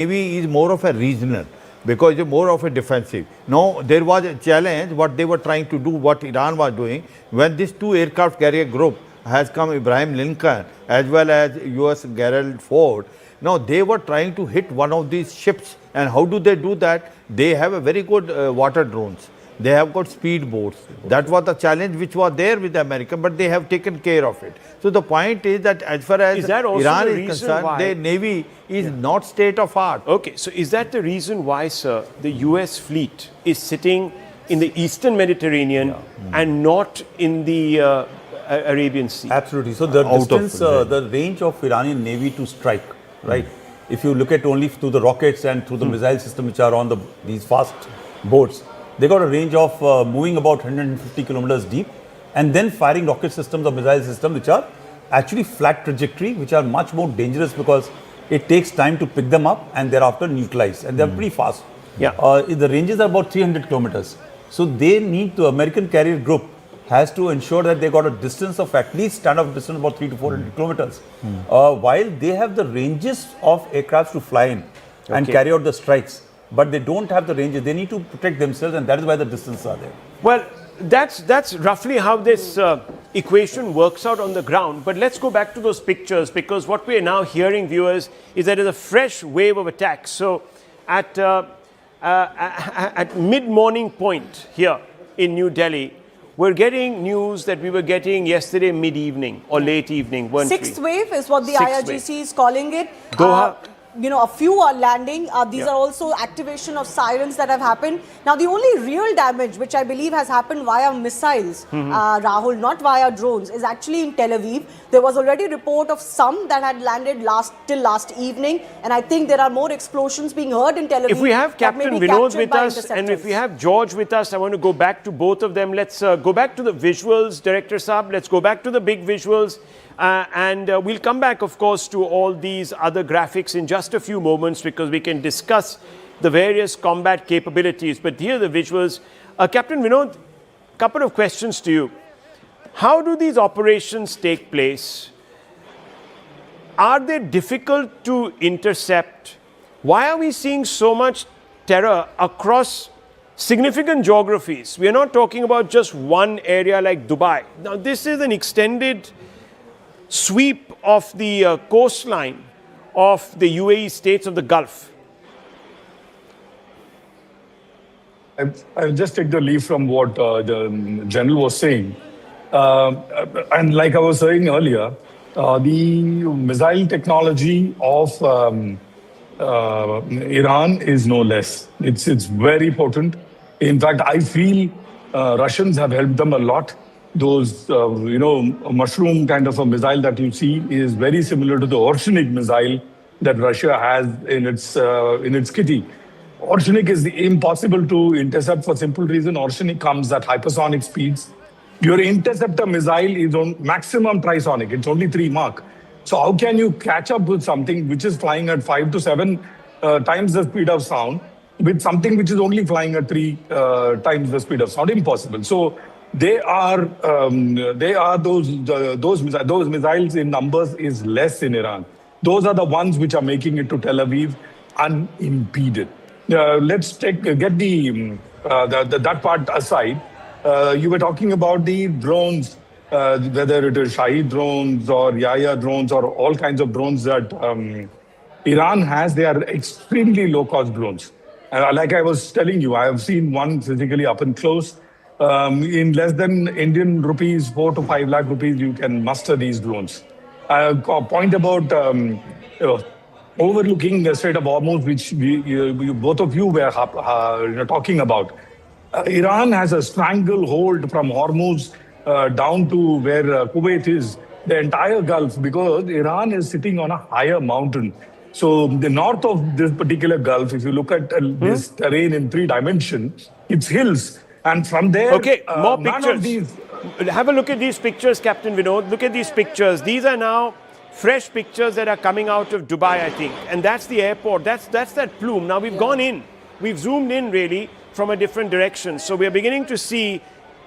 Navy is more of a regional because it's more of a defensive. Now, there was a challenge, what they were trying to do, what Iran was doing, when this two aircraft carrier group has come, Abraham Lincoln as well as US Gerald Ford. Now, they were trying to hit one of these ships, and how do they do that? They have a very good water drones. They have got speedboats. That was the challenge which was there with the American, but they have taken care of it. So the point is that as far as Iran is concerned, their Navy is not state of art. Okay, so is that the reason why, sir, the US fleet is sitting in the Eastern Mediterranean and not in the Arabian Sea? Absolutely. So the distance, the range of Iranian Navy to strike, right? If you look at only through the rockets and through the missile system which are on these fast boats, they got a range of moving about 150 kilometers deep and then firing rocket systems or missile systems which are actually flat trajectory, which are much more dangerous because it takes time to pick them up and thereafter neutralize, and they're pretty fast. Yeah. The ranges are about 300 kilometers. So they need, the American carrier group has to ensure that they got a distance of at least standoff distance about 300 to 400 kilometers. While they have the ranges of aircrafts to fly in and carry out the strikes, but they don't have the ranges. They need to protect themselves, and that is why the distances are there. Well, that's roughly how this equation works out on the ground. But let's go back to those pictures, because what we are now hearing, viewers, is that there's a fresh wave of attacks. So at mid-morning point here in New Delhi, we're getting news that we were getting yesterday mid-evening or late evening, weren't we? Sixth wave is what the IRGC is calling it. Doha. A few are landing. These are also activation of sirens that have happened. Now, the only real damage, which I believe has happened via missiles, Rahul, not via drones, is actually in Tel Aviv. There was already a report of some that had landed till last evening, and I think there are more explosions being heard in Tel Aviv. If we have Captain Vinod with us and if we have George with us, I want to go back to both of them. Let's go back to the visuals, Director Saab. Let's go back to the big visuals. And we'll come back, of course, to all these other graphics in just a few moments, because we can discuss the various combat capabilities. But here are the visuals. Captain Vinod, a couple of questions to you. How do these operations take place? Are they difficult to intercept? Why are we seeing so much terror across significant geographies? We are not talking about just one area like Dubai. Now, this is an extended sweep of the coastline of the UAE states of the Gulf. I'll just take the lead from what the General was saying. And like I was saying earlier, the missile technology of Iran is no less. It's very potent. In fact, I feel Russians have helped them a lot. Those, mushroom kind of a missile that you see is very similar to the Oceanic missile that Russia has in its kitty. Oceanic is impossible to intercept for simple reason. Oceanic comes at hypersonic speeds. Your interceptor missile is on maximum trisonic. It's only 3 Mach. So how can you catch up with something which is flying at 5 to 7 times the speed of sound with something which is only flying at 3 times the speed of sound? Impossible. So they are those missiles in numbers is less in Iran. Those are the ones which are making it to Tel Aviv unimpeded. Let's get that part aside. You were talking about the drones, whether it is Shahid drones or Yaya drones or all kinds of drones that Iran has. They are extremely low-cost drones. Like I was telling you, I have seen one physically up and close. In less than Indian rupees, 4 to 5 lakh rupees, you can muster these drones. A point about overlooking the Strait of Hormuz, which both of you were talking about. Iran has a stranglehold from Hormuz down to where Kuwait is, the entire Gulf, because Iran is sitting on a higher mountain. So the north of this particular Gulf, if you look at this terrain in 3 dimensions, it's hills. And from there, more pictures. Have a look at these pictures, Captain Vinod. Look at these pictures. These are now fresh pictures that are coming out of Dubai, I think. And that's the airport. That's that plume. Now we've gone in. We've zoomed in really from a different direction. So we're beginning to see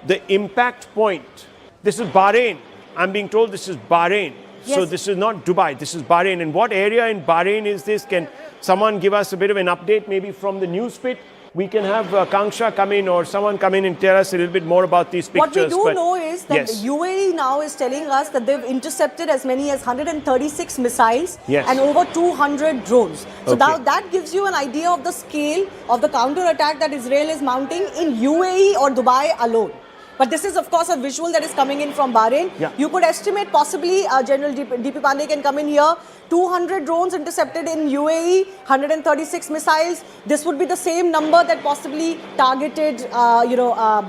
the impact point. This is Bahrain. I'm being told this is Bahrain. Yes. So this is not Dubai. This is Bahrain. And what area in Bahrain is this? Can someone give us a bit of an update maybe from the news pit? We can have Kanksha come in or someone come in and tell us a little bit more about these pictures. What we do know is that the UAE now is telling us that they've intercepted as many as 136 missiles and over 200 drones. So now that gives you an idea of the scale of the counter-attack that Israel is mounting in UAE or Dubai alone. But this is, of course, a visual that is coming in from Bahrain. You could estimate possibly, General DP Pandey can come in here, 200 drones intercepted in UAE, 136 missiles. This would be the same number that possibly targeted,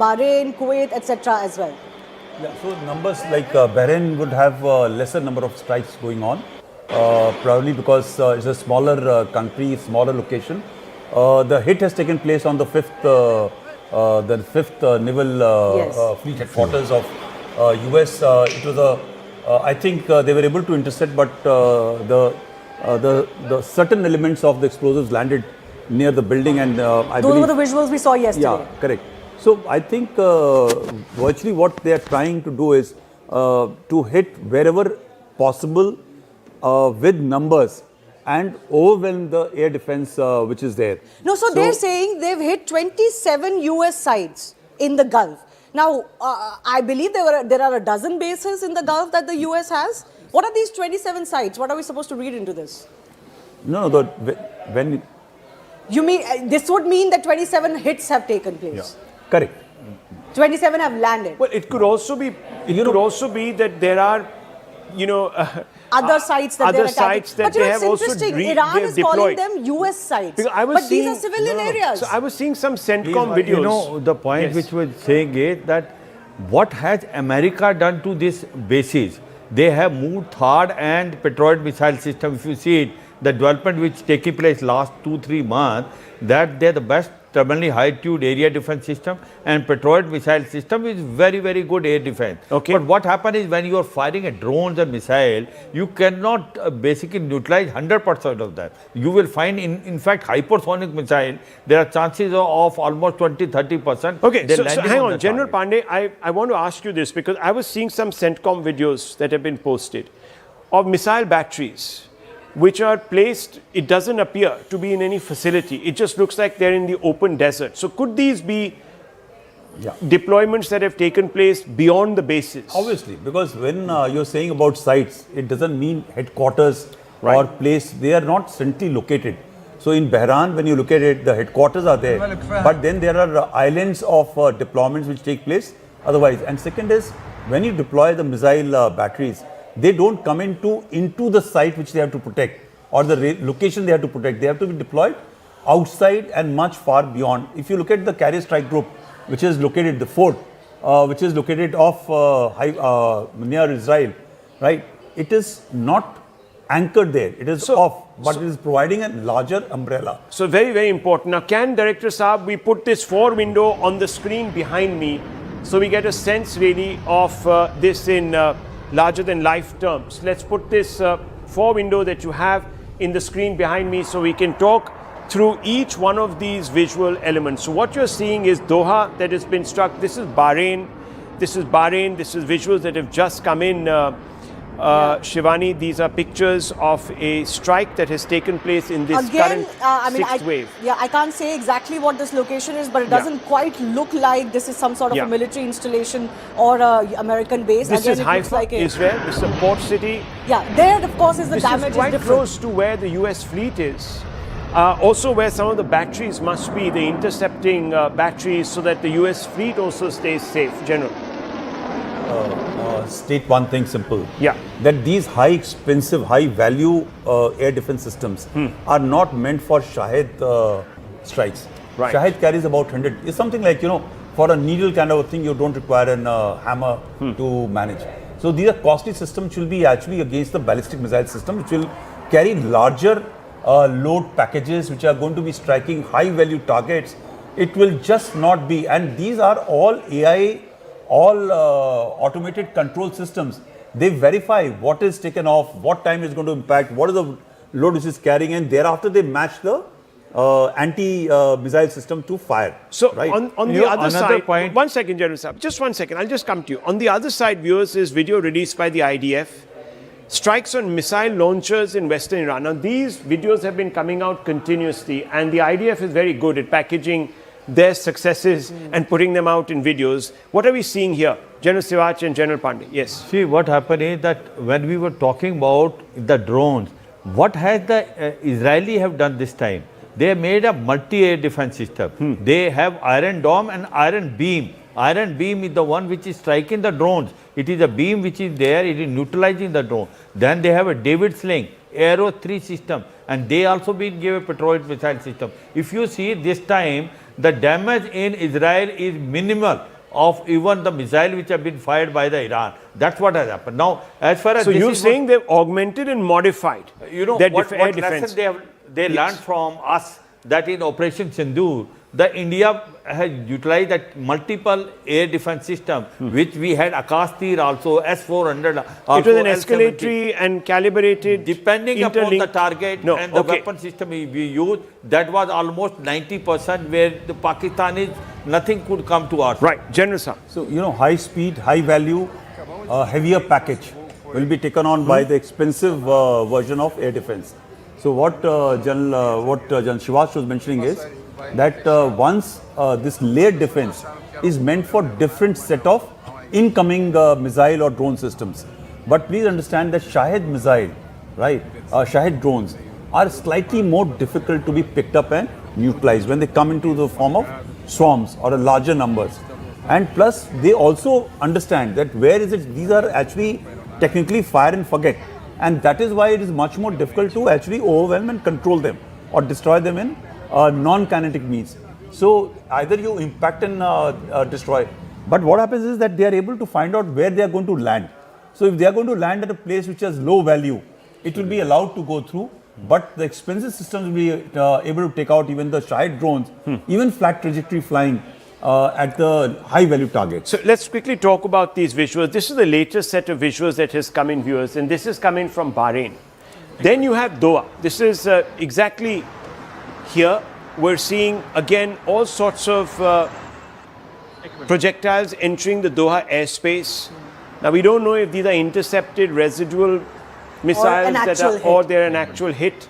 Bahrain, Kuwait, etc. as well. Yeah, so numbers like Bahrain would have a lesser number of strikes going on, probably because it's a smaller country, smaller location. The hit has taken place on the 5th naval fleet headquarters of US. It was I think they were able to intercept, but the certain elements of the explosives landed near the building, and I those believe were the visuals we saw yesterday. Yeah, correct. So I think virtually what they are trying to do is to hit wherever possible with numbers and overwhelm the air defense which is there. No, so they're saying they've hit 27 US sites in the Gulf. Now, I believe there are a dozen bases in the Gulf that the US has. What are these 27 sites? What are we supposed to read into this? No, when... You mean, this would mean that 27 hits have taken place? Yeah. Correct. 27 have landed. Well, it could also be, that there are, other sites that they're attacking. That but it's interesting. Iran is calling them US sites. But these are civilian areas. So I was seeing some CENTCOM videos. The point which we're saying is that what has America done to this bases? They have moved THAAD and Patriot missile system. If you see it, the development which taking place last 2-3 months, that they're the best terminally high-altitude area defense system, and Patriot missile system is very, very good air defense. Okay. But what happens is when you are firing a drones or missile, you cannot basically utilize 100% of that. You will find, in fact, hypersonic missile, there are chances of almost 20-30%. Okay, so hang on, General Pandey, I want to ask you this because I was seeing some CENTCOM videos that have been posted of missile batteries which are placed, it doesn't appear to be in any facility. It just looks like they're in the open desert. So could these be deployments that have taken place beyond the bases? Obviously, because when you're saying about sites, it doesn't mean headquarters or place. They are not centrally located. So in Bahrain, when you look at it, the headquarters are there. But then there are islands of deployments which take place otherwise. And second is, when you deploy the missile batteries, they don't come into the site which they have to protect or the location they have to protect. They have to be deployed outside and much far beyond. If you look at the carrier strike group, which is located, the fort, which is located off near Israel, right? It is not anchored there. It is off, but it is providing a larger umbrella. So very, very important. Now, can Director Saab, we put this 4 window on the screen behind me so we get a sense really of this in larger than life terms. Let's put this 4 window that you have in the screen behind me so we can talk through each one of these visual elements. So what you're seeing is Doha that has been struck. This is Bahrain. This is visuals that have just come in. Shivani, these are pictures of a strike that has taken place in this current sixth wave. Yeah, I can't say exactly what this location is, but it doesn't quite look like this is some sort of a military installation or an American base. This is Haifa, Israel. This is a port city. Yeah, there of course is the damage. This is quite close to where the US fleet is. Also where some of the batteries must be, the intercepting batteries, so that the US fleet also stays safe. General. State one thing simple. Yeah. That these high expensive, high value air defense systems are not meant for Shahed strikes. Right. Shahed carries about 100. It's something like, for a needle kind of a thing, you don't require a hammer to manage. So these are costly systems which will be actually against the ballistic missile system, which will carry larger load packages, which are going to be striking high value targets. It will just not be. And these are all AI, all automated control systems. They verify what is taken off, what time is going to impact, what is the load which is carrying, and thereafter they match the anti-missile system to fire. So right? on the other side, one second, General Saab, just 1 second, I'll just come to you. On the other side, viewers, is video released by the IDF. strikes on missile launchers in western Iran. Now, these videos have been coming out continuously, and the IDF is very good at packaging their successes and putting them out in videos. What are we seeing here? General Siwach and General Pandey. Yes. See, what happened is that when we were talking about the drones, what has the Israeli have done this time? They made a multi-air defense system. They have Iron Dome and Iron Beam. Iron Beam is the one which is striking the drones. It is a beam which is there, it is neutralizing the drone. Then they have a David Sling, Arrow 3 system, and they also been given a Patriot missile system. If you see this time, the damage in Israel is minimal of even the missile which have been fired by the Iran. That's what has happened. Now, as far as so you're saying they've augmented and modified their what air lesson defense. they learned from us, that in Operation Sindoor, the India has utilized that multiple air defense system, which we had Akash Tir also, S-400 also. It was an L-70. escalatory and calibrated, Depending upon the interlinked- target and the weapon system we used, that was almost 90% where the Pakistanis, nothing could come to us. Right, General Saab. So, high speed, high value, heavier package will be taken on by the expensive version of air defense. So, what General Shivash was mentioning is that once this layered defense is meant for different set of incoming missile or drone systems. But please understand that Shahed missile, right, Shahed drones are slightly more difficult to be picked up and neutralized when they come into the form of swarms or a larger numbers. And plus, they also understand that where is it, these are actually technically fire and forget. And that is why it is much more difficult to actually overwhelm and control them or destroy them in non-kinetic means. So either you impact and destroy. But what happens is that they are able to find out where they are going to land. So if they are going to land at a place which has low value, it will be allowed to go through. But the expensive systems will be able to take out even the Shahed drones, even flat trajectory flying at the high value targets. So let's quickly talk about these visuals. This is the latest set of visuals that has come in, viewers, and this is coming from Bahrain. Then you have Doha. This is exactly here. We're seeing again all sorts of projectiles entering the Doha airspace. Now we don't know if these are intercepted residual missiles or they're an actual hit.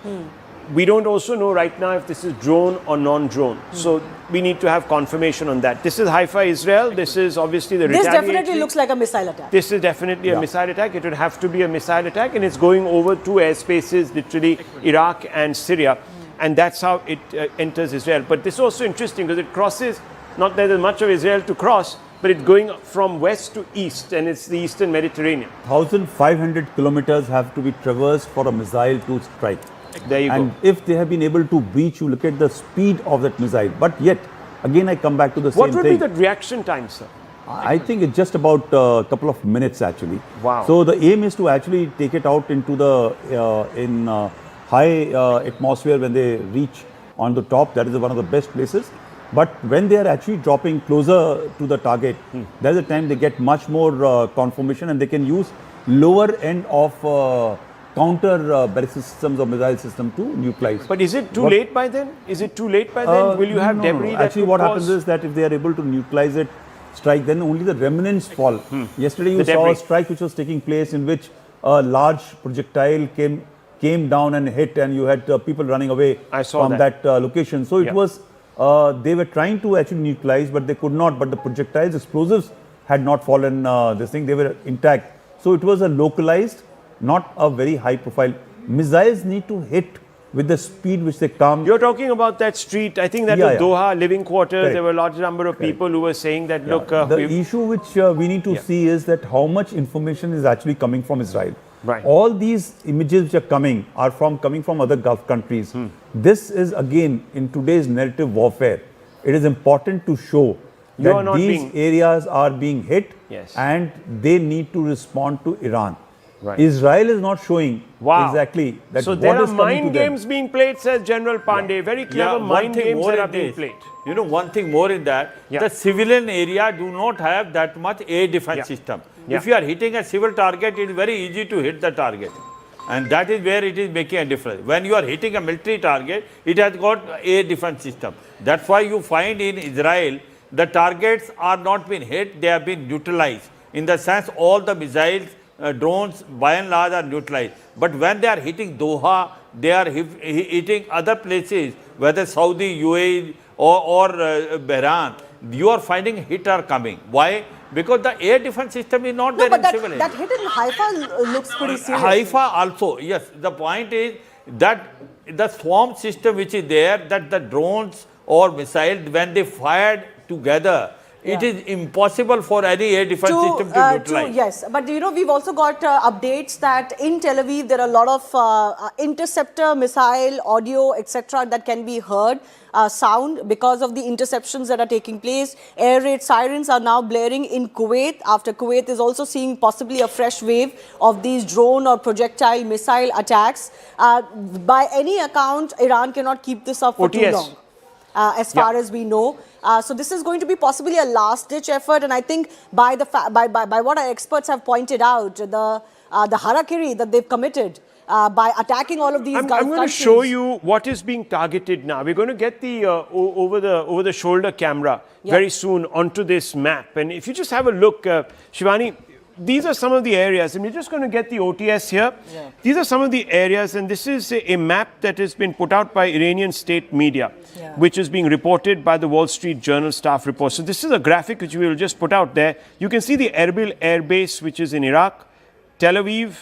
We don't also know right now if this is drone or non-drone. So we need to have confirmation on that. This is Haifa, Israel. This is obviously the This retaliatory. definitely looks like a missile attack. This is definitely a missile attack. It would have to be a missile attack, and it's going over two airspaces, literally Iraq and Syria. And that's how it enters Israel. But this is also interesting because it crosses, not that there's much of Israel to cross, but it's going from west to east, and it's the eastern Mediterranean. 1,500 kilometers have to be traversed for a missile to strike. There you and go. if they have been able to breach, you look at the speed of that missile. But yet, again, I come back to the same thing. What would be the reaction time, sir? I think it's just about a couple of minutes actually. Wow. So the aim is to actually take it out into the high atmosphere when they reach on the top. That is one of the best places. But when they are actually dropping closer to the target, that's the time they get much more confirmation, and they can use lower end of counter ballistic systems or missile system to neutralize. But is it too late by then? Is it too late by then? Will you have debris that Actually, could what cause- happens is that if they are able to neutralize it, strike, then only the remnants fall. Yesterday you The saw debris. a strike which was taking place in which a large projectile came down and hit, and you had people running away I saw from that. that location. So it Yeah. was, they were trying to actually neutralize, but they could not. But the projectiles, explosives had not fallen, this thing, they were intact. So it was a localized, not a very high profile. Missiles need to hit with the speed which they come. You're talking about that street. I think that Yeah, was yeah. Doha, living quarters. Correct. There were a large number of people who were saying that, look, The issue which we need to see is that how much information is actually coming from Israel. Right. All these images which are coming are coming from other Gulf countries. This is again in today's narrative warfare. It is important to show You are that not these being- areas are being hit, Yes. and they need to respond to Iran. Right. Israel is not showing Wow. exactly that. So what there are is coming mind to them. games being played, says General Pandey. Very clever one mind thing games more that in are being this, played. You know, one thing more in that, Yeah. the civilian area do not have that much air defense Yeah. system. Yeah. If you are hitting a civil target, it is very easy to hit the target. And that is where it is making a difference. When you are hitting a military target, it has got air defense system. That's why you find in Israel, the targets are not been hit, they have been neutralized. In the sense, all the missiles drones by and large are neutralized. But when they are hitting Doha, they are hitting other places, whether Saudi, UAE or Bahrain, you are finding hit are coming. Why? Because the air defense system is not there in civil air. That hit in Haifa looks pretty serious. Haifa also, yes. The point is that the swarm system which is there, that the drones or missiles, when they fired together, it is impossible for any air defense system to neutralize. Yes, but you know, we've also got updates that in Tel Aviv there are a lot of interceptor, missile, audio, etc. that can be heard, sound, because of the interceptions that are taking place. Air raid sirens are now blaring in Kuwait, after Kuwait is also seeing possibly a fresh wave of these drone or projectile missile attacks. By any account, Iran cannot keep this up for too long. As far as we know. So this is going to be possibly a last-ditch effort, and I think by what our experts have pointed out, the harakiri that they've committed by attacking all of these Gulf countries. I'm going to show you what is being targeted now. We're going to get the over the shoulder camera very soon onto this map, and if you just have a look, Shivani, these are some of the areas, and we're just going to get the OTS here. These are some of the areas, and this is a map that has been put out by Iranian state media, which is being reported by the Wall Street Journal staff report. So this is a graphic which we will just put out there. You can see the Erbil Air Base, which is in Iraq, Tel Aviv.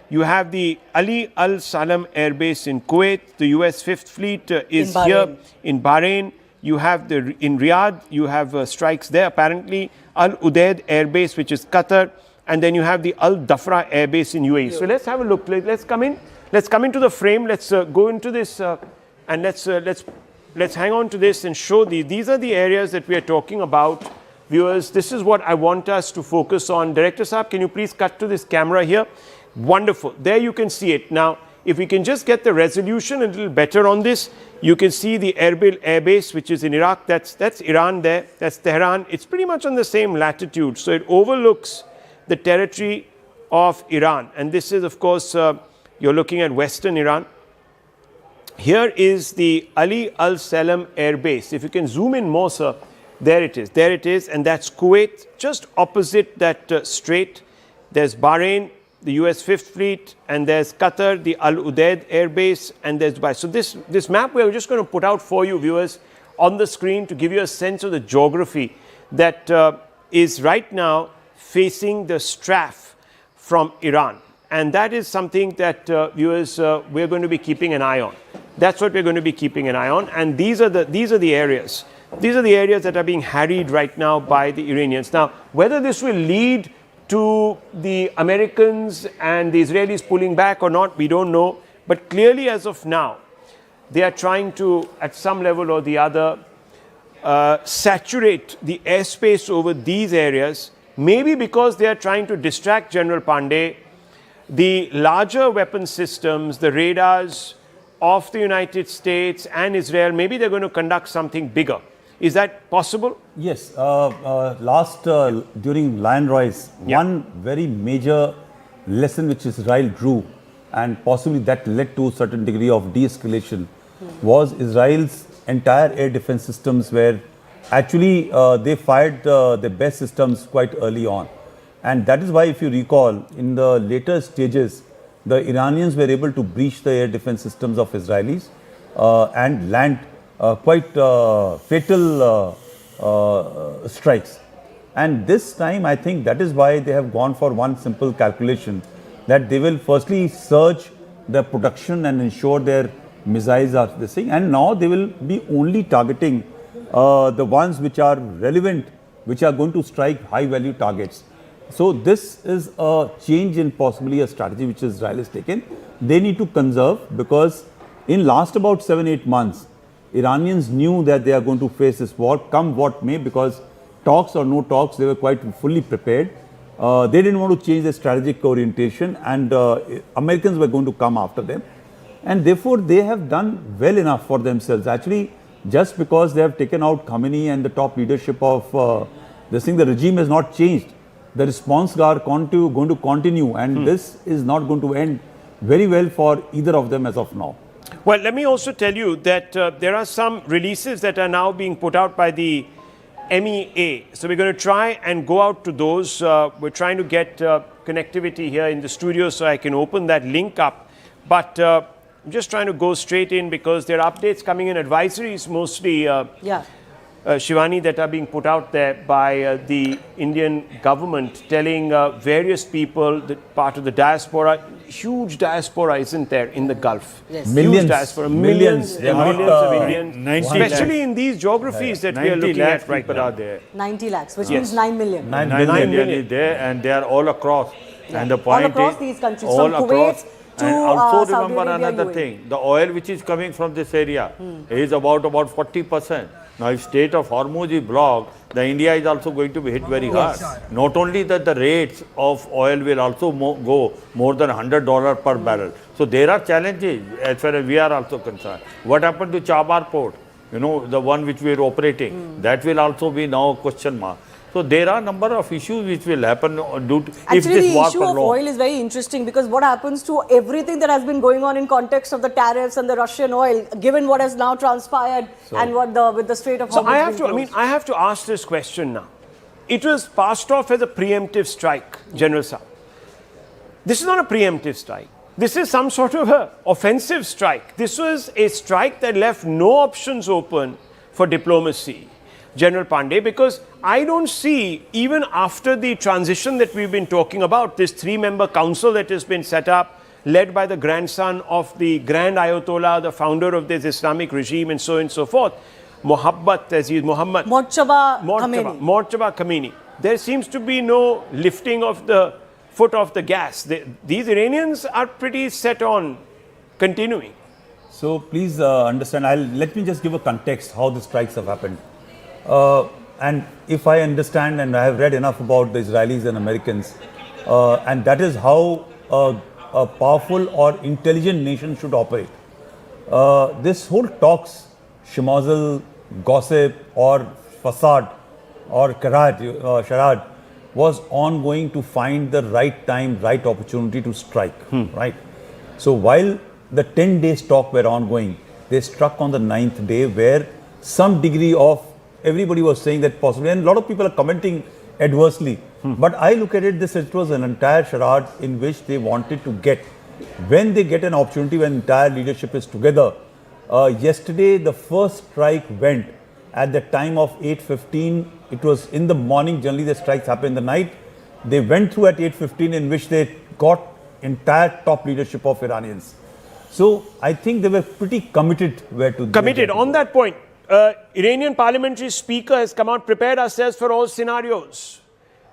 You have the Ali Al Salam Air Base in Kuwait. The US 5th Fleet is here in Bahrain. You have in Riyadh, you have strikes there apparently. Al Udeid Air Base, which is Qatar. And then you have the Al Dhafra Air Base in UAE. So let's have a look. Let's come in. Let's come into the frame. Let's go into this and let's hang on to this and show these are the areas that we are talking about. Viewers, this is what I want us to focus on. Director Saab, can you please cut to this camera here? Wonderful. There you can see it. Now, if we can just get the resolution a little better on this, you can see the Erbil Air Base, which is in Iraq. That's Iran there. That's Tehran. It's pretty much on the same latitude. So it overlooks the territory of Iran. And this is, of course, you're looking at Western Iran. Here is the Ali Al Salam Air Base. If you can zoom in more, sir, there it is. There it is. And that's Kuwait, just opposite that strait. There's Bahrain, the US 5th Fleet, and there's Qatar, the Al Udeid Air Base, and there's Dubai. So this map we're just going to put out for you, viewers, on the screen to give you a sense of the geography that is right now facing the strafe from Iran. And that is something that, viewers, we're going to be keeping an eye on. That's what we're going to be keeping an eye on. And these are the areas. These are the areas that are being harried right now by the Iranians. Now, whether this will lead to the Americans and the Israelis pulling back or not, we don't know. But clearly, as of now, they are trying to, at some level or the other, saturate the airspace over these areas. Maybe because they are trying to distract General Pandey. The larger weapon systems, the radars of the United States and Israel, maybe they're going to conduct something bigger. Is that possible? Yes. During Lion Royce, one very major lesson which Israel drew, and possibly that led to a certain degree of de-escalation, was Israel's entire air defense systems were actually, they fired the best systems quite early on. And that is why, if you recall, in the later stages, the Iranians were able to breach the air defense systems of Israelis and land quite fatal strikes. And this time, I think that is why they have gone for one simple calculation, that they will firstly surge the production and ensure their missiles are the same. And now they will be only targeting the ones which are relevant, which are going to strike high value targets. So this is a change in possibly a strategy which Israel has taken. They need to conserve, because in last about 7-8 months, Iranians knew that they are going to face this war, come what may, because talks or no talks, they were quite fully prepared. They didn't want to change their strategic orientation, and Americans were going to come after them. And therefore, they have done well enough for themselves. Actually, just because they have taken out Khamenei and the top leadership of this thing, the regime has not changed. The response are going to continue, and this is not going to end very well for either of them as of now. Well, let me also tell you that there are some releases that are now being put out by the MEA. So we're going to try and go out to those. We're trying to get connectivity here in the studio so I can open that link up. But I'm just trying to go straight in because there are updates coming in, advisories mostly, Shivani, that are being put out there by the Indian government, telling various people that part of the diaspora, huge diaspora isn't there in the Gulf. Yes. Millions. Huge diaspora, Millions. millions, They're not, millions of Indians, 90 especially lakhs. in these geographies that we are 90 looking lakhs at right people now. are there. 90 lakhs, which Yes. means 9 million. 9 9 million. million is there, and they are all across. And the All point across is, these countries, all from across. Kuwait to And also Saudi remember Arabia, another UAE. thing: the oil which is coming from this area is about 40%. Now, if Strait of Hormuz is blocked, the India is also going to be hit very hard. Not only that, the rates of oil will also go more than $100 per barrel. So there are challenges as far as we are also concerned. What happened to Chabar port? You know, the one which we are operating, that will also be now a question mark. So there are a number of issues which will happen due to if Actually, this the war issue of prolongs. oil is very interesting because what happens to everything that has been going on in context of the tariffs and the Russian oil, given what has now transpired and what with the Strait of So Hormuz I have being to, closed. I have to ask this question now. It was passed off as a preemptive strike, General Saab. This is not a preemptive strike. This is some sort of a offensive strike. This was a strike that left no options open for diplomacy, General Pandey, because I don't see, even after the transition that we've been talking about, this 3-member council that has been set up, led by the grandson of the Grand Ayatollah, the founder of this Islamic regime, and so on and so forth, Muhammad Mojtaba Khamenei. There seems to be no lifting of the foot off the gas. These Iranians are pretty set on continuing. So please understand, let me just give a context how the strikes have happened. And if I understand, and I have read enough about the Israelis and Americans, and that is how a powerful or intelligent nation should operate. This whole talks, schmozzle, gossip, or facade, or charade, was ongoing to find the right time, right opportunity to strike, right? So while the 10-day talk were ongoing, they struck on the 9th day where some degree of everybody was saying that possibly, and a lot of people are commenting adversely. But I look at it, it was an entire charade in which they wanted to get, when they get an opportunity, when entire leadership is together. Yesterday, the first strike went at the time of 8:15. It was in the morning. Generally, the strikes happen in the night. They went through at 8:15, in which they got entire top leadership of Iranians. So I think they were pretty committed Committed. On that point, Iranian parliamentary speaker has come out, prepared ourselves for all scenarios.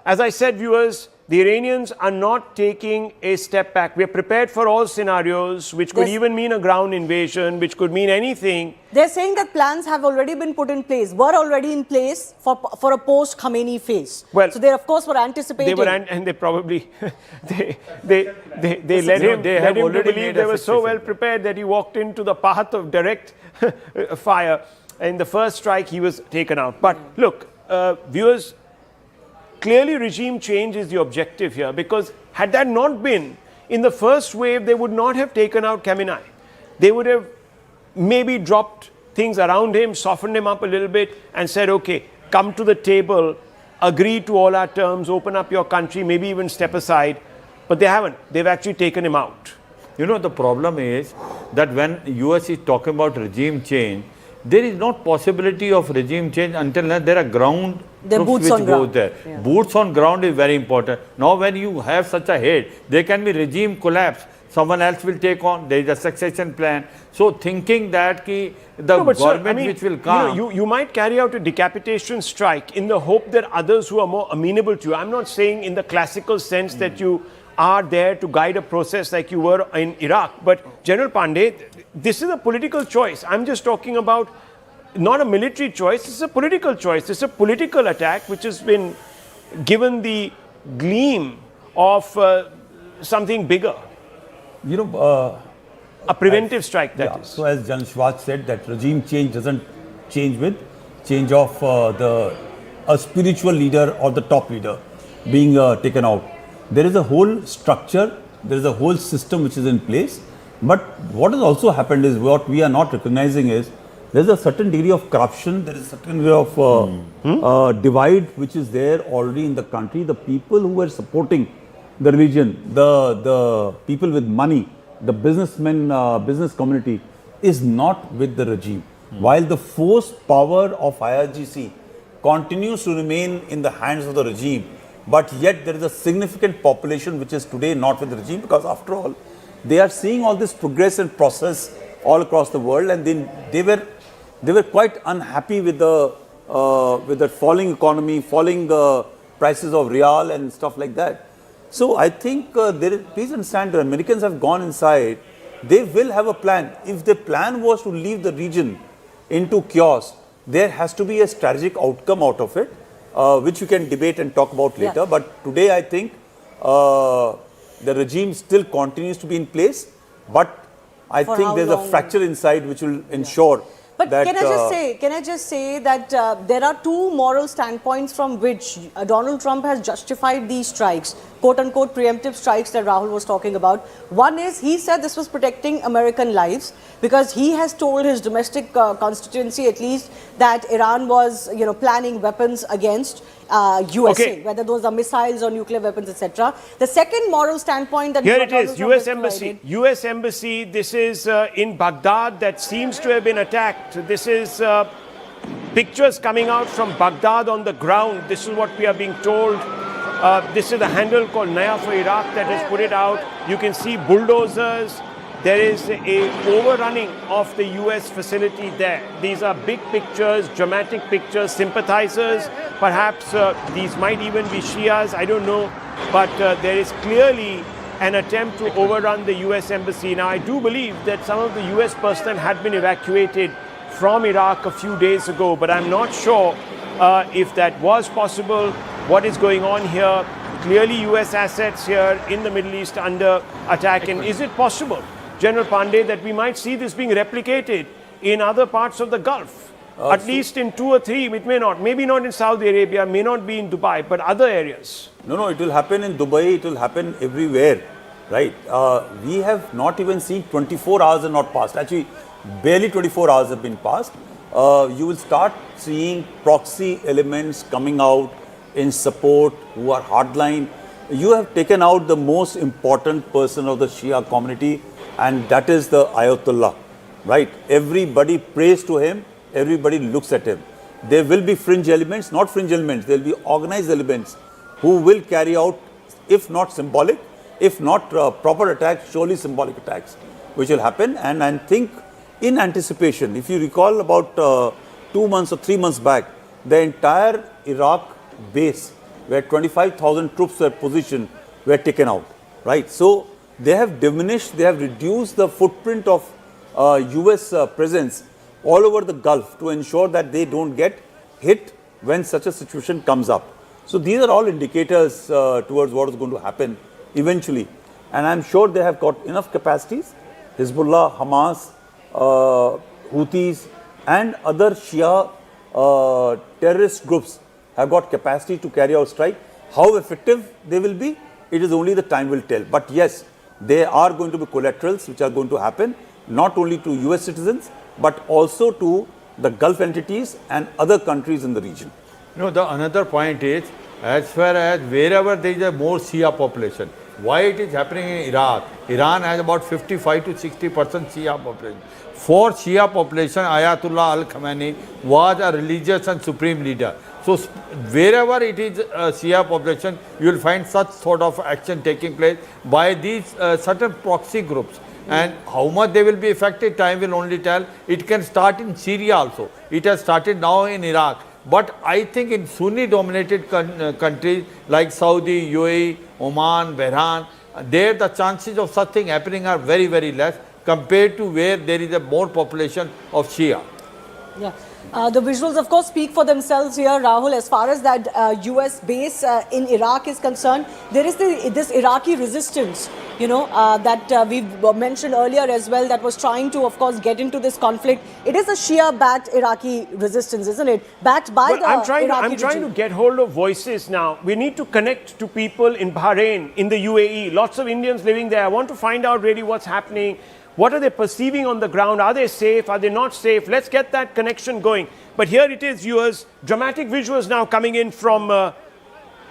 As I said, viewers, the Iranians are not taking a step back. We are prepared for all scenarios, which could even mean a ground invasion, which could mean anything. They're saying that plans have already been put in place, were already in place for a post-Khamenei phase. Well, so they, of course, were anticipating. They were, and they probably, they led him to believe they were so well prepared that he walked into the path of direct fire. In the first strike, he was taken out. But look, viewers, clearly regime change is the objective here, because had that not been, in the first wave, they would not have taken out Khamenei. They would have maybe dropped things around him, softened him up a little bit and said, okay, come to the table, agree to all our terms, open up your country, maybe even step aside. But they haven't. They've actually taken him out. You know, the problem is that when US is talking about regime change, there is not possibility of regime change until there are ground troops which go there. Yeah. Boots on ground is very important. Now when you have such a head, there can be regime collapse. Someone else will take on. There is a succession plan. So thinking that the government which will come... You might carry out a decapitation strike in the hope that others who are more amenable to you. I'm not saying in the classical sense that you are there to guide a process like you were in Iraq. But General Pandey, this is a political choice. I'm just talking about not a military choice. It's a political choice. It's a political attack which has been given the gleam of something bigger. You know, a preventive strike, that is. So as Jan Schwartz said, that regime change doesn't change with change of a spiritual leader or the top leader being taken out. There is a whole structure, there is a whole system which is in place. But what has also happened is, what we are not recognizing is, there is a certain degree of corruption, there is a certain degree of divide which is there already in the country. The people who were supporting the religion, the people with money, the businessmen, business community is not with the regime. While the force power of IRGC continues to remain in the hands of the regime, but yet there is a significant population which is today not with the regime, because after all, they are seeing all this progress and process all across the world, and they were quite unhappy with the falling economy, falling prices of real and stuff like that. So I think please understand, the Americans have gone inside. They will have a plan. If the plan was to leave the region into chaos, there has to be a strategic outcome out of it, which we can debate and talk about later. Yeah. But today I think the regime still continues to be in place, but I think there's a fracture inside which will ensure. But can I just say that there are two moral standpoints from which Donald Trump has justified these strikes, quote-unquote preemptive strikes that Rahul was talking about. One is, he said this was protecting American lives because he has told his domestic constituency at least that Iran was, planning weapons against USA, whether those are missiles or nuclear weapons, etc. The second moral standpoint that here it is, U.S. Embassy. U.S. Embassy, this is in Baghdad that seems to have been attacked. This is pictures coming out from Baghdad on the ground. This is what we are being told. This is a handle called Naya for Iraq that has put it out. You can see bulldozers. There is a overrunning of the US facility there. These are big pictures, dramatic pictures, sympathizers. Perhaps these might even be Shias, I don't know. But there is clearly an attempt to overrun the US embassy. Now, I do believe that some of the US personnel had been evacuated from Iraq a few days ago, but I'm not sure if that was possible. What is going on here? Clearly US assets here in the Middle East under attack. And is it possible, General Pandey, that we might see this being replicated in other parts of the Gulf? At least in 2 or 3, it may not. Maybe not in Saudi Arabia, may not be in Dubai, but other areas. No, it will happen in Dubai, it will happen everywhere, right? We have not even seen 24 hours have not passed. Actually, barely 24 hours have been passed. You will start seeing proxy elements coming out in support who are hardline. You have taken out the most important person of the Shia community, and that is the Ayatollah, right? Everybody prays to him, everybody looks at him. There will be fringe elements, not fringe elements, there will be organized elements who will carry out, if not symbolic, if not proper attacks, surely symbolic attacks, which will happen. And I think in anticipation, if you recall about 2 months or 3 months back, the entire Iraq base where 25,000 troops were positioned were taken out, right? So they have diminished, they have reduced the footprint of US presence all over the Gulf to ensure that they don't get hit when such a situation comes up. So these are all indicators towards what is going to happen eventually. And I'm sure they have got enough capacities. Hezbollah, Hamas, Houthis and other Shia terrorist groups have got capacity to carry out strike. How effective they will be, it is only the time will tell. But yes, there are going to be collaterals which are going to happen, not only to US citizens, but also to the Gulf entities and other countries in the region. The another point is, as far as wherever there is a more Shia population, why it is happening in Iraq? Iran has about 55 to 60% Shia population. For Shia population, Ayatollah al-Khamenei was a religious and supreme leader. So wherever it is a Shia population, you will find such sort of action taking place by these certain proxy groups. And how much they will be affected, time will only tell. It can start in Syria also. It has started now in Iraq. But I think in Sunni-dominated countries like Saudi, UAE, Oman, Bahrain, there the chances of such thing happening are very, very less compared to where there is a more population of Shia. Yeah. The visuals, of course, speak for themselves here, Rahul. As far as that US base in Iraq is concerned, there is this Iraqi resistance, that we've mentioned earlier as well, that was trying to, of course, get into this conflict. It is a Shia-backed Iraqi resistance, isn't it? Backed by the Iraqi I'm trying to get hold of voices now. We need to connect to people in Bahrain, in the UAE. Lots of Indians living there. I want to find out really what's happening. What are they perceiving on the ground? Are they safe? Are they not safe? Let's get that connection going. But here it is, viewers. Dramatic visuals now coming in from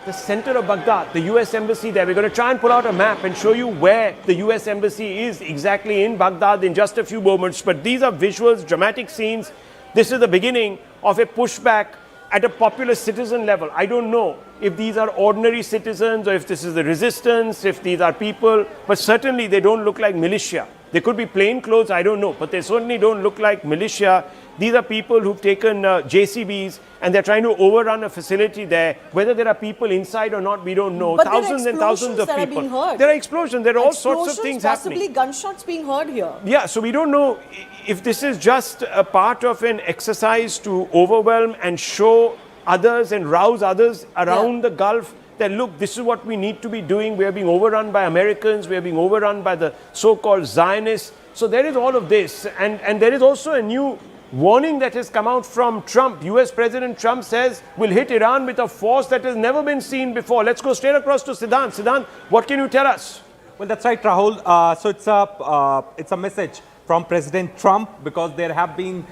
the center of Baghdad, the US embassy there. We're going to try and pull out a map and show you where the US embassy is exactly in Baghdad in just a few moments. But these are visuals, dramatic scenes. This is the beginning of a pushback at a popular citizen level. I don't know if these are ordinary citizens or if this is the resistance, if these are people, but certainly they don't look like militia. They could be plain clothes, I don't know, but they certainly don't look like militia. These are people who've taken JCBs and they're trying to overrun a facility there. Whether there are people inside or not, we don't know. But thousands and thousands of that people. Are being heard. There are explosions. There are all sorts of things possibly happening. Gunshots being heard here. Yeah, so we don't know if this is just a part of an exercise to overwhelm and show others and rouse others around the Gulf that look, this is what we need to be doing. We are being overrun by Americans. We are being overrun by the so-called Zionists. So there is all of this. And there is also a new warning that has come out from Trump. US President Trump says we'll hit Iran with a force that has never been seen before. Let's go straight across to Siddhant. Siddhant, what can you tell us? Well, that's right, Rahul. So it's a message from President Trump because there have been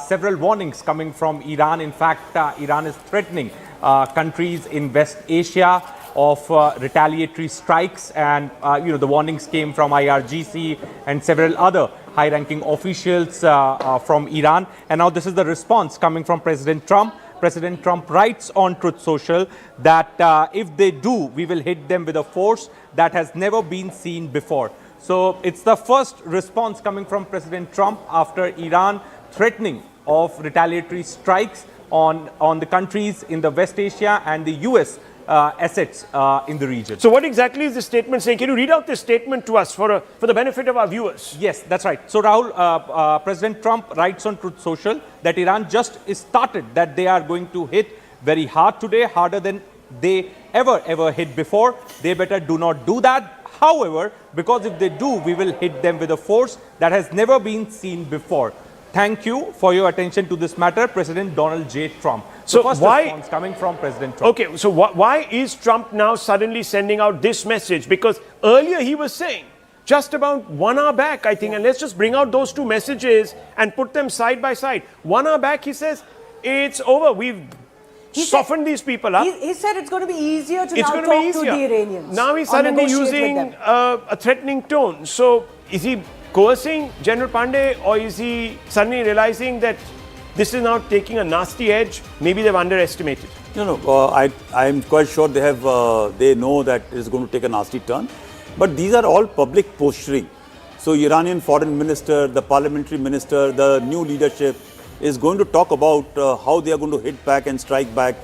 several warnings coming from Iran. In fact, Iran is threatening countries in West Asia of retaliatory strikes, and the warnings came from IRGC and several other high-ranking officials from Iran. And now this is the response coming from President Trump. President Trump writes on Truth Social that if they do, we will hit them with a force that has never been seen before. So it's the first response coming from President Trump after Iran threatening of retaliatory strikes on the countries in the West Asia and the US assets in the region. So what exactly is the statement saying? Can you read out this statement to us for the benefit of our viewers? Yes, that's right. So Rahul, President Trump writes on Truth Social that Iran just started, that they are going to hit very hard today, harder than they ever hit before. They better do not do that. However, because if they do, we will hit them with a force that has never been seen before. Thank you for your attention to this matter, President Donald J. Trump. So first why response coming from President Trump. Okay, so why is Trump now suddenly sending out this message? Because earlier he was saying, just about 1 hour back, I think, and let's just bring out those two messages and put them side by side. 1 hour back, he says, it's over. We've softened these people up. He said it's going to be easier to It's now going talk to be easier. to the Iranians. Now he's suddenly negotiate with using them. a threatening tone. So is he coercing General Pandey, or is he suddenly realizing that this is now taking a nasty edge? Maybe they've underestimated. I'm quite sure they know that it's going to take a nasty turn. But these are all public posturing. So Iranian foreign minister, the parliamentary minister, the new leadership is going to talk about how they are going to hit back and strike back.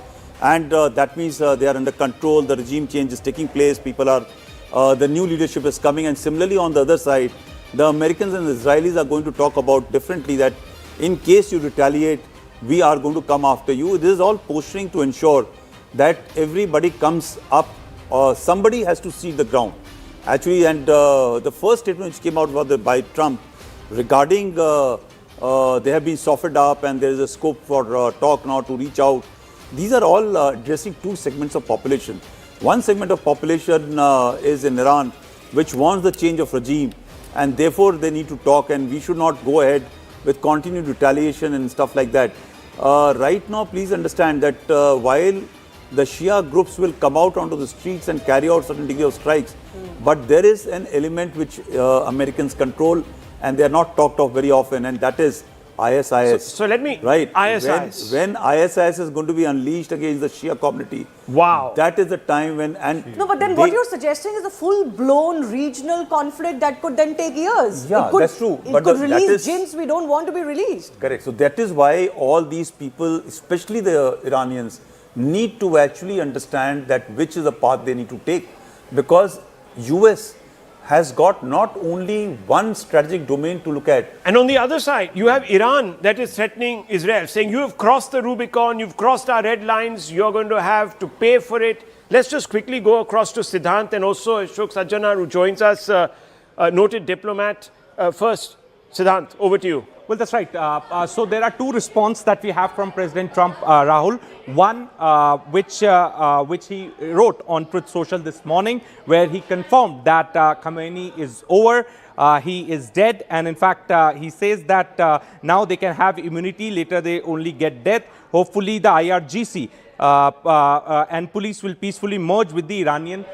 And that means they are under control, the regime change is taking place, the new leadership is coming. And similarly on the other side, the Americans and the Israelis are going to talk about differently that in case you retaliate, we are going to come after you. This is all posturing to ensure that everybody comes up, somebody has to cede the ground. Actually, and the first statement which came out was by Trump regarding they have been softened up and there is a scope for talk now to reach out. These are all addressing two segments of population. One segment of population is in Iran, which wants the change of regime, and therefore they need to talk, and we should not go ahead with continued retaliation and stuff like that. Right now, please understand that while the Shia groups will come out onto the streets and carry out certain degree of strikes, but there is an element which Americans control and they are not talked of very often, and that is ISIS. So let me, right. ISIS. When ISIS is going to be unleashed against the Shia community, wow, that is the time when... No, but then what you're suggesting is a full-blown regional conflict that could then take years. Yeah, that's true. It could release jinns we don't want to be released. Correct. So that is why all these people, especially the Iranians, need to actually understand that which is the path they need to take, because US has got not only one strategic domain to look at. And on the other side, you have Iran that is threatening Israel, saying you have crossed the Rubicon, you've crossed our red lines, you're going to have to pay for it. Let's just quickly go across to Siddhant and also Ashok Sajjanar, who joins us, a noted diplomat. First, Siddhant, over to you. Well, that's right. So there are two responses that we have from President Trump, Rahul. One, which he wrote on Truth Social this morning, where he confirmed that Khamenei is over. he is dead, and in fact, he says that now they can have immunity, later they only get death. Hopefully, the IRGC and police will peacefully merge with the Iranian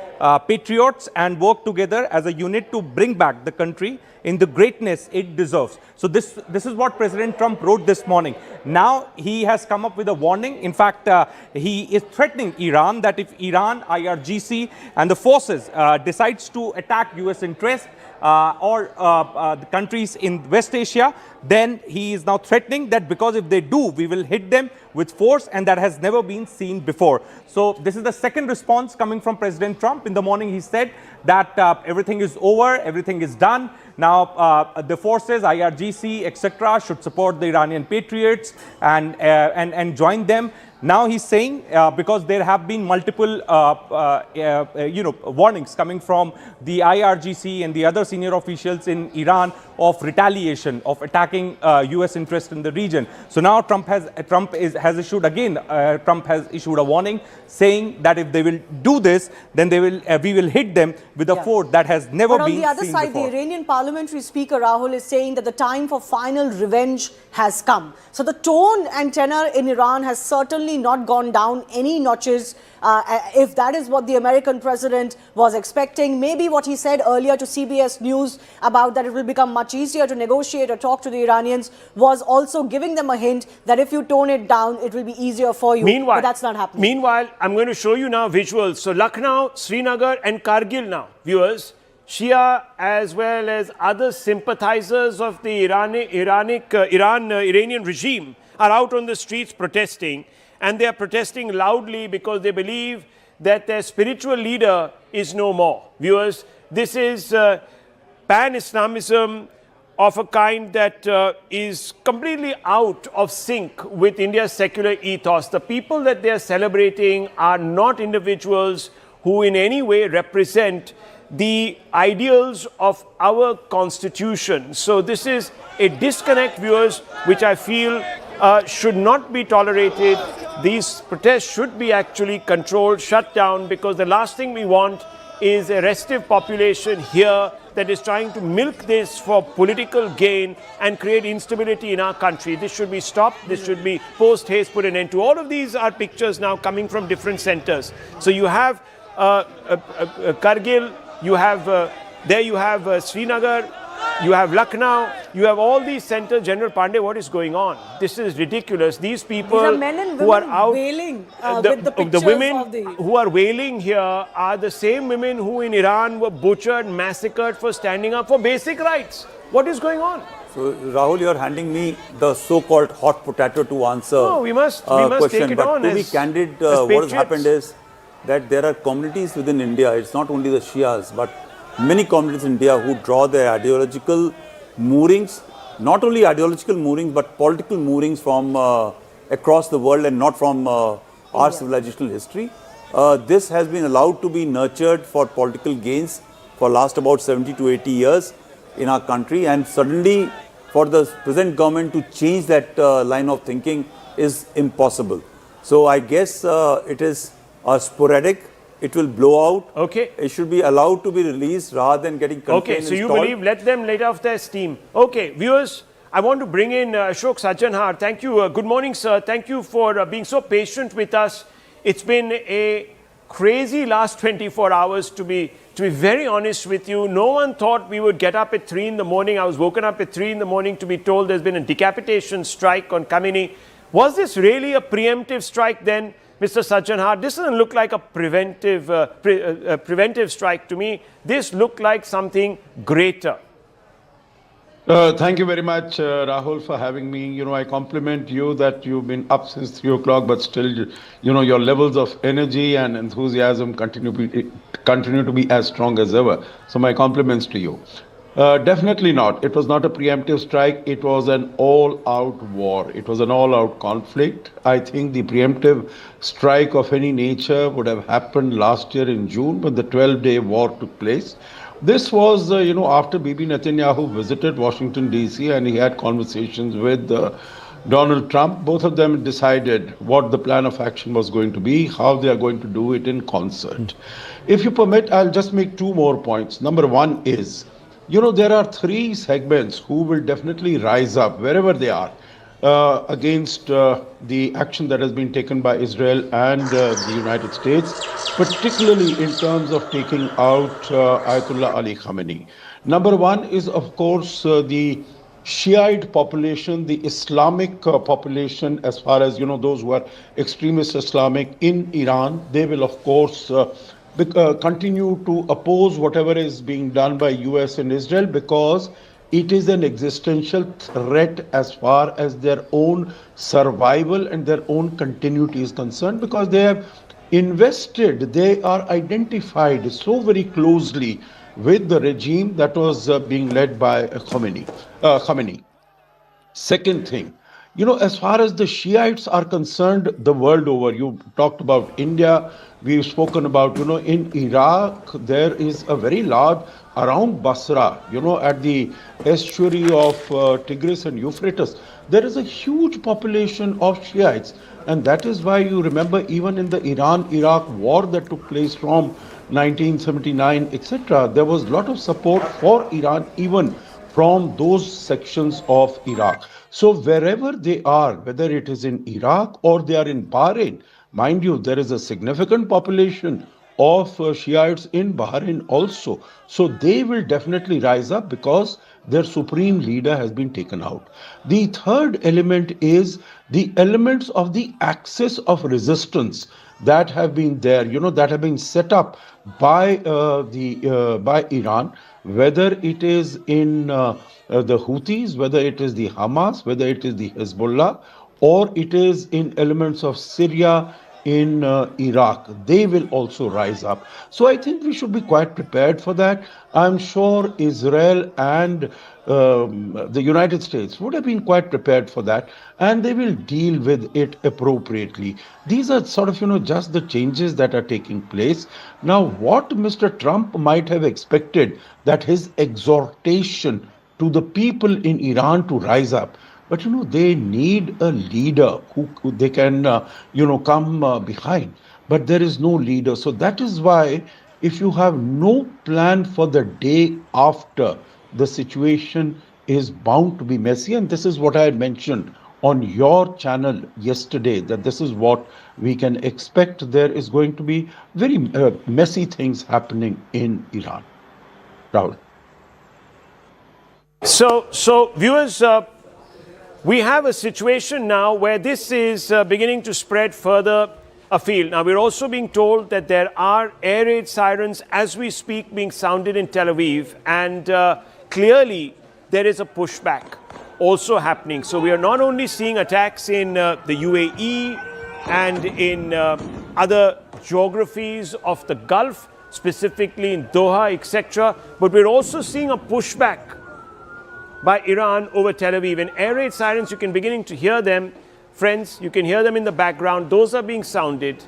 patriots and work together as a unit to bring back the country in the greatness it deserves. So this is what President Trump wrote this morning. Now he has come up with a warning. In fact, he is threatening Iran that if Iran, IRGC and the forces decides to attack US interests or the countries in West Asia, then he is now threatening that because if they do, we will hit them with force, and that has never been seen before. So this is the second response coming from President Trump. In the morning, he said that everything is over, everything is done. Now, the forces, IRGC, etc., should support the Iranian patriots and join them. Now he's saying because there have been multiple warnings coming from the IRGC and the other senior officials in Iran of retaliation, of attacking US interests in the region. So now Trump has issued a warning saying that if they will do this, then we will hit them with a force that has never been seen before. But on the other side, the Iranian parliamentary speaker Rahul is saying that the time for final revenge has come. So the tone and tenor in Iran has certainly not gone down any notches. If that is what the American president was expecting, maybe what he said earlier to CBS News about that it will become much easier to negotiate or talk to the Iranians was also giving them a hint that if you tone it down, it will be easier for you. Meanwhile, but that's not happening. Meanwhile, I'm going to show you now visuals. So Lucknow, Srinagar and Kargil now, viewers, Shia as well as other sympathizers of the Iranian regime are out on the streets protesting, and they are protesting loudly because they believe that their spiritual leader is no more. Viewers, this is pan-Islamism of a kind that is completely out of sync with India's secular ethos. The people that they are celebrating are not individuals who in any way represent the ideals of our constitution. So this is a disconnect, viewers, which I feel should not be tolerated. These protests should be actually controlled, shut down, because the last thing we want is a restive population here that is trying to milk this for political gain and create instability in our country. This should be stopped. This should be post-haste put an end to. All of these are pictures now coming from different centers. So you have Kargil, you have Srinagar, you have Lucknow, you have all these centers. General Pandey, what is going on? This is ridiculous. These people These are men and women who are out wailing with the pictures the women of the... who are wailing here are the same women who in Iran were butchered, massacred for standing up for basic rights. What is going on? So Rahul, you are handing me the so-called hot potato to answer. No, we must question. take it but on. To be candid, what has happened is that there are communities within India. It's not only the Shias, but many communities in India who draw their ideological moorings, not only ideological moorings, but political moorings from across the world and not from our civilizational history. This has been allowed to be nurtured for political gains for last about 70 to 80 years in our country, and suddenly for the present government to change that line of thinking is impossible. So I guess it is sporadic. It will blow out. Okay. It should be allowed to be released rather than getting contained. Okay, so you believe let them let off their steam. Okay, viewers, I want to bring in Ashok Sajjanhar. Thank you. Good morning, sir. Thank you for being so patient with us. It's been a crazy last 24 hours to be very honest with you. No one thought we would get up at 3 in the morning. I was woken up at 3 in the morning to be told there's been a decapitation strike on Kamini. Was this really a preemptive strike then? Mr. Sajjanhar, this doesn't look like a preventive strike to me. This looked like something greater. Thank you very much, Rahul, for having me. You know, I compliment you that you've been up since 3 o'clock, but still, you know, your levels of energy and enthusiasm continue to be as strong as ever. So my compliments to you. Definitely not. It was not a preemptive strike. It was an all-out war. It was an all-out conflict. I think the preemptive strike of any nature would have happened last year in June when the 12-day war took place. This was, after Bibi Netanyahu visited Washington, D.C. and he had conversations with Donald Trump. Both of them decided what the plan of action was going to be, how they are going to do it in concert. If you permit, I'll just make 2 more points. Number one is, there are three segments who will definitely rise up wherever they are against the action that has been taken by Israel and the United States, particularly in terms of taking out Ayatollah Ali Khamenei. Number one is, of course, the Shiite population, the Islamic population, as far as, those who are extremist Islamic in Iran. They will, of course, continue to oppose whatever is being done by US and Israel, because it is an existential threat as far as their own survival and their own continuity is concerned, because they have invested, they are identified so very closely with the regime that was being led by Khamenei. Second thing, as far as the Shiites are concerned, the world over, you talked about India, we've spoken about, in Iraq, there is a very large, around Basra, at the estuary of Tigris and Euphrates, there is a huge population of Shiites. And that is why you remember even in the Iran-Iraq war that took place from 1979, etc., there was a lot of support for Iran even from those sections of Iraq. So wherever they are, whether it is in Iraq or they are in Bahrain, mind you, there is a significant population of Shiites in Bahrain also. So they will definitely rise up because their supreme leader has been taken out. The third element is the elements of the axis of resistance that have been there, that have been set up by by Iran, whether it is in the Houthis, whether it is the Hamas, whether it is the Hezbollah, or it is in elements of Syria, in Iraq. They will also rise up. So I think we should be quite prepared for that. I'm sure Israel and the United States would have been quite prepared for that, and they will deal with it appropriately. These are sort of, just the changes that are taking place. Now, what Mr. Trump might have expected, that his exhortation to the people in Iran to rise up, but they need a leader who they can come behind. But there is no leader. So that is why if you have no plan for the day after, the situation is bound to be messy. And this is what I had mentioned on your channel yesterday, that this is what we can expect. There is going to be very messy things happening in Iran. Rahul. So viewers, we have a situation now where this is beginning to spread further afield. Now, we're also being told that there are air raid sirens as we speak being sounded in Tel Aviv, and clearly there is a pushback also happening. So we are not only seeing attacks in the UAE and in other geographies of the Gulf, specifically in Doha, etc., but we're also seeing a pushback by Iran over Tel Aviv. And air raid sirens, you can beginning to hear them. Friends, you can hear them in the background. Those are being sounded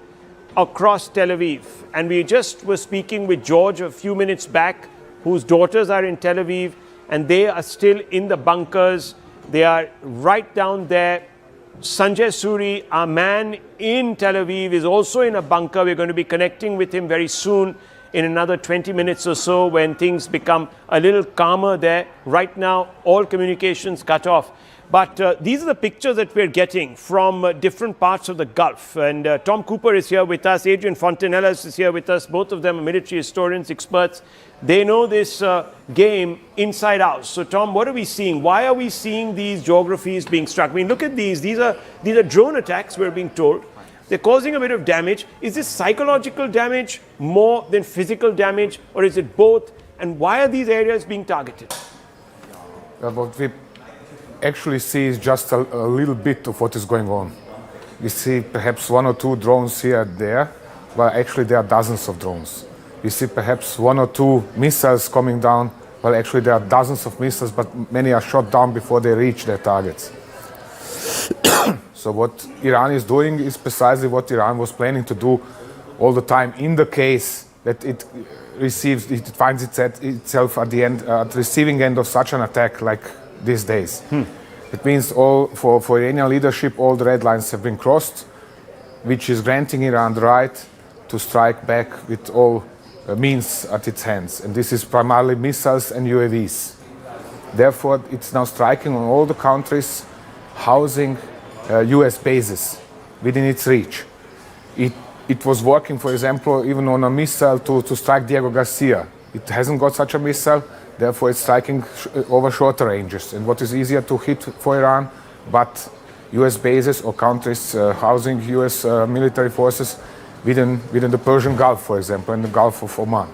across Tel Aviv. And we just were speaking with George a few minutes back, whose daughters are in Tel Aviv, and they are still in the bunkers. They are right down there. Sanjay Suri, our man in Tel Aviv, is also in a bunker. We're going to be connecting with him very soon, in another 20 minutes or so, when things become a little calmer there. Right now, all communications cut off. But these are the pictures that we're getting from different parts of the Gulf. And Tom Cooper is here with us. Adrian Fontanellas is here with us. Both of them are military historians, experts. They know this game inside out. So, Tom, what are we seeing? Why are we seeing these geographies being struck? I mean, look at these. These are drone attacks, we're being told. They're causing a bit of damage. Is this psychological damage more than physical damage, or is it both? And why are these areas being targeted? What we actually see is just a little bit of what is going on. We see perhaps one or two drones here and there, but actually there are dozens of drones. We see perhaps one or two missiles coming down, well, actually there are dozens of missiles, but many are shot down before they reach their targets. So what Iran is doing is precisely what Iran was planning to do all the time, in the case that it finds itself at the end, at the receiving end of such an attack like these days. It means for Iranian leadership, all the red lines have been crossed, which is granting Iran the right to strike back with all means at its hands, and this is primarily missiles and UAVs. Therefore, it's now striking on all the countries housing US bases within its reach. It was working, for example, even on a missile to strike Diego Garcia. It hasn't got such a missile, therefore it's striking over shorter ranges. And what is easier to hit for Iran, but US bases or countries housing US military forces within the Persian Gulf, for example, and the Gulf of Oman.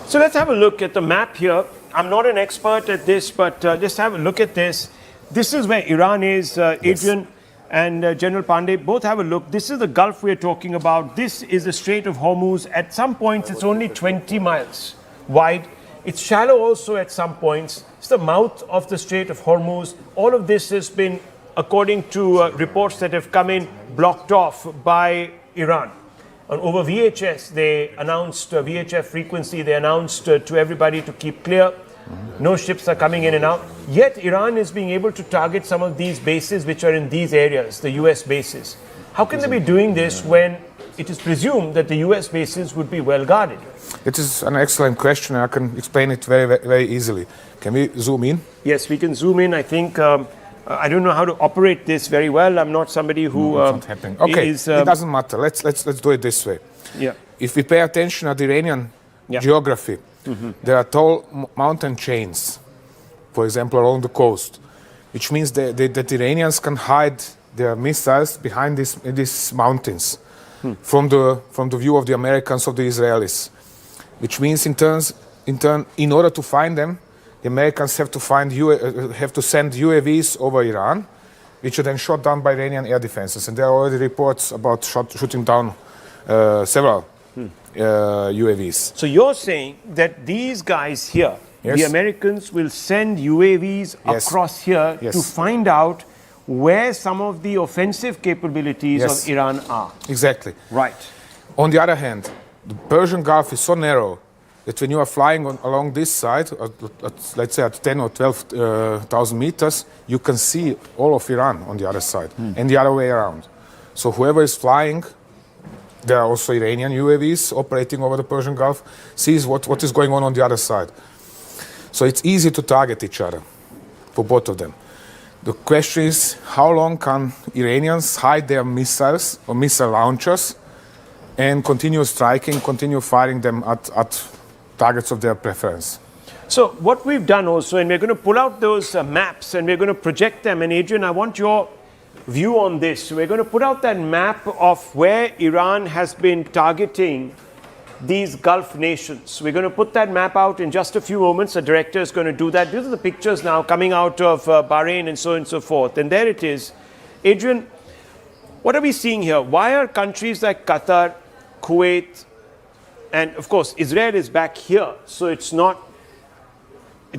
So let's have a look at the map here. I'm not an expert at this, but just have a look at this. This is where Iran is, Adrian and General Pandey. Both have a look. This is the Gulf we're talking about. This is the Strait of Hormuz. At some points, it's only 20 miles wide. It's shallow also at some points. It's the mouth of the Strait of Hormuz. All of this has been, according to reports that have come in, blocked off by Iran. And over VHS, they announced VHF frequency. They announced to everybody to keep clear. No ships are coming in and out. Yet Iran is being able to target some of these bases which are in these areas, the US bases. How can they be doing this when it is presumed that the US bases would be well guarded? It is an excellent question. I can explain it very, very easily. Can we zoom in? Yes, we can zoom in. I think I don't know how to operate this very well. I'm not somebody who it's not happening. Okay, it doesn't matter. Let's do it this way. Yeah. If we pay attention at the Iranian geography, there are tall mountain chains, for example, along the coast, which means that the Iranians can hide their missiles behind these mountains from the view of the Americans or the Israelis, which means in order to find them, the Americans have to send UAVs over Iran, which are then shot down by Iranian air defenses. And there are already reports about shooting down several UAVs. So you're saying that these guys here, the Americans will send UAVs across here to find out where some of the offensive capabilities of Iran are. Exactly. Right. On the other hand, the Persian Gulf is so narrow that when you are flying along this side, let's say at 10 or 12,000 meters, you can see all of Iran on the other side and the other way around. So whoever is flying, there are also Iranian UAVs operating over the Persian Gulf, sees what is going on the other side. So it's easy to target each other for both of them. The question is, how long can Iranians hide their missiles or missile launchers and continue striking, continue firing them at targets of their preference? So what we've done also, and we're going to pull out those maps and we're going to project them. And Adrian, I want your view on this. So we're going to put out that map of where Iran has been targeting these Gulf nations. We're going to put that map out in just a few moments. The director is going to do that. These are the pictures now coming out of Bahrain and so on and so forth. And there it is. Adrian, what are we seeing here? Why are countries like Qatar, Kuwait, and of course Israel is back here, so it's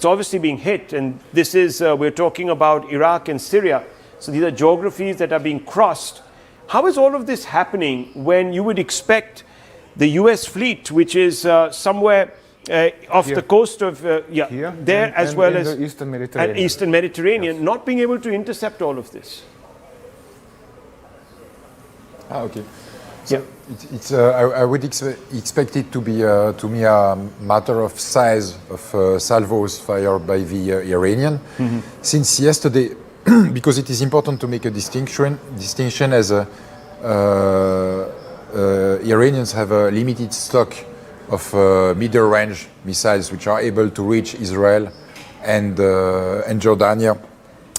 obviously being hit, and this is we're talking about Iraq and Syria, so these are geographies that are being crossed. How is all of this happening when you would expect the US fleet, which is somewhere off the coast of there, as well as the Eastern Mediterranean, not being able to intercept all of this? Okay. So I would expect it to be, to me, a matter of size of salvos fired by the Iranian. Since yesterday, because it is important to make a distinction as Iranians have a limited stock of middle-range missiles which are able to reach Israel and Jordania.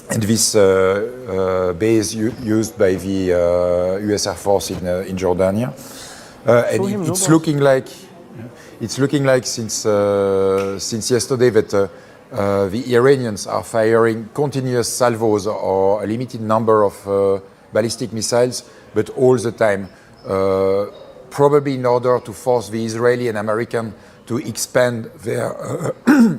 And this base used by the U.S. Air Force in Jordania, and it's looking like since yesterday that the Iranians are firing continuous salvos or a limited number of ballistic missiles, but all the time, probably in order to force the Israeli and American to expand their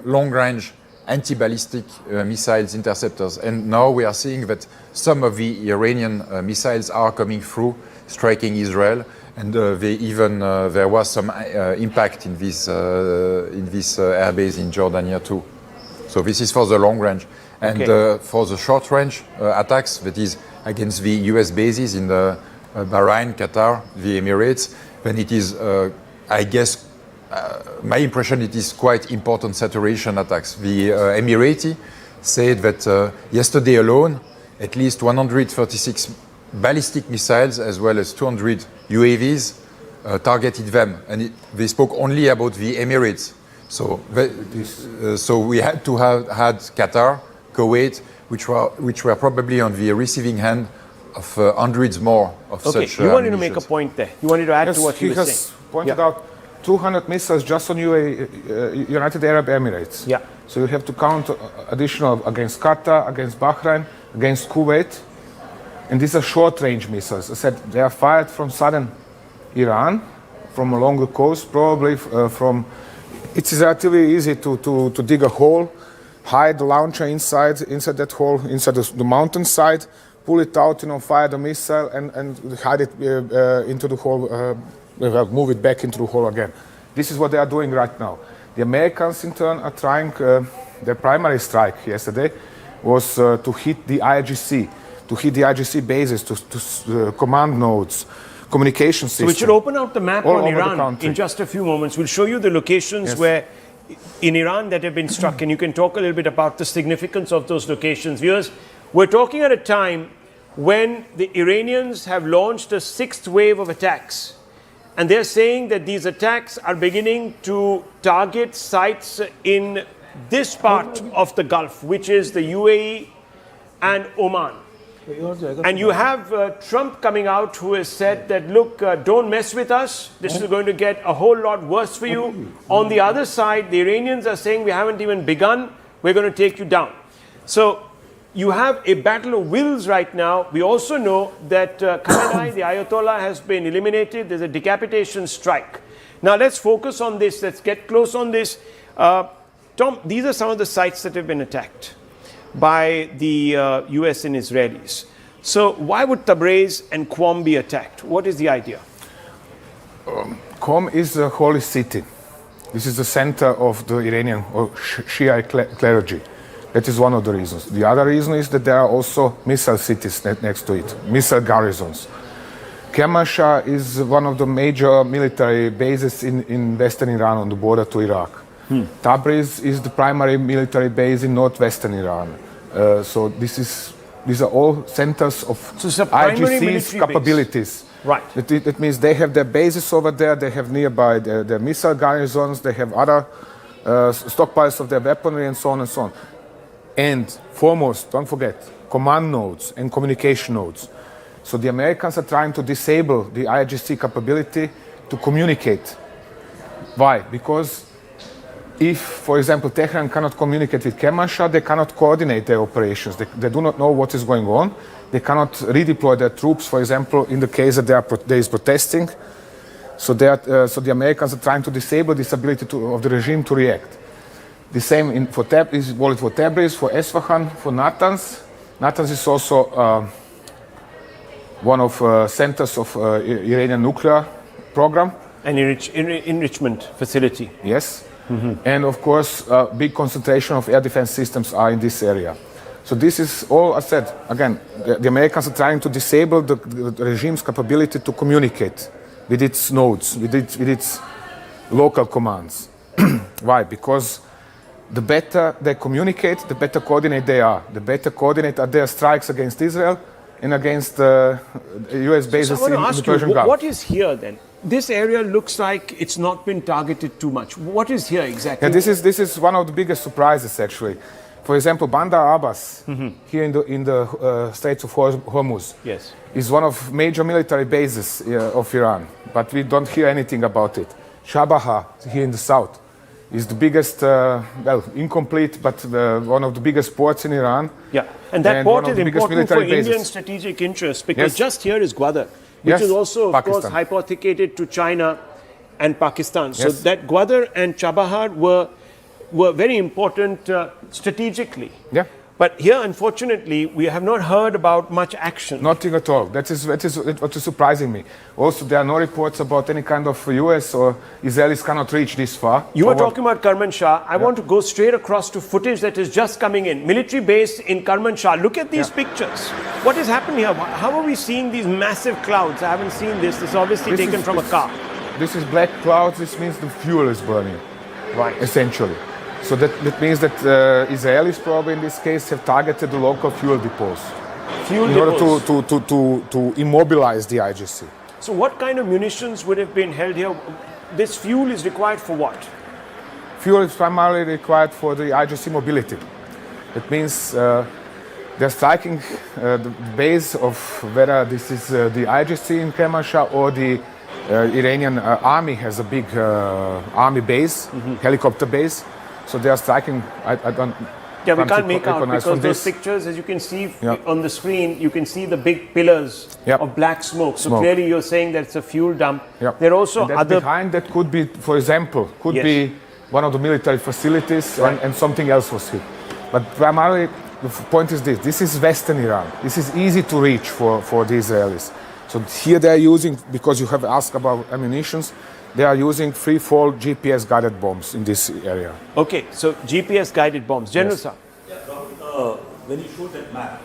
long-range anti-ballistic missiles interceptors. And now we are seeing that some of the Iranian missiles are coming through, striking Israel, and there was some impact in this airbase in Jordania too. So this is for the long range. And for the short range attacks, that is against the US bases in the Bahrain, Qatar, the Emirates, then it is, I guess, my impression it is quite important saturation attacks. The Emirati said that yesterday alone, at least 136 ballistic missiles as well as 200 UAVs targeted them, and they spoke only about the Emirates. So, so we had to have had Qatar, Kuwait, which were probably on the receiving end of hundreds more of such. You wanted to make a point there. You wanted to add to what he was saying. Pointed out 200 missiles just on United Arab Emirates. Yeah. So you have to count additional against Qatar, against Bahrain, against Kuwait, and these are short-range missiles. I said they are fired from southern Iran, from along the coast, probably from. It's relatively easy to dig a hole, hide the launcher inside that hole, inside the mountainside, pull it out, fire the missile, and hide it into the hole, move it back into the hole again. This is what they are doing right now. The Americans, in turn, are trying. Their primary strike yesterday was to hit the IGC bases, to command nodes, communication systems. So we should open out the map on Iran in just a few moments. We'll show you the locations where in Iran that have been struck, and you can talk a little bit about the significance of those locations. Viewers, we're talking at a time when the Iranians have launched a sixth wave of attacks, and they're saying that these attacks are beginning to target sites in this part of the Gulf, which is the UAE and Oman. And you have Trump coming out, who has said that, look, don't mess with us. This is going to get a whole lot worse for you. On the other side, the Iranians are saying we haven't even begun. We're going to take you down. So you have a battle of wills right now. We also know that Khamenei, the Ayatollah, has been eliminated. There's a decapitation strike. Now let's focus on this. Let's get close on this. Tom, these are some of the sites that have been attacked by the US and Israelis. So why would Tabriz and Qom be attacked? What is the idea? Qom is a holy city. This is the center of the Iranian or Shia clergy. That is one of the reasons. The other reason is that there are also missile cities next to it, missile garrisons. Kermanshah is one of the major military bases in western Iran on the border to Iraq. Tabriz is the primary military base in northwestern Iran. So these are all centers of IGC's capabilities. Base. Right. That means they have their bases over there, they have nearby their missile garrisons, they have other stockpiles of their weaponry and so on and so on. And foremost, don't forget, command nodes and communication nodes. So the Americans are trying to disable the IGC capability to communicate. Why? Because if, for example, Tehran cannot communicate with Kermanshah, they cannot coordinate their operations. They do not know what is going on. They cannot redeploy their troops, for example, in the case that there is protesting. So the Americans are trying to disable this ability of the regime to react. The same is valid for Tabriz, for Esfahan, for Natanz. Natanz is also one of centers of Iranian nuclear program. An enrichment facility. Yes. And of course, a big concentration of air defense systems are in this area. So this is all, I said, again, the Americans are trying to disable the regime's capability to communicate with its nodes, with its local commands. Why? Because the better they communicate, the better coordinate they are. The better coordinate are their strikes against Israel and against US bases in the Persian Gulf. What is here then? This area looks like it's not been targeted too much. What is here exactly? Yeah, this is one of the biggest surprises, actually. For example, Bandar Abbas, here in the Straits of Hormuz, is one of major military bases of Iran, but we don't hear anything about it. Shabaha, here in the south, is the biggest, well, incomplete, but one of the biggest ports in Iran. Yeah, and that port is important for Indian strategic interests, because just here is Gwadar, which is also, of course, hypothecated to China and Pakistan. So that Gwadar and Chabahar were very important strategically. Yeah. But here, unfortunately, we have not heard about much action. Nothing at all. That is what is surprising me. Also, there are no reports about any kind of US or Israelis cannot reach this far. You were talking about Kermanshah. I want to go straight across to footage that is just coming in. Military base in Kermanshah. Look at these pictures. What is happening here? How are we seeing these massive clouds? I haven't seen this. This is obviously taken from a car. this is black clouds. This means the fuel is burning, Right. essentially. So that means that Israelis probably in this case have targeted the local fuel depots Fuel in order depots. to immobilize the IGC. So what kind of munitions would have been held here? This fuel is required for what? Fuel is primarily required for the IGC mobility. It means they're striking the base of whether this is the IGC in Kermanshah or the Iranian army has a big army base, helicopter base. So they are striking. I don't. Yeah, we can't to make out recognize because from those this. pictures, as you can see Yeah. on the screen, you can see the big pillars Yep. of black smoke. So Smoke. clearly you're saying that it's a fuel dump. Yep. There are also And that other... behind that could be, for example, could Yes. be one of the military facilities Right. and something else was hit. But primarily, the point is this: this is Western Iran. This is easy to reach for the Israelis. So here they are using, because you have asked about ammunitions, they are using free-fall GPS-guided bombs in this area. Okay, so GPS-guided bombs. General Sir. When you showed that map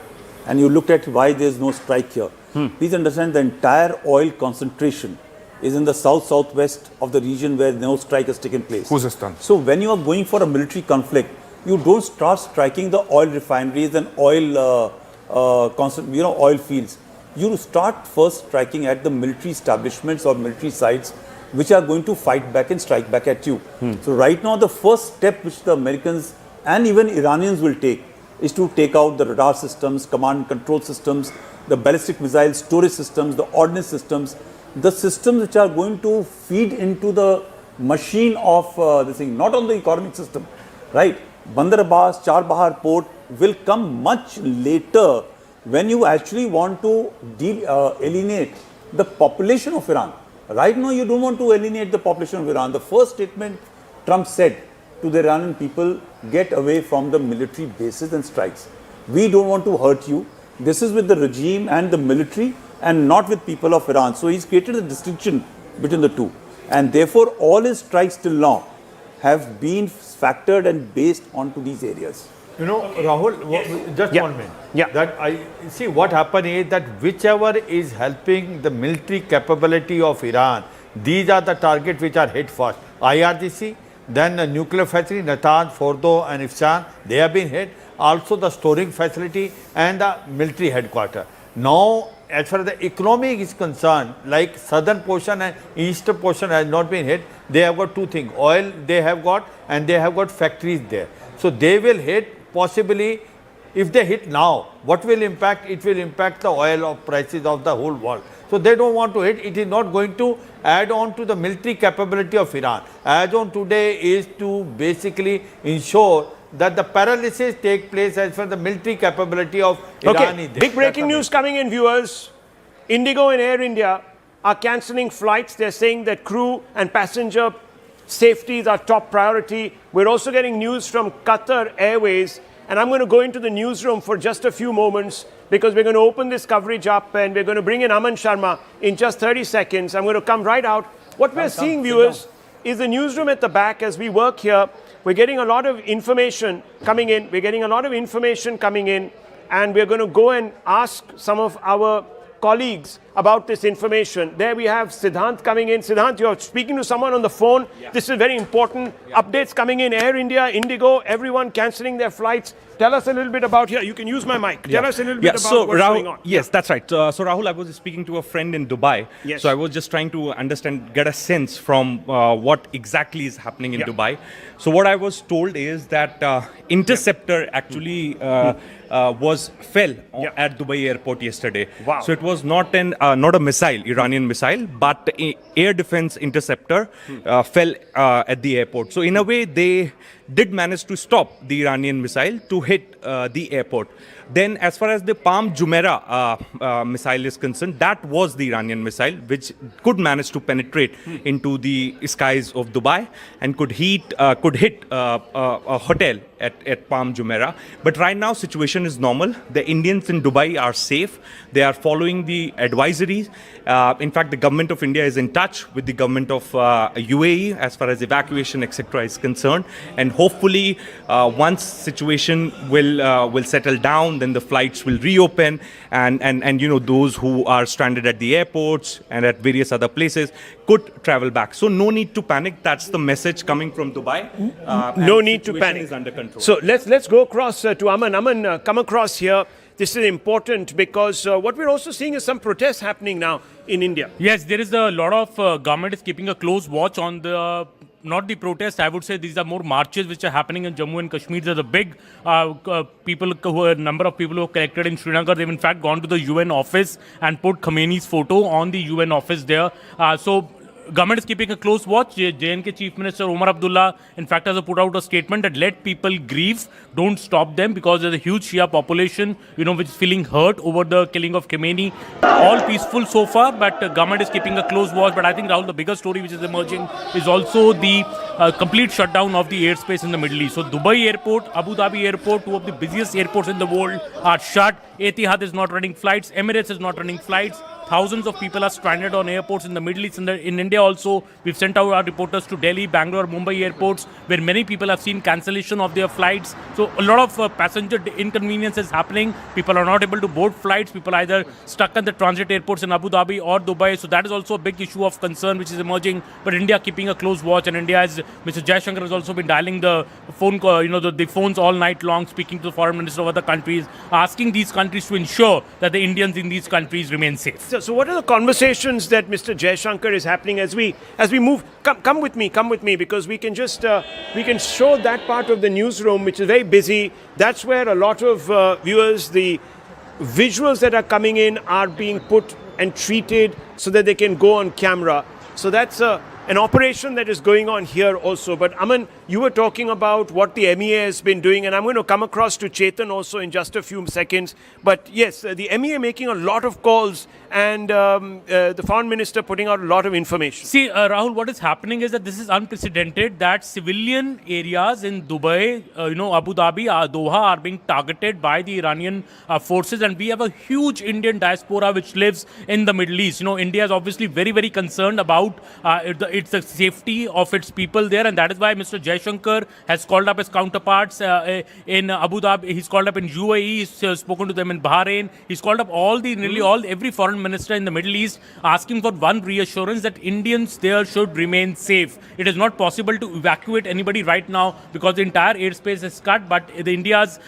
and you looked at why there is no strike here, please understand the entire oil concentration is in the south-southwest of the region where no strike has taken place. Khuzestan. So when you are going for a military conflict, you don't start striking the oil refineries and oil, oil fields. You start first striking at the military establishments or military sites which are going to fight back and strike back at you. So right now, the first step which the Americans and even Iranians will take is to take out the radar systems, command and control systems, the ballistic missile storage systems, the ordnance systems, the systems which are going to feed into the machine of this thing, not on the economic system, right? Bandar Abbas, Charbahar port will come much later when you actually want to alienate the population of Iran. Right now, you don't want to alienate the population of Iran. The first statement Trump said to the Iranian people, get away from the military bases and strikes. We don't want to hurt you. This is with the regime and the military and not with people of Iran. So he's created a distinction between the two. And therefore, all his strikes till now have been factored and based onto these areas. You know, Rahul, just Yeah. 1 minute. Yeah. That I see what happened is that whichever is helping the military capability of Iran, these are the targets which are hit first. IRGC, then the nuclear facility, Natanz, Fordo and Ifsan, they have been hit. Also the storing facility and the military headquarters. Now, as far as the economy is concerned, like southern portion and eastern portion has not been hit, they have got two things. Oil they have got and they have got factories there. So they will hit possibly, if they hit now, what will impact? It will impact the oil prices of the whole world. So they don't want to hit. It is not going to add on to the military capability of Iran. As on today is to basically ensure that the paralysis take place as far as the military capability of Iran is there. Big breaking news coming in, viewers. Indigo and Air India are cancelling flights. They're saying that crew and passenger safety is our top priority. We're also getting news from Qatar Airways. And I'm going to go into the newsroom for just a few moments because we're going to open this coverage up and we're going to bring in Aman Sharma in just 30 seconds. I'm going to come right out. What we're seeing, viewers, is the newsroom at the back as we work here. We're getting a lot of information coming in. We're getting a lot of information coming in. And we're going to go and ask some of our colleagues about this information. There we have Siddhant coming in. Siddhant, you're speaking to someone on the phone. Yeah. This is very important. Yeah. Updates coming in. Air India, Indigo, everyone cancelling their flights. Tell us a little bit about here. You can use my mic. Tell us a little bit about what's going on. Yes, that's right. So Rahul, I was speaking to a friend in Dubai. Yes. So I was just trying to understand, get a sense from what exactly is happening in Dubai. So what I was told is that interceptor actually fell at Dubai airport yesterday. Wow. So it was not a missile, Iranian missile, but air defense interceptor fell at the airport. So in a way, they did manage to stop the Iranian missile to hit the airport. Then as far as the Palm Jumeirah missile is concerned, that was the Iranian missile which could manage to penetrate into the skies of Dubai and could hit a hotel at Palm Jumeirah. But right now situation is normal. The Indians in Dubai are safe. They are following the advisories. In fact, the government of India is in touch with the government of UAE as far as evacuation etc. is concerned, and hopefully, once situation will settle down, then the flights will reopen, and those who are stranded at the airports and at various other places could travel back. So no need to panic. That's the message coming from Dubai. No need to panic. Is under control. So let's go across to Aman. Aman, come across here. This is important because what we're also seeing is some protests happening now in India. Yes, there is a lot of government is keeping a close watch on the not the protests. I would say these are more marches which are happening in Jammu and Kashmir. There's a big number of people who are collected in Srinagar. They've in fact gone to the UN office and put Khomeini's photo on the UN office there. So government is keeping a close watch. JNK Chief Minister Omar Abdullah, in fact, has put out a statement that let people grieve, don't stop them, because there's a huge Shia population, which is feeling hurt over the killing of Khomeini. All peaceful so far, but government is keeping a close watch. But I think, Rahul, the bigger story which is emerging is also the complete shutdown of the airspace in the Middle East. So Dubai airport, Abu Dhabi airport, two of the busiest airports in the world, are shut. Etihad is not running flights. Emirates is not running flights. Thousands of people are stranded on airports in the Middle East. In India also, we've sent out our reporters to Delhi, Bangalore, Mumbai airports, where many people have seen cancellation of their flights. So a lot of passenger inconvenience is happening. People are not able to board flights. People are either stuck at the transit airports in Abu Dhabi or Dubai. So that is also a big issue of concern which is emerging. But India keeping a close watch, and India, as Mr. Jaishankar has also been dialing the phone call, the phones all night long, speaking to the foreign minister of other countries, asking these countries to ensure that the Indians in these countries remain safe. So what are the conversations that Mr. Jaishankar is happening as we move? Come with me, because we can just we can show that part of the newsroom which is very busy. That's where a lot of viewers, the visuals that are coming in are being put and treated so that they can go on camera. So that's an operation that is going on here also. But Aman, you were talking about what the MEA has been doing, and I'm going to come across to Chetan also in just a few seconds. But yes, the MEA making a lot of calls, and the foreign minister putting out a lot of information. See, Rahul, what is happening is that this is unprecedented, that civilian areas in Dubai, Abu Dhabi, Doha are being targeted by the Iranian forces, and we have a huge Indian diaspora which lives in the Middle East. India is obviously very, very concerned about the safety of its people there, and that is why Mr. Jaishankar has called up his counterparts in Abu Dhabi. He's called up in UAE. He's spoken to them in Bahrain. He's called up every foreign minister in the Middle East, asking for one reassurance that Indians there should remain safe. It is not possible to evacuate anybody right now because the entire airspace is cut, but India's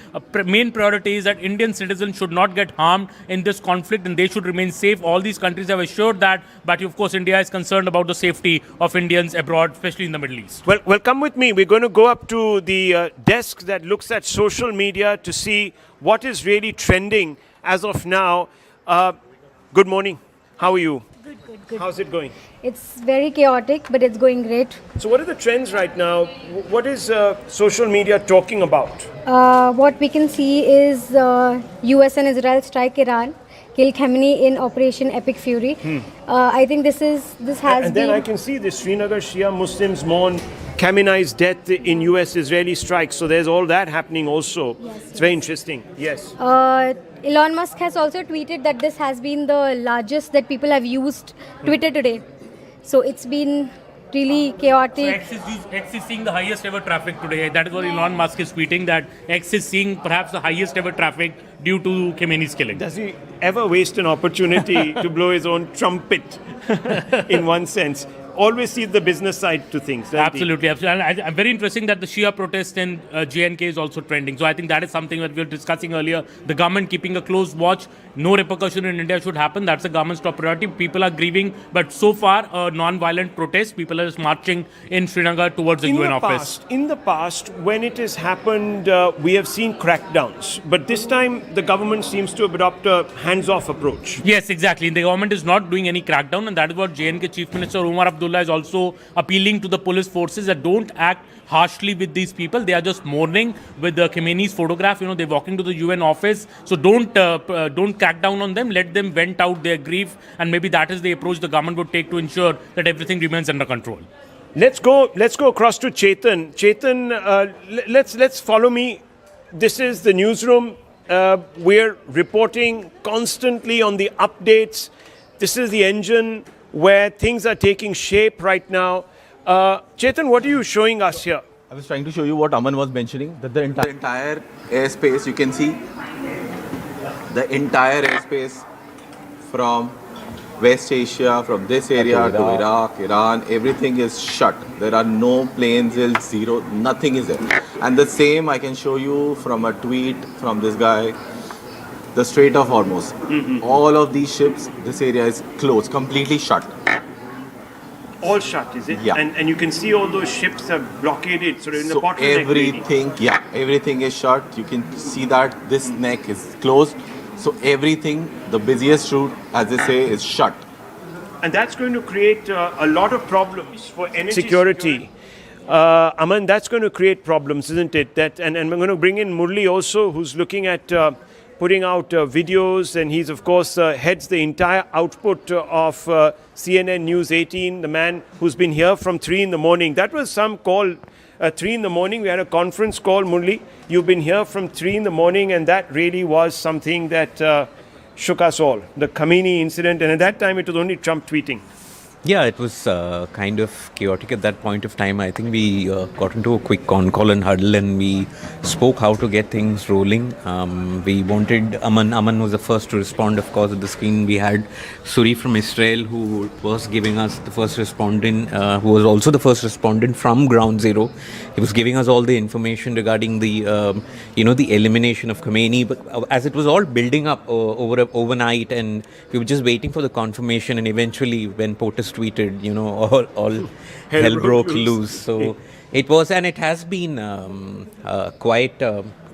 main priority is that Indian citizens should not get harmed in this conflict and they should remain safe. All these countries have assured that, but of course India is concerned about the safety of Indians abroad, especially in the Middle East. Well, come with me. We're going to go up to the desk that looks at social media to see what is really trending as of now. Good morning. How are you? Good. How's it going? It's very chaotic, but it's going great. So what are the trends right now? What is social media talking about? What we can see is US and Israel strike Iran, kill Khamenei in Operation Epic Fury. I think this has been... And then I can see the Srinagar Shia Muslims mourn Khamenei's death in US-Israeli strikes. So there's all that happening also. It's very interesting. Yes. Elon Musk has also tweeted that this has been the largest that people have used Twitter today. So it's been really chaotic. So X is seeing the highest ever traffic today. That is what Elon Musk is tweeting, that X is seeing perhaps the highest ever traffic due to Khomeini's killing. Does he ever waste an opportunity to blow his own trumpet in one sense? Always see the business side to things. Absolutely. And very interesting that the Shia protest in JNK is also trending. So I think that is something that we were discussing earlier. The government keeping a close watch. No repercussion in India should happen. That's the government's top priority. People are grieving. But so far, non-violent protest. People are just marching in Srinagar towards the UN office. In the past, when it has happened, we have seen crackdowns. But this time, the government seems to adopt a hands-off approach. Yes, exactly. The government is not doing any crackdown. And that is what JNK Chief Minister Omar Abdullah is also appealing to the police forces that don't act harshly with these people. They are just mourning with the Khomeini's photograph. They're walking to the UN office. So don't crack down on them. Let them vent out their grief. And maybe that is the approach the government would take to ensure that everything remains under control. Let's go across to Chetan. Chetan, let's follow me. This is the newsroom. We're reporting constantly on the updates. This is the engine where things are taking shape right now. Chetan, what are you showing us here? I was trying to show you what Aman was mentioning, that the entire airspace, you can see the entire airspace from West Asia, from this area to Iraq, Iran, everything is shut. There are no planes, zero, nothing is there. And the same I can show you from a tweet from this guy, the Strait of Hormuz. All of these ships, this area is closed, completely shut. All shut, is it? Yeah. And you can see all those ships are blockaded, so in the bottleneck. Everything, everything is shut. You can see that this neck is closed. So everything, the busiest route, as they say, is shut. And that's going to create a lot of problems for energy security. Aman, that's going to create problems, isn't it? And we're going to bring in Murli also, who's looking at putting out videos, and he's of course heads the entire output of CNN News 18, the man who's been here from 3 in the morning. That was some call, 3 in the morning, we had a conference call, Murli. You've been here from 3 in the morning, and that really was something that shook us all, the Khamenei incident, and at that time it was only Trump tweeting. Yeah, it was kind of chaotic at that point of time. I think we got into a quick con call and huddle, and we spoke how to get things rolling. We wanted Aman. Aman was the first to respond, of course. At the screen, we had Suri from Israel, who was giving us the first respondent, who was also the first respondent from Ground Zero. He was giving us all the information regarding the, the elimination of Khamenei. But as it was all building up overnight, and we were just waiting for the confirmation, and eventually, when POTUS tweeted, all hell broke loose. So it was, and it has been quite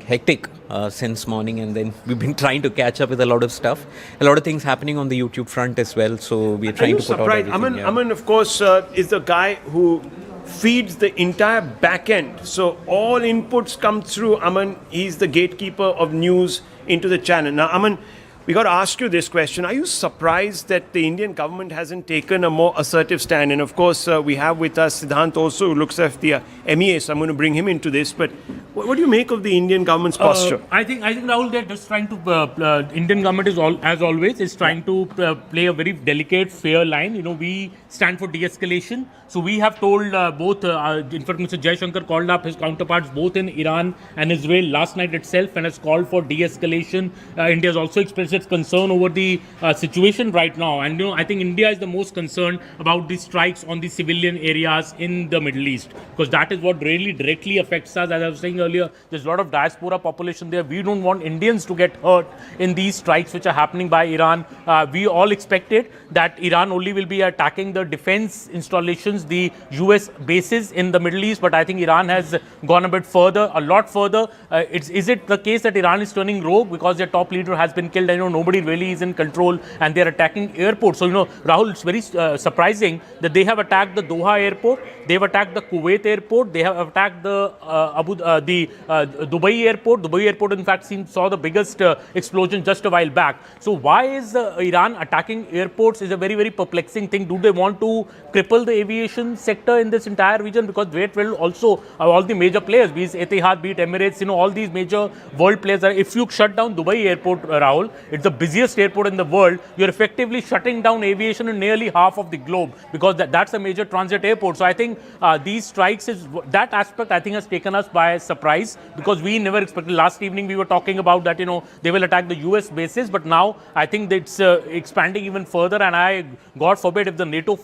hectic since morning, and then we've been trying to catch up with a lot of stuff, a lot of things happening on the YouTube front as well. So we're trying to put out everything. Aman, of course, is the guy who feeds the entire back end. So all inputs come through Aman. He's the gatekeeper of news into the channel. Now, Aman, we got to ask you this question. Are you surprised that the Indian government hasn't taken a more assertive stand? And of course, we have with us Siddhant also, who looks after the MEA, so I'm going to bring him into this. But what do you make of the Indian government's posture? I think Rahul, they're just trying to, Indian government is as always, is trying to play a very delicate, fair line. We stand for de-escalation. So we have told both, in fact, Mr. Jaishankar called up his counterparts both in Iran and Israel last night itself and has called for de-escalation. India has also expressed its concern over the situation right now. And I think India is the most concerned about the strikes on the civilian areas in the Middle East, because that is what really directly affects us. As I was saying earlier, there's a lot of diaspora population there. We don't want Indians to get hurt in these strikes which are happening by Iran. We all expected that Iran only will be attacking the defense installations, the US bases in the Middle East, but I think Iran has gone a bit further, a lot further. Is it the case that Iran is turning rogue because their top leader has been killed? I know nobody really is in control, and they are attacking airports. So, Rahul, it's very surprising that they have attacked the Doha airport, they have attacked the Kuwait airport, they have attacked the Dubai airport. Dubai airport, in fact, saw the biggest explosion just a while back. So why is Iran attacking airports is a very, very perplexing thing. Do they want to cripple the aviation sector in this entire region? Because it will also, all the major players, be it Etihad, be it Emirates, all these major world players, if you shut down Dubai airport, Rahul, it's the busiest airport in the world, you're effectively shutting down aviation in nearly half of the globe, because that's a major transit airport. So I think these strikes, that aspect I think has taken us by surprise, because we never expected. Last evening we were talking about that, they will attack the US bases, but now I think it's expanding even further, and God forbid if the NATO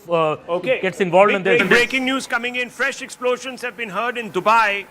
gets involved in this. Breaking news coming in. Fresh explosions have been heard in Dubai,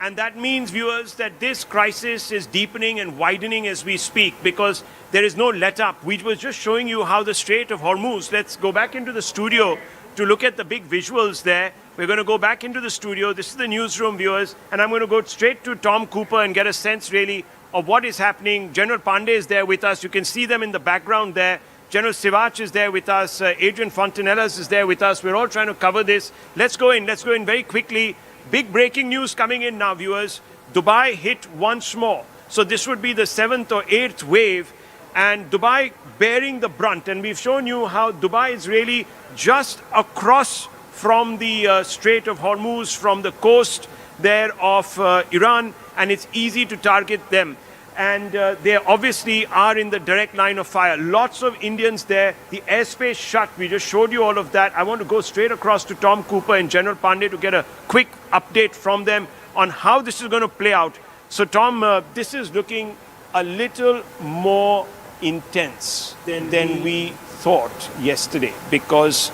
and that means, viewers, that this crisis is deepening and widening as we speak, because there is no let up. We were just showing you how the Strait of Hormuz. Let's go back into the studio to look at the big visuals there. We're going to go back into the studio. This is the newsroom, viewers, and I'm going to go straight to Tom Cooper and get a sense really of what is happening. General Pandey is there with us. You can see them in the background there. General Sivach is there with us. Adrian Fontanellas is there with us. We're all trying to cover this. Let's go in very quickly. Big breaking news coming in now, viewers. Dubai hit once more. So this would be the 7th or 8th wave, and Dubai bearing the brunt. And we've shown you how Dubai is really just across from the Strait of Hormuz, from the coast there of Iran, and it's easy to target them. and they obviously are in the direct line of fire. Lots of Indians there. The airspace shut. We just showed you all of that. I want to go straight across to Tom Cooper and General Pandey to get a quick update from them on how this is going to play out. So Tom, this is looking a little more intense than we thought yesterday, because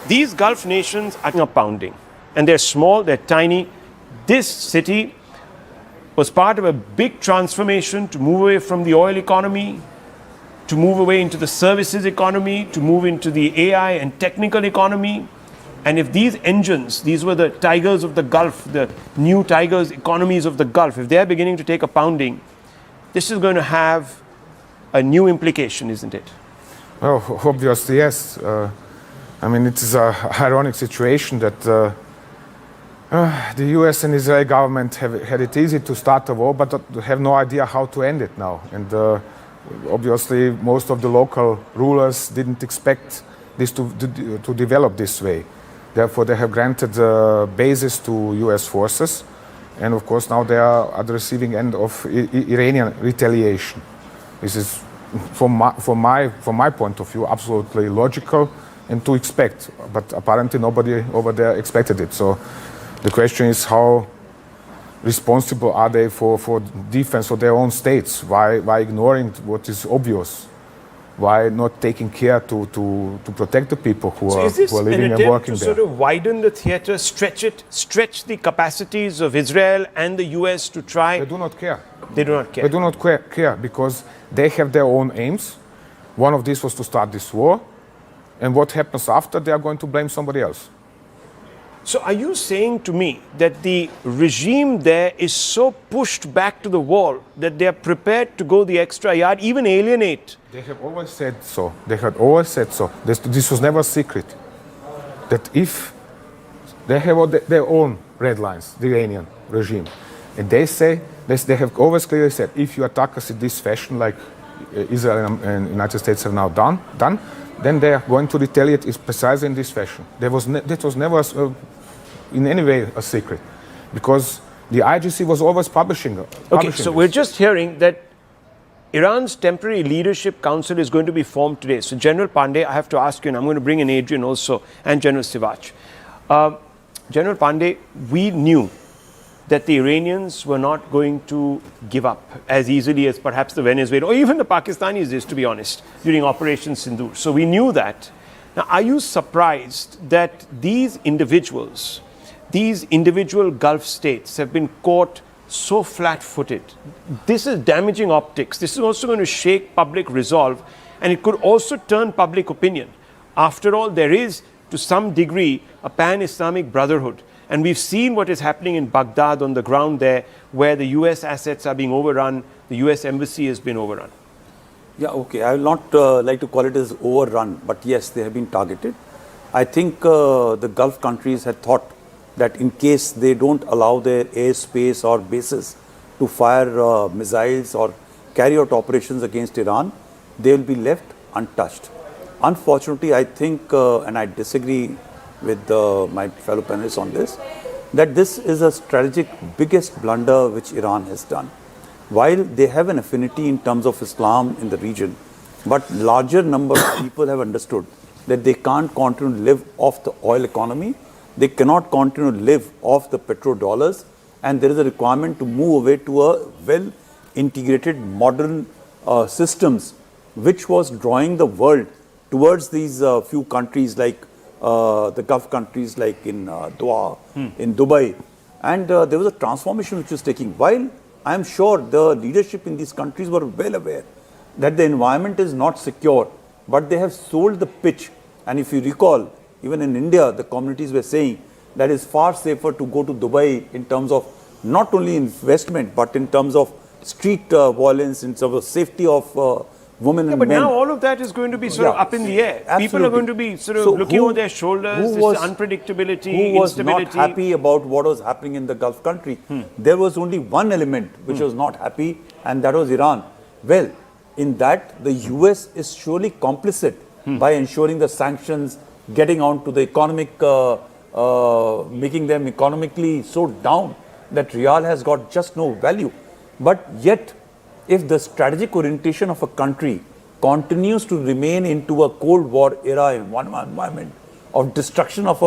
these Gulf nations are pounding, and they're small, they're tiny. This city was part of a big transformation to move away from the oil economy, to move away into the services economy, to move into the AI and technical economy. And if these engines, these were the tigers of the Gulf, the new tigers economies of the Gulf, if they're beginning to take a pounding, this is going to have a new implication, isn't it? Well, obviously, yes. I mean, it is an ironic situation that the US and Israeli government have had it easy to start a war, but have no idea how to end it now. And obviously, most of the local rulers didn't expect this to develop this way. Therefore, they have granted bases to US forces. And of course, now they are at the receiving end of Iranian retaliation. This is, from my point of view, absolutely logical and to expect. But apparently nobody over there expected it. So the question is, how responsible are they for defense of their own states? Why ignoring what is obvious? Why not taking care to protect the people who are living and working there? Sort of widen the theater, stretch the capacities of Israel and the US to try? They do not care. They do not care. They do not care because they have their own aims. One of these was to start this war. And what happens after, they are going to blame somebody else. So are you saying to me that the regime there is so pushed back to the wall that they are prepared to go the extra yard, even alienate? They have always said so. They had always said so. This was never a secret. That if they have their own red lines, the Iranian regime, and they say, they have always clearly said, if you attack us in this fashion, like Israel and the United States have now done, then they are going to retaliate precisely in this fashion. That was never in any way a secret, because the IGC was always publishing Okay, so we're just hearing that Iran's temporary leadership council is going to be formed today. So General Pandey, I have to ask you, and I'm going to bring in Adrian also, and General Sivach. General Pandey, we knew that the Iranians were not going to give up as easily as perhaps the Venezuelans or even the Pakistanis is, to be honest, during Operation Sindoor. So we knew that. Now, are you surprised that these individual Gulf states have been caught so flat-footed? This is damaging optics. This is also going to shake public resolve, and it could also turn public opinion. After all, there is, to some degree, a pan-Islamic brotherhood. And we've seen what is happening in Baghdad on the ground there, where the US assets are being overrun, the US embassy has been overrun. Yeah, okay. I will not like to call it as overrun, but yes, they have been targeted. I think the Gulf countries had thought that in case they don't allow their airspace or bases to fire missiles or carry out operations against Iran, they will be left untouched. Unfortunately, I think, and I disagree with my fellow panelists on this, that this is a strategic biggest blunder which Iran has done. While they have an affinity in terms of Islam in the region, but larger number of people have understood that they can't continue to live off the oil economy, they cannot continue to live off the petrodollars, and there is a requirement to move away to a well integrated modern systems which was drawing the world towards these few countries like the Gulf countries like in Doha, in Dubai. And there was a transformation which was taking. While I am sure the leadership in these countries were well aware that the environment is not secure, but they have sold the pitch. And if you recall, even in India, the communities were saying that it's far safer to go to Dubai in terms of not only investment, but in terms of street violence, in terms of safety of women and but men. Now all of that is going to be sort of up in the air. Absolutely. People are going to be sort of looking over their shoulders, this unpredictability, who was instability. not happy about what was happening in the Gulf country. There was only one element which was not happy, and that was Iran. Well, in that, the US is surely complicit by ensuring the sanctions, getting on to the economic, making them economically so down that Riyal has got just no value. But yet, if the strategic orientation of a country continues to remain into a Cold War era environment of destruction of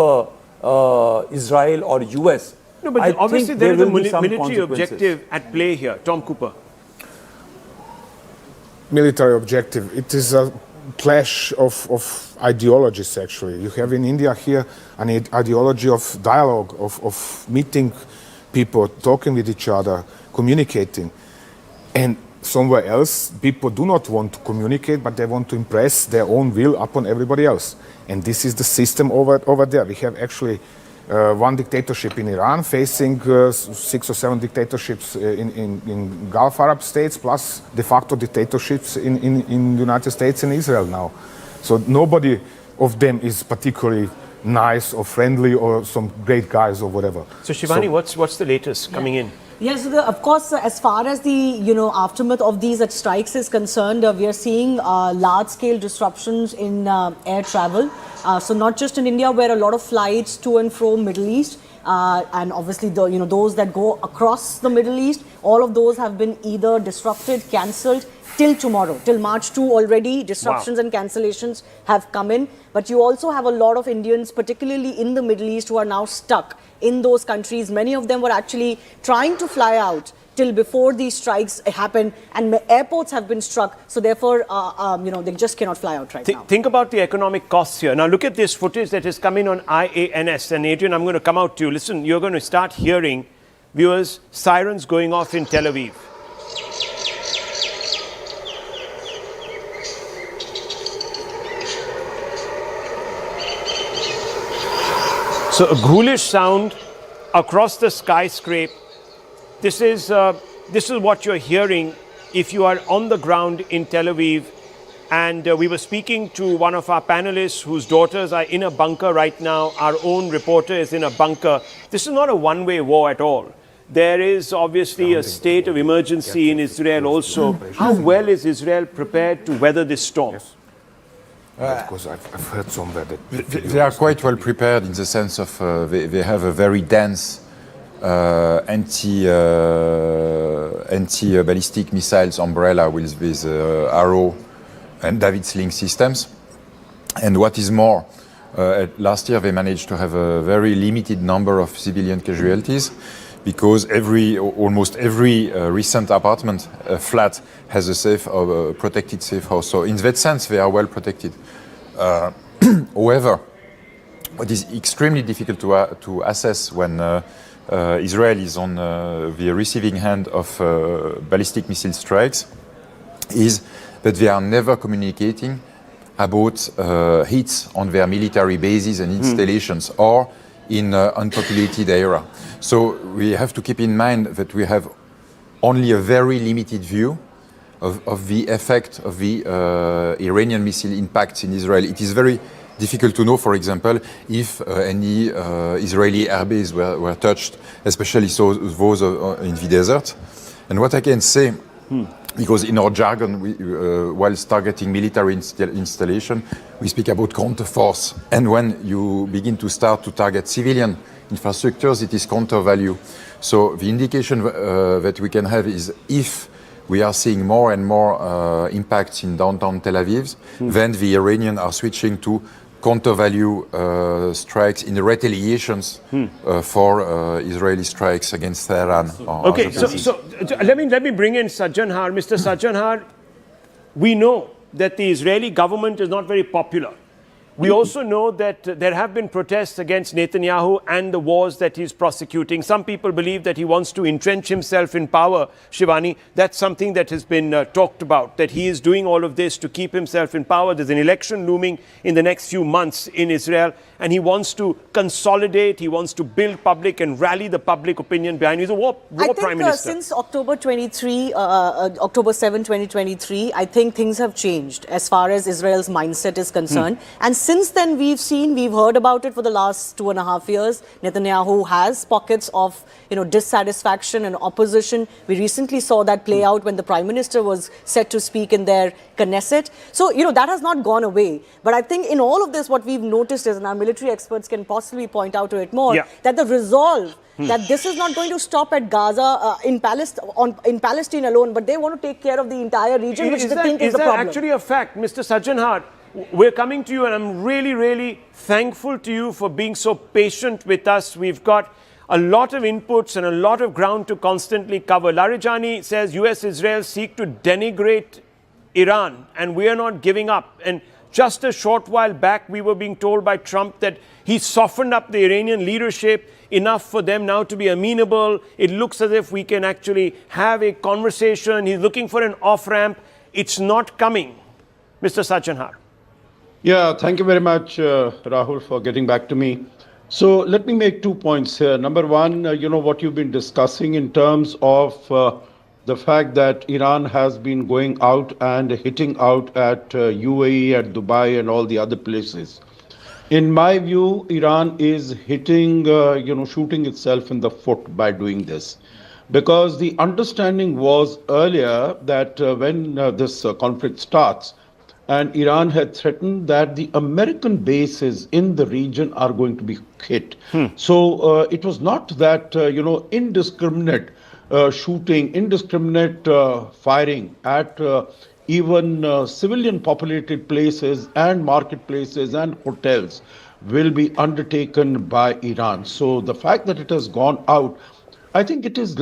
Israel or US. No, but I obviously think there is a will be some military consequences. objective at play here. Tom Cooper. Military objective. It is a clash of ideologies, actually. You have in India here an ideology of dialogue, of meeting people, talking with each other, communicating. And somewhere else, people do not want to communicate, but they want to impress their own will upon everybody else. And this is the system over there. We have actually one dictatorship in Iran facing 6 or 7 dictatorships in Gulf Arab states, plus de facto dictatorships in the United States and Israel now. So nobody of them is particularly nice or friendly or some great guys or whatever. So Shivani, what's the latest coming in? Yes, of course, as far as the aftermath of these strikes is concerned, we are seeing large-scale disruptions in air travel. So not just in India, where a lot of flights to and from Middle East, and obviously those that go across the Middle East, all of those have been either disrupted, cancelled till tomorrow, till March 2 already. Disruptions and cancellations have come in. But you also have a lot of Indians, particularly in the Middle East, who are now stuck in those countries. Many of them were actually trying to fly out till before these strikes happened, and airports have been struck. So therefore, they just cannot fly out right now. Think about the economic costs here. Now look at this footage that is coming on IANS. And Adrian, I'm going to come out to you. Listen, you're going to start hearing, viewers, sirens going off in Tel Aviv. So a ghoulish sound across the skyscraper. This is what you're hearing if you are on the ground in Tel Aviv. And we were speaking to one of our panelists whose daughters are in a bunker right now. Our own reporter is in a bunker. This is not a one-way war at all. There is obviously a state of emergency in Israel also. How well is Israel prepared to weather this storm? Because I've heard somewhere that they are quite well prepared in the sense of they have a very dense anti-ballistic missiles umbrella with Arrow and David Sling systems. And what is more, last year they managed to have a very limited number of civilian casualties, because almost every recent apartment flat has a protected safe house. So in that sense, they are well protected. However, what is extremely difficult to assess when Israel is on the receiving end of ballistic missile strikes is that they are never communicating about hits on their military bases and installations or in unpopulated area. So we have to keep in mind that we have only a very limited view of the effect of the Iranian missile impacts in Israel. It is very difficult to know, for example, if any Israeli airbase were touched, especially those in the desert. And what I can say, because in our jargon, whilst targeting military installation, we speak about counterforce. And when you begin to start to target civilian infrastructures, it is counter value. So the indication that we can have is if we are seeing more and more impacts in downtown Tel Aviv, then the Iranians are switching to counter value strikes in retaliations for Israeli strikes against Tehran. Okay, so let me bring in Sajjan Har. Mr. Sajjan Har, we know that the Israeli government is not very popular. We also know that there have been protests against Netanyahu and the wars that he's prosecuting. Some people believe that he wants to entrench himself in power, Shivani. That's something that has been talked about, that he is doing all of this to keep himself in power. There's an election looming in the next few months in Israel, and he wants to consolidate, he wants to build public and rally the public opinion behind him. He's a war prime minister. Since October 7, 2023, I think things have changed as far as Israel's mindset is concerned. And since then, we've heard about it for the last 2.5 years. Netanyahu has pockets of, dissatisfaction and opposition. We recently saw that play out when the Prime Minister was set to speak in their Knesset. So, that has not gone away. But I think in all of this, what we've noticed is, and our military experts can possibly point out to it more, that the resolve that this is not going to stop at Gaza, in Palestine alone, but they want to take care of the entire region, which they think is the problem. Is that actually a fact, Mr. Sajjanhar? We're coming to you, and I'm really, really thankful to you for being so patient with us. We've got a lot of inputs and a lot of ground to constantly cover. Larijani says US-Israel seek to denigrate Iran, and we are not giving up. And just a short while back, we were being told by Trump that he softened up the Iranian leadership enough for them now to be amenable. It looks as if we can actually have a conversation. He's looking for an off-ramp. It's not coming, Mr. Sajjanhar. Yeah, thank you very much, Rahul, for getting back to me. So let me make 2 points here. Number one, what you've been discussing in terms of the fact that Iran has been going out and hitting out at UAE, at Dubai, and all the other places. In my view, Iran is hitting, shooting itself in the foot by doing this. Because the understanding was earlier that when this conflict starts, and Iran had threatened that the American bases in the region are going to be hit. So it was not that, indiscriminate shooting, indiscriminate firing at even civilian populated places and marketplaces and hotels will be undertaken by Iran. So the fact that it has gone out, I think it is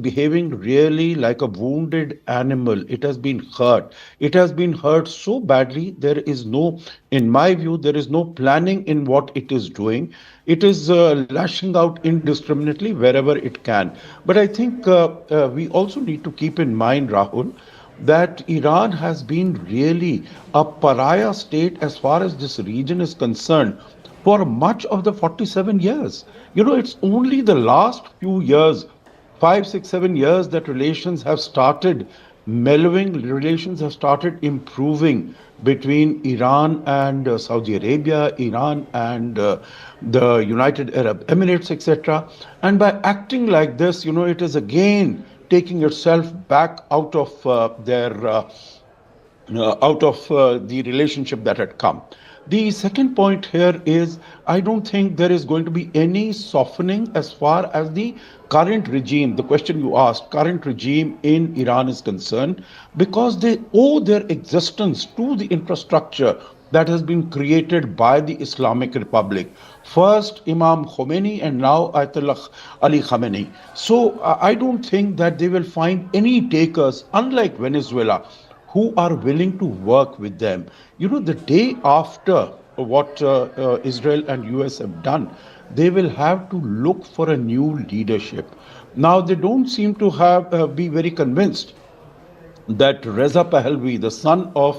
behaving really like a wounded animal. It has been hurt. It has been hurt so badly. There is no, in my view, there is no planning in what it is doing. It is lashing out indiscriminately wherever it can. But I think we also need to keep in mind, Rahul, that Iran has been really a pariah state as far as this region is concerned for much of the 47 years. It's only the last few years, 5, 6, 7 years, that relations have started mellowing, relations have started improving between Iran and Saudi Arabia, Iran and the United Arab Emirates, etc. And by acting like this, it is again taking itself back out of the relationship that had come. The second point here is, I don't think there is going to be any softening as far as the current regime, the question you asked, current regime in Iran is concerned, because they owe their existence to the infrastructure that has been created by the Islamic Republic. First Imam Khomeini and now Ayatollah Ali Khamenei. So I don't think that they will find any takers, unlike Venezuela, who are willing to work with them. The day after what Israel and US have done, they will have to look for a new leadership. Now, they don't seem to be very convinced that Reza Pahlavi, the son of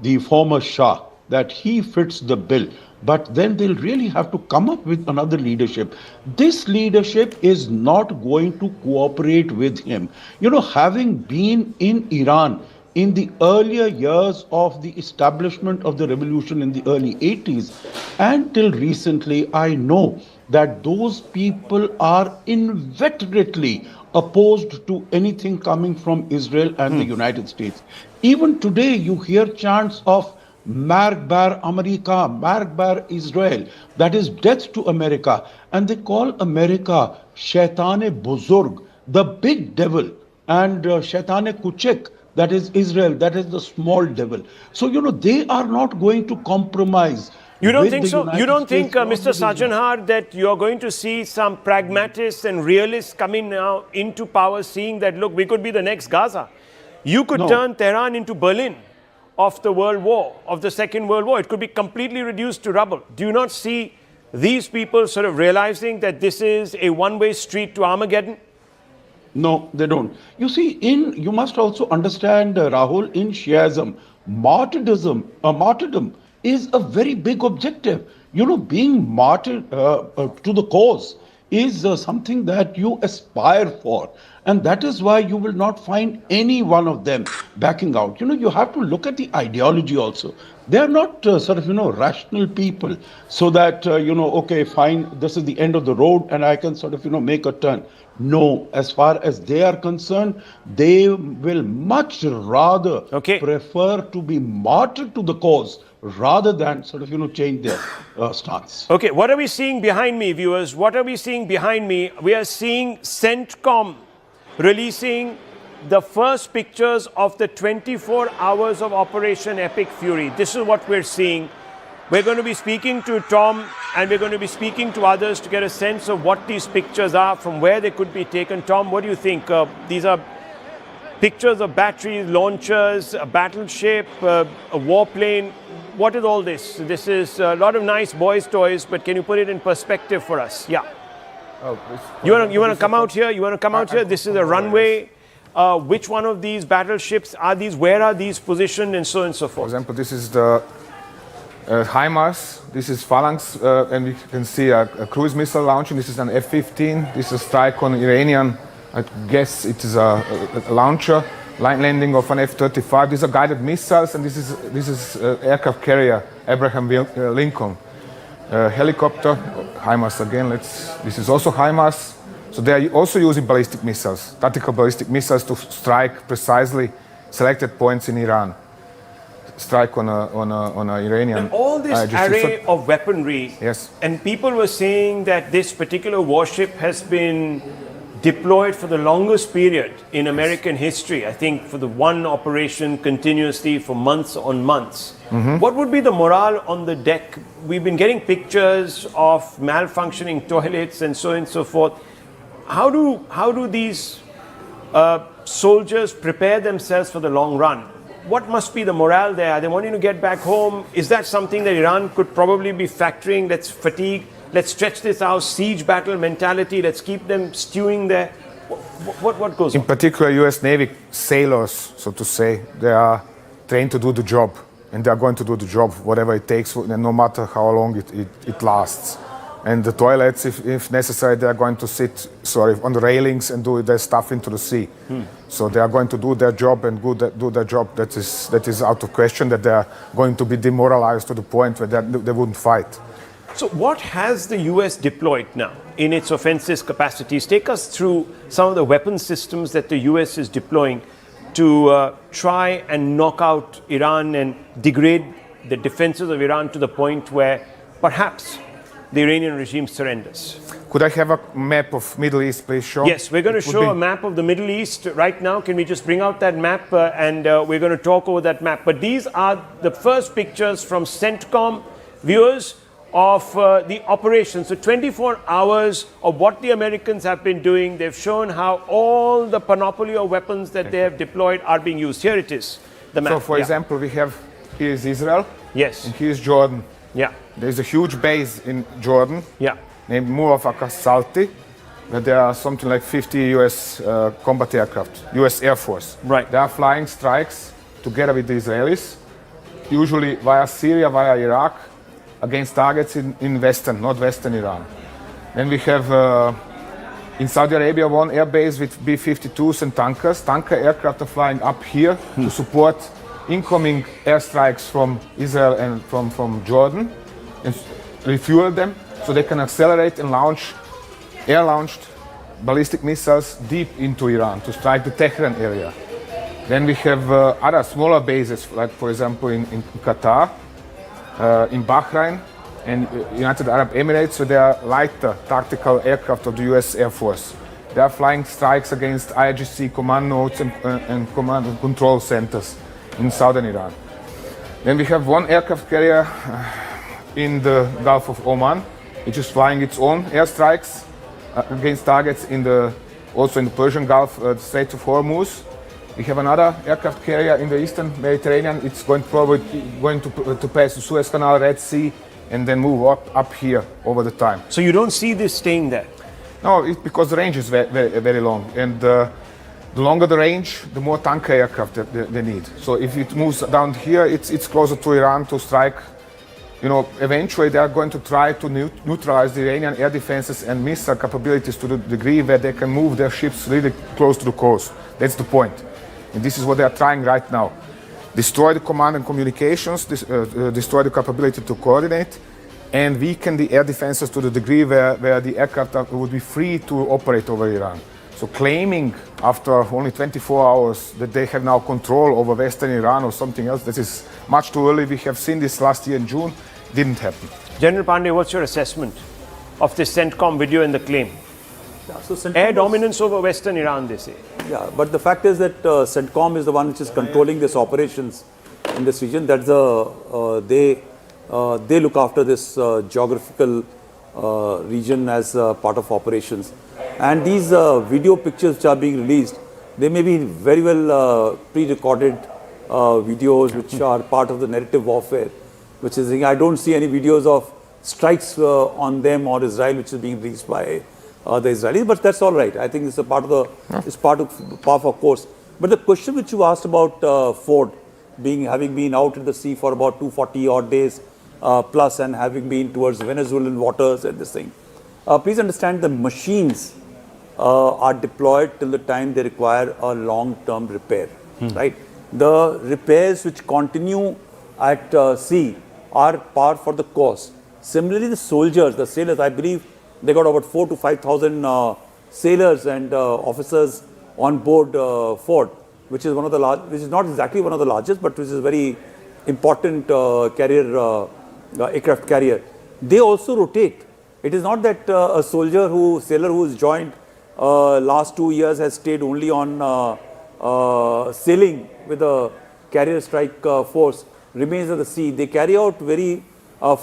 the former Shah, that he fits the bill. But then they'll really have to come up with another leadership. This leadership is not going to cooperate with him. Having been in Iran in the earlier years of the establishment of the revolution in the early 80s and till recently, I know that those people are inveterately opposed to anything coming from Israel and the United States. Even today, you hear chants of Marg bar America, Marg bar Israel, that is death to America. And they call America Shaitane Buzurg, the big devil, and Shaitane Kuchek, that is Israel, that is the small devil. So, they are not going to compromise. You don't think so? You don't think, Mr. Sajjanhar, that you're going to see some pragmatists and realists coming now into power, seeing that, look, we could be the next Gaza. You could turn Tehran into Berlin of the World War, of the Second World War. It could be completely reduced to rubble. Do you not see these people sort of realizing that this is a one-way street to Armageddon? No, they don't. You see, you must also understand, Rahul, in Shiaism, martyrdom is a very big objective. Being martyred to the cause is something that you aspire for. And that is why you will not find any one of them backing out. You have to look at the ideology also. They are not rational people, so that, okay, fine, this is the end of the road and I can sort of, make a turn. No, as far as they are concerned, they will much rather prefer to be martyred to the cause rather than sort of, change their stance. Okay, what are we seeing behind me, viewers? What are we seeing behind me? We are seeing CENTCOM releasing the first pictures of the 24 hours of Operation Epic Fury. This is what we're seeing. We're going to be speaking to Tom and we're going to be speaking to others to get a sense of what these pictures are, from where they could be taken. Tom, what do you think? These are pictures of batteries, launchers, a battleship, a warplane. What is all this? This is a lot of nice boys' toys, but can you put it in perspective for us? Yeah. You want to come out here? You want to come out here? This is a runway. Which one of these battleships are these? Where are these positioned, and so on and so forth? For example, this is the HIMARS. This is Phalanx, and we can see a cruise missile launching. This is an F-15. This is a strike on Iranian. I guess it is a launcher. Landing of an F-35. These are guided missiles, and this is aircraft carrier Abraham Lincoln. Helicopter, HIMARS again. This is also HIMARS. So they are also using ballistic missiles, tactical ballistic missiles, to strike precisely selected points in Iran. Strike on a Iranian. And all this array of weaponry. Yes. And people were saying that this particular warship has been deployed for the longest period in American history. I think for the one operation continuously for months on months. Mm-hmm. What would be the morale on the deck? We've been getting pictures of malfunctioning toilets and so on and so forth. How do these soldiers prepare themselves for the long run? What must be the morale there? Are they wanting to get back home? Is that something that Iran could probably be factoring? Let's fatigue, let's stretch this out, siege battle mentality, let's keep them stewing there. What goes on? In particular, US Navy sailors, so to say, they are trained to do the job, and they are going to do the job, whatever it takes, no matter how long it lasts. And the toilets, if necessary, they are going to sit, on the railings and do their stuff into the sea. So they are going to do their job and do their job. That is out of question, that they are going to be demoralized to the point where they wouldn't fight. So what has the US deployed now in its offensive capacities? Take us through some of the weapon systems that the US is deploying to try and knock out Iran and degrade the defenses of Iran to the point where perhaps the Iranian regime surrenders. Could I have a map of Middle East, please, show? Yes, we're going to show a map of the Middle East right now. Can we just bring out that map and we're going to talk over that map. But these are the first pictures from CENTCOM viewers of the operation. So 24 hours of what the Americans have been doing. They've shown how all the panoply of weapons that they have deployed are being used. Here it is, the map. So, for example, here is Israel. Yes. And here is Jordan. Yeah. There's a huge base in Jordan, named Consulate, where there are something like 50 US combat aircraft, US Air Force. Right. They are flying strikes together with the Israelis, usually via Syria, via Iraq, against targets in northwestern Iran. Then we have in Saudi Arabia one air base with B-52s and tankers. Tanker aircraft are flying up here to support incoming airstrikes from Israel and from Jordan, and refuel them so they can accelerate and launch air-launched ballistic missiles deep into Iran to strike the Tehran area. Then we have other smaller bases, like for example in Qatar, in Bahrain, and United Arab Emirates, where there are lighter tactical aircraft of the US Air Force. They are flying strikes against IGC command nodes and command and control centers in southern Iran. Then we have one aircraft carrier in the Gulf of Oman, which is flying its own airstrikes against targets also in the Persian Gulf, the Strait of Hormuz. We have another aircraft carrier in the eastern Mediterranean. It's probably going to pass the Suez Canal, Red Sea, and then move up here over the time. So you don't see this staying there? No, because the range is very long, and the longer the range, the more tanker aircraft they need. So if it moves down here, it's closer to Iran to strike. Eventually they are going to try to neutralize the Iranian air defenses and missile capabilities to the degree where they can move their ships really close to the coast. That's the point. And this is what they are trying right now. destroy the command and communications, destroy the capability to coordinate, and weaken the air defenses to the degree where the aircraft would be free to operate over Iran. So claiming after only 24 hours that they have now control over Western Iran or something else, this is much too early. We have seen this last year in June, didn't happen. General Pandey, what's your assessment of this CENTCOM video and the claim? Yeah, so air dominance over Western Iran, they say. Yeah, but the fact is that CENTCOM is the one which is controlling these operations in this region. That's they look after this geographical region as part of operations. And these video pictures which are being released, they may be very well pre-recorded videos which are part of the narrative warfare, which is, I don't see any videos of strikes on them or Israel which is being released by the Israelis, but that's all right. I think it's a part of the, it's part of our course. But the question which you asked about Ford having been out in the sea for about 240 odd days plus and having been towards Venezuelan waters and this thing. Please understand the machines are deployed till the time they require a long-term repair, right? The repairs which continue at sea are par for the course. Similarly, the soldiers, the sailors, I believe they got about 4,000 to 5,000 sailors and officers on board Ford, which is one of the which is not exactly one of the largest, but which is a very important carrier, aircraft carrier. They also rotate. It is not that a sailor who is joined last 2 years has stayed only on sailing with a carrier strike force, remains at the sea. They carry out very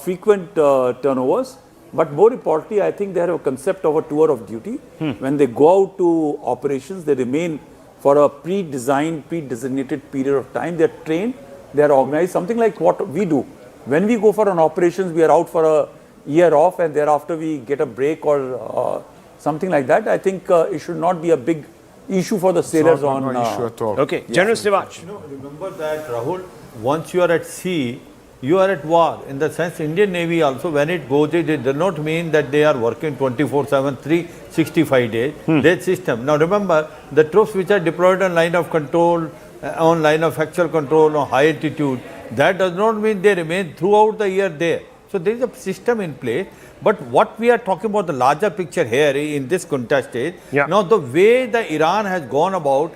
frequent turnovers, but more importantly, I think they have a concept of a tour of duty. When they go out to operations, they remain for a pre-designed, pre-designated period of time. They are trained, they are organized, something like what we do. When we go for an operations, we are out for a year off and thereafter we get a break or something like that. I think it should not be a big issue for the sailors on. No issue at all. Okay, General Sivach. Remember that, Rahul, once you are at sea, you are at war. In the sense, Indian Navy also, when it goes, it does not mean that they are working 24/7, 365 days. That system. Now remember, the troops which are deployed on line of control, on line of actual control, on high altitude, that does not mean they remain throughout the year there. So there is a system in place. But what we are talking about, the larger picture here in this contest is, now the way the Iran has gone about,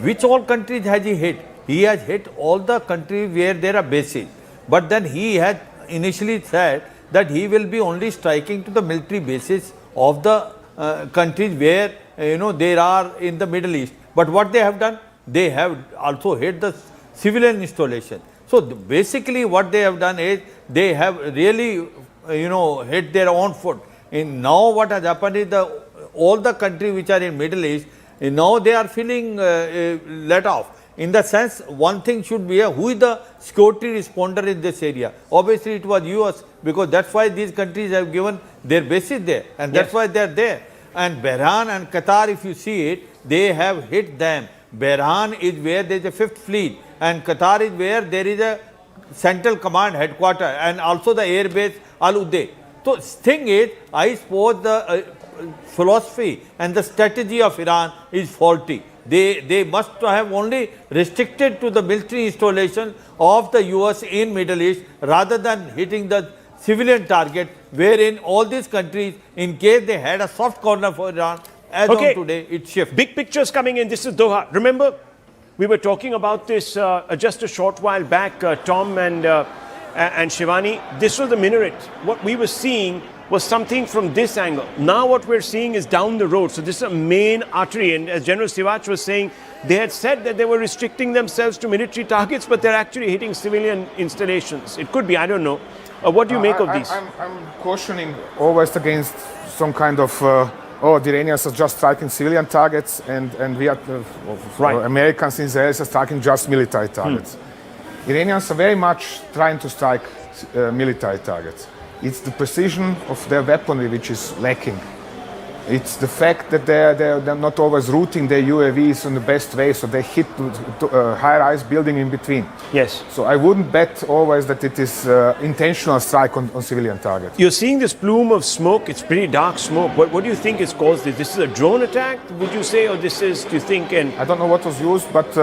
which all countries has he hit? He has hit all the countries where there are bases. But then he had initially said that he will be only striking to the military bases of the countries where, there are in the Middle East. But what they have done? They have also hit the civilian installation. So basically what they have done is they have really, hit their own foot. And now what has happened is all the countries which are in Middle East, now they are feeling let off. In the sense, one thing should be who is the security responder in this area. Obviously, it was US, because that's why these countries have given their bases there, and that's why they are there. And Bahrain and Qatar, if you see it, they have hit them. Bahrain is where there is a 5th fleet, and Qatar is where there is a central command headquarter, and also the air base Al Udeid. So, thing is, I suppose the philosophy and the strategy of Iran is faulty. They must have only restricted to the military installation of the US in Middle East rather than hitting the civilian target, wherein all these countries, in case they had a soft corner for Iran, as on today, it shifts. Big pictures coming in. This is Doha. Remember, we were talking about this just a short while back, Tom and Shivani. This was the minaret. What we were seeing was something from this angle. Now what we're seeing is down the road. So this is a main artery. And as General Sivach was saying, they had said that they were restricting themselves to military targets, but they're actually hitting civilian installations. It could be, I don't know. What do you make of these? I'm cautioning always against some kind of, the Iranians are just striking civilian targets and we are, Americans and Israelis are striking just military targets. Iranians are very much trying to strike military targets. It's the precision of their weaponry which is lacking. It's the fact that they're not always routing their UAVs in the best way, so they hit high-rise building in between. Yes. So I wouldn't bet always that it is intentional strike on civilian targets. You're seeing this plume of smoke. It's pretty dark smoke. What do you think has caused this? This is a drone attack, would you say, or this is, do you think? I don't know what was used, but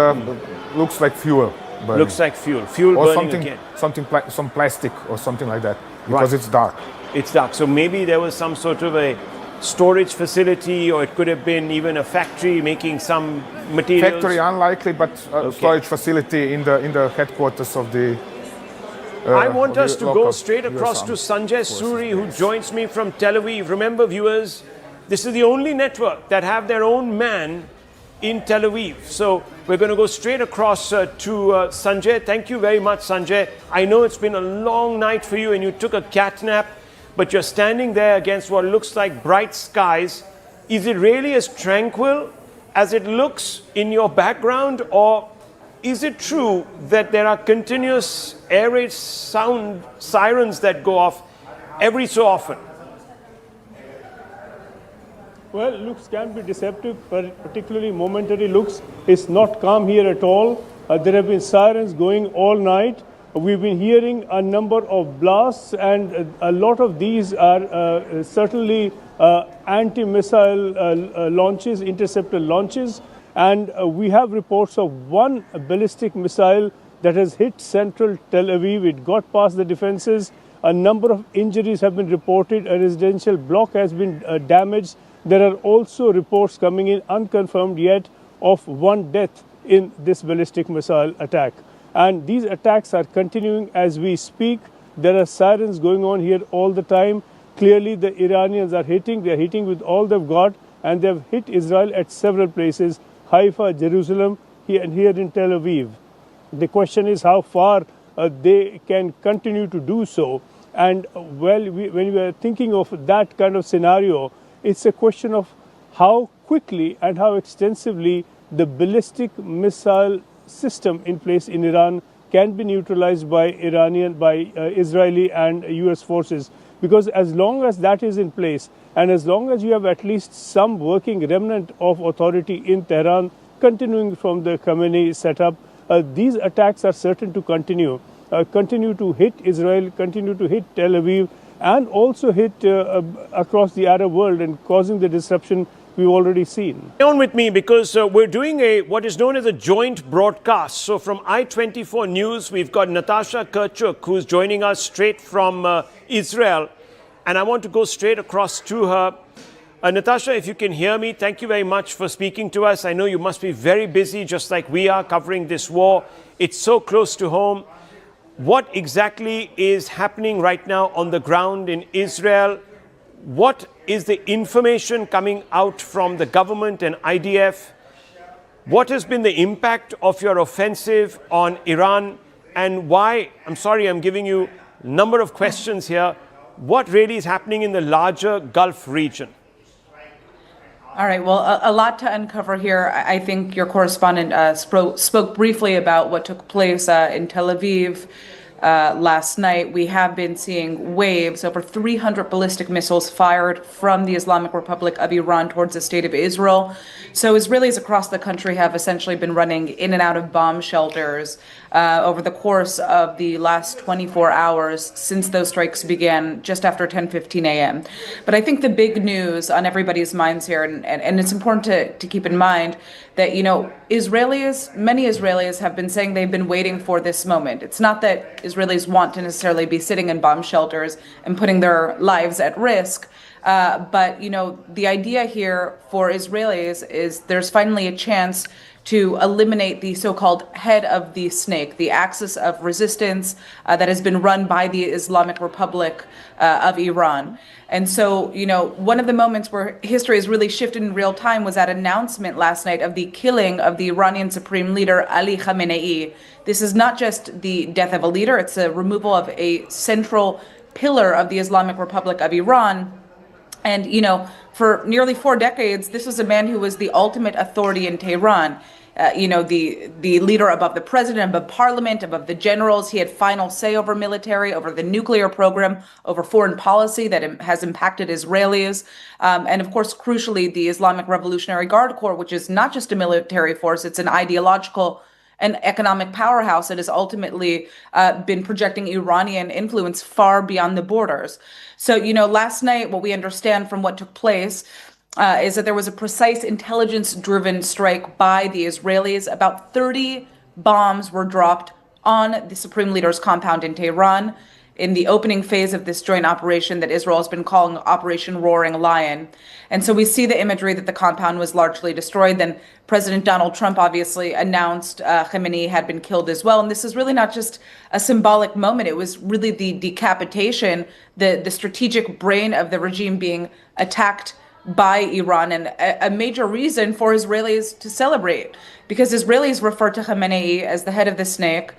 looks like fuel. burning. Looks like fuel. Fuel or burning again. Some plastic or something like that, because it's dark. It's dark. So maybe there was some sort of a storage facility, or it could have been even a factory making some materials. Factory unlikely, but storage facility in the headquarters of the. I want us to go straight across to Sanjay Suri, who joins me from Tel Aviv. Remember, viewers, this is the only network that have their own man in Tel Aviv. So we're going to go straight across to Sanjay. Thank you very much, Sanjay. I know it's been a long night for you and you took a cat nap, but you're standing there against what looks like bright skies. Is it really as tranquil as it looks in your background, or is it true that there are continuous air raid sound sirens that go off every so often? Well, looks can be deceptive, particularly momentary looks. It's not calm here at all. There have been sirens going all night. We've been hearing a number of blasts, and a lot of these are certainly anti-missile launches, interceptor launches. And we have reports of one ballistic missile that has hit central Tel Aviv. It got past the defenses. A number of injuries have been reported. A residential block has been damaged. There are also reports coming in, unconfirmed yet, of one death in this ballistic missile attack. And these attacks are continuing as we speak. There are sirens going on here all the time. Clearly, the Iranians are hitting. They're hitting with all they've got, and they've hit Israel at several places. Haifa, Jerusalem, and here in Tel Aviv. The question is how far they can continue to do so. And when we are thinking of that kind of scenario, it's a question of how quickly and how extensively the ballistic missile system in place in Iran can be neutralized by Israeli and US forces. Because as long as that is in place, and as long as you have at least some working remnant of authority in Tehran continuing from the Khamenei setup, these attacks are certain to continue to hit Israel, continue to hit Tel Aviv, and also hit across the Arab world and causing the disruption we've already seen. Stay on with me, because we're doing what is known as a joint broadcast. So from I-24 News, we've got Natasha Kirchuk, who's joining us straight from Israel. And I want to go straight across to her. Natasha, if you can hear me, thank you very much for speaking to us. I know you must be very busy, just like we are, covering this war. It's so close to home. What exactly is happening right now on the ground in Israel? What is the information coming out from the government and IDF? What has been the impact of your offensive on Iran, and why? I'm sorry, I'm giving you a number of questions here. What really is happening in the larger Gulf region? All right, well, a lot to uncover here. I think your correspondent spoke briefly about what took place in Tel Aviv last night. We have been seeing waves, over 300 ballistic missiles fired from the Islamic Republic of Iran towards the state of Israel. So Israelis across the country have essentially been running in and out of bomb shelters over the course of the last 24 hours since those strikes began just after 10:15 a.m. But I think the big news on everybody's minds here, and it's important to keep in mind that, you know, many Israelis have been saying they've been waiting for this moment. It's not that Israelis want to necessarily be sitting in bomb shelters and putting their lives at risk. But, you know, the idea here for Israelis is there's finally a chance to eliminate the so-called head of the snake, the axis of resistance that has been run by the Islamic Republic of Iran. And so, you know, one of the moments where history has really shifted in real time was that announcement last night of the killing of the Iranian Supreme Leader Ali Khamenei. This is not just the death of a leader, it's a removal of a central pillar of the Islamic Republic of Iran. And, you know, for nearly 4 decades, this was a man who was the ultimate authority in Tehran. You know, the leader above the president, above parliament, above the generals. He had final say over military, over the nuclear program, over foreign policy that has impacted Israelis. And of course, crucially, the Islamic Revolutionary Guard Corps, which is not just a military force, it's an ideological and economic powerhouse that has ultimately been projecting Iranian influence far beyond the borders. So, you know, last night, what we understand from what took place is that there was a precise intelligence-driven strike by the Israelis about 30 bombs were dropped on the Supreme Leader's compound in Tehran in the opening phase of this joint operation that Israel has been calling Operation Roaring Lion. And so we see the imagery that the compound was largely destroyed. Then President Donald Trump obviously announced Khamenei had been killed as well. And this is really not just a symbolic moment. It was really the decapitation, the strategic brain of the regime being attacked by Iran, and a major reason for Israelis to celebrate, because Israelis refer to Khamenei as the head of the snake.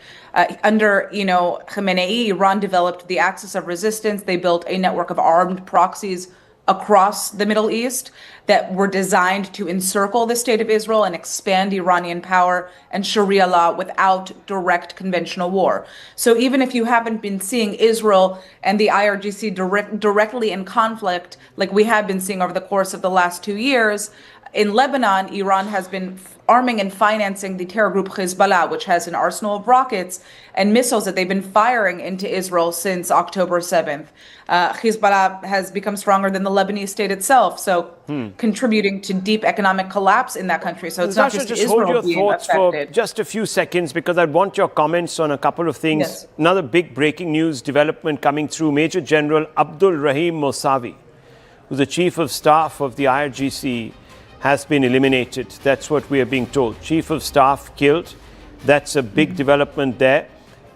Under Khamenei, Iran developed the axis of resistance. They built a network of armed proxies across the Middle East that were designed to encircle the state of Israel and expand Iranian power and Sharia law without direct conventional war. So even if you haven't been seeing Israel and the IRGC directly in conflict, like we have been seeing over the course of the last 2 years, in Lebanon, Iran has been arming and financing the terror group Hezbollah, which has an arsenal of rockets and missiles that they've been firing into Israel since October 7th. Hezbollah has become stronger than the Lebanese state itself, so contributing to deep economic collapse in that country. So it's not just Israel hold your being thoughts affected. for just a few seconds, because I want your comments on a couple of things. Yes. Another big breaking news development coming through. Major General Abdul Rahim Mousavi, who's the Chief of Staff of the IRGC, has been eliminated. That's what we are being told. Chief of Staff killed. That's a big development there.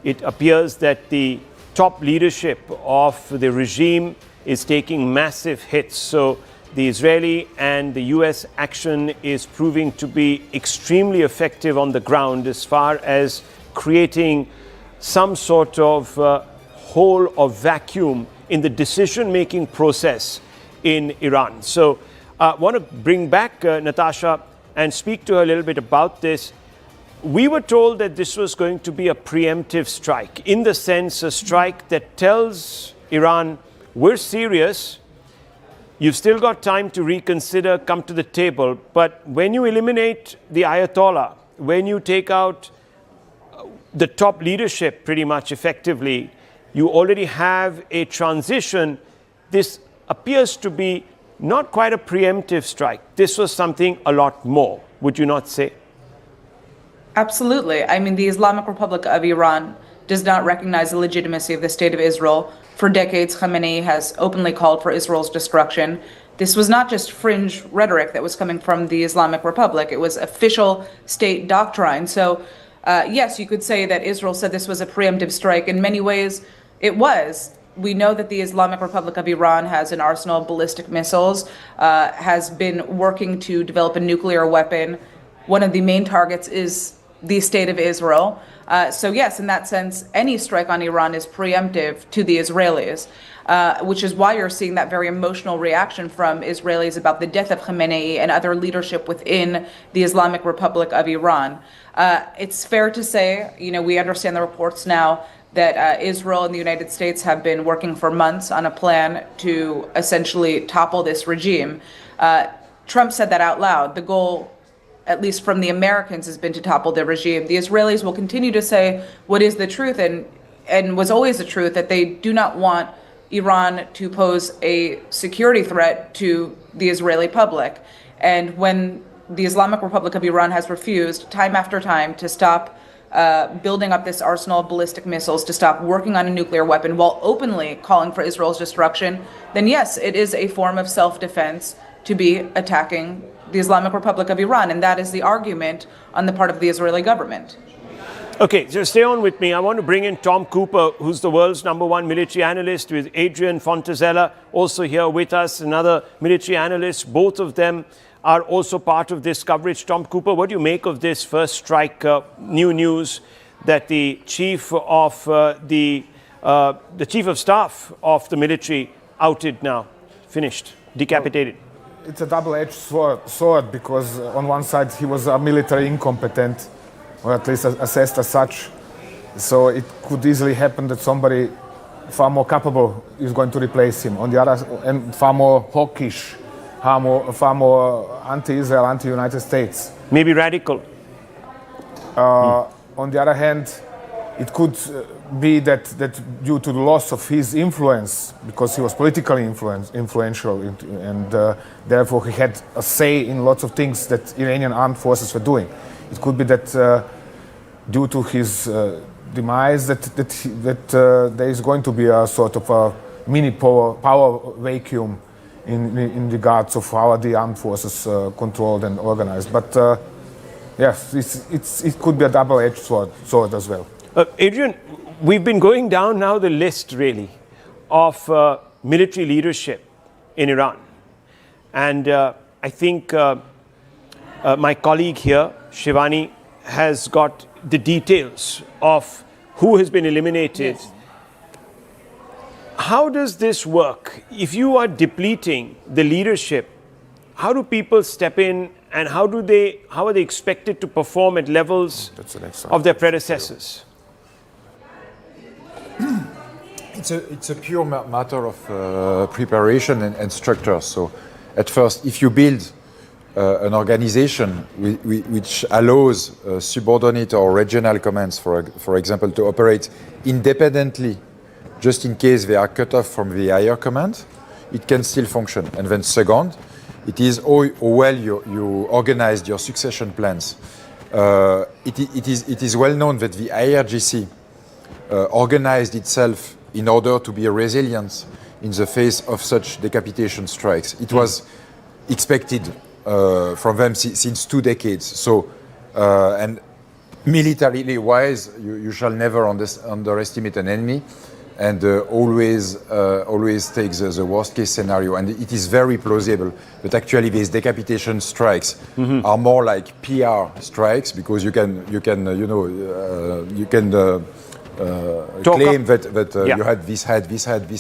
It appears that the top leadership of the regime is taking massive hits. So the Israeli and the US action is proving to be extremely effective on the ground as far as creating some sort of hole or vacuum in the decision-making process in Iran. So I want to bring back Natasha and speak to her a little bit about this. We were told that this was going to be a preemptive strike, in the sense a strike that tells Iran, we're serious, you've still got time to reconsider, come to the table, but when you eliminate the Ayatollah, when you take out the top leadership pretty much effectively, you already have a transition. This appears to be not quite a preemptive strike. This was something a lot more, would you not say? Absolutely. I mean, the Islamic Republic of Iran does not recognize the legitimacy of the state of Israel. For decades, Khamenei has openly called for Israel's destruction. This was not just fringe rhetoric that was coming from the Islamic Republic. It was official state doctrine. So, yes, you could say that Israel said this was a preemptive strike. In many ways, it was. We know that the Islamic Republic of Iran has an arsenal of ballistic missiles, has been working to develop a nuclear weapon. One of the main targets is the state of Israel. So yes, in that sense, any strike on Iran is preemptive to the Israelis, which is why you're seeing that very emotional reaction from Israelis about the death of Khamenei and other leadership within the Islamic Republic of Iran. It's fair to say, we understand the reports now that Israel and the United States have been working for months on a plan to essentially topple this regime. Trump said that out loud. The goal, at least from the Americans, has been to topple the regime. The Israelis will continue to say what is the truth and was always the truth, that they do not want Iran to pose a security threat to the Israeli public. And when the Islamic Republic of Iran has refused time after time to stop building up this arsenal of ballistic missiles, to stop working on a nuclear weapon while openly calling for Israel's destruction, then yes, it is a form of self-defense to be attacking the Islamic Republic of Iran. And that is the argument on the part of the Israeli government. Okay, so stay on with me. I want to bring in Tom Cooper, who's the world's #1 military analyst, with Adrian Fontazella also here with us, another military analyst. Both of them are also part of this coverage. Tom Cooper, what do you make of this first strike? New news that the chief of the chief of staff of the military outed now, finished, decapitated. It's a double-edged sword, because on one side he was a military incompetent, or at least assessed as such. So it could easily happen that somebody far more capable is going to replace him. On the other, and far more hawkish, far more anti-Israel, anti-United States. Maybe radical. On the other hand, it could be that due to the loss of his influence, because he was politically influential, and therefore he had a say in lots of things that Iranian armed forces were doing. It could be that due to his demise, that there is going to be a sort of a mini power vacuum in regards of how the armed forces controlled and organized. But yes, it could be a double-edged sword as well. Adrian, we've been going down now the list really of military leadership in Iran. And I think my colleague here, Shivani, has got the details of who has been eliminated. Yes. How does this work? If you are depleting the leadership, how do people step in and how are they expected to perform at levels of their predecessors? It's a pure matter of preparation and structure. So at first, if you build an organization which allows subordinate or regional commands, for example, to operate independently, just in case they are cut off from the higher command, it can still function. And then second, it is how well you organized your succession plans. It is well known that the IRGC organized itself in order to be resilient in the face of such decapitation strikes. It was expected from them since 2 decades. So, and militarily wise, you shall never underestimate an enemy, and always take the worst case scenario. And it is very plausible that actually these decapitation strikes are more like PR strikes, because you can claim that you had this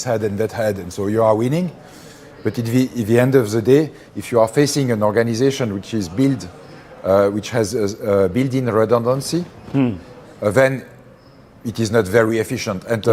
head, and that head, and so you are winning. But at the end of the day, if you are facing an organization which is which has built-in redundancy, then it is not very efficient. And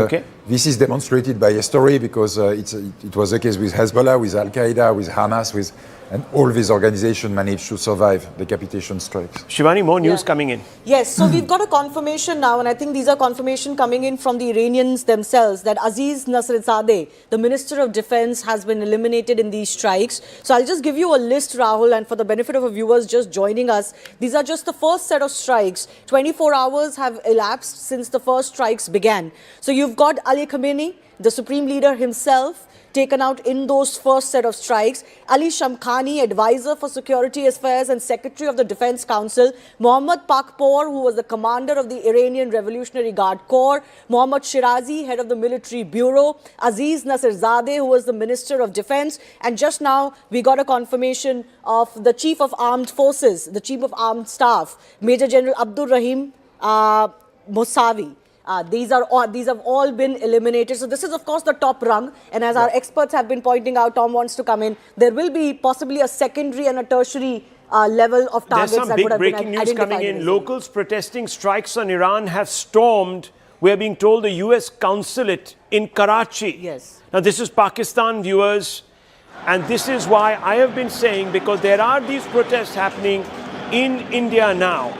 this is demonstrated by history, because it was the case with Hezbollah, with Al-Qaeda, with Hamas, and all these organizations managed to survive decapitation strikes. Shivani, more news coming in. Yes, so we've got a confirmation now, and I think these are confirmation coming in from the Iranians themselves, that Aziz Nasridzadeh, the Minister of Defense, has been eliminated in these strikes. So I'll just give you a list, Rahul, and for the benefit of our viewers just joining us, these are just the first set of strikes. 24 hours have elapsed since the first strikes began. So you've got Ali Khamenei, the Supreme Leader himself, taken out in those first set of strikes. Ali Shamkhani, Advisor for Security Affairs and Secretary of the Defense Council. Mohammad Pakpour, who was the commander of the Iranian Revolutionary Guard Corps. Mohammad Shirazi, head of the Military Bureau. Aziz Nasridzadeh, who was the Minister of Defense. And just now, we got a confirmation of the Chief of Armed Forces, the Chief of Armed Staff, Major General Abdul Rahim Mosavi. These have all been eliminated. So this is, of course, the top rung. And as our experts have been pointing out, Tom wants to come in, there will be possibly a secondary and a tertiary level of targets that would have been identified. There's some big breaking news coming in. Locals protesting strikes on Iran have stormed, we're being told, the US Consulate in Karachi. Yes. Now, this is Pakistan, viewers. And this is why I have been saying, because there are these protests happening in India now,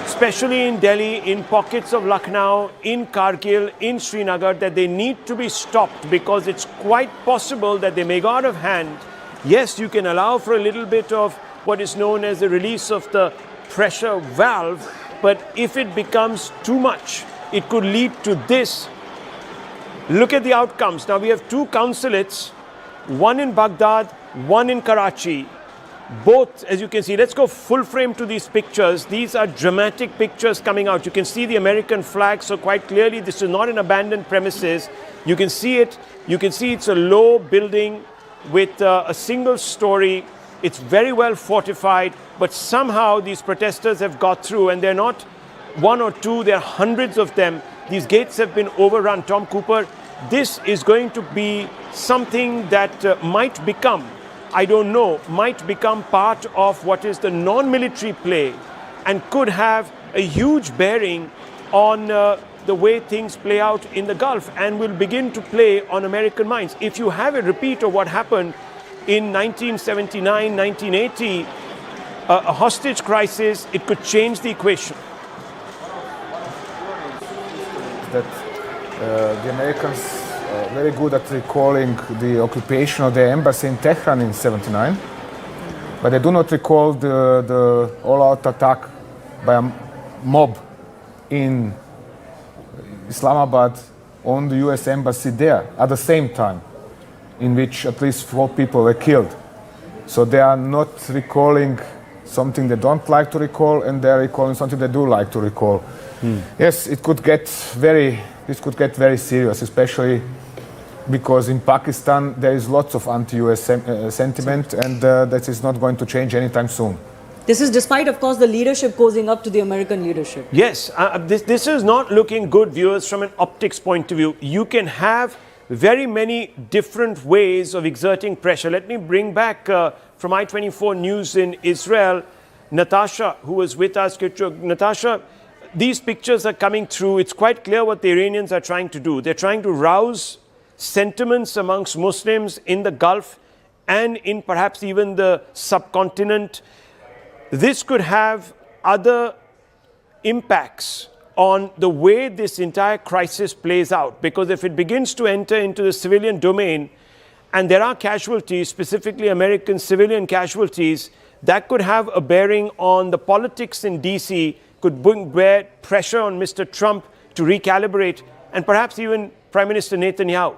especially in Delhi, in pockets of Lucknow, in Kargil, in Srinagar, that they need to be stopped, because it's quite possible that they may go out of hand. Yes, you can allow for a little bit of what is known as the release of the pressure valve, but if it becomes too much, it could lead to this. Look at the outcomes. Now we have 2 consulates, one in Baghdad, one in Karachi. Both, as you can see, let's go full frame to these pictures. These are dramatic pictures coming out. You can see the American flag, so quite clearly this is not an abandoned premises. You can see it. You can see it's a low building with a single story. It's very well fortified, but somehow these protesters have got through, and they're not 1 or 2, there are hundreds of them. These gates have been overrun. Tom Cooper, this is going to be something that might become, I don't know, might become part of what is the non-military play, and could have a huge bearing on the way things play out in the Gulf, and will begin to play on American minds. If you have a repeat of what happened in 1979, 1980, a hostage crisis, it could change the equation. That the Americans very good at recalling the occupation of the embassy in Tehran in '79, but they do not recall the all-out attack by a mob in Islamabad on the US embassy there at the same time, in which at least 4 people were killed. So they are not recalling something they don't like to recall, and they're recalling something they do like to recall. Yes, it could get this could get very serious, especially because in Pakistan there is lots of anti-US sentiment, and that is not going to change anytime soon. This is despite, of course, the leadership causing up to the American leadership. Yes, this is not looking good, viewers, from an optics point of view. You can have very many different ways of exerting pressure. Let me bring back from I-24 News in Israel, Natasha, who was with us. Natasha, these pictures are coming through. It's quite clear what the Iranians are trying to do. They're trying to rouse sentiments amongst Muslims in the Gulf and in perhaps even the subcontinent. This could have other impacts on the way this entire crisis plays out, because if it begins to enter into the civilian domain and there are casualties, specifically American civilian casualties, that could have a bearing on the politics in DC, could bear pressure on Mr. Trump to recalibrate, and perhaps even Prime Minister Netanyahu.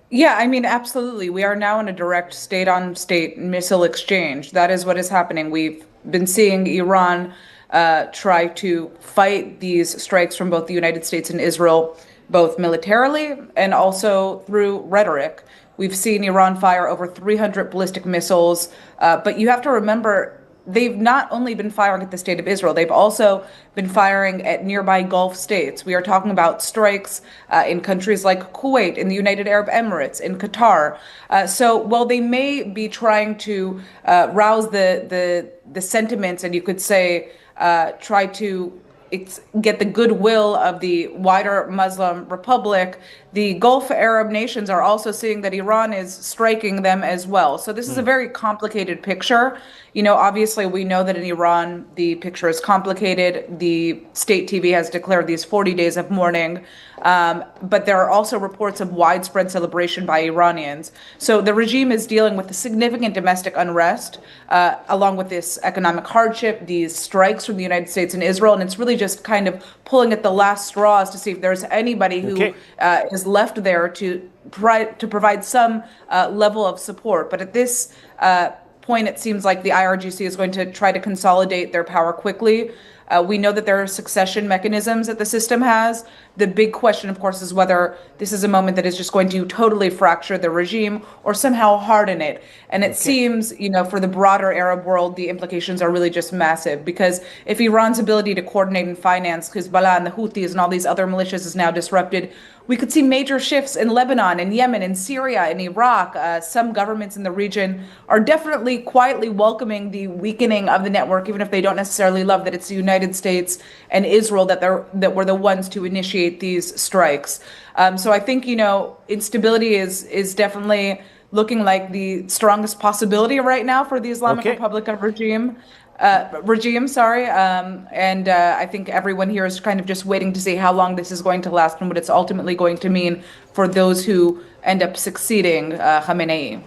Yeah, I mean, absolutely. We are now in a direct state-on-state missile exchange. That is what is happening. We've been seeing Iran try to fight these strikes from both the United States and Israel, both militarily and also through rhetoric. We've seen Iran fire over 300 ballistic missiles, but you have to remember, they've not only been firing at the state of Israel, they've also been firing at nearby Gulf states. We are talking about strikes in countries like Kuwait, in the United Arab Emirates, in Qatar. So while they may be trying to rouse the sentiments, and you could say try to get the goodwill of the wider Muslim Republic, the Gulf Arab nations are also seeing that Iran is striking them as well. So this is a very complicated picture. You know, obviously we know that in Iran, the picture is complicated. The state TV has declared these 40 days of mourning. But there are also reports of widespread celebration by Iranians. So the regime is dealing with a significant domestic unrest, along with this economic hardship, these strikes from the United States and Israel, and it's really just kind of pulling at the last straws to see if there's anybody who is left there to provide some level of support. But at this point, it seems like the IRGC is going to try to consolidate their power quickly. We know that there are succession mechanisms that the system has. The big question, of course, is whether this is a moment that is just going to totally fracture the regime or somehow harden it. And it seems, you know, for the broader Arab world, the implications are really just massive, because if Iran's ability to coordinate and finance Hezbollah and the Houthis and all these other militias is now disrupted, we could see major shifts in Lebanon, in Yemen, in Syria, in Iraq. Some governments in the region are definitely quietly welcoming the weakening of the network, even if they don't necessarily love that it's the United States and Israel that were the ones to initiate these strikes. So I think, you know, instability is definitely looking like the strongest possibility right now for the Islamic Republic of regime. And I think everyone here is kind of just waiting to see how long this is going to last and what it's ultimately going to mean for those who end up succeeding Khamenei.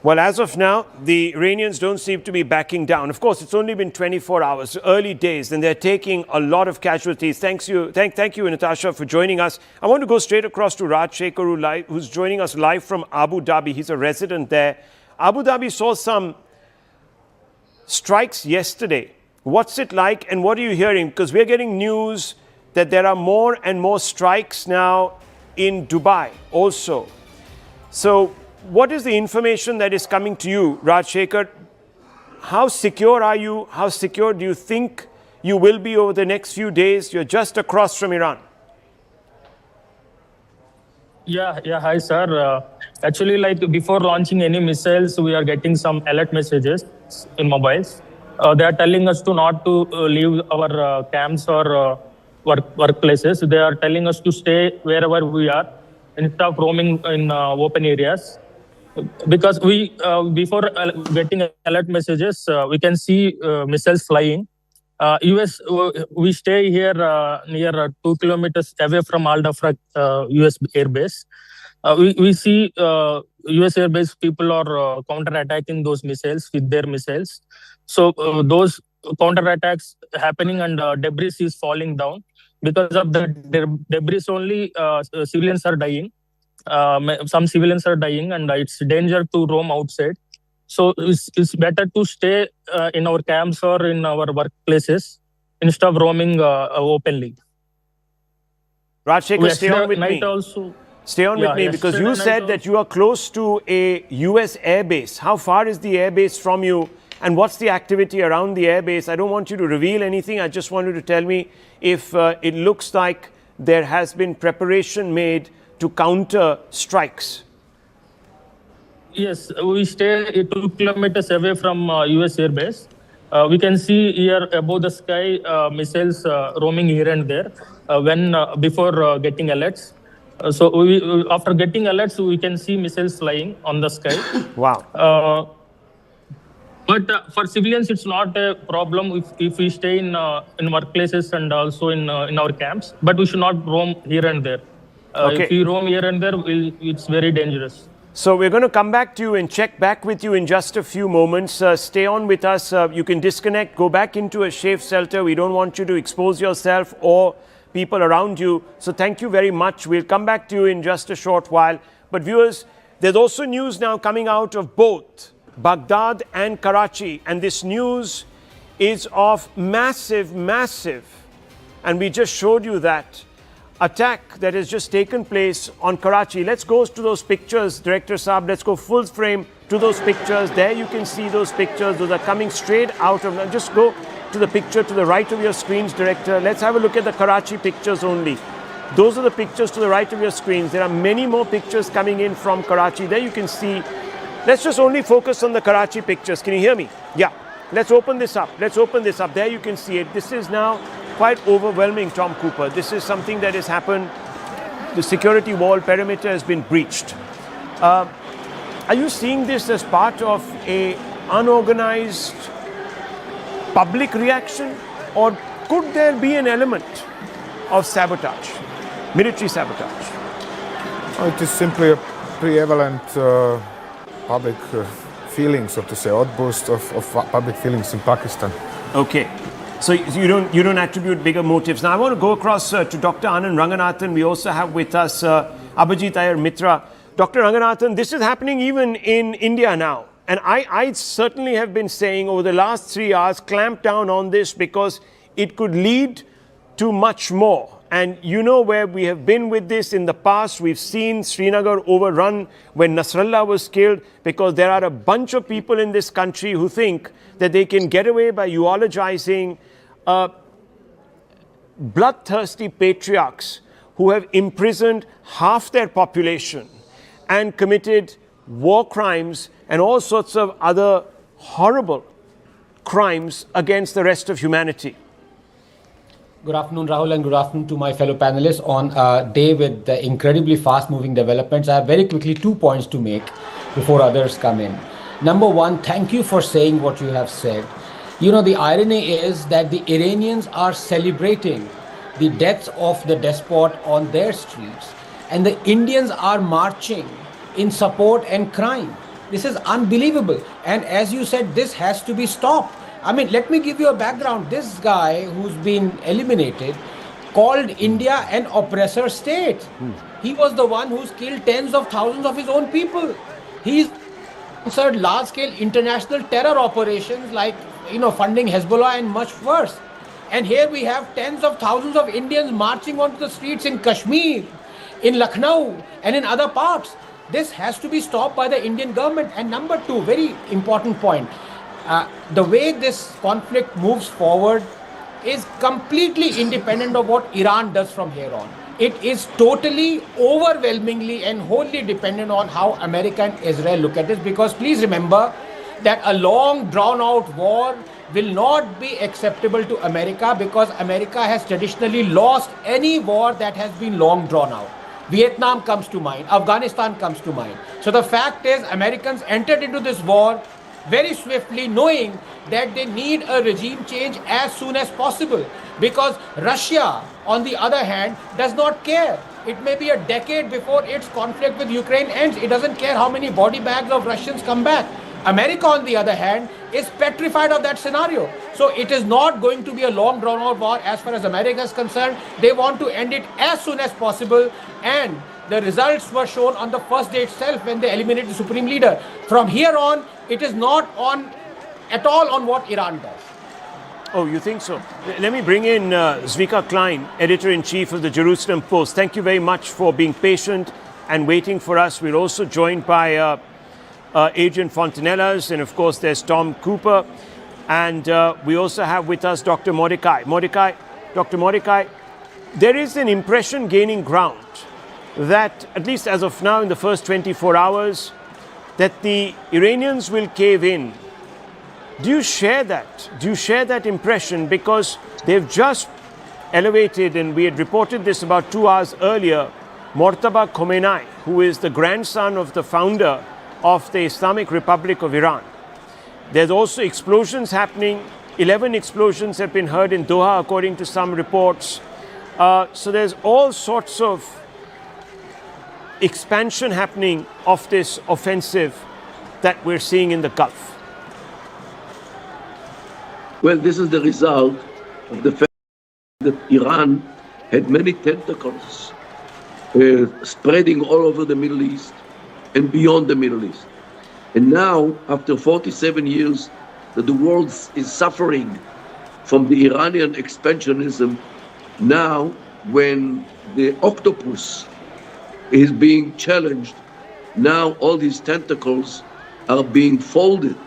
Well, as of now, the Iranians don't seem to be backing down. Of course, it's only been 24 hours, early days, and they're taking a lot of casualties. Thank you, Natasha, for joining us. I want to go straight across to Raj Shekhar, who's joining us live from Abu Dhabi. He's a resident there. Abu Dhabi saw some strikes yesterday. What's it like, and what are you hearing? Because we're getting news that there are more and more strikes now in Dubai also. So what is the information that is coming to you, Raj Shekhar? How secure are you? How secure do you think you will be over the next few days? You're just across from Iran. Yeah, hi, sir. Actually, like before launching any missiles, we are getting some alert messages in mobiles. They are telling us to not to leave our camps or workplaces. They are telling us to stay wherever we are instead of roaming in open areas. Because we, before getting alert messages, we can see missiles flying. US, we stay here near 2 kilometers away from Al Dafra US airbase. We see US airbase people are counter-attacking those missiles with their missiles. So those counterattacks happening and debris is falling down. Because of the debris only, civilians are dying. Some civilians are dying, and it's danger to roam outside. So it's better to stay in our camps or in our workplaces instead of roaming openly. Rajshekhar, stay on with me. Stay on with me, because you said that you are close to a US airbase. How far is the airbase from you, and what's the activity around the airbase? I don't want you to reveal anything. I just want you to tell me if it looks like there has been preparation made to counter strikes. Yes, we stay 2 kilometers away from US airbase. We can see here above the sky missiles roaming here and there before getting alerts. So after getting alerts, we can see missiles flying on the sky. Wow. But for civilians, it's not a problem if we stay in workplaces and also in our camps. But we should not roam here and there. Okay. If we roam here and there, it's very dangerous. So we're going to come back to you and check back with you in just a few moments. Stay on with us. You can disconnect, go back into a safe shelter. We don't want you to expose yourself or people around you. So thank you very much. We'll come back to you in just a short while. But viewers, there's also news now coming out of both Baghdad and Karachi. And this news is of massive, and we just showed you that attack that has just taken place on Karachi. Let's go to those pictures, Director Saab. Let's go full frame to those pictures. There you can see those pictures. Those are coming straight out of... Now just go to the picture to the right of your screens, Director. Let's have a look at the Karachi pictures only. Those are the pictures to the right of your screens. There are many more pictures coming in from Karachi. There you can see. Let's just only focus on the Karachi pictures. Can you hear me? Yeah. Let's open this up. There you can see it. This is now quite overwhelming, Tom Cooper. This is something that has happened. The security wall perimeter has been breached. Are you seeing this as part of a unorganized public reaction, or could there be an element of sabotage, military sabotage? It is simply a prevalent public feeling, so to say, outburst of public feelings in Pakistan. Okay. So you don't attribute bigger motives. Now I want to go across to Dr. Anand Ranganathan. We also have with us Abhijit Iyer Mitra. Dr. Ranganathan, this is happening even in India now. And I certainly have been saying over the last 3 hours, clamp down on this because it could lead to much more. And you know where we have been with this in the past. We've seen Srinagar overrun when Nasrallah was killed, because there are a bunch of people in this country who think that they can get away by eulogizing bloodthirsty patriarchs who have imprisoned half their population and committed war crimes and all sorts of other horrible crimes against the rest of humanity. Good afternoon, Rahul, and good afternoon to my fellow panelists on a day with the incredibly fast-moving developments. I have very quickly 2 points to make before others come in. Number one, thank you for saying what you have said. You know, the irony is that the Iranians are celebrating the deaths of the despot on their streets, and the Indians are marching in support and crying. This is unbelievable. And as you said, this has to be stopped. I mean, let me give you a background. This guy who's been eliminated called India an oppressor state. He was the one who's killed tens of thousands of his own people. He's sponsored large-scale international terror operations like, funding Hezbollah and much worse. And here we have tens of thousands of Indians marching onto the streets in Kashmir, in Lucknow, and in other parts. This has to be stopped by the Indian government. And number two, very important point. The way this conflict moves forward is completely independent of what Iran does from here on. It is totally, overwhelmingly and wholly dependent on how America and Israel look at this, because please remember that a long drawn-out war will not be acceptable to America, because America has traditionally lost any war that has been long drawn out. Vietnam comes to mind, Afghanistan comes to mind. So the fact is, Americans entered into this war very swiftly, knowing that they need a regime change as soon as possible, because Russia, on the other hand, does not care. It may be a decade before its conflict with Ukraine ends. It doesn't care how many body bags of Russians come back. America, on the other hand, is petrified of that scenario. So it is not going to be a long drawn-out war as far as America is concerned. They want to end it as soon as possible, and the results were shown on the first day itself when they eliminated the supreme leader. From here on, it is not on at all on what Iran does. Oh, you think so? Let me bring in Zvika Klein, editor-in-chief of the Jerusalem Post. Thank you very much for being patient and waiting for us. We're also joined by Adrian Fontanellas, and of course there's Tom Cooper. And we also have with us Dr. Mordecai. Dr. Mordecai, there is an impression gaining ground that, at least as of now in the first 24 hours, that the Iranians will cave in. Do you share that? Do you share that impression? Because they've just elevated, and we had reported this about 2 hours earlier, Mortaba Khomeini, who is the grandson of the founder of the Islamic Republic of Iran. There's also explosions happening. 11 explosions have been heard in Doha, according to some reports. So there's all sorts of expansion happening of this offensive that we're seeing in the Gulf. Well, this is the result of the fact that Iran had many tentacles spreading all over the Middle East and beyond the Middle East. And now, after 47 years that the world is suffering from the Iranian expansionism, now when the octopus is being challenged, now all these tentacles are being folded,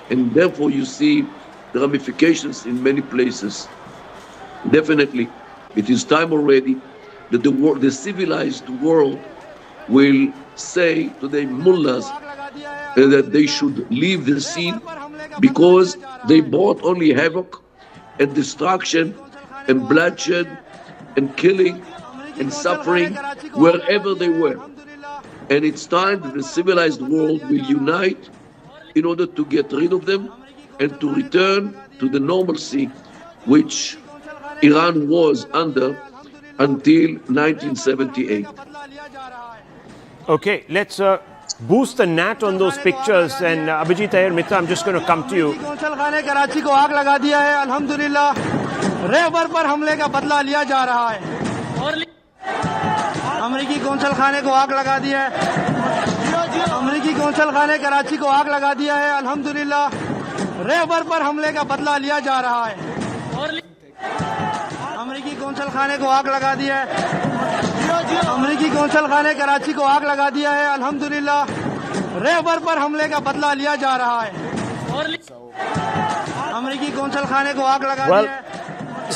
and therefore you see the ramifications in many places. Definitely, it is time already that the civilized world will say to the mullahs that they should leave the scene, because they brought only havoc and destruction and bloodshed and killing and suffering wherever they were. And it's time that the civilized world will unite in order to get rid of them and to return to the normalcy which Iran was under until 1978. Okay, let's boost the gnat on those pictures. And Abhijit Iyer Mitra, I'm just going to come to you. Karachi को आग लगा दिया है अल्हम्दुलिल्लाह रहबर पर हमले का बदला लिया जा रहा है अमेरिकी कौंसल खाने को आग लगा दिया है अमेरिकी कौंसल खाने कराची को आग लगा दिया है अल्हम्दुलिल्लाह रहबर पर हमले का बदला लिया जा रहा है अमेरिकी कौंसल खाने को आग लगा दिया है अमेरिकी कौंसल खाने कराची को आग लगा दिया है अल्हम्दुलिल्लाह रहबर पर हमले का बदला लिया जा रहा है अमेरिकी कौंसल खाने को आग लगा दिया है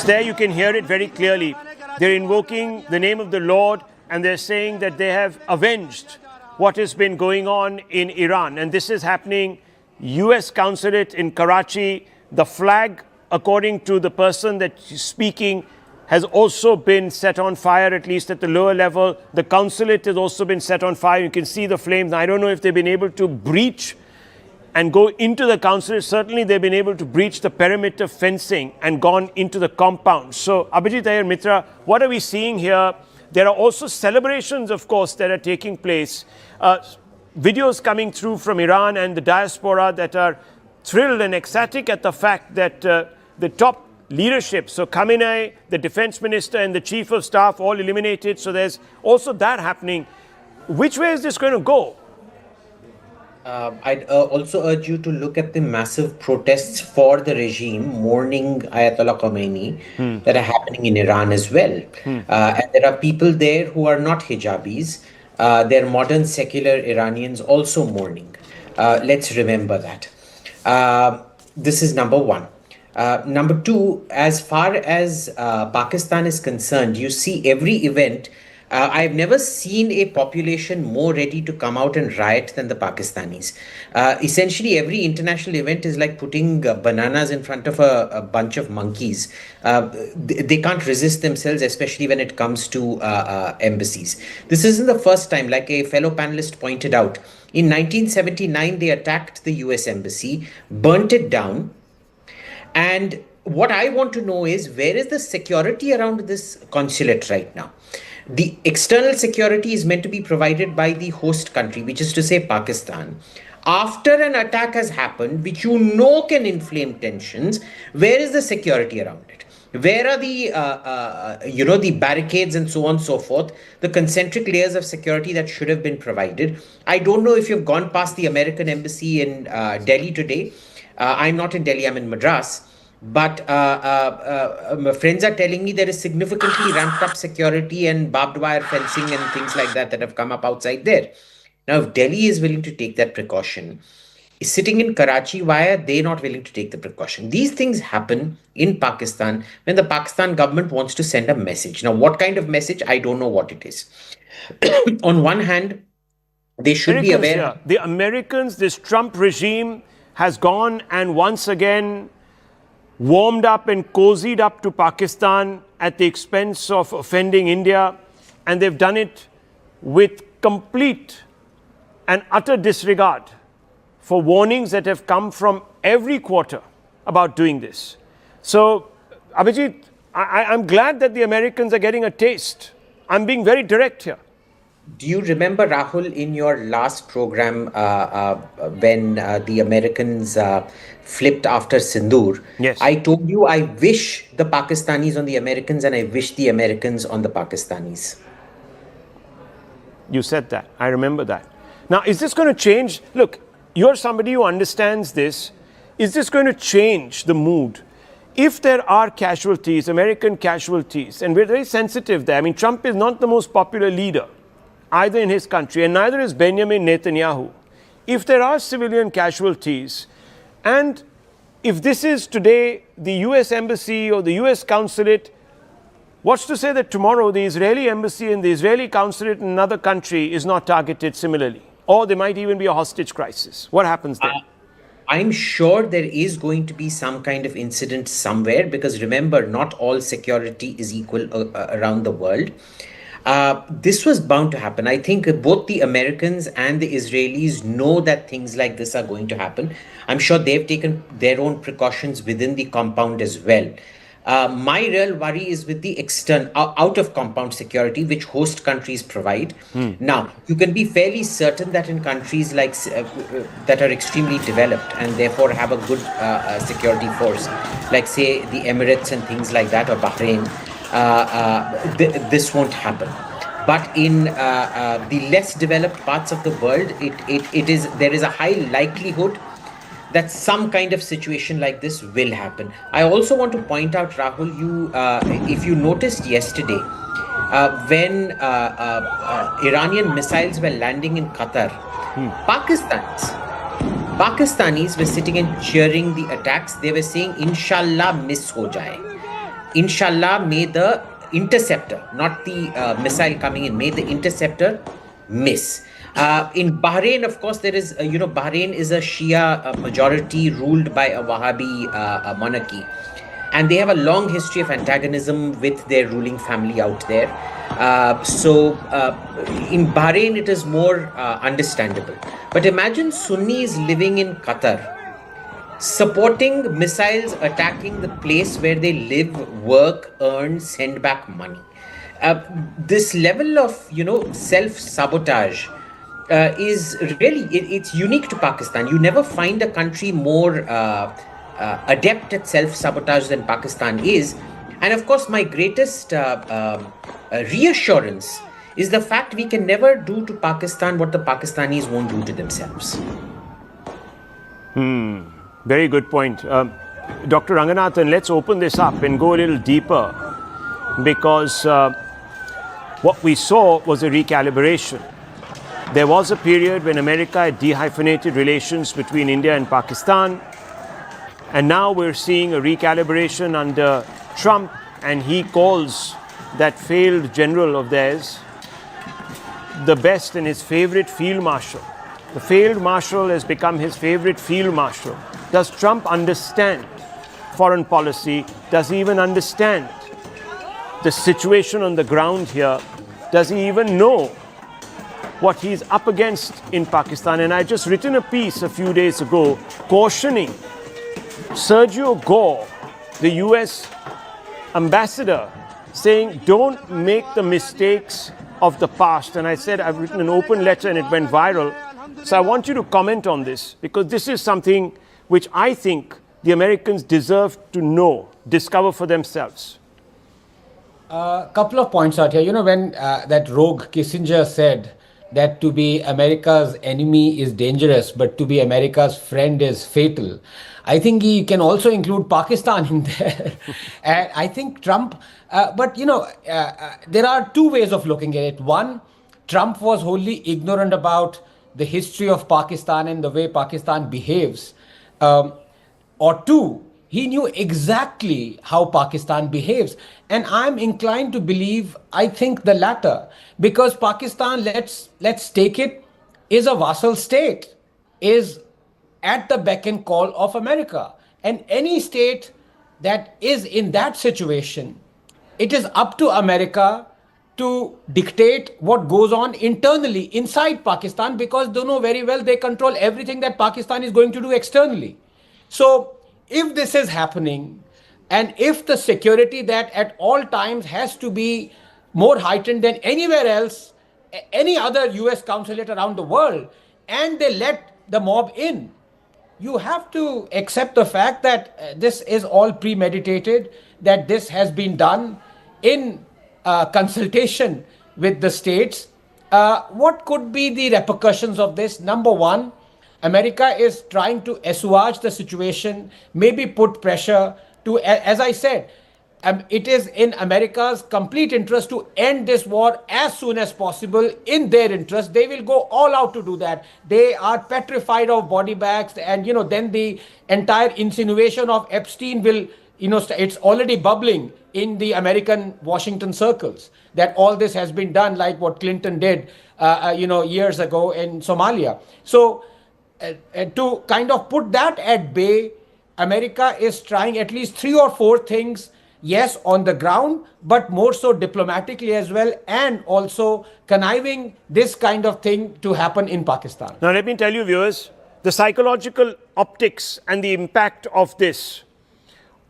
There you can hear it very clearly. They're invoking the name of the Lord, and they're saying that they have avenged what has been going on in Iran. And this is happening. US Consulate in Karachi, the flag, according to the person that's speaking, has also been set on fire, at least at the lower level. The consulate has also been set on fire. You can see the flames. I don't know if they've been able to breach and go into the consulate. Certainly they've been able to breach the perimeter fencing and gone into the compound. So Abhijit Iyer Mitra, what are we seeing here? There are also celebrations, of course, that are taking place. Videos coming through from Iran and the diaspora that are thrilled and ecstatic at the fact that the top leadership, so Khamenei, the defense minister and the chief of staff, all eliminated. So there's also that happening. Which way is this going to go? I'd also urge you to look at the massive protests for the regime mourning Ayatollah Khomeini that are happening in Iran as well. And there are people there who are not hijabis. They're modern secular Iranians also mourning. Let's remember that. This is number one. Number two, as far as Pakistan is concerned, you see every event. I've never seen a population more ready to come out and riot than the Pakistanis. Essentially, every international event is like putting bananas in front of a bunch of monkeys. They can't resist themselves, especially when it comes to embassies. This isn't the first time, like a fellow panelist pointed out. In 1979, they attacked the US embassy, burnt it down. And what I want to know is, where is the security around this consulate right now? The external security is meant to be provided by the host country, which is to say Pakistan. After an attack has happened, which you know can inflame tensions, where is the security around it? Where are the, the barricades and so on and so forth, the concentric layers of security that should have been provided? I don't know if you've gone past the American embassy in Delhi today. I'm not in Delhi, I'm in Madras. But my friends are telling me there is significantly ramped up security and barbed wire fencing and things like that that have come up outside there. Now, if Delhi is willing to take that precaution, sitting in Karachi, why are they not willing to take the precaution? These things happen in Pakistan when the Pakistan government wants to send a message. Now, what kind of message? I don't know what it is. On one hand, they should be aware. Yeah. The Americans, this Trump regime has gone and once again warmed up and cozied up to Pakistan at the expense of offending India, and they've done it with complete and utter disregard for warnings that have come from every quarter about doing this. So, Abhijit, I'm glad that the Americans are getting a taste. I'm being very direct here. Do you remember, Rahul, in your last program when the Americans flipped after Sindoor? Yes. I told you I wish the Pakistanis on the Americans and I wish the Americans on the Pakistanis. You said that. I remember that. Now, is this going to change? Look, you're somebody who understands this. Is this going to change the mood? If there are casualties, American casualties, and we're very sensitive there. I mean, Trump is not the most popular leader, either in his country, and neither is Benjamin Netanyahu. If there are civilian casualties, and if this is today the US Embassy or the US Consulate, what's to say that tomorrow the Israeli Embassy and the Israeli Consulate in another country is not targeted similarly? Or there might even be a hostage crisis. What happens then? I'm sure there is going to be some kind of incident somewhere, because remember, not all security is equal around the world. This was bound to happen. I think both the Americans and the Israelis know that things like this are going to happen. I'm sure they've taken their own precautions within the compound as well. My real worry is with the out of compound security, which host countries provide. Now, you can be fairly certain that in countries like that are extremely developed and therefore have a good security force, like say the Emirates and things like that, or Bahrain, this won't happen. But in the less developed parts of the world, there is a high likelihood that some kind of situation like this will happen. I also want to point out, Rahul, if you noticed yesterday, when Iranian missiles were landing in Qatar, Pakistanis were sitting and cheering the attacks. They were saying, Inshallah miss ho jaye. Inshallah, may the interceptor, not the missile coming in, may the interceptor miss. In Bahrain, of course, there is, Bahrain is a Shia majority ruled by a Wahhabi monarchy. And they have a long history of antagonism with their ruling family out there. So in Bahrain, it is more understandable. But imagine Sunnis living in Qatar, supporting missiles attacking the place where they live, work, earn, send back money. This level of, self-sabotage is really, it's unique to Pakistan. You never find a country more adept at self-sabotage than Pakistan is. And of course, my greatest reassurance is the fact we can never do to Pakistan what the Pakistanis won't do to themselves. Very good point. Dr. Ranganathan, let's open this up and go a little deeper, because what we saw was a recalibration. There was a period when America had dehyphenated relations between India and Pakistan, and now we're seeing a recalibration under Trump, and he calls that failed general of theirs the best and his favorite field marshal. The failed marshal has become his favorite field marshal. Does Trump understand foreign policy? Does he even understand the situation on the ground here? Does he even know what he's up against in Pakistan? And I just written a piece a few days ago cautioning Sergio Gore, the US ambassador, saying don't make the mistakes of the past. And I said, I've written an open letter and it went viral. So I want you to comment on this, because this is something which I think the Americans deserve to know, discover for themselves. A couple of points out here. You know, when that rogue Kissinger said that to be America's enemy is dangerous, but to be America's friend is fatal, I think he can also include Pakistan in there. And I think Trump, but you know, there are two ways of looking at it. One, Trump was wholly ignorant about the history of Pakistan and the way Pakistan behaves. Or two, he knew exactly how Pakistan behaves. And I'm inclined to believe, I think the latter, because Pakistan, let's take it, is a vassal state, is at the beck and call of America. And any state that is in that situation, it is up to America to dictate what goes on internally inside Pakistan, because they know very well they control everything that Pakistan is going to do externally. So if this is happening, and if the security that at all times has to be more heightened than anywhere else, any other US consulate around the world, and they let the mob in, you have to accept the fact that this is all premeditated, that this has been done in consultation with the states. What could be the repercussions of this? Number one, America is trying to assuage the situation, maybe put pressure to, as I said, it is in America's complete interest to end this war as soon as possible. In their interest, they will go all out to do that. They are petrified of body bags, and you know, then the entire insinuation of Epstein will, you know, it's already bubbling in the American Washington circles that all this has been done, like what Clinton did, you know, years ago in Somalia. So to kind of put that at bay, America is trying at least 3 or 4 things, yes, on the ground, but more so diplomatically as well, and also conniving this kind of thing to happen in Pakistan. Now, let me tell you, viewers, the psychological optics and the impact of this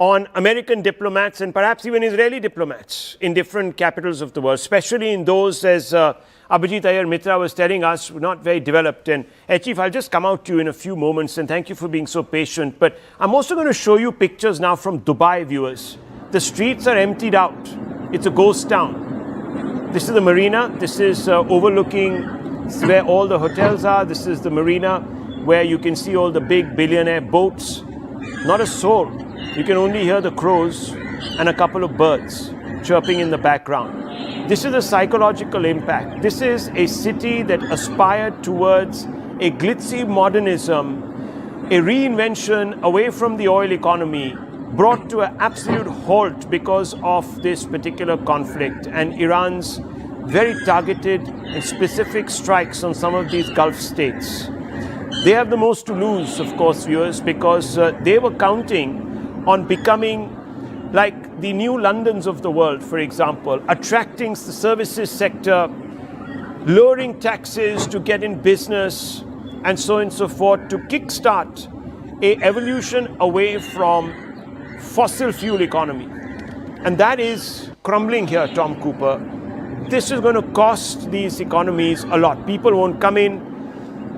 on American diplomats and perhaps even Israeli diplomats in different capitals of the world, especially in those, as Abhijit Iyer Mitra was telling us, not very developed. And Chief, I'll just come out to you in a few moments, and thank you for being so patient. But I'm also going to show you pictures now from Dubai, viewers. The streets are emptied out. It's a ghost town. This is the marina. This is overlooking where all the hotels are. This is the marina where you can see all the big billionaire boats. Not a soul. You can only hear the crows and a couple of birds chirping in the background. This is the psychological impact. This is a city that aspired towards a glitzy modernism, a reinvention away from the oil economy, brought to an absolute halt because of this particular conflict and Iran's very targeted and specific strikes on some of these Gulf states. They have the most to lose, of course, viewers, because they were counting on becoming like the new Londons of the world, for example, attracting the services sector, lowering taxes to get in business, and so on and so forth, to kickstart an evolution away from fossil fuel economy. And that is crumbling here, Tom Cooper. This is going to cost these economies a lot. People won't come in.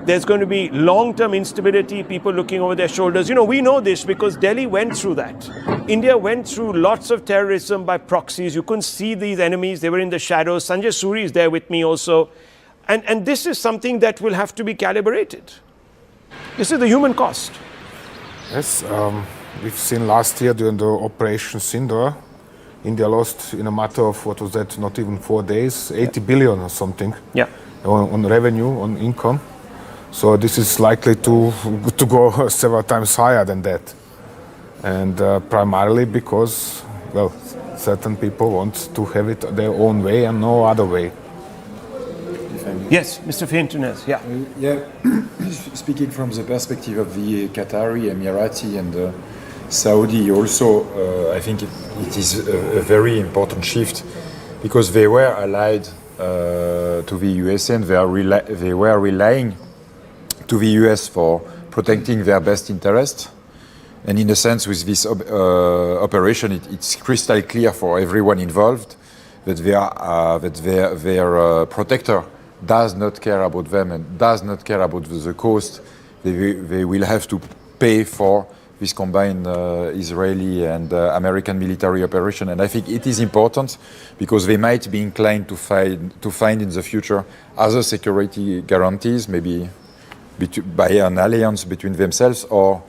There's going to be long-term instability, people looking over their shoulders. You know, we know this because Delhi went through that. India went through lots of terrorism by proxies. You couldn't see these enemies. They were in the shadows. Sanjay Suri is there with me also. And this is something that will have to be calibrated. This is the human cost. Yes, we've seen last year during the Operation Sindhar, India lost in a matter of, what was that, not even 4 days, 80 billion or something. Yeah. On revenue, on income. So this is likely to go several times higher than that. And primarily because, well, certain people want to have it their own way and no other way. Yes, Mr. Fintunez, yeah. Yeah, speaking from the perspective of the Qatari, Emirati and Saudi also, I think it is a very important shift because they were allied to the US and they were relying to the US for protecting their best interest. And in a sense, with this operation, it's crystal clear for everyone involved that their protector does not care about them and does not care about the cost, they will have to pay for this combined Israeli and American military operation. And I think it is important because they might be inclined to find in the future other security guarantees, maybe by an alliance between themselves or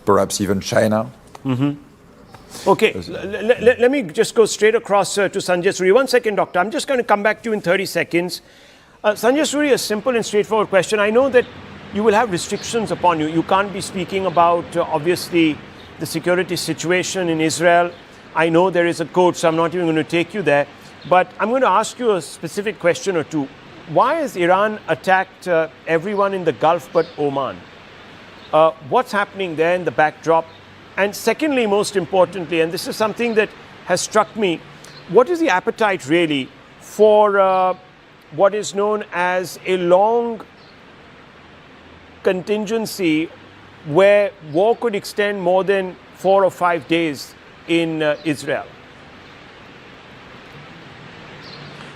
perhaps even China. Okay, let me just go straight across to Sanjay Suri. 1 second, Doctor. I'm just going to come back to you in 30 seconds. Sanjay Suri, a simple and straightforward question. I know that you will have restrictions upon you. You can't be speaking about, obviously, the security situation in Israel. I know there is a code, so I'm not even going to take you there. But I'm going to ask you a specific question or two. Why has Iran attacked everyone in the Gulf but Oman? What's happening there in the backdrop? And secondly, most importantly, and this is something that has struck me, what is the appetite really for what is known as a long contingency where war could extend more than 4 or 5 days in Israel?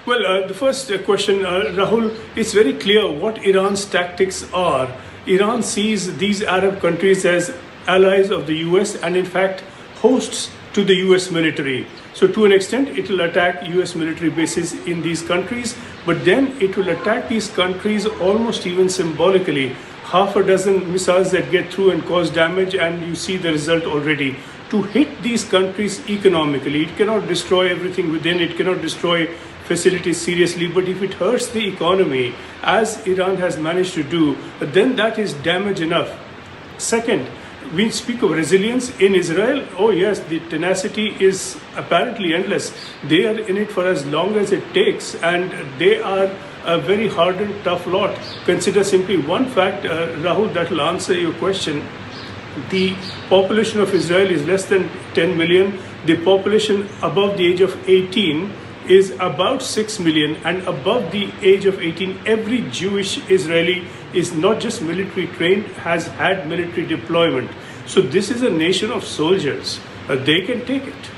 Well, the first question, Rahul, it's very clear what Iran's tactics are. Iran sees these Arab countries as allies of the US and in fact hosts to the US military. So to an extent it will attack US military bases in these countries, but then it will attack these countries almost even symbolically. Half a dozen missiles that get through and cause damage, and you see the result already. To hit these countries economically, it cannot destroy everything within, it cannot destroy facilities seriously, but if it hurts the economy, as Iran has managed to do, then that is damage enough. Second, we speak of resilience in Israel. Oh yes, the tenacity is apparently endless. They are in it for as long as it takes, and they are a very hardened, tough lot. Consider simply one fact, Rahul, that will answer your question. The population of Israel is less than 10 million. The population above the age of 18 is about 6 million, and above the age of 18, every Jewish Israeli is not just military trained, has had military deployment. So this is a nation of soldiers. They can take it.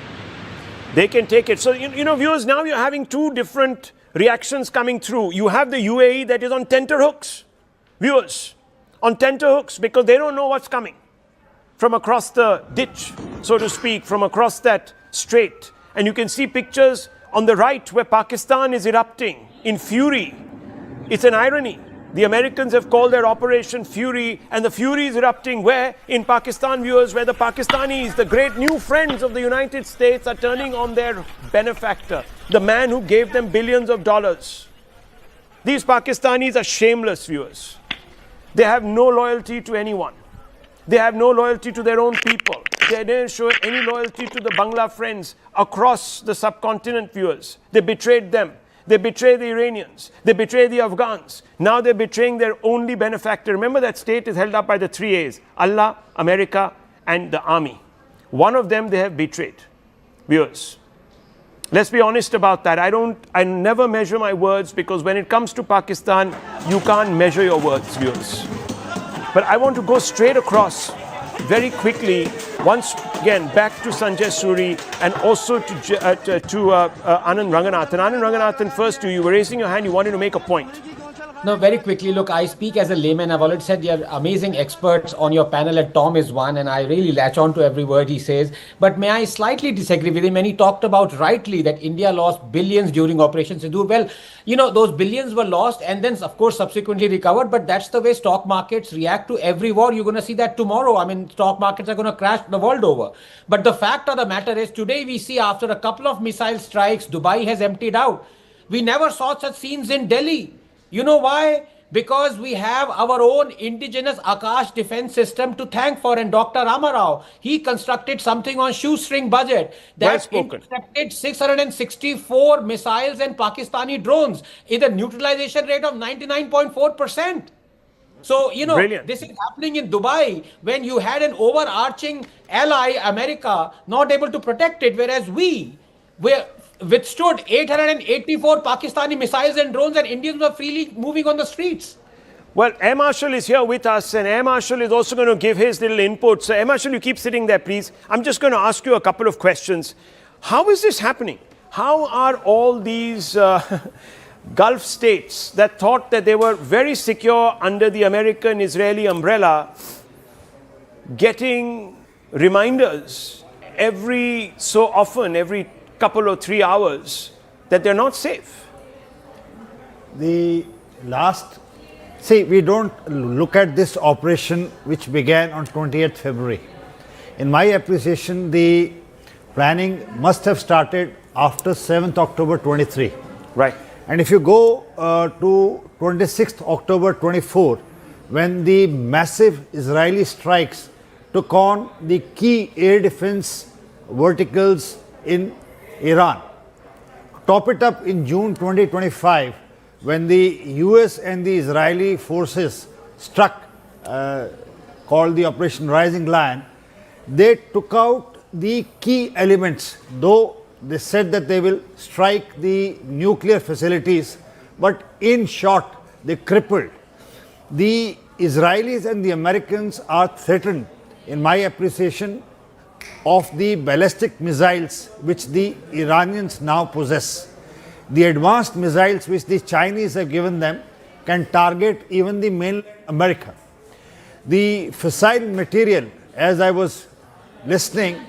They can take it. So, you know, viewers, now you're having two different reactions coming through. You have the UAE that is on tenterhooks. Viewers, on tenterhooks because they don't know what's coming from across the ditch, so to speak, from across that strait. And you can see pictures on the right where Pakistan is erupting in fury. It's an irony. The Americans have called their Operation Fury, and the fury is erupting where? In Pakistan, viewers, where the Pakistanis, the great new friends of the United States, are turning on their benefactor, the man who gave them billions of dollars. These Pakistanis are shameless, viewers. They have no loyalty to anyone. They have no loyalty to their own people. They didn't show any loyalty to the Bangla friends across the subcontinent, viewers. They betrayed them. They betrayed the Iranians. They betrayed the Afghans. Now they're betraying their only benefactor. Remember, that state is held up by the 3 A's: Allah, America, and the army. One of them they have betrayed. Viewers, let's be honest about that. I never measure my words, because when it comes to Pakistan, you can't measure your words, viewers. But I want to go straight across very quickly, once again, back to Sanjay Suri and also to Anand Ranganathan. Anand Ranganathan, first to you. You were raising your hand. You wanted to make a point. No, very quickly. Look, I speak as a layman. I've already said you're amazing experts on your panel, and Tom is one, and I really latch on to every word he says. But may I slightly disagree with him when he talked about rightly that India lost billions during Operation Sindoor? Well, you know, those billions were lost and then, of course, subsequently recovered. But that's the way stock markets react to every war. You're going to see that tomorrow. I mean, stock markets are going to crash the world over. But the fact of the matter is, today we see after a couple of missile strikes, Dubai has emptied out. We never saw such scenes in Delhi. You know why? Because we have our own indigenous Akash defense system to thank for. And Dr. Ramarao, he constructed something on shoestring budget that intercepted 664 missiles and Pakistani drones in a neutralization rate of 99.4%. So, you know, this is happening in Dubai when you had an overarching ally, America, not able to protect it, whereas we withstood 884 Pakistani missiles and drones, and Indians were freely moving on the streets. Well, Air Marshal is here with us, and Air Marshal is also going to give his little input. So, Air Marshal, you keep sitting there, please. I'm just going to ask you a couple of questions. How is this happening? How are all these Gulf states that thought that they were very secure under the American-Israeli umbrella, getting reminders every so often, every couple or 3 hours, that they're not safe. The last, see, we don't look at this operation which began on 28th February. In my appreciation, the planning must have started after 7th October 23. Right. And if you go to 26th October 24, when the massive Israeli strikes took on the key air defense verticals in Iran. Top it up in June 2025, when the US and the Israeli forces struck, called the Operation Rising Lion, they took out the key elements, though they said that they will strike the nuclear facilities, but in short, they crippled. The Israelis and the Americans are threatened, in my appreciation, of the ballistic missiles which the Iranians now possess. The advanced missiles which the Chinese have given them can target even the mainland America. The fissile material, as I was listening,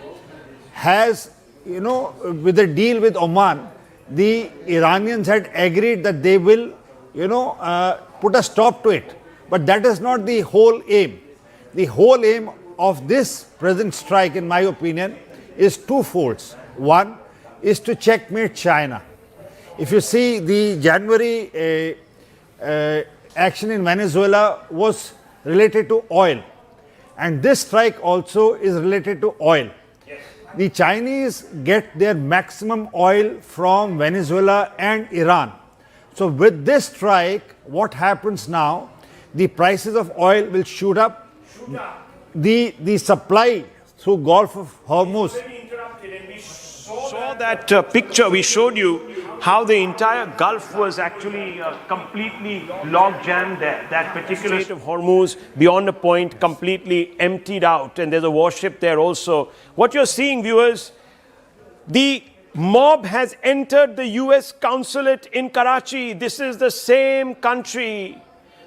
has, with the deal with Oman, the Iranians had agreed that they will, put a stop to it. But that is not the whole aim. The whole aim of this present strike, in my opinion, is twofold. One is to checkmate China. If you see, the January action in Venezuela was related to oil, and this strike also is related to oil. The Chinese get their maximum oil from Venezuela and Iran. So with this strike, what happens now? The prices of oil will shoot up. The supply through Gulf of Hormuz. Saw that picture we showed you, how the entire Gulf was actually completely log jammed there. That particular Strait of Hormuz, beyond a point, completely emptied out, and there's a warship there also. What you're seeing, viewers, the mob has entered the US consulate in Karachi. This is the same country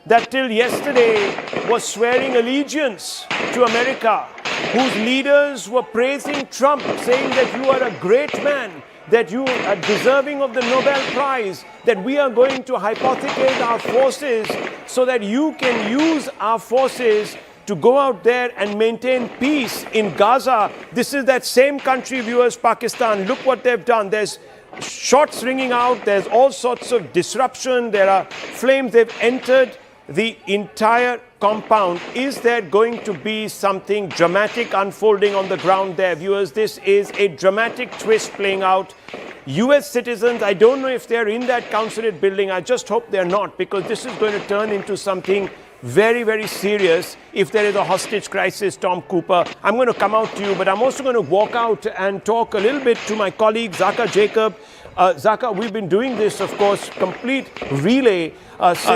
that till yesterday was swearing allegiance to America, whose leaders were praising Trump, saying that you are a great man, that you are deserving of the Nobel Prize, that we are going to hypothecate our forces so that you can use our forces to go out there and maintain peace in Gaza. This is that same country, viewers, Pakistan. Look what they've done. There's shots ringing out. There's all sorts of disruption. There are flames. They've entered the entire compound. Is there going to be something dramatic unfolding on the ground there, viewers? This is a dramatic twist playing out. US citizens, I don't know if they're in that consulate building. I just hope they're not, because this is going to turn into something very, very serious if there is a hostage crisis, Tom Cooper. I'm going to come out to you, but I'm also going to walk out and talk a little bit to my colleague, Zaka Jacob. Zaka, we've been doing this, of course, complete relay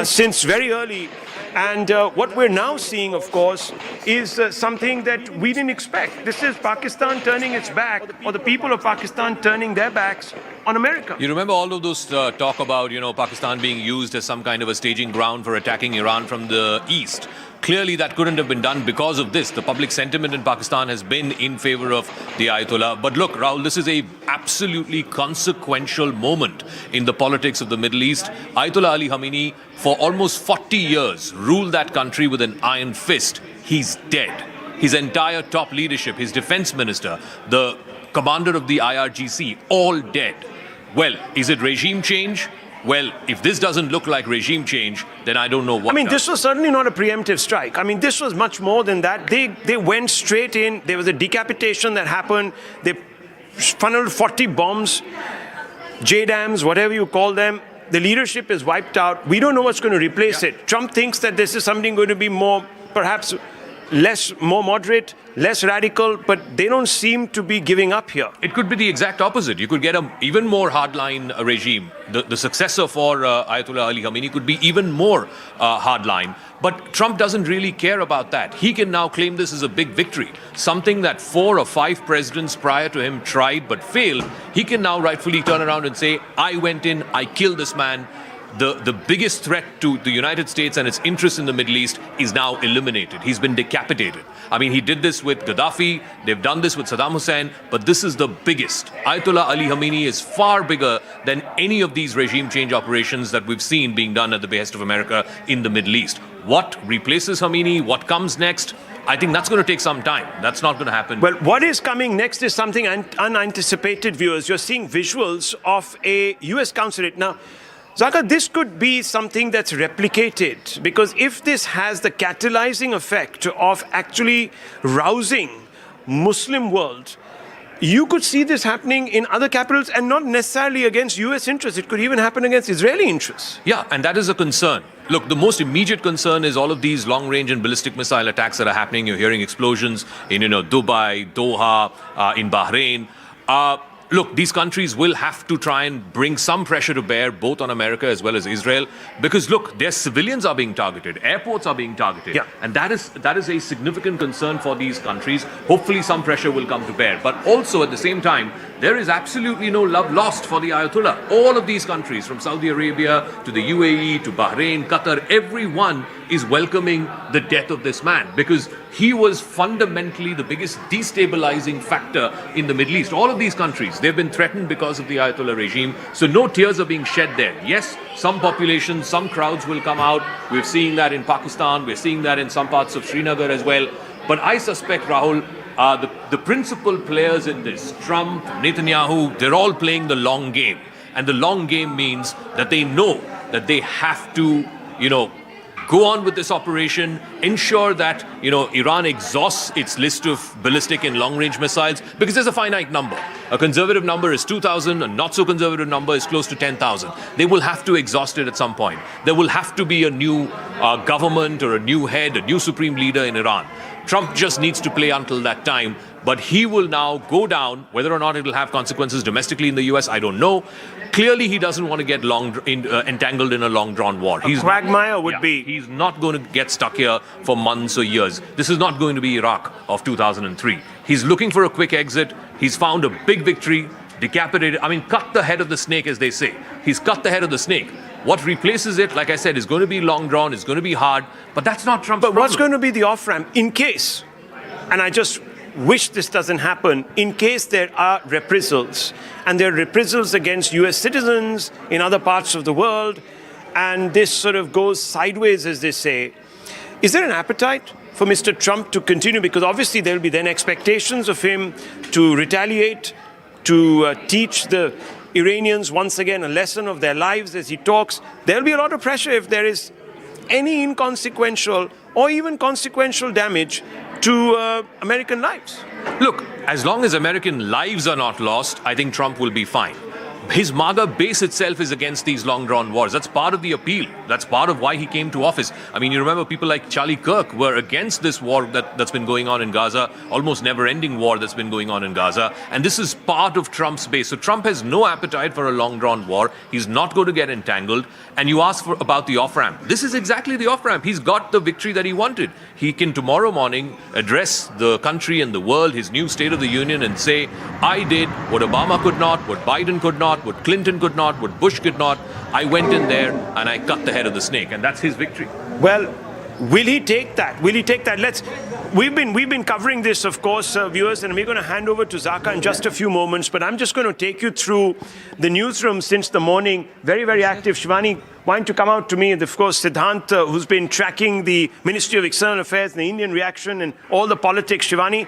since very early. And what we're now seeing, of course, is something that we didn't expect. This is Pakistan turning its back, or the people of Pakistan turning their backs on America. You remember all of those talk about, Pakistan being used as some kind of a staging ground for attacking Iran from the east. Clearly, that couldn't have been done because of this. The public sentiment in Pakistan has been in favor of the Ayatollah. But look, Rahul, this is a absolutely consequential moment in the politics of the Middle East. Ayatollah Ali Khamenei, for almost 40 years, ruled that country with an iron fist. He's dead. His entire top leadership, his defense minister, the commander of the IRGC, all dead. Well, is it regime change? Well, if this doesn't look like regime change, then I don't know what does. This was certainly not a preemptive strike. This was much more than that. They went straight in. There was a decapitation that happened. They funneled 40 bombs, JDAMs, whatever you call them. The leadership is wiped out. We don't know what's going to replace it. Trump thinks that this is something going to be more, perhaps more moderate, less radical, but they don't seem to be giving up here. It could be the exact opposite. You could get an even more hardline regime. The successor for Ayatollah Ali Khamenei could be even more hardline. But Trump doesn't really care about that. He can now claim this as a big victory. Something that 4 or 5 presidents prior to him tried but failed. He can now rightfully turn around and say, I went in, I killed this man. the biggest threat to the United States and its interests in the Middle East is now eliminated. He's been decapitated. I mean, he did this with Gaddafi, they've done this with Saddam Hussein, but this is the biggest. Ayatollah Ali Khamenei is far bigger than any of these regime change operations that we've seen being done at the behest of America in the Middle East. What replaces Khamenei? What comes next? I think that's going to take some time. That's not going to happen. Well, what is coming next is something unanticipated, viewers. You're seeing visuals of a US consulate. Now, Zaka, this could be something that's replicated, because if this has the catalyzing effect of actually rousing Muslim world, you could see this happening in other capitals and not necessarily against US interests. It could even happen against Israeli interests. Yeah, and that is a concern. Look, the most immediate concern is all of these long-range and ballistic missile attacks that are happening. You're hearing explosions in, Dubai, Doha, in Bahrain. Look, these countries will have to try and bring some pressure to bear, both on America as well as Israel, because look, their civilians are being targeted, airports are being targeted, and that is a significant concern for these countries. Hopefully some pressure will come to bear, but also at the same time, there is absolutely no love lost for the Ayatollah. All of these countries, from Saudi Arabia to the UAE to Bahrain, Qatar, everyone is welcoming the death of this man, because he was fundamentally the biggest destabilizing factor in the Middle East. All of these countries, they've been threatened because of the Ayatollah regime, so no tears are being shed there. Yes, some populations, some crowds will come out. We're seeing that in Pakistan, we're seeing that in some parts of Srinagar as well. But I suspect, Rahul, the principal players in this, Trump, Netanyahu, they're all playing the long game. And the long game means that they know that they have to, go on with this operation, ensure that, Iran exhausts its list of ballistic and long-range missiles, because there's a finite number. A conservative number is 2,000, a not-so-conservative number is close to 10,000. They will have to exhaust it at some point. There will have to be a new government or a new head, a new supreme leader in Iran. Trump just needs to play until that time, but he will now go down. Whether or not it will have consequences domestically in the US, I don't know. Clearly, he doesn't want to get entangled in a long-drawn war. A quagmire would be. He's not going to get stuck here for months or years. This is not going to be Iraq of 2003. He's looking for a quick exit. He's found a big victory, decapitated. Cut the head of the snake, as they say. He's cut the head of the snake. What replaces it, like I said, is going to be long drawn, it's going to be hard, but that's not Trump's problem. But what's going to be the off-ramp in case, and I just wish this doesn't happen, in case there are reprisals, and there are reprisals against US citizens in other parts of the world, and this sort of goes sideways, as they say, is there an appetite for Mr. Trump to continue? Because obviously there will be then expectations of him to retaliate, to teach the Iranians once again a lesson of their lives as he talks. There will be a lot of pressure if there is any inconsequential or even consequential damage to American lives. Look, as long as American lives are not lost, I think Trump will be fine. His MAGA base itself is against these long-drawn wars. That's part of the appeal. That's part of why he came to office. You remember people like Charlie Kirk were against this war that's been going on in Gaza, almost never-ending war that's been going on in Gaza. And this is part of Trump's base. So Trump has no appetite for a long-drawn war. He's not going to get entangled. And you ask about the off-ramp. This is exactly the off-ramp. He's got the victory that he wanted. He can tomorrow morning address the country and the world, his new State of the Union, and say, I did what Obama could not, what Biden could not, what Clinton could not, what Bush could not. I went in there and I cut the head of the snake, and that's his victory. Well, will he take that? Will he take that? We've been covering this, of course, viewers, and we're going to hand over to Zaka in just a few moments, but I'm just going to take you through the newsroom since the morning. Very, very active. Shivani, why don't you come out to me? And of course, Siddhant, who's been tracking the Ministry of External Affairs, the Indian reaction, and all the politics. Shivani,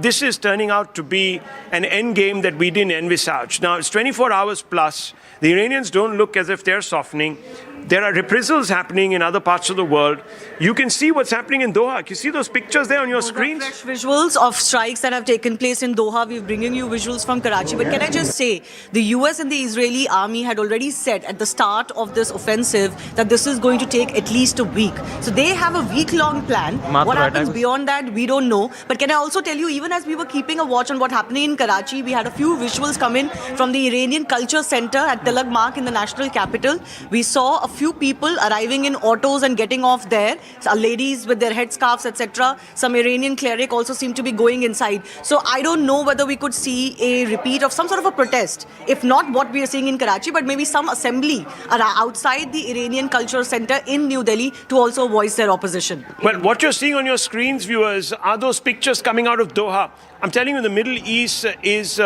this is turning out to be an end game that we didn't envisage. Now, it's 24 hours plus. The Iranians don't look as if they're softening. There are reprisals happening in other parts of the world. You can see what's happening in Doha. Can you see those pictures there on your screens? Fresh visuals of strikes that have taken place in Doha. We're bringing you visuals from Karachi. But can I just say, the US and the Israeli army had already said at the start of this offensive that this is going to take at least a week. So they have a week-long plan. What happens beyond that, we don't know. But can I also tell you, even as we were keeping a watch on what's happening in Karachi, we had a few visuals come in from the Iranian Culture Center at Tilak Mark in the national capital. We saw a few people arriving in autos and getting off there. Ladies with their headscarves, etc. Some Iranian cleric also seemed to be going inside. So I don't know whether we could see a repeat of some sort of a protest. If not what we are seeing in Karachi, but maybe some assembly outside inside the Iranian Cultural Center in New Delhi to also voice their opposition. Well, what you're seeing on your screens, viewers, are those pictures coming out of Doha. I'm telling you, the Middle East is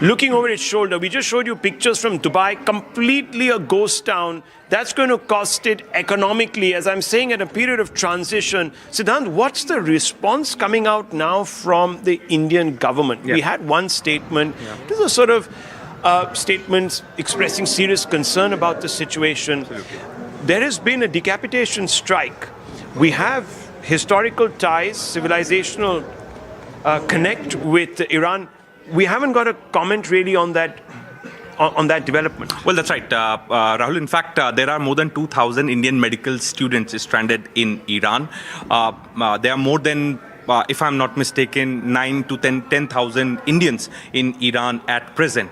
looking over its shoulder. We just showed you pictures from Dubai, completely a ghost town. That's going to cost it economically, as I'm saying, at a period of transition. Siddhant, what's the response coming out now from the Indian government? We had one statement. This is a sort of statements expressing serious concern about the situation. There has been a decapitation strike. We have historical ties, civilizational connect with Iran. We haven't got a comment really on that development. Well, that's right, Rahul. In fact, there are more than 2,000 Indian medical students stranded in Iran. There are more than, if I'm not mistaken, 9 to 10,000 Indians in Iran at present.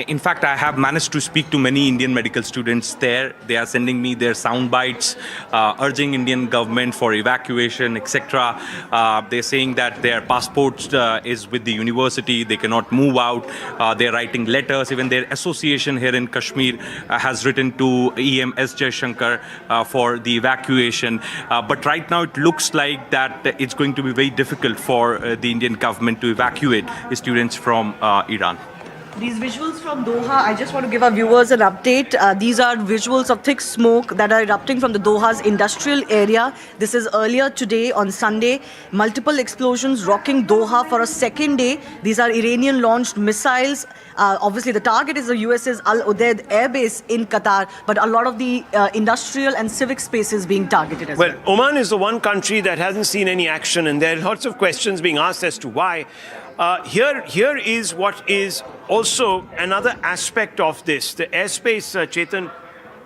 In fact, I have managed to speak to many Indian medical students there. They are sending me their sound bites, urging Indian government for evacuation, etc. They're saying that their passports is with the university. They cannot move out. They're writing letters. Even their association here in Kashmir has written to EM S. Jaishankar for the evacuation. But right now, it looks like that it's going to be very difficult for the Indian government to evacuate students from Iran. These visuals from Doha, I just want to give our viewers an update. These are visuals of thick smoke that are erupting from the Doha's industrial area. This is earlier today on Sunday. Multiple explosions rocking Doha for a second day. These are Iranian-launched missiles. Obviously, the target is the US's Al Udeid Air Base in Qatar, but a lot of the industrial and civic spaces being targeted as well. Well, Oman is the one country that hasn't seen any action, and there are lots of questions being asked as to why. Here is what is also another aspect of this. The airspace, Chetan,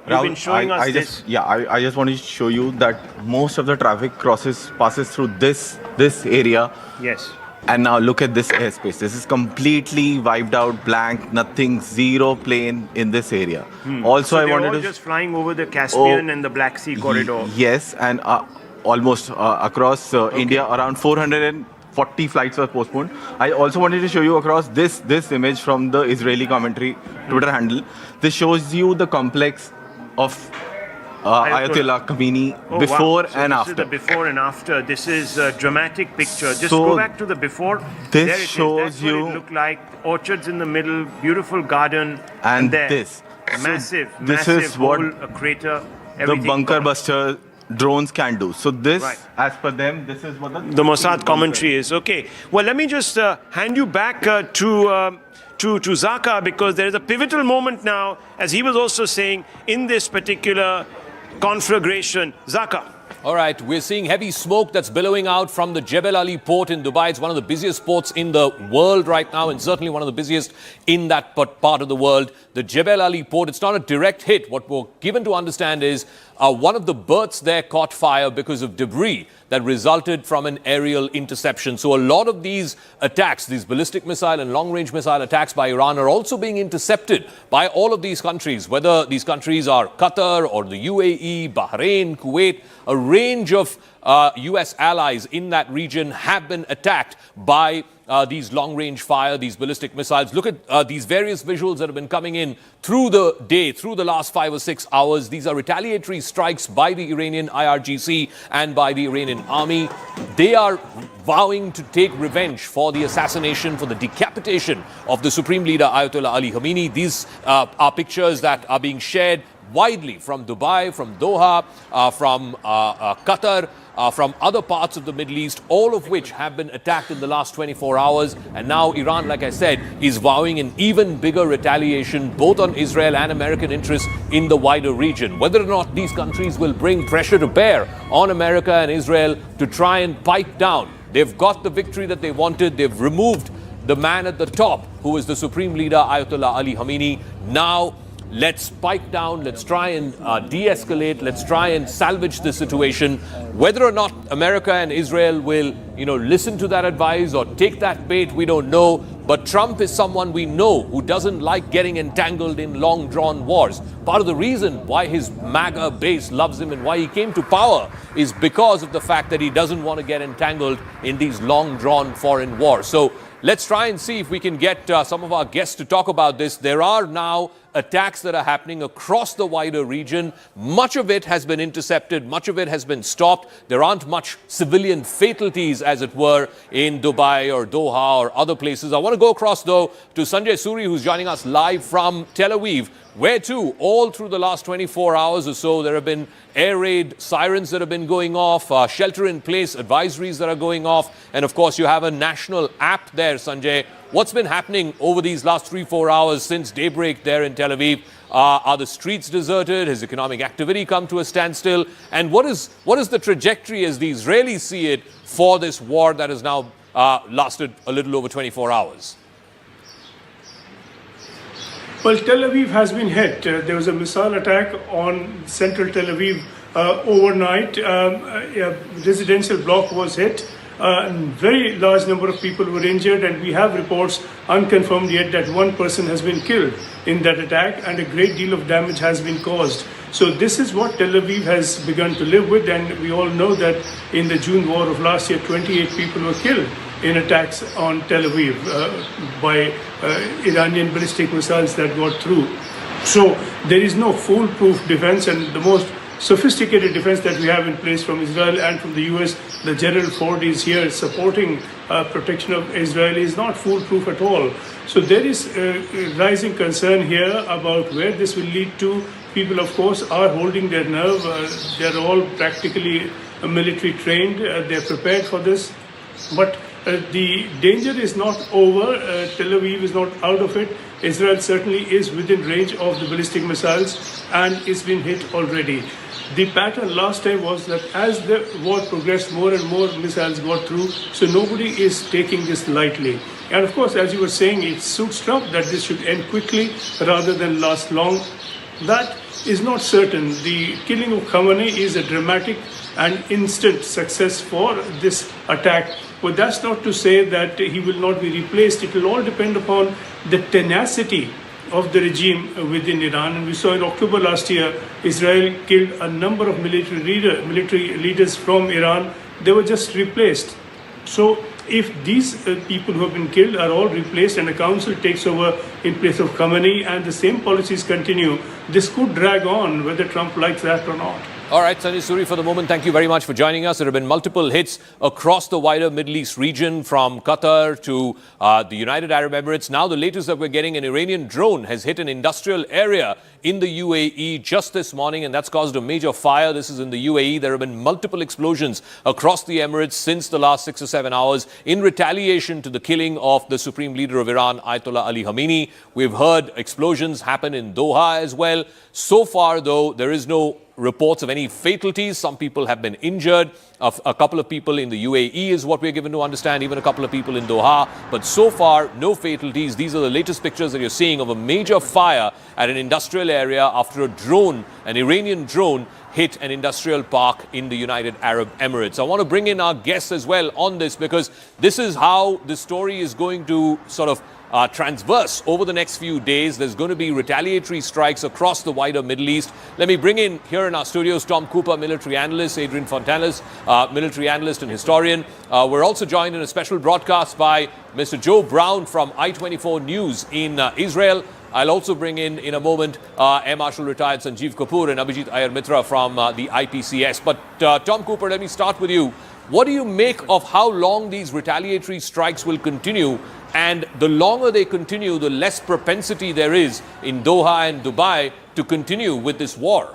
you've been showing us this. I just wanted to show you that most of the traffic passes through this area. Yes. And now look at this airspace. This is completely wiped out, blank, nothing, zero plane in this area. Also, so I wanted to just flying over the Caspian and the Black Sea corridor. Yes, and almost across India, around 440 flights were postponed. I also wanted to show you across this image from the Israeli commentary Twitter handle. This shows you the complex of Ayatollah Khomeini before and after. This is the before and after. This is a dramatic picture. Just go back to the before. This there it shows That's you what it looked like. Orchards in the middle, beautiful garden, and there, this. Massive, This massive is what hole, a crater. The bunker buster drones can do. So this, Right. as per them, this is what The Mossad commentary is. Okay. Well, let me just hand you back to Zaka, because there is a pivotal moment now, as he was also saying, in this particular conflagration. Zaka. All right, we're seeing heavy smoke that's billowing out from the Jebel Ali port in Dubai. It's one of the busiest ports in the world right now, and certainly one of the busiest in that part of the world. The Jebel Ali port, it's not a direct hit. What we're given to understand is one of the berths there caught fire because of debris that resulted from an aerial interception. So a lot of these attacks, these ballistic missile and long-range missile attacks by Iran, are also being intercepted by all of these countries, whether these countries are Qatar or the UAE, Bahrain, Kuwait. A range of US allies in that region have been attacked by these long-range fire, these ballistic missiles. Look at these various visuals that have been coming in through the day, through the last 5 or 6 hours. These are retaliatory strikes by the Iranian IRGC and by the Iranian army. They are vowing to take revenge for the assassination, for the decapitation of the Supreme Leader Ayatollah Ali Khamenei. These are pictures that are being shared widely from Dubai, from Doha, from Qatar, from other parts of the Middle East, all of which have been attacked in the last 24 hours. And now Iran, like I said, is vowing an even bigger retaliation, both on Israel and American interests in the wider region. Whether or not these countries will bring pressure to bear on America and Israel to try and pipe down. They've got the victory that they wanted. They've removed the man at the top, who is the Supreme Leader, Ayatollah Ali Khamenei. Now, let's pipe down, let's try and de-escalate, let's try and salvage the situation. Whether or not America and Israel will, listen to that advice or take that bait, we don't know. But Trump is someone we know who doesn't like getting entangled in long-drawn wars. Part of the reason why his MAGA base loves him and why he came to power is because of the fact that he doesn't want to get entangled in these long-drawn foreign wars. So let's try and see if we can get some of our guests to talk about this. There are now attacks that are happening across the wider region. Much of it has been intercepted, much of it has been stopped. There aren't much civilian fatalities, as it were, in Dubai or Doha or other places. I want to go across, though, to Sanjay Suri, who's joining us live from Tel Aviv, where, too, all through the last 24 hours or so, there have been air raid sirens that have been going off, shelter-in-place advisories that are going off, and, of course, you have a national app there, Sanjay. What's been happening over these last 3-4 hours since daybreak there in Tel Aviv? Are the streets deserted? Has economic activity come to a standstill? And what is the trajectory, as the Israelis see it, for this war that has now lasted a little over 24 hours? Well, Tel Aviv has been hit. There was a missile attack on central Tel Aviv overnight. A residential block was hit. A very large number of people were injured, and we have reports, unconfirmed yet, that one person has been killed in that attack, and a great deal of damage has been caused. So this is what Tel Aviv has begun to live with, and we all know that in the June war of last year, 28 people were killed in attacks on Tel Aviv by Iranian ballistic missiles that got through. So there is no foolproof defense, and the most sophisticated defense that we have in place from Israel and from the US, the Gerald Ford is here supporting protection of Israel, is not foolproof at all. So there is rising concern here about where this will lead to. People, of course, are holding their nerve. They're all practically military trained. They're prepared for this. But the danger is not over. Tel Aviv is not out of it. Israel certainly is within range of the ballistic missiles, and it's been hit already. The pattern last time was that as the war progressed, more and more missiles got through, so nobody is taking this lightly. And of course, as you were saying, it suits Trump that this should end quickly rather than last long. That is not certain. The killing of Khamenei is a dramatic and instant success for this attack. But that's not to say that he will not be replaced. It will all depend upon the tenacity of the regime within Iran. And we saw in October last year, Israel killed a number of military leaders from Iran. They were just replaced. So if these people who have been killed are all replaced and a council takes over in place of Khamenei and the same policies continue, this could drag on, whether Trump likes that or not. All right, Sanjay Suri, for the moment, thank you very much for joining us. There have been multiple hits across the wider Middle East region, from Qatar to the United Arab Emirates. Now the latest that we're getting, an Iranian drone has hit an industrial area in the UAE just this morning, and that's caused a major fire. This is in the UAE. There have been multiple explosions across the Emirates since the last 6 or 7 hours in retaliation to the killing of the Supreme Leader of Iran, Ayatollah Ali Khamenei. We've heard explosions happen in Doha as well. So far, though, there is no reports of any fatalities. Some people have been injured. A couple of people in the UAE is what we're given to understand, even a couple of people in Doha. But so far, no fatalities. These are the latest pictures that you're seeing of a major fire at an industrial area after a drone, an Iranian drone, hit an industrial park in the United Arab Emirates. I want to bring in our guests as well on this, because this is how the story is going to sort of transverse over the next few days. There's going to be retaliatory strikes across the wider Middle East. Let me bring in here in our studios Tom Cooper, military analyst, Adrian Fontanes, military analyst and historian. We're also joined in a special broadcast by Mr. Joe Brown from I-24 News in Israel. I'll also bring in a moment Air Marshal retired Sanjeev Kapoor and Abhijit Iyer Mitra from the IPCS. But Tom Cooper, let me start with you. What do you make of how long these retaliatory strikes will continue? And the longer they continue, the less propensity there is in Doha and Dubai to continue with this war.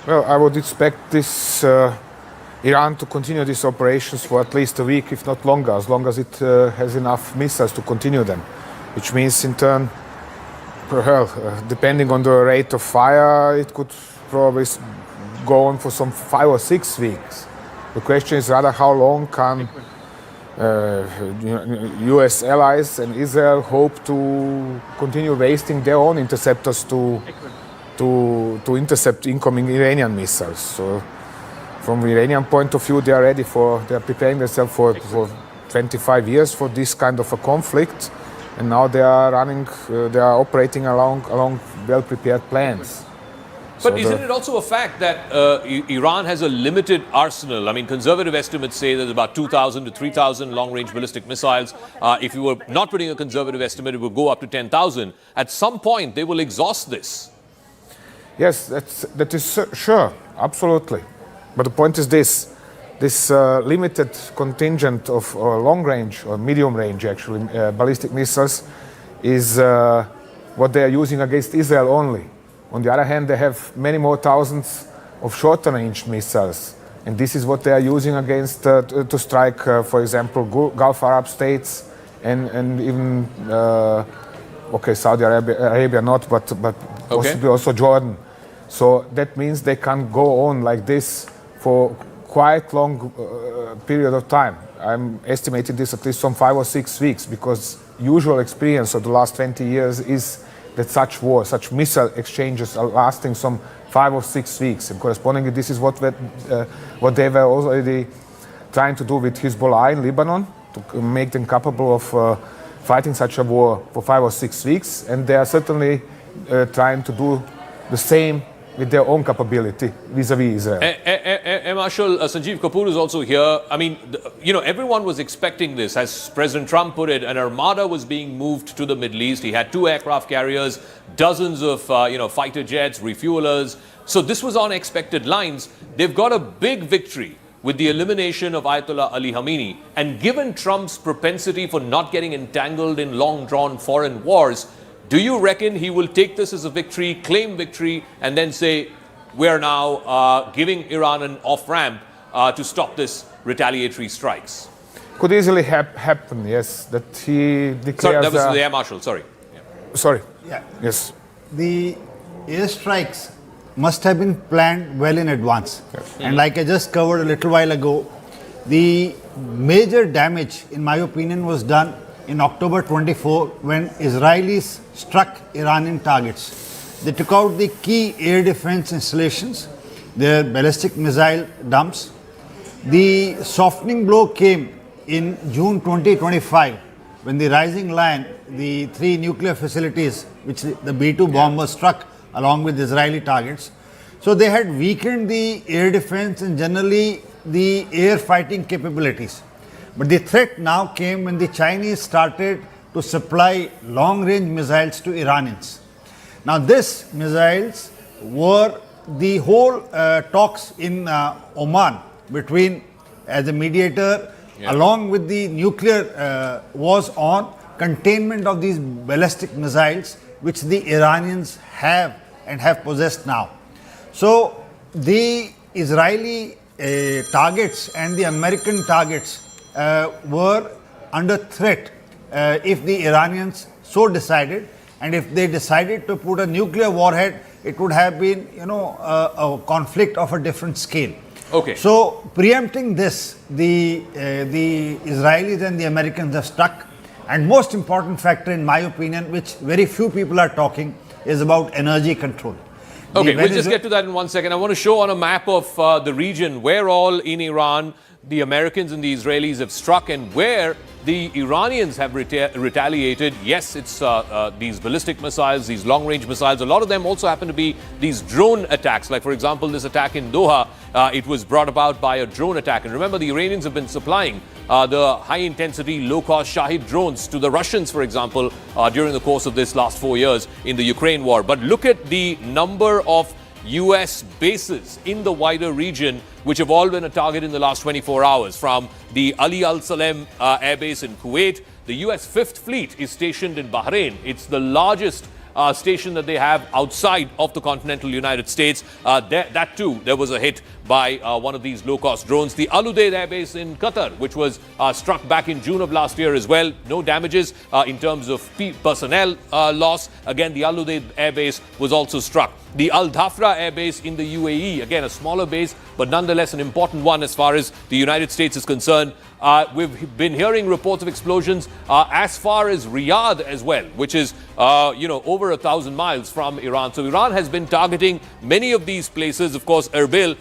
Well, I would expect this Iran to continue these operations for at least a week, if not longer, as long as it has enough missiles to continue them. Which means, in turn, depending on the rate of fire, it could probably go on for some 5 or 6 weeks. The question is rather how long can US allies and Israel hope to continue wasting their own interceptors to intercept incoming Iranian missiles. So from the Iranian point of view, they are preparing themselves for 25 years for this kind of a conflict, and now they are operating along well-prepared plans. But isn't it also a fact that Iran has a limited arsenal? I mean, conservative estimates say there's about 2,000 to 3,000 long-range ballistic missiles. If you were not putting a conservative estimate, it would go up to 10,000. At some point, they will exhaust this. Yes, that is sure, absolutely. But the point is this limited contingent of long-range or medium-range, actually, ballistic missiles is what they are using against Israel only. On the other hand, they have many more thousands of short-range missiles. And this is what they are using against to strike, for example, Gulf Arab states and even, Saudi Arabia not, but possibly also Jordan. So that means they can go on like this for quite long period of time. I'm estimating this at least some 5 or 6 weeks, because usual experience of the last 20 years is that such war, such missile exchanges are lasting some 5 or 6 weeks. And correspondingly, this is what they were already trying to do with Hezbollah in Lebanon, to make them capable of fighting such a war for 5 or 6 weeks. And they are certainly trying to do the same with their own capability vis-a-vis Israel. Air Marshal Sanjeev Kapoor is also here. I mean, everyone was expecting this. As President Trump put it, an armada was being moved to the Middle East. He had 2 aircraft carriers, dozens of fighter jets, refuelers. So this was on expected lines. They've got a big victory with the elimination of Ayatollah Ali Khamenei. And given Trump's propensity for not getting entangled in long-drawn foreign wars, do you reckon he will take this as a victory, claim victory, and then say, we're now giving Iran an off-ramp to stop this retaliatory strikes? Could easily happen, yes. That he declares... Sorry, that was the Air Marshal, sorry. Yeah. Sorry. Yeah. Yes. The airstrikes must have been planned well in advance. Yes. And like I just covered a little while ago, the major damage, in my opinion, was done in October 24, when Israelis struck Iranian targets. They took out the key air defense installations, their ballistic missile dumps. The softening blow came in June 2025, when the Rising Lion, the 3 nuclear facilities which the B-2 bomber struck along with Israeli targets. So they had weakened the air defense and generally the air fighting capabilities. But the threat now came when the Chinese started to supply long-range missiles to Iranians. Now these missiles were the whole talks in Oman between, as a mediator, along with the nuclear, was on containment of these ballistic missiles which the Iranians have and have possessed now. So the Israeli targets and the American targets were under threat if the Iranians so decided, and if they decided to put a nuclear warhead, it would have been, a conflict of a different scale. Okay. So preempting this, the Israelis and the Americans have struck, and most important factor, in my opinion, which very few people are talking, is about energy control. Okay, we'll just get to that in 1 second. I want to show on a map of the region where all in Iran the Americans and the Israelis have struck and where the Iranians have retaliated. Yes, it's these ballistic missiles, these long-range missiles. A lot of them also happen to be these drone attacks. Like, for example, this attack in Doha, it was brought about by a drone attack. And remember, the Iranians have been supplying the high-intensity, low-cost Shahid drones to the Russians, for example, during the course of this last 4 years in the Ukraine war. But look at the number of US bases in the wider region which have all been a target in the last 24 hours. From the Ali Al Salem Air Base in Kuwait, the US 5th Fleet is stationed in Bahrain. It's the largest station that they have outside of the continental United States. That too, there was a hit by one of these low-cost drones. The Al Udeid Air Base in Qatar, which was struck back in June of last year as well. No damages in terms of personnel loss. Again, the Al Udeid Air Base was also struck. The Al Dhafra Air Base in the UAE, again a smaller base, but nonetheless an important one as far as the United States is concerned. We've been hearing reports of explosions as far as Riyadh as well, which is over 1,000 miles from Iran. So Iran has been targeting many of these places. Of course, Erbil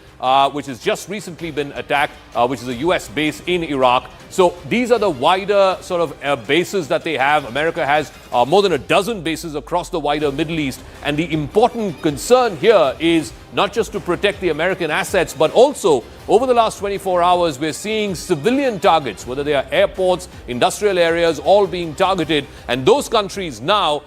which has just recently been attacked, which is a US base in Iraq. So these are the wider sort of bases that they have. America has more than a dozen bases across the wider Middle East. And the important concern here is not just to protect the American assets, but also over the last 24 hours, we're seeing civilian targets, whether they are airports, industrial areas, all being targeted. And those countries now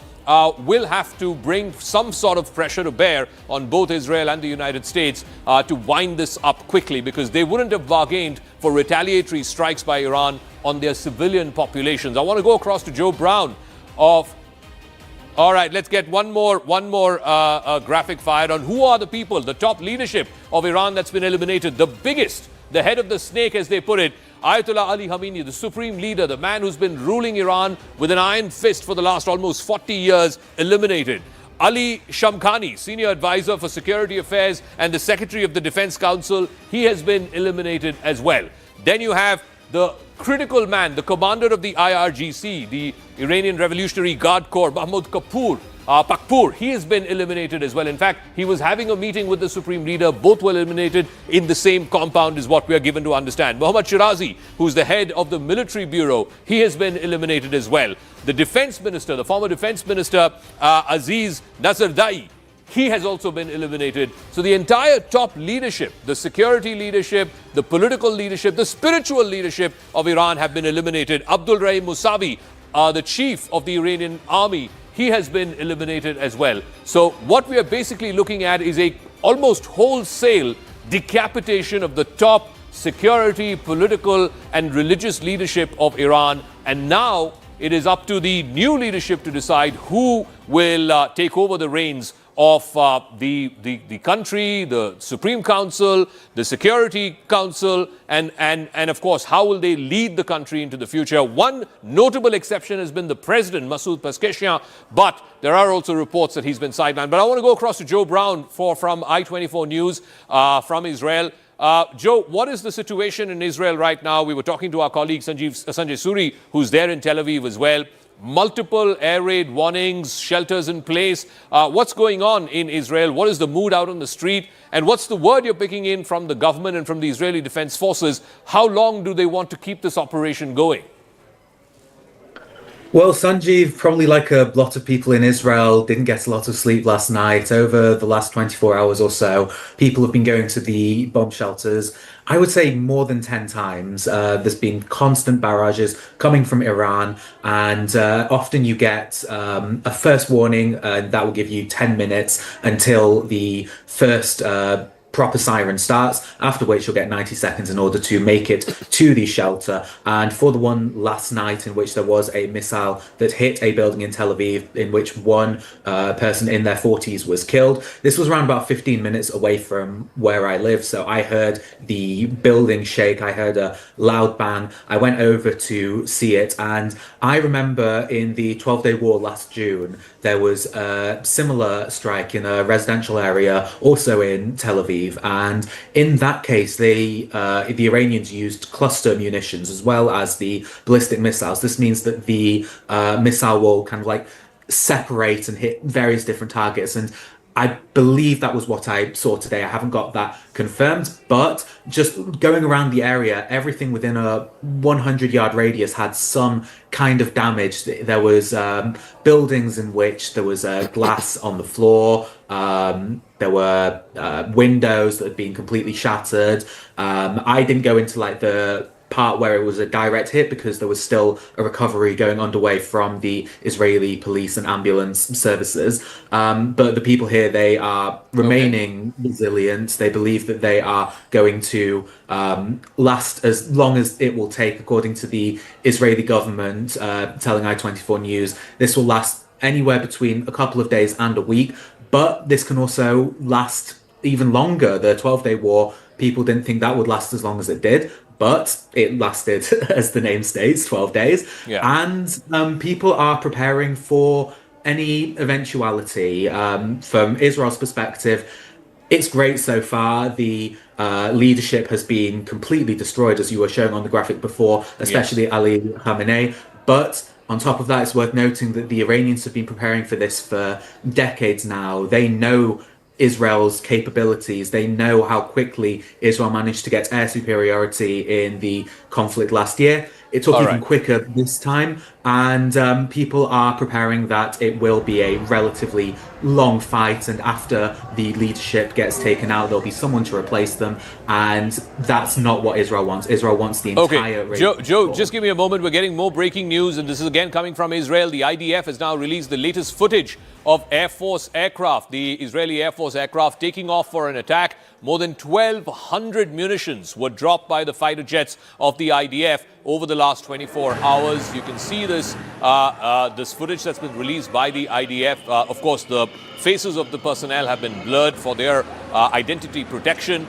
will have to bring some sort of pressure to bear on both Israel and the United States to wind this up quickly, because they wouldn't have bargained for retaliatory strikes by Iran on their civilian populations. I want to go across to Joe Brown of... All right, let's get one more graphic fired on who are the people, the top leadership of Iran that's been eliminated. The biggest, the head of the snake, as they put it, Ayatollah Ali Khamenei, the supreme leader, the man who's been ruling Iran with an iron fist for the last almost 40 years, eliminated. Ali Shamkhani, senior advisor for security affairs and the secretary of the Defense Council, he has been eliminated as well. Then you have the critical man, the commander of the IRGC, the Iranian Revolutionary Guard Corps, Mahmoud Pakpur, he has been eliminated as well. In fact, he was having a meeting with the supreme leader. Both were eliminated in the same compound is what we are given to understand. Mohammad Shirazi, who's the head of the military bureau, he has been eliminated as well. The defense minister, the former defense minister, Aziz Nazardai, he has also been eliminated. So the entire top leadership, the security leadership, the political leadership, the spiritual leadership of Iran have been eliminated. Abdul Rahim Musavi, the chief of the Iranian army, he has been eliminated as well. So what we are basically looking at is a almost wholesale decapitation of the top security, political and religious leadership of Iran. And now it is up to the new leadership to decide who will take over the reins of the country, the Supreme Council, the Security Council, and of course, how will they lead the country into the future? One notable exception has been the president, Masoud Pezeshkian, but there are also reports that he's been sidelined. But I want to go across to Joe Brown from I-24 News from Israel. Joe, what is the situation in Israel right now? We were talking to our colleague Sanjay Suri, who's there in Tel Aviv as well. Multiple air raid warnings, shelters in place. What's going on in Israel? What is the mood out on the street? And what's the word you're picking in from the government and from the Israeli Defense Forces? How long do they want to keep this operation going? Well, Sanjeev, probably like a lot of people in Israel, didn't get a lot of sleep last night. Over the last 24 hours or so, people have been going to the bomb shelters, I would say more than 10 times. There's been constant barrages coming from Iran, and often you get a first warning that will give you 10 minutes until the first proper siren starts, after which you'll get 90 seconds in order to make it to the shelter. And for the one last night in which there was a missile that hit a building in Tel Aviv in which one person in their 40s was killed, this was around about 15 minutes away from where I live. So I heard the building shake, I heard a loud bang. I went over to see it, and I remember in the 12-day war last June, there was a similar strike in a residential area also in Tel Aviv. And in that case, the Iranians used cluster munitions as well as the ballistic missiles. This means that the missile will kind of like separate and hit various different targets. And I believe that was what I saw today. I haven't got that confirmed, but just going around the area, everything within a 100-yard radius had some kind of damage. There was buildings in which there was glass on the floor. There were windows that had been completely shattered. I didn't go into like the part where it was a direct hit because there was still a recovery going underway from the Israeli police and ambulance services. But the people here, they are remaining resilient. They believe that they are going to last as long as it will take, according to the Israeli government, telling I-24 News. This will last anywhere between a couple of days and a week, but this can also last even longer. The 12-day war, people didn't think that would last as long as it did, but it lasted, as the name states, 12 days. Yeah. And people are preparing for any eventuality. From Israel's perspective, it's great so far. The leadership has been completely destroyed, as you were showing on the graphic before, especially Ali Khamenei. But on top of that, it's worth noting that the Iranians have been preparing for this for decades now. They know Israel's capabilities. They know how quickly Israel managed to get air superiority in the conflict last year. It took even quicker this time, and people are preparing that it will be a relatively long fight, and after the leadership gets taken out, there'll be someone to replace them, and that's not what Israel wants. Israel wants the entire... Joe, just give me a moment. We're getting more breaking news, and this is again coming from Israel. The IDF has now released the latest footage of Air Force aircraft, the Israeli Air Force aircraft taking off for an attack. More than 1,200 munitions were dropped by the fighter jets of the IDF over the last 24 hours. You can see this footage that's been released by the IDF. Of course, the faces of the personnel have been blurred for their identity protection.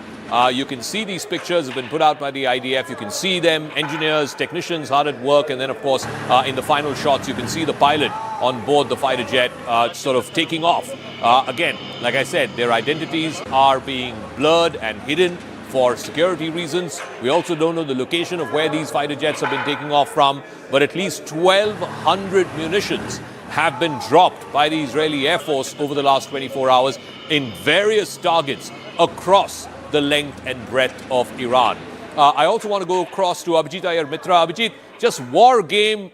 You can see these pictures have been put out by the IDF. You can see them, engineers, technicians hard at work. And then, of course, in the final shots, you can see the pilot on board the fighter jet sort of taking off. Again, like I said, their identities are being blurred and hidden for security reasons. We also don't know the location of where these fighter jets have been taking off from, but at least 1,200 munitions have been dropped by the Israeli Air Force over the last 24 hours in various targets across the length and breadth of Iran. I also want to go across to Abhijit Iyer Mitra. Abhijit, just war game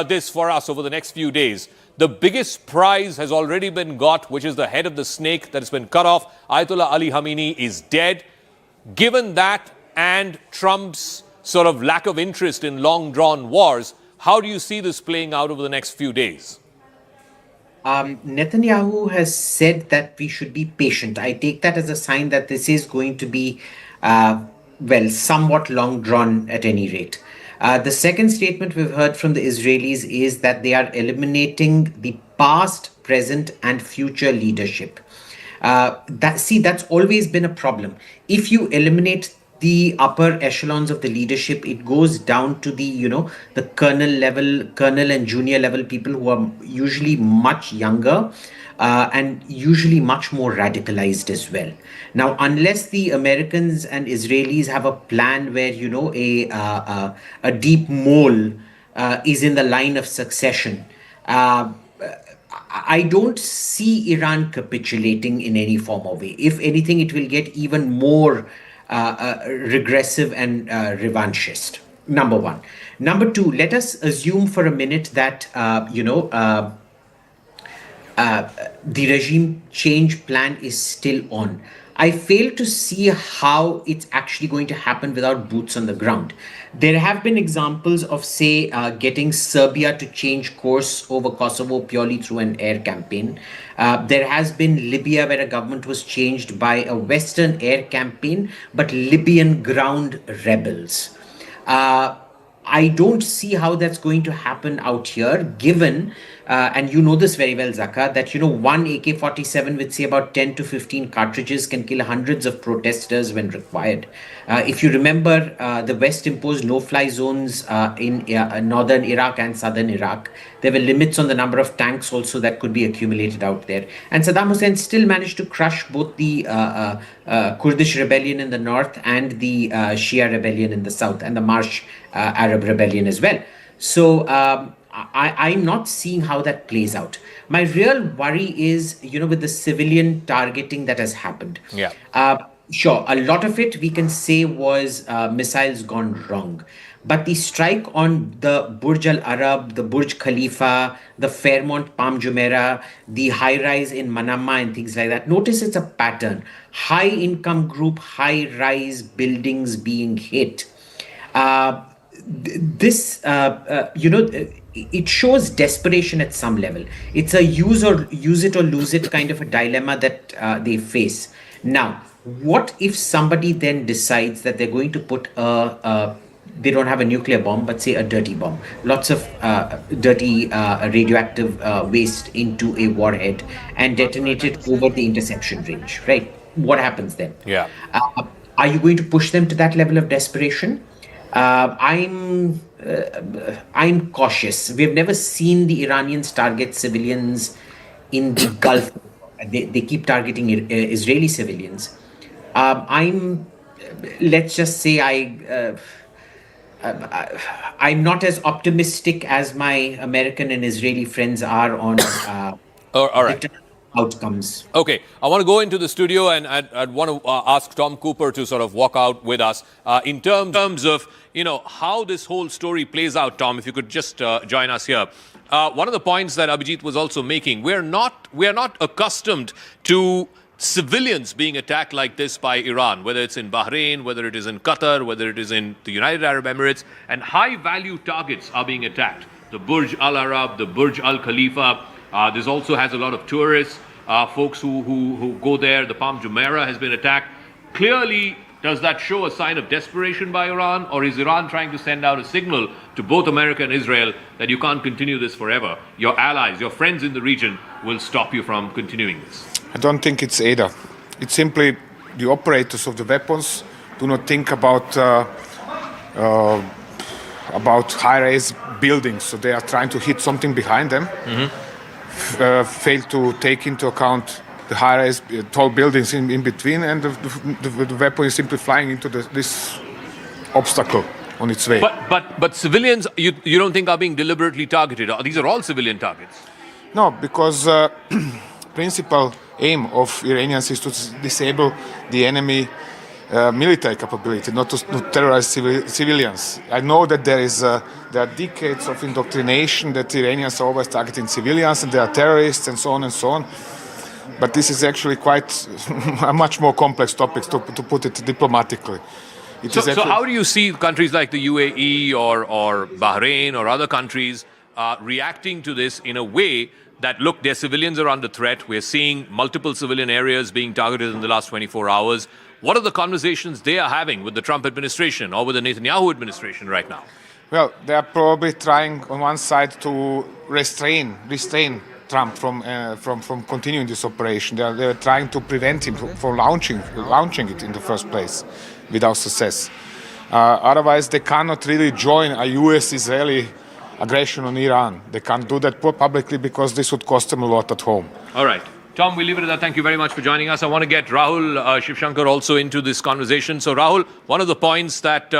this for us over the next few days. The biggest prize has already been got, which is the head of the snake that has been cut off. Ayatollah Ali Khamenei is dead. Given that and Trump's sort of lack of interest in long-drawn wars, how do you see this playing out over the next few days? Netanyahu has said that we should be patient. I take that as a sign that this is going to be, somewhat long drawn at any rate. The second statement we've heard from the Israelis is that they are eliminating the past, present, and future leadership. That's always been a problem. If you eliminate the upper echelons of the leadership, it goes down to the colonel and junior level people who are usually much younger and usually much more radicalized as well. Now, unless the Americans and Israelis have a plan where a deep mole is in the line of succession, I don't see Iran capitulating in any form or way. If anything, it will get even more regressive and revanchist. Number one. Number two, let us assume for a minute that the regime change plan is still on. I fail to see how it's actually going to happen without boots on the ground. There have been examples of, say, getting Serbia to change course over Kosovo purely through an air campaign. There has been Libya, where a government was changed by a Western air campaign, but Libyan ground rebels. I don't see how that's going to happen out here, given, and you know this very well, Zaka, that, one AK-47 with, say, about 10 to 15 cartridges can kill hundreds of protesters when required. If you remember, the West imposed no-fly zones in northern Iraq and southern Iraq. There were limits on the number of tanks also that could be accumulated out there. And Saddam Hussein still managed to crush both the Kurdish rebellion in the north and the Shia rebellion in the south, and the Marsh Arab rebellion as well. So I'm not seeing how that plays out. My real worry is, with the civilian targeting that has happened. Yeah. Sure, a lot of it we can say was missiles gone wrong. But the strike on the Burj Al Arab, the Burj Khalifa, the Fairmont Palm Jumeirah, the high rise in Manama and things like that, notice it's a pattern. High income group, high rise buildings being hit. It shows desperation at some level. It's a use it or lose it kind of a dilemma that they face. Now, what if somebody then decides that they're going to put they don't have a nuclear bomb, but say a dirty bomb, lots of dirty radioactive waste into a warhead and detonate it over the interception range, right? What happens then? Yeah. Are you going to push them to that level of desperation? I'm cautious. We've never seen the Iranians target civilians in the Gulf. They keep targeting Israeli civilians. Let's just say I'm not as optimistic as my American and Israeli friends are on all right. outcomes. Okay, I want to go into the studio and I'd want to ask Tom Cooper to sort of walk out with us in terms of, you know, how this whole story plays out. Tom, if you could just join us here. One of the points that Abhijit was also making, we are not accustomed to civilians being attacked like this by Iran, whether it's in Bahrain, whether it is in Qatar, whether it is in the United Arab Emirates, and high-value targets are being attacked. The Burj Al Arab, the Burj Al Khalifa. This also has a lot of tourists, folks who go there. The Palm Jumeirah has been attacked. Clearly, does that show a sign of desperation by Iran, or is Iran trying to send out a signal to both America and Israel that you can't continue this forever? Your allies, your friends in the region will stop you from continuing this. I don't think it's either. It's simply the operators of the weapons do not think about high-rise buildings, so they are trying to hit something behind them. Fail to take into account the high-rise tall buildings in between, and the weapon is simply flying into this obstacle on its way. But civilians, you don't think are being deliberately targeted? These are all civilian targets. No, because principal aim of Iranians is to disable the enemy military capability, not to terrorize civilians. I know that there are decades of indoctrination that Iranians are always targeting civilians and they are terrorists and so on and so on. But this is actually quite a much more complex topic, to put it diplomatically. So how do you see countries like the UAE or Bahrain or other countries reacting to this in a way that, look, their civilians are under threat. We're seeing multiple civilian areas being targeted in the last 24 hours. What are the conversations they are having with the Trump administration or with the Netanyahu administration right now? Well, they are probably trying on one side to restrain Trump from continuing this operation. They are trying to prevent him from launching it in the first place without success. Otherwise, they cannot really join a US-Israeli aggression on Iran. They can't do that publicly because this would cost them a lot at home. All right. Tom, we'll leave it at that. Thank you very much for joining us. I want to get Rahul Shivshankar also into this conversation. So, Rahul, one of the points that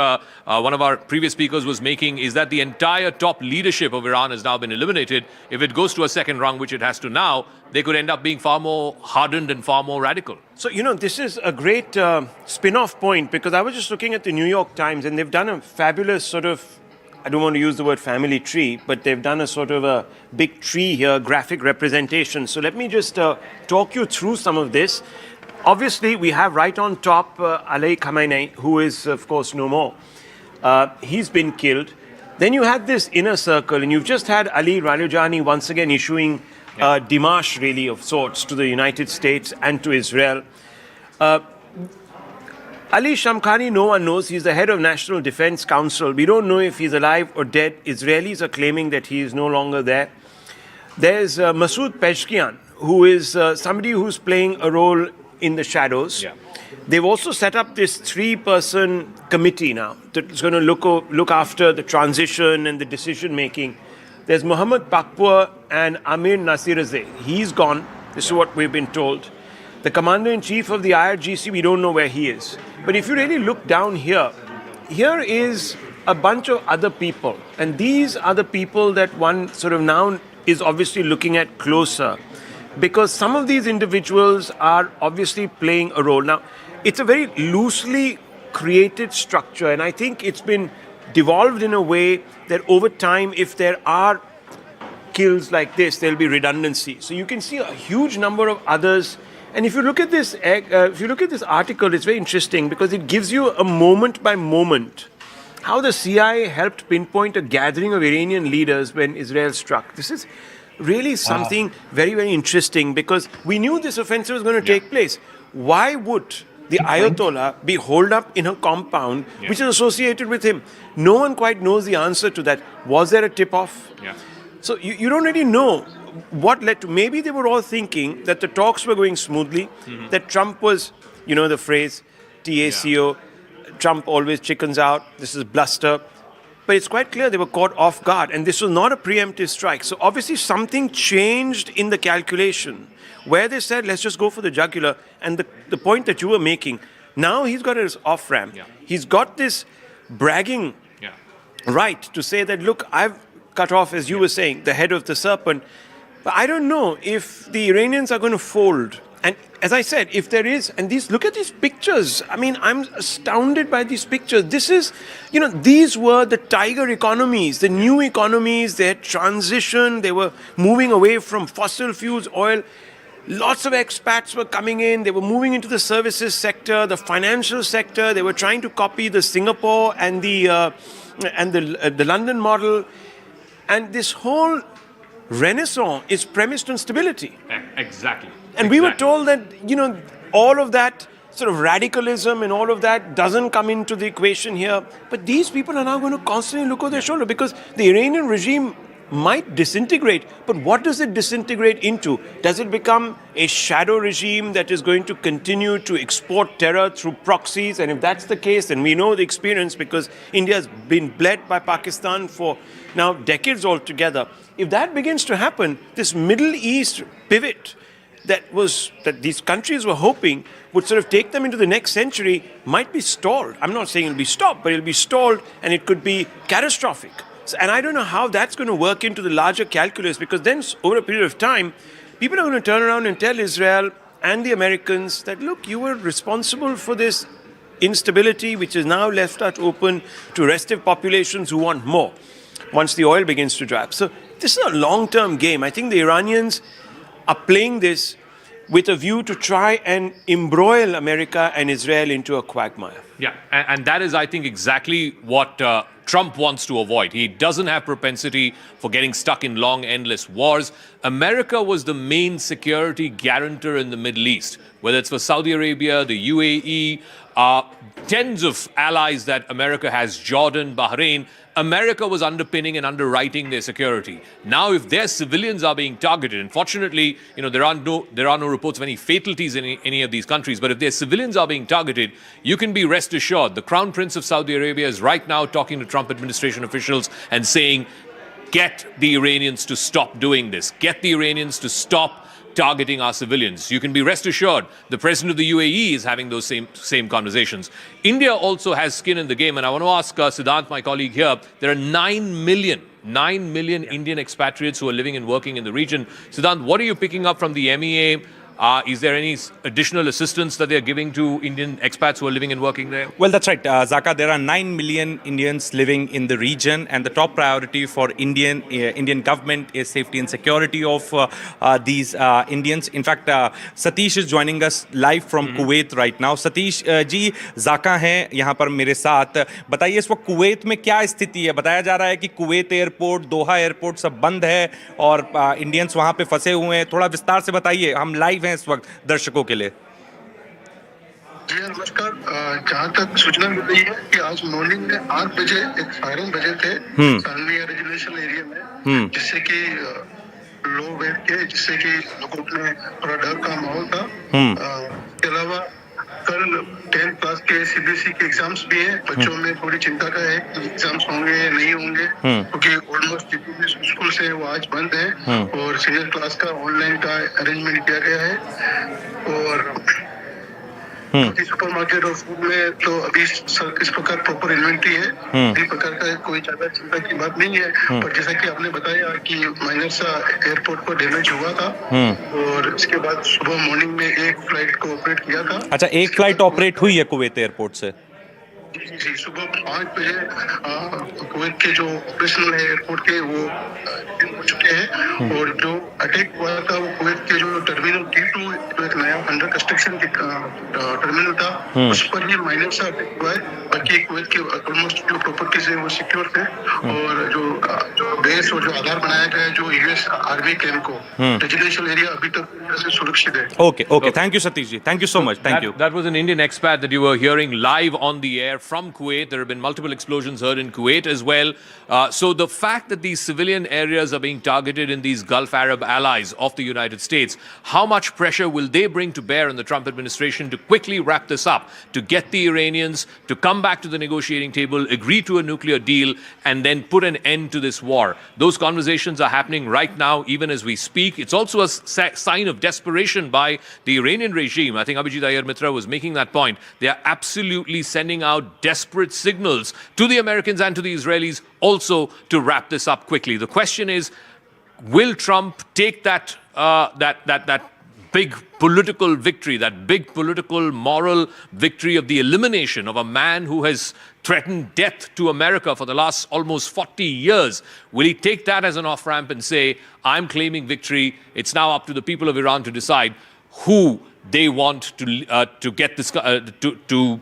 one of our previous speakers was making is that the entire top leadership of Iran has now been eliminated. If it goes to a second round, which it has to now, they could end up being far more hardened and far more radical. So, you know, this is a great spin-off point, because I was just looking at the New York Times and they've done a fabulous sort of, I don't want to use the word family tree, but they've done a sort of a big tree here, graphic representation. So let me just talk you through some of this. Obviously, we have right on top Ali Khamenei, who is, of course, no more. He's been killed. Then you had this inner circle, and you've just had Ali Ralujani once again issuing démarche, really, of sorts to the United States and to Israel. Ali Shamkhani, no one knows. He's the head of National Defense Council. We don't know if he's alive or dead. Israelis are claiming that he is no longer there. There's Masoud Pezeshkian, who is somebody who's playing a role in the shadows. Yeah. They've also set up this 3-person committee now that's going to look after the transition and the decision-making. There's Mohammad Pakpur and Amir Nasirazeh. He's gone. This is what we've been told. The commander-in-chief of the IRGC, we don't know where he is. But if you really look down here, here is a bunch of other people. And these are the people that one sort of now is obviously looking at closer. Because some of these individuals are obviously playing a role. Now, it's a very loosely created structure. And I think it's been devolved in a way that over time, if there are kills like this, there'll be redundancy. So you can see a huge number of others. And if you look at this, article, it's very interesting because it gives you a moment by moment how the CIA helped pinpoint a gathering of Iranian leaders when Israel struck. This is really something very, very interesting because we knew this offensive was going to take place. Why would the Ayatollah be holed up in a compound which is associated with him? No one quite knows the answer to that. Was there a tip-off? Yeah. So you don't really know what led to. Maybe they were all thinking that the talks were going smoothly, that Trump was, you know the phrase, TACO, Trump always chickens out, this is bluster. But it's quite clear they were caught off guard, and this was not a preemptive strike. So obviously something changed in the calculation, where they said, let's just go for the jugular. And the point that you were making, now he's got his off-ramp. Yeah. He's got this bragging right to say that, look, I've cut off, as you were saying, the head of the serpent. But I don't know if the Iranians are going to fold. And as I said, if there is, and look at these pictures. I mean, I'm astounded by these pictures. This is, these were the tiger economies, the new economies. They had transitioned. They were moving away from fossil fuels, oil. Lots of expats were coming in. They were moving into the services sector, the financial sector. They were trying to copy the Singapore and the London model. And this whole renaissance is premised on stability. Exactly. And we were told that, all of that sort of radicalism and all of that doesn't come into the equation here. But these people are now going to constantly look over their shoulder because the Iranian regime might disintegrate. But what does it disintegrate into? Does it become a shadow regime that is going to continue to export terror through proxies? And if that's the case, then we know the experience because India has been bled by Pakistan for now decades altogether. If that begins to happen, this Middle East pivot that these countries were hoping would sort of take them into the next century might be stalled. I'm not saying it'll be stopped, but it'll be stalled and it could be catastrophic. And I don't know how that's going to work into the larger calculus because then over a period of time, people are going to turn around and tell Israel and the Americans that, look, you were responsible for this instability which is now left out open to restive populations who want more once the oil begins to dry up. So this is a long-term game. I think the Iranians are playing this with a view to try and embroil America and Israel into a quagmire. Yeah, and that is, I think, exactly what Trump wants to avoid. He doesn't have propensity for getting stuck in long, endless wars. America was the main security guarantor in the Middle East, whether it's for Saudi Arabia, the UAE, tens of allies that America has, Jordan, Bahrain. America was underpinning and underwriting their security. Now, if their civilians are being targeted, unfortunately, there are no reports of any fatalities in any of these countries, but if their civilians are being targeted, you can be rest assured the Crown Prince of Saudi Arabia is right now talking to Trump administration officials and saying, get the Iranians to stop doing this. Get the Iranians to stop targeting our civilians. You can be rest assured the president of the UAE is having those same conversations. India also has skin in the game, and I want to ask Siddhant, my colleague here, there are 9 million Indian expatriates who are living and working in the region. Siddhant, what are you picking up from the MEA? Is there any additional assistance that they're giving to Indian expats who are living and working there? Well, that's right, Zaka. There are 9 million Indians living in the region, and the top priority for Indian government is safety and security of these Indians. In fact, Satish is joining us live from Kuwait right now. Satish ji, Zaka हैं यहाँ पर मेरे साथ. बताइए इस वक्त Kuwait में क्या स्थिति है? बताया जा रहा है कि कुवैत एयरपोर्ट, दोहा एयरपोर्ट सब बंद है और इंडियंस वहाँ पे फंसे हुए हैं. थोड़ा विस्तार से बताइए. हम लाइव हैं इस वक्त दर्शकों के लिए. जी नमस्कार. जहाँ तक सूचना मिल रही है कि आज मॉर्निंग में 8 बजे एक सायरन बजे थे रेजिडेंशियल एरिया में, जिससे कि लोग बैठ के, जिससे कि लोगों में थोड़ा डर का माहौल था. इसके अलावा कल 10th क्लास के CBSE के एग्जाम्स भी हैं. बच्चों में थोड़ी चिंता का है कि एग्जाम्स होंगे या नहीं होंगे, क्योंकि ऑलमोस्ट जितने स्कूल से वो आज बंद है और सीनियर क्लास का ऑनलाइन का अरेंजमेंट किया गया है. और सुपरमार्केट और फूड में तो अभी इस प्रकार प्रॉपर इन्वेंट्री है. इस प्रकार का कोई ज्यादा चिंता की बात नहीं है. पर जैसा कि आपने बताया कि माइनर सा एयरपोर्ट को डैमेज हुआ था और इसके बाद सुबह मॉर्निंग में एक फ्लाइट को ऑपरेट किया था. अच्छा, एक फ्लाइट ऑपरेट हुई है कुवैत एयरपोर्ट से? जी, सुबह 5 बजे कुवैत के जो ऑपरेशनल है एयरपोर्ट के वो हो चुके हैं. और जो अटैक हुआ था वो कुवैत के जो टर्मिनल T2 जो एक नया अंडर कंस्ट्रक्शन टर्मिनल था उस पर ये माइनर सा अटैक हुआ है. बाकी कुवैत के ऑलमोस्ट जो प्रॉपर्टीज है वो सिक्योर थे. और जो बेस और जो आधार बनाया गया है जो US आर्मी कैंप को, रेजिडेंशियल एरिया अभी तक सुरक्षित है. Okay. Thank you, Satish ji. Thank you so much. Thank you. That was an Indian expat that you were hearing live on the air from Kuwait. There have been multiple explosions heard in Kuwait as well. So the fact that these civilian areas are being targeted in these Gulf Arab allies of the United States, how much pressure will they bring to bear on the Trump administration to quickly wrap this up, to get the Iranians to come back to the negotiating table, agree to a nuclear deal, and then put an end to this war? Those conversations are happening right now, even as we speak. It's also a sign of desperation by the Iranian regime. I think Abhijit Iyer Mitra was making that point. They are absolutely sending out desperate signals to the Americans and to the Israelis also to wrap this up quickly. The question is, will Trump take that big political victory, that big political moral victory of the elimination of a man who has threatened death to America for the last almost 40 years? Will he take that as an off-ramp and say, I'm claiming victory, it's now up to the people of Iran to decide who they want to get this to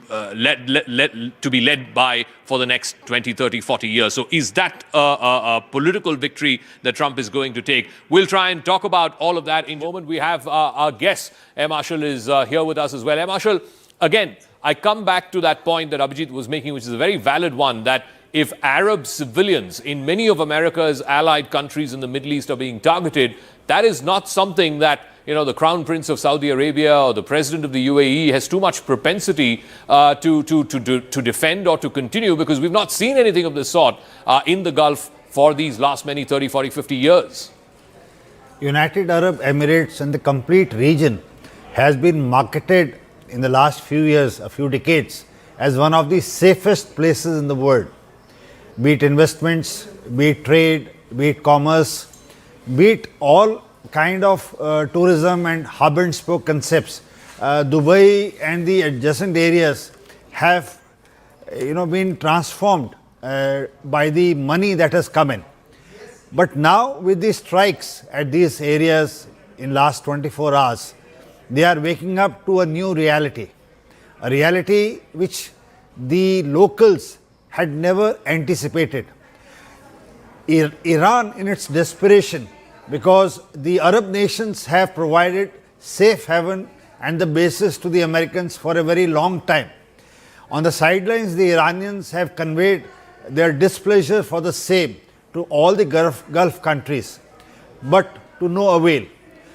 be led by for the next 20, 30, 40 years. So is that a political victory that Trump is going to take? We'll try and talk about all of that in a moment. We have our guest, Air Marshal, is here with us as well. Air Marshal, again, I come back to that point that Abhijit was making, which is a very valid one, that if Arab civilians in many of America's allied countries in the Middle East are being targeted, that is not something that the Crown Prince of Saudi Arabia or the President of the UAE has too much propensity to defend or to continue, because we've not seen anything of this sort in the Gulf for these last many 30, 40, 50 years. United Arab Emirates and the complete region has been marketed in the last few years, a few decades, as one of the safest places in the world. Be it investments, be it trade, be it commerce, be it all kind of tourism and hub and spoke concepts. Dubai and the adjacent areas have been transformed by the money that has come in. But now with the strikes at these areas in last 24 hours, they are waking up to a new reality, a reality which the locals had never anticipated. Iran, in its desperation, because the Arab nations have provided safe haven and the basis to the Americans for a very long time. On the sidelines, the Iranians have conveyed their displeasure for the same to all the Gulf countries, but to no avail.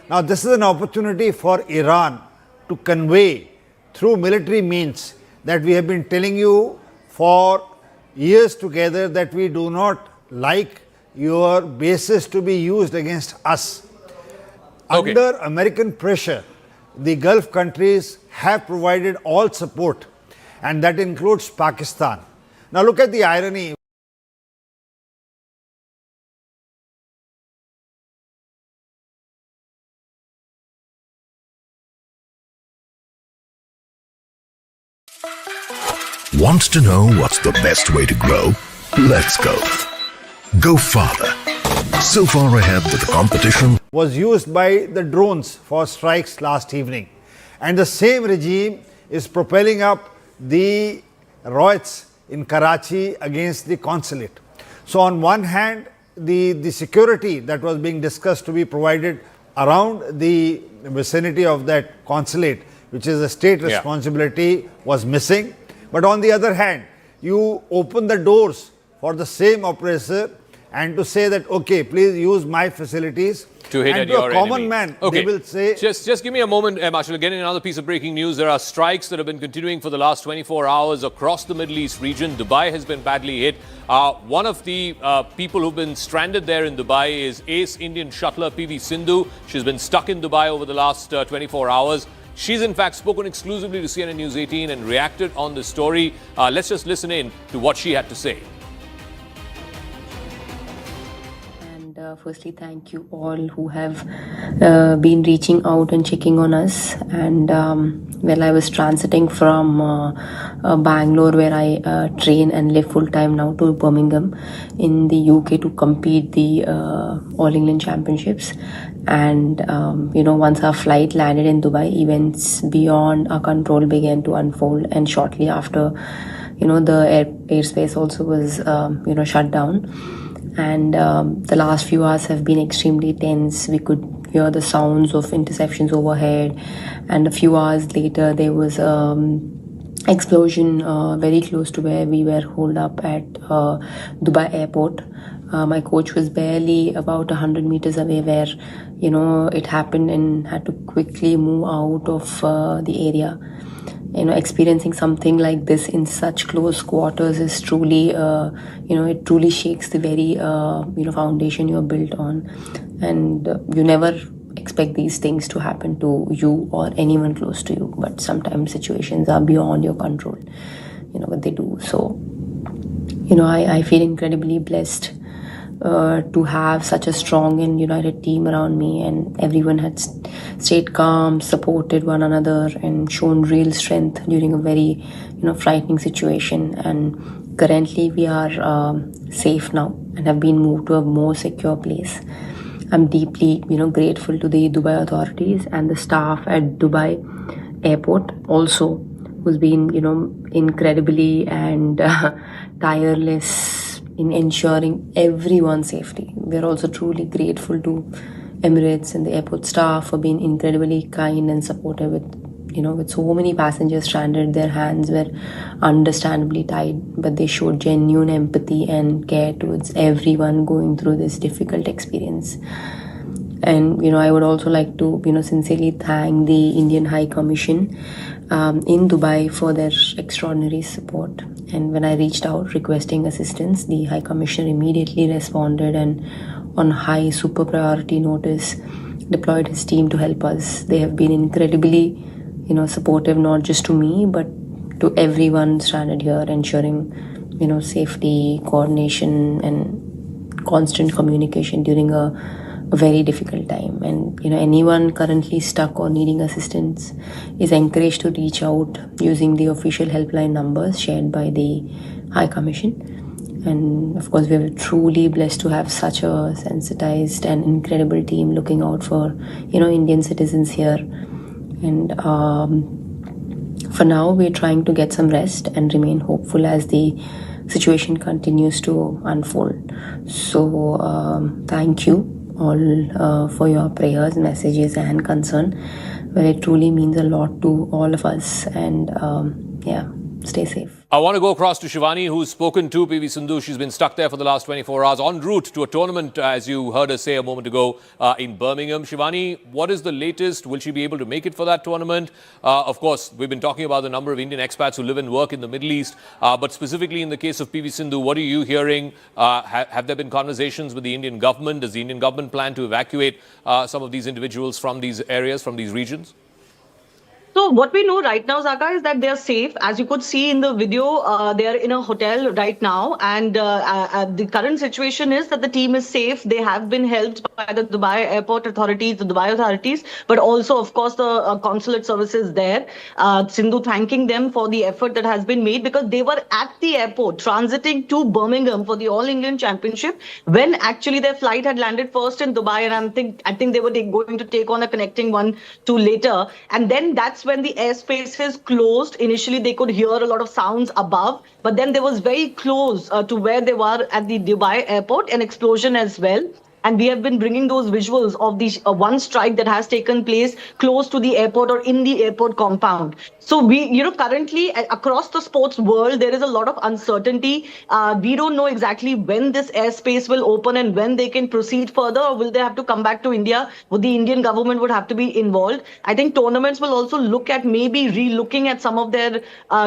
Now, this is an opportunity for Iran to convey through military means that we have been telling you for years together that we do not like your bases to be used against us. Okay. Under American pressure, the Gulf countries have provided all support, and that includes Pakistan. Now look at the irony. Want to know what's the best way to grow? Let's go. Go farther. So far ahead that the competition was used by the drones for strikes last evening. And the same regime is propelling up the riots in Karachi against the consulate. So on one hand, the security that was being discussed to be provided around the vicinity of that consulate, which is a state responsibility, was missing. But on the other hand, you open the doors for the same oppressor and to say that, okay, please use my facilities. To hit and at to your a common enemy. man, Okay. they will say... Just give me a moment, Marshal. Getting another piece of breaking news. There are strikes that have been continuing for the last 24 hours across the Middle East region. Dubai has been badly hit. One of the people who've been stranded there in Dubai is ace Indian shuttler PV Sindhu. She's been stuck in Dubai over the last 24 hours. She's in fact spoken exclusively to CNN News 18 and reacted on the story. Let's just listen in to what she had to say. Firstly, thank you all who have been reaching out and checking on us. And well, I was transiting from Bangalore, where I train and live full time now, to Birmingham in the UK to compete the All England Championships. And once our flight landed in Dubai, events beyond our control began to unfold. And shortly after, the airspace also was shut down. And the last few hours have been extremely tense. We could hear the sounds of interceptions overhead, and a few hours later there was explosion very close to where we were holed up at Dubai airport. My coach was barely about 100 meters away where it happened, and had to quickly move out of the area. Experiencing something like this in such close quarters is truly, it truly shakes the very, foundation you're built on. And you never expect these things to happen to you or anyone close to you. But sometimes situations are beyond your control, but they do. So, I feel incredibly blessed to have such a strong and united team around me, and everyone had stayed calm, supported one another, and shown real strength during a very frightening situation. And currently we are safe now and have been moved to a more secure place. I'm deeply grateful to the Dubai authorities and the staff at Dubai airport also, who's been incredibly and tireless in ensuring everyone's safety. We're also truly grateful to Emirates and the airport staff for being incredibly kind and supportive with so many passengers stranded. Their hands were understandably tied, but they showed genuine empathy and care towards everyone going through this difficult experience. And I would also like to sincerely thank the Indian High Commission in Dubai for their extraordinary support. And when I reached out requesting assistance, the High Commissioner immediately responded and on high super priority notice deployed his team to help us. They have been incredibly supportive, not just to me but to everyone stranded here, ensuring safety, coordination and constant communication during a very difficult time. And anyone currently stuck or needing assistance is encouraged to reach out using the official helpline numbers shared by the High Commission. And of course, we are truly blessed to have such a sensitized and incredible team looking out for Indian citizens here. And for now, we're trying to get some rest and remain hopeful as the situation continues to unfold. So thank you all for your prayers, messages and concern. Well, it truly means a lot to all of us. And stay safe. I want to go across to Shivani, who's spoken to PV Sindhu. She's been stuck there for the last 24 hours en route to a tournament, as you heard her say a moment ago, in Birmingham. Shivani, what is the latest? Will she be able to make it for that tournament? Of course, we've been talking about the number of Indian expats who live and work in the Middle East. But specifically in the case of PV Sindhu, what are you hearing? Have there been conversations with the Indian government? Does the Indian government plan to evacuate some of these individuals from these areas, from these regions? So what we know right now, Zaka, is that they're safe. As you could see in the video, they're in a hotel right now. And the current situation is that the team is safe. They have been helped by the Dubai airport authorities, the Dubai authorities, but also, of course, the consulate services there. Sindhu thanking them for the effort that has been made, because they were at the airport transiting to Birmingham for the All England Championship when actually their flight had landed first in Dubai. And I think they were going to take on a connecting one to later. And then that's when the airspace is closed. Initially, they could hear a lot of sounds above, but then there was very close to where they were at the Dubai airport, an explosion as well. And we have been bringing those visuals of the one strike that has taken place close to the airport or in the airport compound. So we, currently across the sports world, there is a lot of uncertainty. We don't know exactly when this airspace will open and when they can proceed further, or will they have to come back to India? Would the Indian government would have to be involved? I think tournaments will also look at maybe re-looking at some of their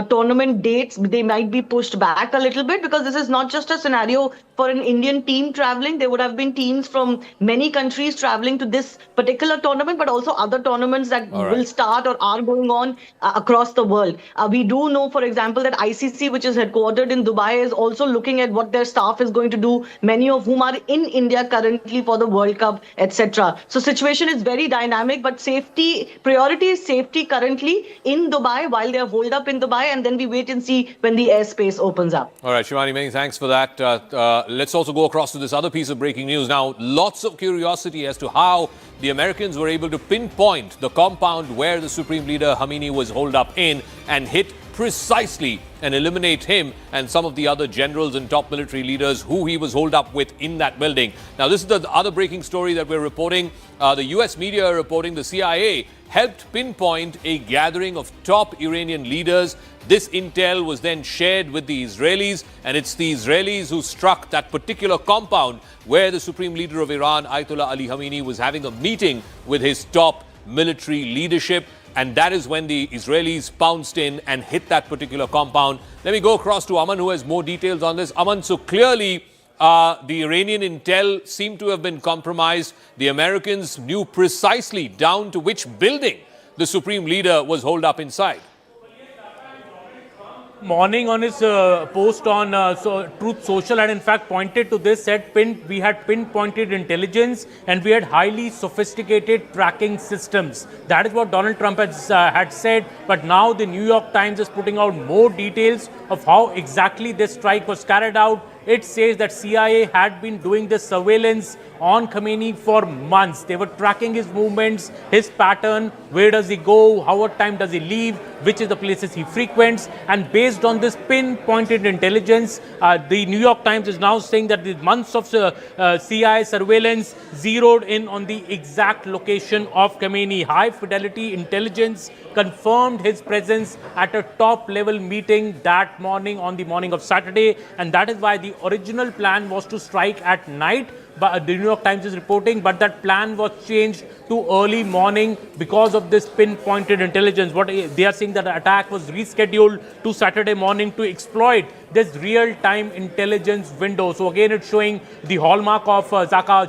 tournament dates. They might be pushed back a little bit, because this is not just a scenario for an Indian team traveling. There would have been teams from many countries traveling to this particular tournament, but also other tournaments that will start or are going on across the world. We do know, for example, that ICC, which is headquartered in Dubai, is also looking at what their staff is going to do, many of whom are in India currently for the World Cup, etc. So situation is very dynamic, but safety, priority is safety currently in Dubai while they are holed up in Dubai, and then we wait and see when the airspace opens up. All right, Shivani, many thanks for that. Let's also go across to this other piece of breaking news. Now, lots of curiosity as to how the Americans were able to pinpoint the compound where the Supreme Leader Khamenei was holed up in and hit precisely and eliminate him and some of the other generals and top military leaders who he was holed up with in that building. Now, this is the other breaking story that we're reporting. The US media are reporting the CIA helped pinpoint a gathering of top Iranian leaders. This intel was then shared with the Israelis, and it's the Israelis who struck that particular compound where the Supreme Leader of Iran, Ayatollah Ali Khamenei, was having a meeting with his top military leadership. And that is when the Israelis pounced in and hit that particular compound. Let me go across to Aman, who has more details on this. Aman, so clearly the Iranian intel seemed to have been compromised. The Americans knew precisely down to which building the Supreme Leader was holed up inside. morning on his post on Truth Social had in fact pointed to this, said we had pinpointed intelligence and we had highly sophisticated tracking systems. That is what Donald Trump had said, but now the New York Times is putting out more details of how exactly this strike was carried out. It says that CIA had been doing this surveillance on Khamenei for months. They were tracking his movements, his pattern, where does he go, what time does he leave, which is the places he frequents, and based on this pinpointed intelligence, the New York Times is now saying that the months of CIA surveillance zeroed in on the exact location of Khamenei. High fidelity intelligence confirmed his presence at a top level meeting that morning, on the morning of Saturday, and that is why the original plan was to strike at night. But the New York Times is reporting, but that plan was changed to early morning because of this pinpointed intelligence. What they are saying, that the attack was rescheduled to Saturday morning to exploit this real-time intelligence window. So again, it's showing the hallmark of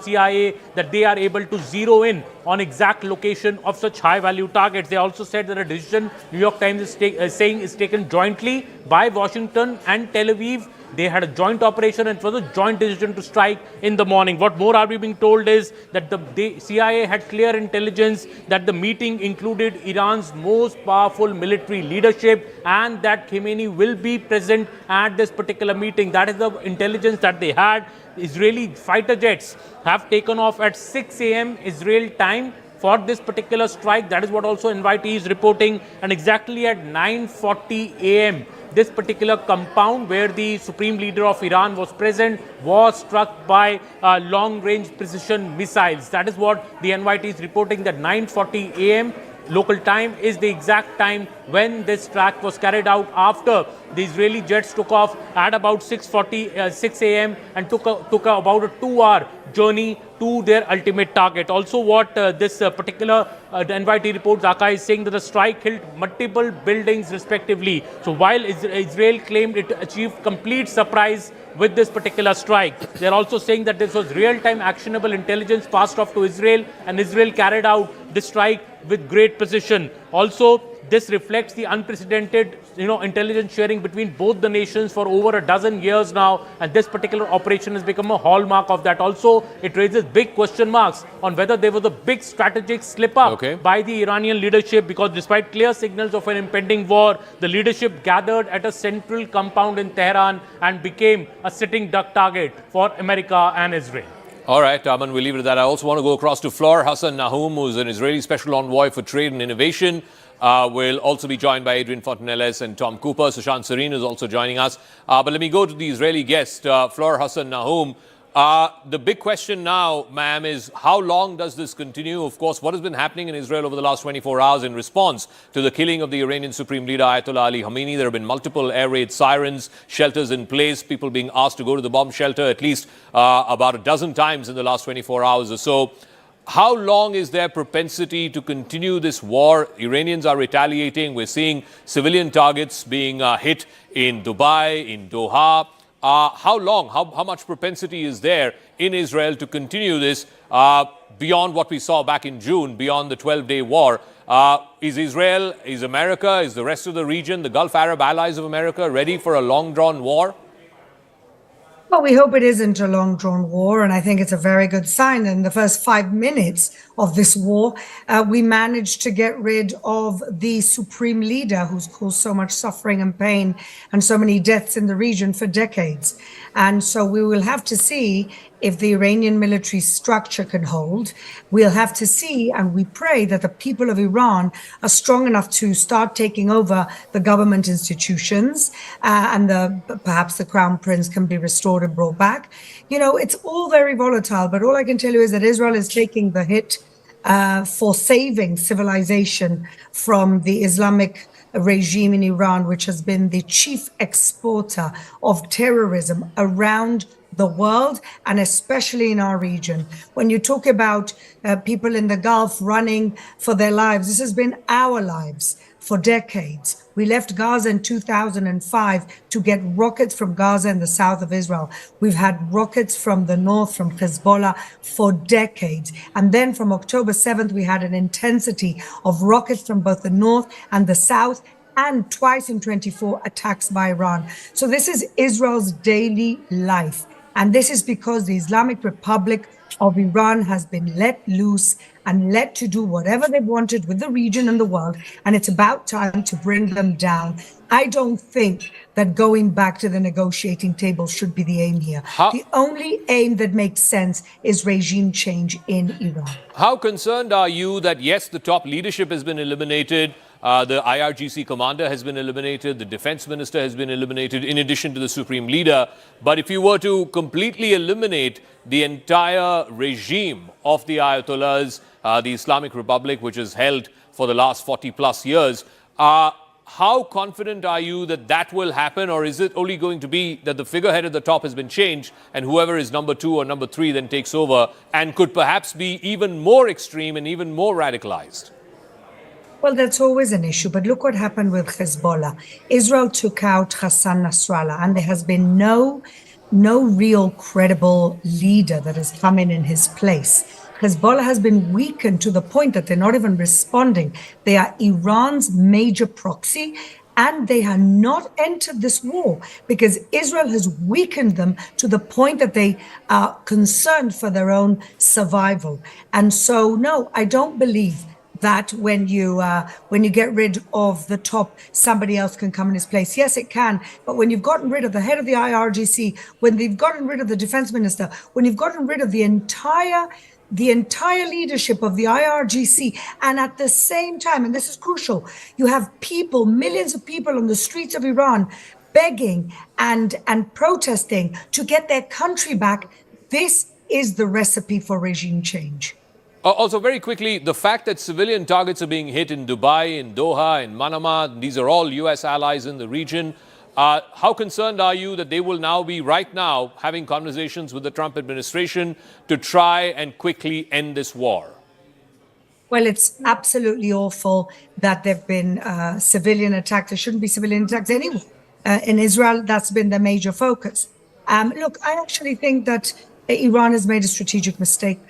CIA, that they are able to zero in on exact location of such high-value targets. They also said that a decision, New York Times is saying, is taken jointly by Washington and Tel Aviv. They had a joint operation and it was a joint decision to strike in the morning. What more are we being told is that the CIA had clear intelligence that the meeting included Iran's most powerful military leadership and that Khamenei will be present at this particular meeting. That is the intelligence that they had. Israeli fighter jets have taken off at 6 a.m. Israel time for this particular strike. That is what also NYT is reporting. And exactly at 9:40 a.m., this particular compound where the Supreme Leader of Iran was present was struck by long-range precision missiles. That is what the NYT is reporting, that 9:40 a.m. local time is the exact time when this strike was carried out, after the Israeli jets took off at about 6 a.m. and took about a 2-hour journey to their ultimate target. Also, what this particular the NYT report, Zaka, is saying that the strike hit multiple buildings respectively. So while Israel claimed it achieved complete surprise with this particular strike, they are also saying that this was real-time actionable intelligence passed off to Israel, and Israel carried out this strike with great precision. Also, this reflects the unprecedented, intelligence sharing between both the nations for over a dozen years now, and this particular operation has become a hallmark of that. Also, it raises big question marks on whether there was a big strategic slip-up by the Iranian leadership, because despite clear signals of an impending war, the leadership gathered at a central compound in Tehran and became a sitting duck target for America and Israel. All right, Aman, we'll leave it at that. I also want to go across to Fleur Hassan Nahum, who's an Israeli Special Envoy for Trade and Innovation. We'll also be joined by Adrian Fontanelles and Tom Cooper. Sushant Sareen is also joining us. But let me go to the Israeli guest, Fleur Hassan Nahum. The big question now, ma'am, is how long does this continue? Of course, what has been happening in Israel over the last 24 hours in response to the killing of the Iranian Supreme Leader Ayatollah Ali Khamenei? There have been multiple air raid sirens, shelters in place, people being asked to go to the bomb shelter at least about a dozen times in the last 24 hours or so. How long is their propensity to continue this war? Iranians are retaliating. We're seeing civilian targets being hit in Dubai, in Doha. How long, how much propensity is there in Israel to continue this beyond what we saw back in June, beyond the 12-day war? Is Israel, is America, is the rest of the region, the Gulf Arab allies of America ready for a long-drawn war? Well, we hope it isn't a long-drawn war, and I think it's a very good sign. In the first 5 minutes of this war, we managed to get rid of the supreme leader who's caused so much suffering and pain and so many deaths in the region for decades. And so we will have to see if the Iranian military structure can hold. We'll have to see, and we pray that the people of Iran are strong enough to start taking over the government institutions, and perhaps the crown prince can be restored and brought back. It's all very volatile, but all I can tell you is that Israel is taking the hit for saving civilization from the Islamic regime in Iran, which has been the chief exporter of terrorism around the world, and especially in our region. When you talk about people in the Gulf running for their lives, this has been our lives for decades. We left Gaza in 2005 to get rockets from Gaza in the south of Israel. We've had rockets from the north, from Hezbollah, for decades. And then from October 7th, we had an intensity of rockets from both the north and the south, and twice in 24 attacks by Iran. So this is Israel's daily life. And this is because the Islamic Republic of Iran has been let loose and let to do whatever they wanted with the region and the world. And it's about time to bring them down. I don't think that going back to the negotiating table should be the aim here. The only aim that makes sense is regime change in Iran. How concerned are you that, yes, the top leadership has been eliminated, the IRGC commander has been eliminated, the defense minister has been eliminated, in addition to the supreme leader. But if you were to completely eliminate the entire regime of the Ayatollahs, the Islamic Republic, which has held for the last 40 plus years, how confident are you that that will happen? Or is it only going to be that the figurehead at the top has been changed and whoever is number 2 or number 3 then takes over and could perhaps be even more extreme and even more radicalized? Well, that's always an issue. But look what happened with Hezbollah. Israel took out Hassan Nasrallah, and there has been no real credible leader that has come in his place. Hezbollah has been weakened to the point that they're not even responding. They are Iran's major proxy, and they have not entered this war because Israel has weakened them to the point that they are concerned for their own survival. And so, no, I don't believe that when you get rid of the top, somebody else can come in his place. Yes, it can. But when you've gotten rid of the head of the IRGC, when they've gotten rid of the defense minister, when you've gotten rid of the entire leadership of the IRGC, and at the same time, and this is crucial, you have people, millions of people on the streets of Iran begging and protesting to get their country back. This is the recipe for regime change. Also, very quickly, the fact that civilian targets are being hit in Dubai, in Doha, in Manama, these are all US allies in the region. How concerned are you that they will now be right now having conversations with the Trump administration to try and quickly end this war? Well, it's absolutely awful that there have been civilian attacks. There shouldn't be civilian attacks anywhere. In Israel, that's been the major focus. Look, I actually think that Iran has made a strategic mistake,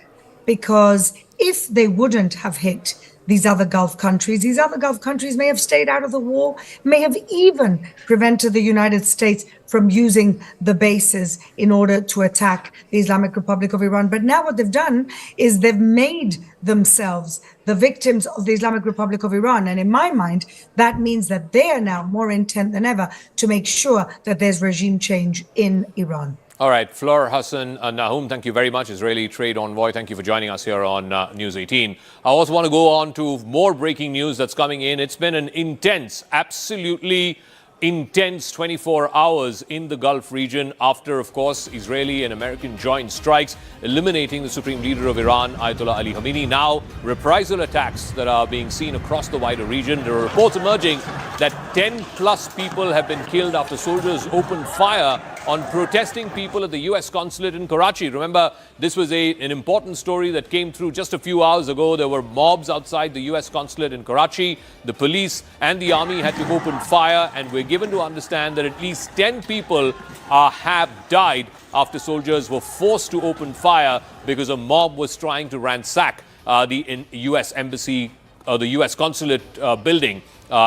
because if they wouldn't have hit these other Gulf countries may have stayed out of the war, may have even prevented the United States from using the bases in order to attack the Islamic Republic of Iran. But now what they've done is they've made themselves the victims of the Islamic Republic of Iran. And in my mind, that means that they are now more intent than ever to make sure that there's regime change in Iran. All right, Fleur Hassan Nahum, thank you very much, Israeli trade envoy. Thank you for joining us here on News 18. I also want to go on to more breaking news that's coming in. It's been an intense, absolutely intense 24 hours in the Gulf region after, of course, Israeli and American joint strikes eliminating the supreme leader of Iran, Ayatollah Ali Khamenei. Now, reprisal attacks that are being seen across the wider region. There are reports emerging that 10 plus people have been killed after soldiers opened fire on protesting people at the US consulate in Karachi. Remember, this was an important story that came through just a few hours ago. There were mobs outside the US consulate in Karachi. The police and the army had to open fire, and we're given to understand that at least 10 people have died after soldiers were forced to open fire because a mob was trying to ransack the US embassy, the US consulate building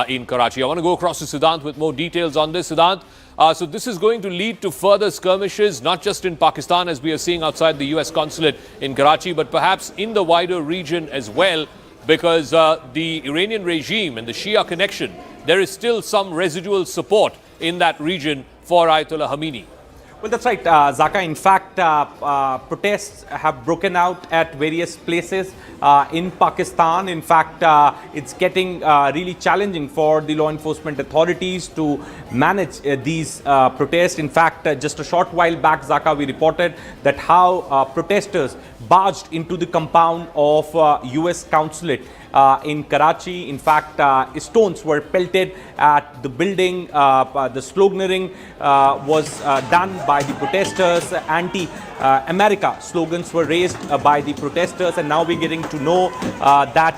in Karachi. I want to go across to Siddhant with more details on this. Siddhant, so this is going to lead to further skirmishes, not just in Pakistan, as we are seeing outside the US consulate in Karachi, but perhaps in the wider region as well, because the Iranian regime and the Shia connection, there is still some residual support in that region for Ayatollah Khamenei. Well, that's right, Zaka. In fact, protests have broken out at various places in Pakistan. In fact, it's getting really challenging for the law enforcement authorities to manage these protests. In fact, just a short while back, Zaka, we reported that how protesters barged into the compound of US consulate in Karachi. In fact, stones were pelted at the building. The sloganeering was done by the protesters. Anti-America slogans were raised by the protesters, and now we're getting to know that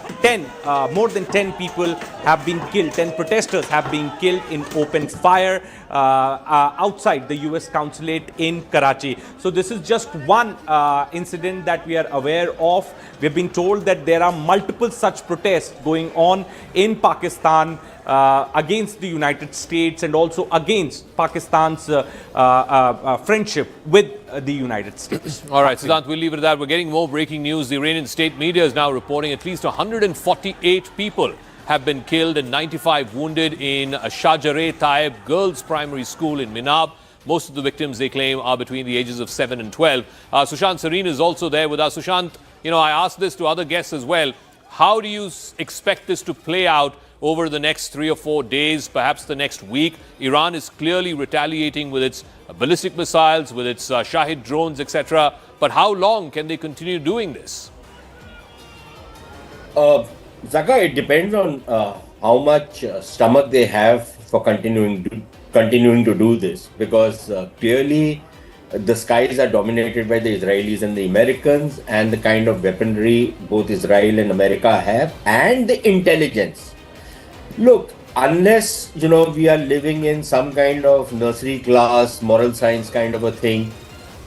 more than 10 people have been killed. 10 protesters have been killed in open fire outside the US consulate in Karachi. So this is just one incident that we are aware of. We've been told that there are multiple such protests going on in Pakistan. against the United States and also against Pakistan's friendship with the United States. All right, Siddhant, we'll leave it at that. We're getting more breaking news. The Iranian state media is now reporting at least 148 people have been killed and 95 wounded in Shahjareh Taib Girls Primary School in Minab. Most of the victims, they claim, are between the ages of 7 and 12. Sushant Sareen is also there with us. Sushant, I asked this to other guests as well. How do you expect this to play out over the next 3 or 4 days, perhaps the next week? Iran is clearly retaliating with its ballistic missiles, with its Shahid drones, etc. But how long can they continue doing this? Zaka, it depends on how much stomach they have for continuing to do this, because clearly the skies are dominated by the Israelis and the Americans, and the kind of weaponry both Israel and America have, and the intelligence. Look, unless we are living in some kind of nursery class moral science kind of a thing,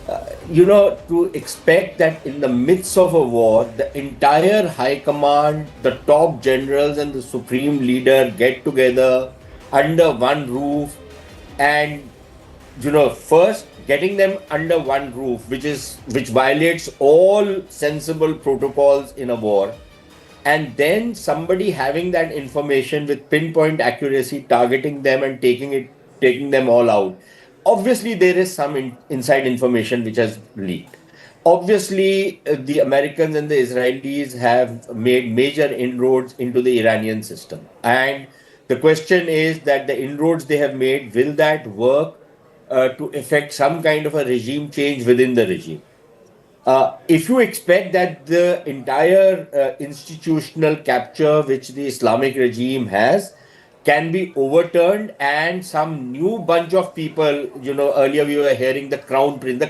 to expect that in the midst of a war, the entire high command, the top generals and the supreme leader get together under one roof, and first getting them under one roof, which violates all sensible protocols in a war, and then somebody having that information with pinpoint accuracy, targeting them and taking them all out. Obviously, there is some inside information which has leaked. Obviously, the Americans and the Israelis have made major inroads into the Iranian system. And the question is that the inroads they have made, will that work to effect some kind of a regime change within the regime? If you expect that the entire institutional capture which the Islamic regime has can be overturned and some new bunch of people, earlier we were hearing the crown prince.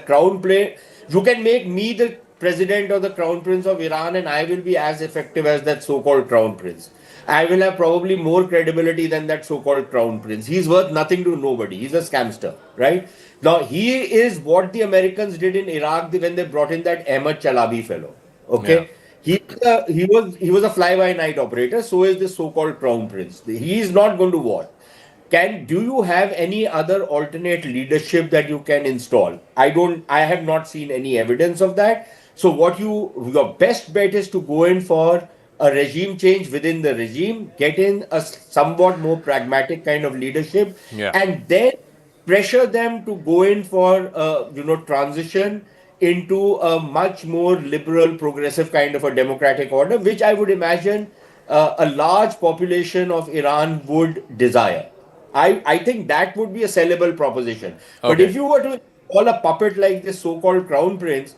You can make me the president or the crown prince of Iran and I will be as effective as that so-called crown prince. I will have probably more credibility than that so-called crown prince. He's worth nothing to nobody. He's a scamster, right? Now, he is what the Americans did in Iraq when they brought in that Ahmad Chalabi fellow, okay? Yeah. He was a fly-by-night operator. So is the so-called crown prince. He is not going to war. Do you have any other alternate leadership that you can install? I have not seen any evidence of that. So your best bet is to go in for a regime change within the regime, get in a somewhat more pragmatic kind of leadership, and then pressure them to go in for transition into a much more liberal, progressive kind of a democratic order, which I would imagine a large population of Iran would desire. I think that would be a sellable proposition. Okay. But if you were to call a puppet like this so-called crown prince,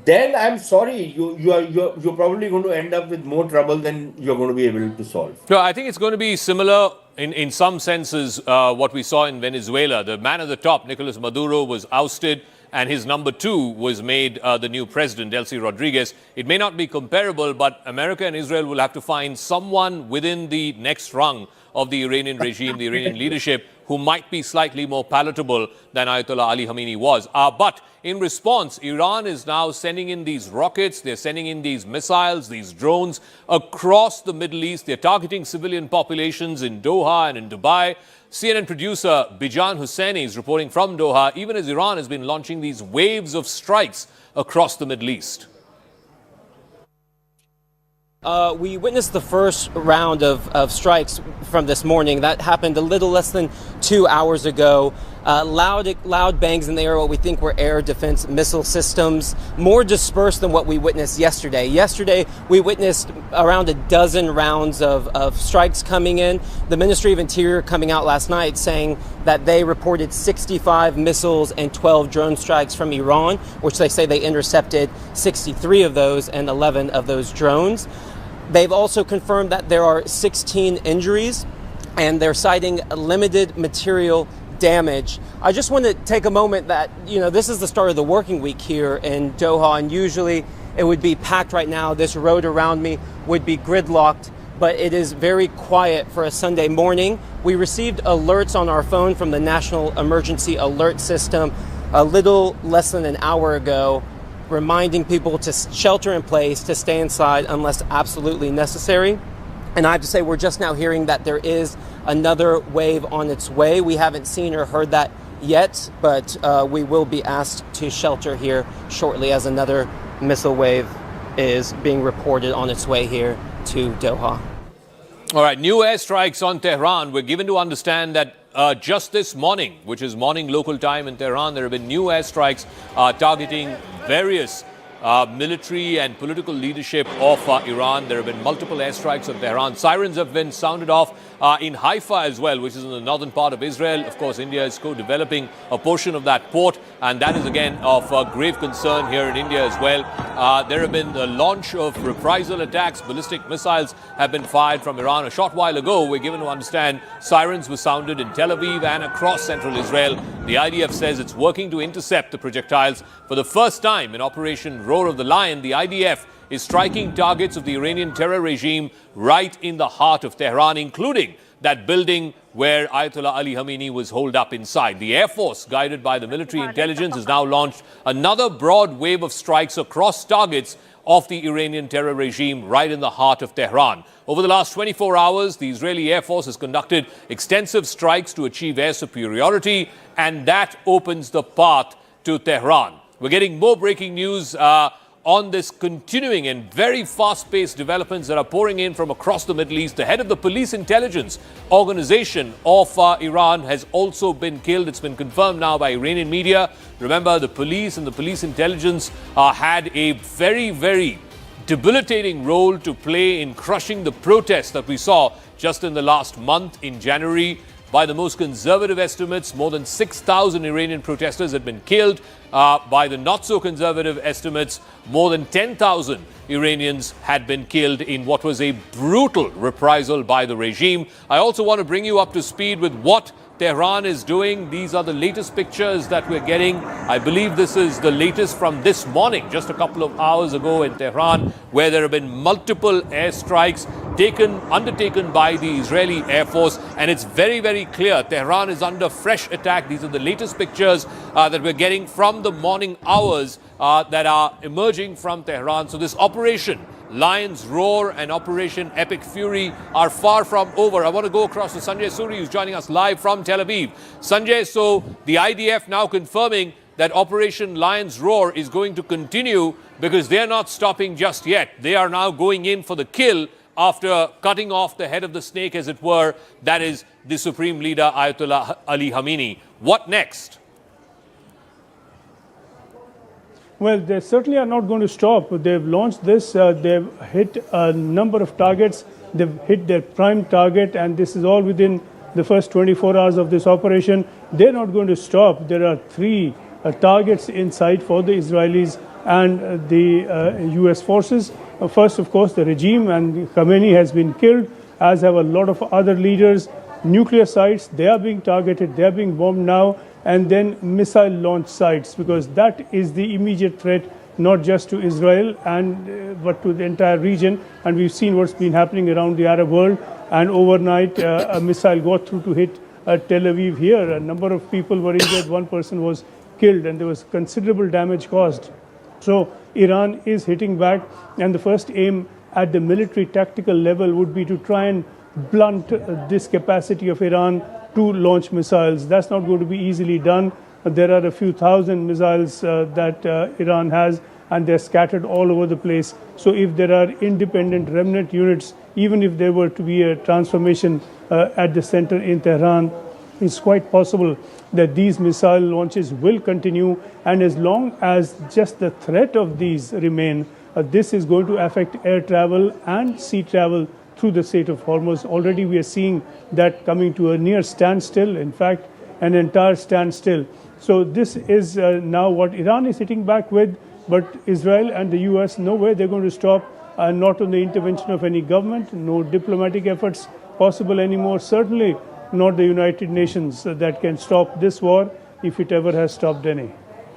then I'm sorry, you're probably going to end up with more trouble than you're going to be able to solve. No, I think it's going to be similar in some senses what we saw in Venezuela. The man at the top, Nicolas Maduro, was ousted and his number two was made the new president, Delcy Rodriguez. It may not be comparable, but America and Israel will have to find someone within the next rung of the Iranian regime, the Iranian leadership, who might be slightly more palatable than Ayatollah Ali Khamenei was. But in response, Iran is now sending in these rockets, they're sending in these missiles, these drones across the Middle East. They're targeting civilian populations in Doha and in Dubai. CNN producer Bijan Hussaini is reporting from Doha, even as Iran has been launching these waves of strikes across the Middle East. We witnessed the first round of strikes from this morning. That happened a little less than 2 hours ago. Loud bangs in the air, what we think were air defense missile systems, more dispersed than what we witnessed yesterday. Yesterday, we witnessed around a dozen rounds of strikes coming in. The Ministry of Interior coming out last night saying that they reported 65 missiles and 12 drone strikes from Iran, which they say they intercepted 63 of those and 11 of those drones. They've also confirmed that there are 16 injuries and they're citing limited material damage. I just want to take a moment that, this is the start of the working week here in Doha, and usually it would be packed right now. This road around me would be gridlocked, but it is very quiet for a Sunday morning. We received alerts on our phone from the National Emergency Alert System a little less than an hour ago, reminding people to shelter in place, to stay inside unless absolutely necessary. And I have to say, we're just now hearing that there is another wave on its way. We haven't seen or heard that yet, but we will be asked to shelter here shortly as another missile wave is being reported on its way here to Doha. All right, new airstrikes on Tehran. We're given to understand that just this morning, which is morning local time in Tehran, there have been new airstrikes targeting various military and political leadership of Iran. There have been multiple airstrikes on Tehran. Sirens have been sounded off in Haifa as well, which is in the northern part of Israel. Of course, India is co-developing a portion of that port, and that is again of grave concern here in India as well. There have been the launch of reprisal attacks. Ballistic missiles have been fired from Iran. A short while ago, we're given to understand sirens were sounded in Tel Aviv and across central Israel. The IDF says it's working to intercept the projectiles. For the first time in Operation Roar of the Lion, the IDF is striking targets of the Iranian terror regime right in the heart of Tehran, including that building where Ayatollah Ali Khamenei was holed up inside. The Air Force, guided by the military intelligence, has now launched another broad wave of strikes across targets of the Iranian terror regime right in the heart of Tehran. Over the last 24 hours, the Israeli Air Force has conducted extensive strikes to achieve air superiority, and that opens the path to Tehran. We're getting more breaking news on this continuing and very fast-paced developments that are pouring in from across the Middle East. The head of the police intelligence organization of Iran has also been killed. It's been confirmed now by Iranian media. Remember, the police and the police intelligence had a very, very debilitating role to play in crushing the protests that we saw just in the last month in January. By the most conservative estimates, more than 6,000 Iranian protesters had been killed. By the not-so-conservative estimates, more than 10,000 Iranians had been killed in what was a brutal reprisal by the regime. I also want to bring you up to speed with what Tehran is doing. These are the latest pictures that we're getting. I believe this is the latest from this morning, just a couple of hours ago in Tehran, where there have been multiple airstrikes undertaken by the Israeli Air Force. And it's very, very clear Tehran is under fresh attack. These are the latest pictures that we're getting from the morning hours that are emerging from Tehran. So this operation, Lion's Roar and Operation Epic Fury, are far from over. I want to go across to Sanjay Suri, who's joining us live from Tel Aviv. Sanjay, so the IDF now confirming that Operation Lion's Roar is going to continue because they're not stopping just yet. They are now going in for the kill after cutting off the head of the snake, as it were. That is the Supreme Leader, Ayatollah Ali Khamenei. What next? Well, they certainly are not going to stop. They've launched this. They've hit a number of targets. They've hit their prime target, and this is all within the first 24 hours of this operation. They're not going to stop. There are three targets in sight for the Israelis and the U.S. forces. First, of course, the regime, and Khamenei has been killed, as have a lot of other leaders. Nuclear sites, they are being targeted. They are being bombed now. And then missile launch sites, because that is the immediate threat, not just to Israel but to the entire region. And we've seen what's been happening around the Arab world. And overnight, a missile got through to hit Tel Aviv here. A number of people were injured. One person was killed, and there was considerable damage caused. So Iran is hitting back, and the first aim at the military tactical level would be to try and blunt this capacity of Iran to launch missiles. That's not going to be easily done. There are a few thousand missiles that Iran has, and they're scattered all over the place. So if there are independent remnant units, even if there were to be a transformation at the center in Tehran, it's quite possible that these missile launches will continue. And as long as just the threat of these remain, this is going to affect air travel and sea travel through the Strait of Hormuz. Already we are seeing that coming to a near standstill, in fact, an entire standstill. So this is now what Iran is hitting back with, but Israel and the US, no way they're going to stop, not on the intervention of any government, no diplomatic efforts possible anymore, certainly not the United Nations that can stop this war, if it ever has stopped any.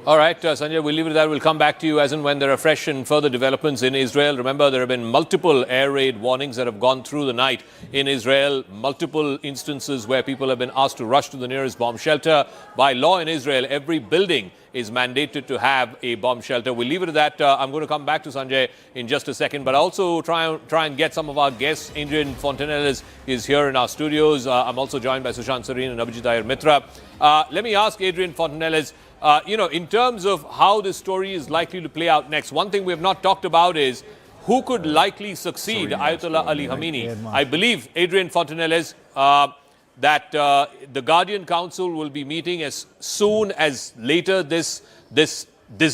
All right, Sanjay, we'll leave it at that. We'll come back to you as and when there are fresh and further developments in Israel. Remember, there have been multiple air raid warnings that have gone through the night in Israel, multiple instances where people have been asked to rush to the nearest bomb shelter. By law in Israel, every building is mandated to have a bomb shelter. We'll leave it at that. I'm going to come back to Sanjay in just a second, but also try and get some of our guests. Adrian Fontanelles is here in our studios. I'm also joined by Sushant Sareen and Abhijit Iyer Mitra. Let me ask Adrian Fontanelles, in terms of how this story is likely to play out next, one thing we have not talked about is who could likely succeed Ayatollah Ali Khamenei. I believe, Adrian Fontanelles, that the Guardian Council will be meeting as soon as later this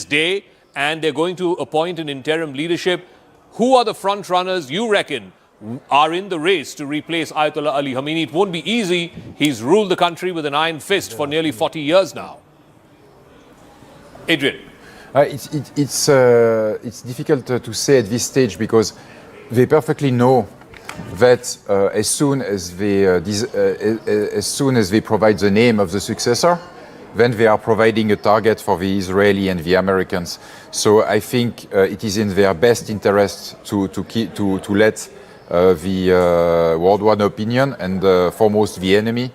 day, and they're going to appoint an interim leadership. Who are the front runners you reckon are in the race to replace Ayatollah Ali Khamenei? It won't be easy. He's ruled the country with an iron fist for nearly 40 years now. Adrian. It's difficult to say at this stage because they perfectly know that as soon as they provide the name of the successor, then they are providing a target for the Israeli and the Americans. So I think it is in their best interest to let the worldwide opinion and foremost the enemy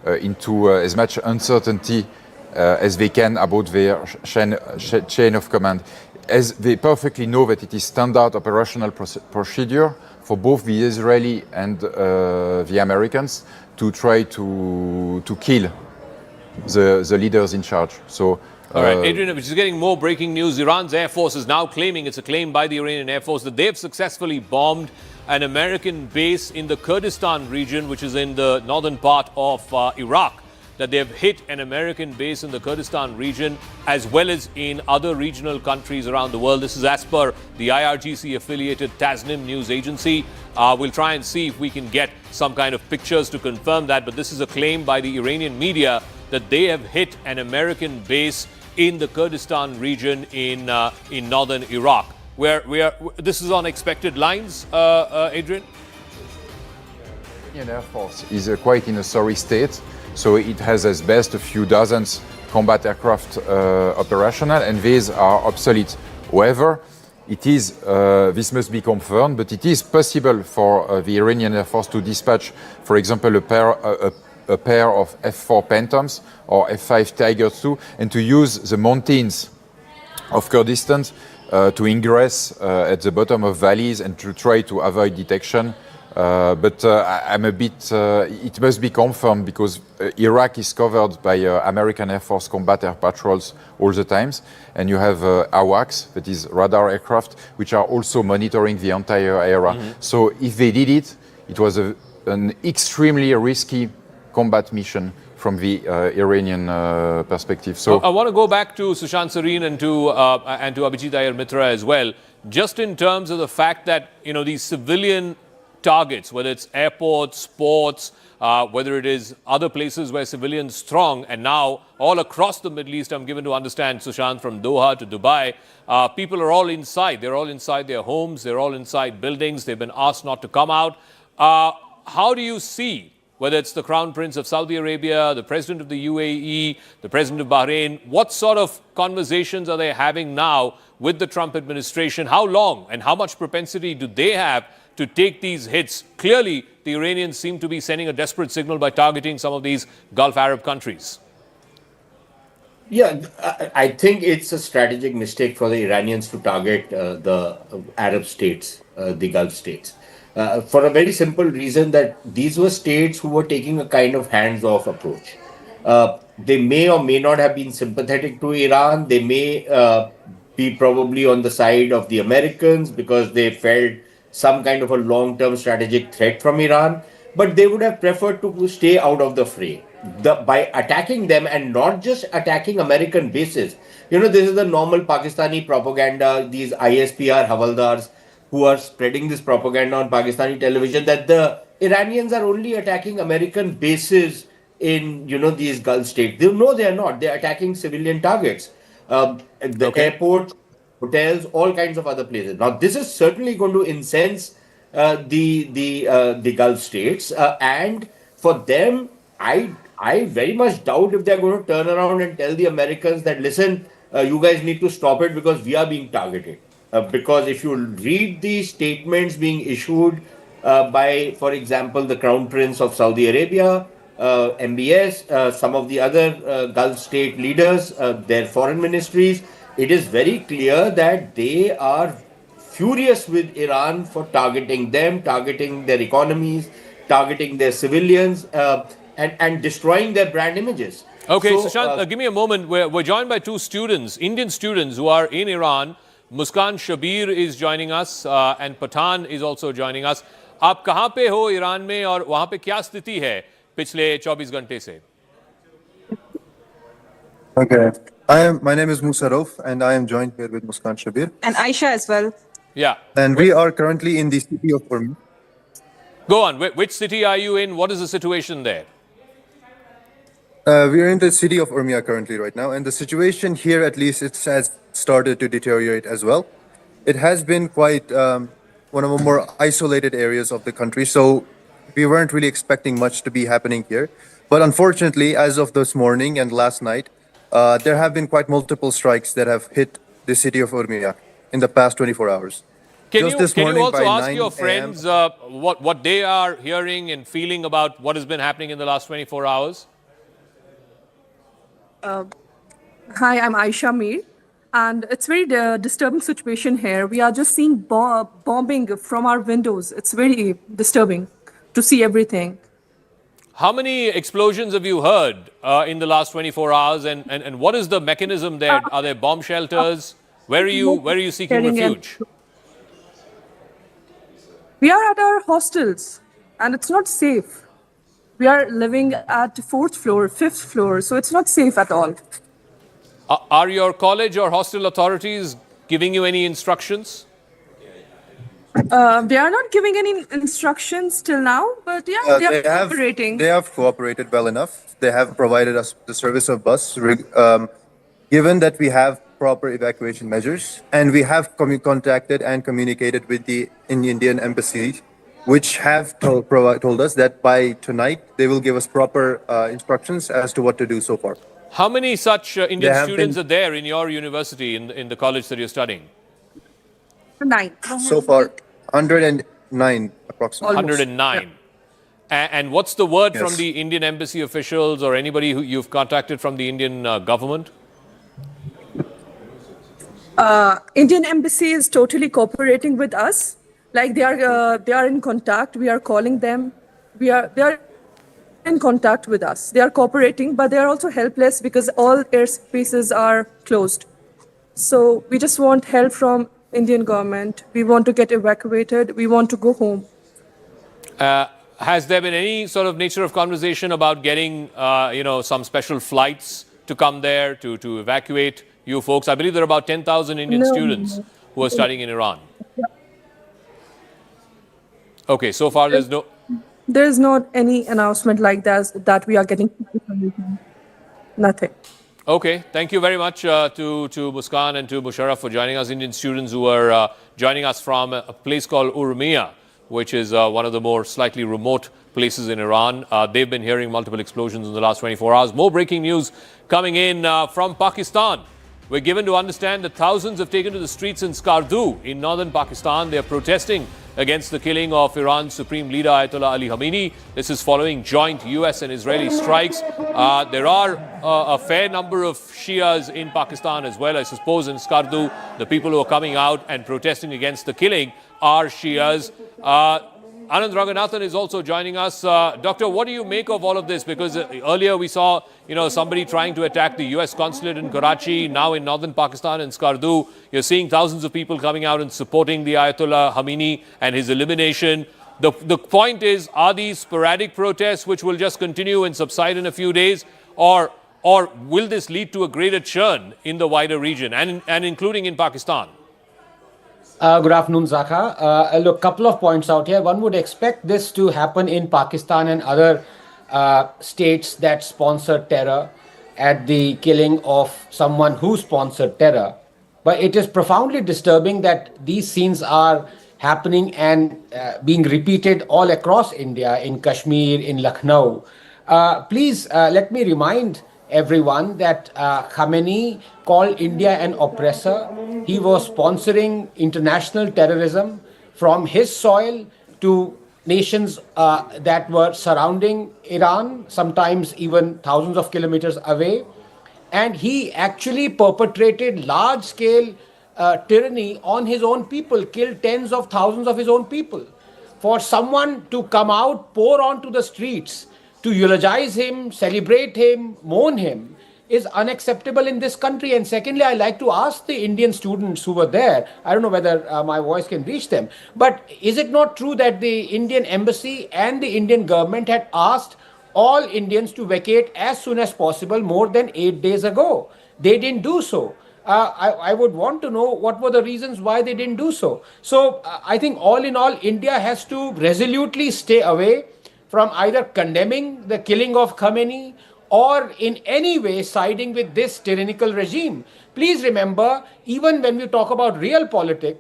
into as much uncertainty as they can about their chain of command. As they perfectly know that it is standard operational procedure for both the Israeli and the Americans to try to kill the leaders in charge. So, all right, Adrian, which is getting more breaking news. Iran's Air Force is now claiming, it's a claim by the Iranian Air Force, that they have successfully bombed an American base in the Kurdistan region, which is in the northern part of Iraq. That they have hit an American base in the Kurdistan region as well as in other regional countries around the world. This is as per the IRGC-affiliated Tasnim news agency. We'll try and see if we can get some kind of pictures to confirm that, but this is a claim by the Iranian media that they have hit an American base in the Kurdistan region in northern Iraq. This is on expected lines, Adrian? The Iranian Air Force is quite in a sorry state. So it has as best a few dozens combat aircraft operational, and these are obsolete. However, it is, this must be confirmed, but it is possible for the Iranian Air Force to dispatch, for example, a pair of F-4 Phantoms or F-5 Tiger II, and to use the mountains of Kurdistan to ingress at the bottom of valleys and to try to avoid detection. But I'm a bit, it must be confirmed because Iraq is covered by American Air Force combat air patrols all the times. And you have AWACS, that is radar aircraft, which are also monitoring the entire area. So if they did it, it was an extremely risky combat mission from the Iranian perspective. So I want to go back to Sushant Sareen and to Abhijit Iyer Mitra as well, just in terms of the fact that, these civilian targets, whether it's airports, ports, whether it is other places where civilians throng, and now all across the Middle East, I'm given to understand, Sushant, from Doha to Dubai, people are all inside. They're all inside their homes. They're all inside buildings. They've been asked not to come out. How do you see, whether it's the Crown Prince of Saudi Arabia, the President of the UAE, the President of Bahrain, what sort of conversations are they having now with the Trump administration? How long and how much propensity do they have to take these hits? Clearly, the Iranians seem to be sending a desperate signal by targeting some of these Gulf Arab countries. Yeah, I think it's a strategic mistake for the Iranians to target the Arab states, the Gulf states, for a very simple reason that these were states who were taking a kind of hands-off approach. They may or may not have been sympathetic to Iran. They may be probably on the side of the Americans because they felt some kind of a long-term strategic threat from Iran, but they would have preferred to stay out of the fray. By attacking them and not just attacking American bases. This is the normal Pakistani propaganda, these ISPR Havaldars who are spreading this propaganda on Pakistani television that the Iranians are only attacking American bases in, these Gulf states. No, they are not. They're attacking civilian targets. Airports, hotels, all kinds of other places. Now, this is certainly going to incense the Gulf states, and for them, I very much doubt if they're going to turn around and tell the Americans that, listen, you guys need to stop it because we are being targeted. Because if you read the statements being issued by, for example, the Crown Prince of Saudi Arabia, MBS, some of the other Gulf state leaders, their foreign ministries, it is very clear that they are furious with Iran for targeting them, targeting their economies, targeting their civilians, and destroying their brand images. Okay, So, Sushant, give me a moment. We're joined by two students, Indian students who are in Iran. Muskan Shabir is joining us and Pathan is also joining us. आप कहाँ पे हो Iran में और वहाँ पे क्या स्थिति है पिछले 24 घंटे से? Okay. My name is Musa Rauf and I am joined here with Muskan Shabir. And Aisha as well. Yeah. And we are currently in the city of Urmi. Go on. Which city are you in? What is the situation there? We are in the city of Urmia currently right now, and the situation here, at least, it has started to deteriorate as well. It has been quite one of the more isolated areas of the country, so we weren't really expecting much to be happening here. But unfortunately, as of this morning and last night, there have been quite multiple strikes that have hit the city of Urmia in the past 24 hours. Can Just you morning also by ask 9 your a.m. friends what they are hearing and feeling about what has been happening in the last 24 hours? Hi, I'm Aisha Mir, and it's very disturbing situation here. We are just seeing bombing from our windows. It's very disturbing to see everything. How many explosions have you heard in the last 24 hours, and what is the mechanism there? Are there bomb shelters? Where are you seeking refuge? We are at our hostels, and it's not safe. We are living at 4th floor, 5th floor, so it's not safe at all. Are your college or hostel authorities giving you any instructions? They are not giving any instructions till now, but yeah, they are cooperating. They have cooperated well enough. They have provided us the service of bus, given that we have proper evacuation measures, and we have contacted and communicated with the Indian embassy, which have told us that by tonight they will give us proper instructions as to what to do so far. How many such Indian students are there in your university, in the college that you're studying? 9. So far, 109 approximately. 109. Yeah. And what's the word Yes. from the Indian embassy officials or anybody who you've contacted from the Indian government? Indian embassy is totally cooperating with us. Like they are in contact. We are calling them. They are in contact with us. They are cooperating, but they are also helpless because all airspaces are closed. So we just want help from Indian government. We want to get evacuated. We want to go home. Has there been any sort of nature of conversation about getting, some special flights to come there to evacuate you folks? I believe there are about 10,000 Indian students who are studying in Iran. Okay, so far There is not any announcement like that we are getting. Nothing. Okay, thank you very much to Muskan and to Musharraf for joining us, Indian students who are joining us from a place called Urmia, which is one of the more slightly remote places in Iran. They've been hearing multiple explosions in the last 24 hours. More breaking news coming in from Pakistan. We're given to understand that thousands have taken to the streets in Skardu in northern Pakistan. They're protesting against the killing of Iran's Supreme Leader Ayatollah Ali Khamenei. This is following joint US and Israeli strikes. There are a fair number of Shias in Pakistan as well. I suppose in Skardu, the people who are coming out and protesting against the killing are Shias. Anand Raghunathan is also joining us. Doctor, what do you make of all of this? Because earlier we saw, somebody trying to attack the US consulate in Karachi. Now in northern Pakistan in Skardu, you're seeing thousands of people coming out and supporting the Ayatollah Khamenei and his elimination. The point is, are these sporadic protests which will just continue and subside in a few days, or will this lead to a greater churn in the wider region and including in Pakistan? Good afternoon, Zakha. Look, couple of points out here. One would expect this to happen in Pakistan and other states that sponsor terror at the killing of someone who sponsored terror. But it is profoundly disturbing that these scenes are happening and being repeated all across India, in Kashmir, in Lucknow. Please let me remind everyone that Khamenei called India an oppressor. He was sponsoring international terrorism from his soil to nations that were surrounding Iran, sometimes even thousands of kilometers away. And he actually perpetrated large-scale tyranny on his own people, killed tens of thousands of his own people. For someone to come out, pour onto the streets, to eulogize him, celebrate him, mourn him, is unacceptable in this country. And secondly, I like to ask the Indian students who were there, I don't know whether my voice can reach them, but is it not true that the Indian embassy and the Indian government had asked all Indians to vacate as soon as possible more than 8 days ago? They didn't do so. I would want to know what were the reasons why they didn't do so. So I think all in all, India has to resolutely stay away from either condemning the killing of Khamenei or in any way siding with this tyrannical regime. Please remember, even when we talk about real politics,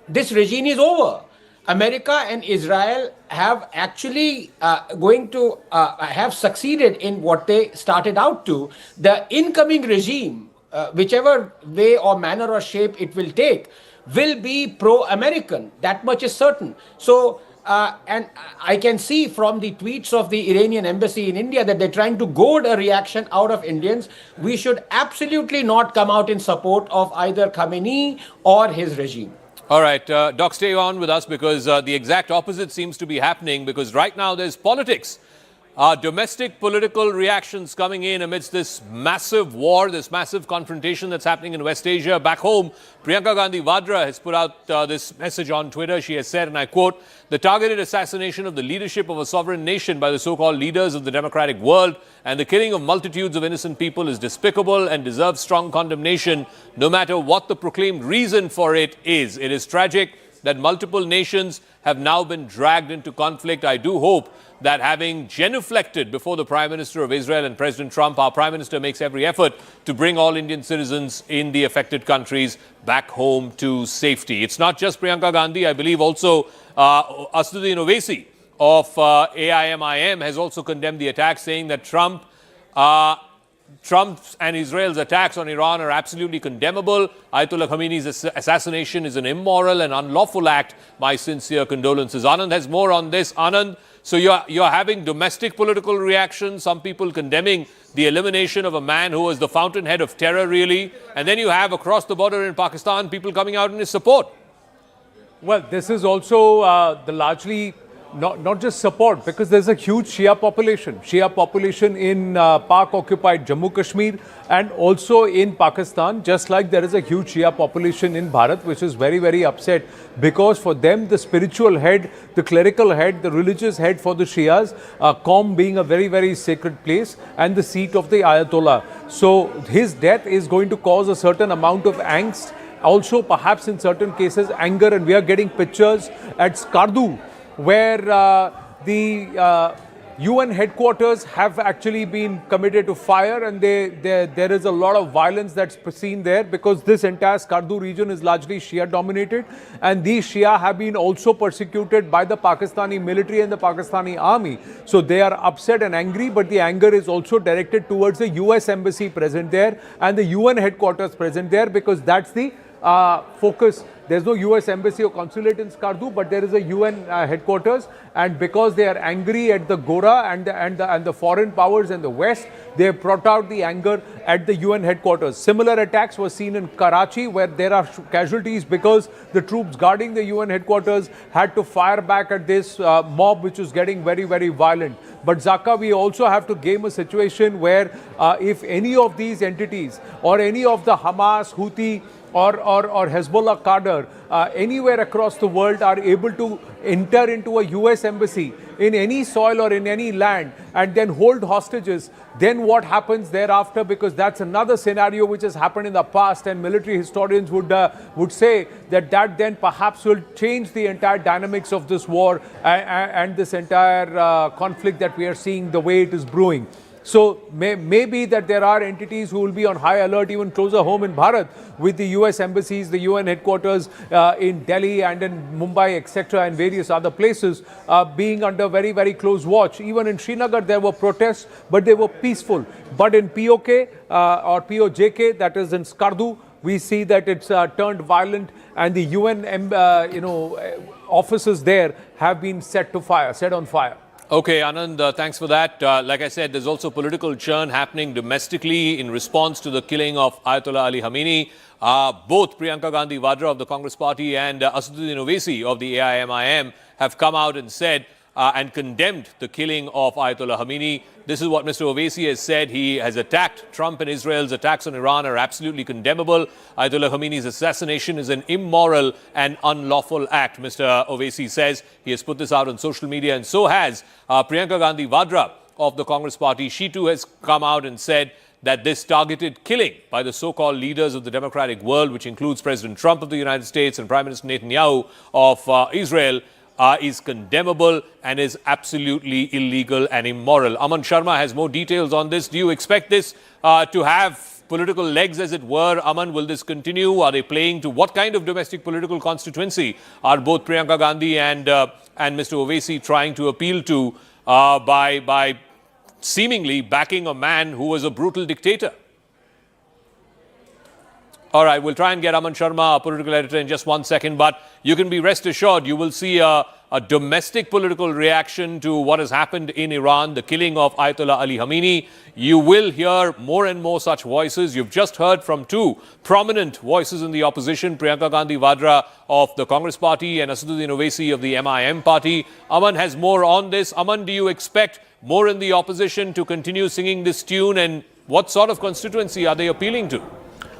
this regime is over. America and Israel have actually have succeeded in what they started out to. The incoming regime, whichever way or manner or shape it will take, will be pro-American. That much is certain. So, and I can see from the tweets of the Iranian embassy in India that they're trying to goad a reaction out of Indians. We should absolutely not come out in support of either Khamenei or his regime. All right, Doc, stay on with us because the exact opposite seems to be happening because right now there's politics. Domestic political reactions coming in amidst this massive war, this massive confrontation that's happening in West Asia. Back home, Priyanka Gandhi Vadra has put out this message on Twitter. She has said, and I quote, "The targeted assassination of the leadership of a sovereign nation by the so-called leaders of the democratic world and the killing of multitudes of innocent people is despicable and deserves strong condemnation, no matter what the proclaimed reason for it is. It is tragic that multiple nations have now been dragged into conflict. I do hope that having genuflected before the Prime Minister of Israel and President Trump, our Prime Minister makes every effort to bring all Indian citizens in the affected countries back home to safety." It's not just Priyanka Gandhi. I believe also Asduddin Owaisi of AIMIM has also condemned the attack, saying that Trump's and Israel's attacks on Iran are absolutely condemnable. Ayatollah Khamenei's assassination is an immoral and unlawful act. My sincere condolences. Anand has more on this. Anand, so you're having domestic political reactions, some people condemning the elimination of a man who was the fountainhead of terror, really. And then you have across the border in Pakistan, people coming out in his support. Well, this is also the largely not just support, because there's a huge Shia population in Pak-occupied Jammu Kashmir and also in Pakistan, just like there is a huge Shia population in Bharat, which is very, very upset because for them, the spiritual head, the clerical head, the religious head for the Shias, Qom being a very, very sacred place and the seat of the Ayatollah. So his death is going to cause a certain amount of angst, also perhaps in certain cases anger, and we are getting pictures at Skardu, where the UN headquarters have actually been committed to fire, and there is a lot of violence that's seen there because this entire Skardu region is largely Shia dominated, and these Shia have been also persecuted by the Pakistani military and the Pakistani army. So they are upset and angry, but the anger is also directed towards the US embassy present there and the UN headquarters present there, because that's the focus. There's no US embassy or consulate in Skardu, but there is a UN headquarters, and because they are angry at the Gora and the foreign powers in the West, they have brought out the anger at the UN headquarters. Similar attacks were seen in Karachi, where there are casualties because the troops guarding the UN headquarters had to fire back at this mob, which was getting very, very violent. But Zaka, we also have to game a situation where if any of these entities or any of the Hamas, Houthi, or Hezbollah cadre anywhere across the world are able to enter into a US embassy in any soil or in any land and then hold hostages, then what happens thereafter? Because that's another scenario which has happened in the past, and military historians would say that then perhaps will change the entire dynamics of this war and this entire conflict that we are seeing, the way it is brewing. So maybe that there are entities who will be on high alert even closer home in Bharat, with the US embassies, the UN headquarters in Delhi and in Mumbai, etc., and various other places being under very, very close watch. Even in Srinagar, there were protests, but they were peaceful. But in POK or POJK, that is in Skardu, we see that it's turned violent, and the UN offices there have been set on fire. Okay, Anand, thanks for that. Like I said, there's also political churn happening domestically in response to the killing of Ayatollah Ali Khamenei. Both Priyanka Gandhi Vadra of the Congress Party and Asaduddin Owaisi of the AIMIM have come out and said and condemned the killing of Ayatollah Khamenei. This is what Mr. Owaisi has said. He has attacked Trump, and Israel's attacks on Iran are absolutely condemnable. Ayatollah Khamenei's assassination is an immoral and unlawful act, Mr. Owaisi says. He has put this out on social media, and so has Priyanka Gandhi Vadra of the Congress Party. She too has come out and said that this targeted killing by the so-called leaders of the democratic world, which includes President Trump of the United States and Prime Minister Netanyahu of Israel, is condemnable and is absolutely illegal and immoral. Aman Sharma has more details on this. Do you expect this to have political legs, as it were? Aman, will this continue? Are they playing to what kind of domestic political constituency are both Priyanka Gandhi and Mr. Owaisi trying to appeal to by seemingly backing a man who was a brutal dictator? All right, we'll try and get Aman Sharma, a political editor, in just 1 second. But you can be rest assured you will see a domestic political reaction to what has happened in Iran, the killing of Ayatollah Ali Khamenei. You will hear more and more such voices. You've just heard from two prominent voices in the opposition, Priyanka Gandhi Vadra of the Congress Party and Asaduddin Owaisi of the MIM party. Aman has more on this. Aman, do you expect more in the opposition to continue singing this tune? And what sort of constituency are they appealing to?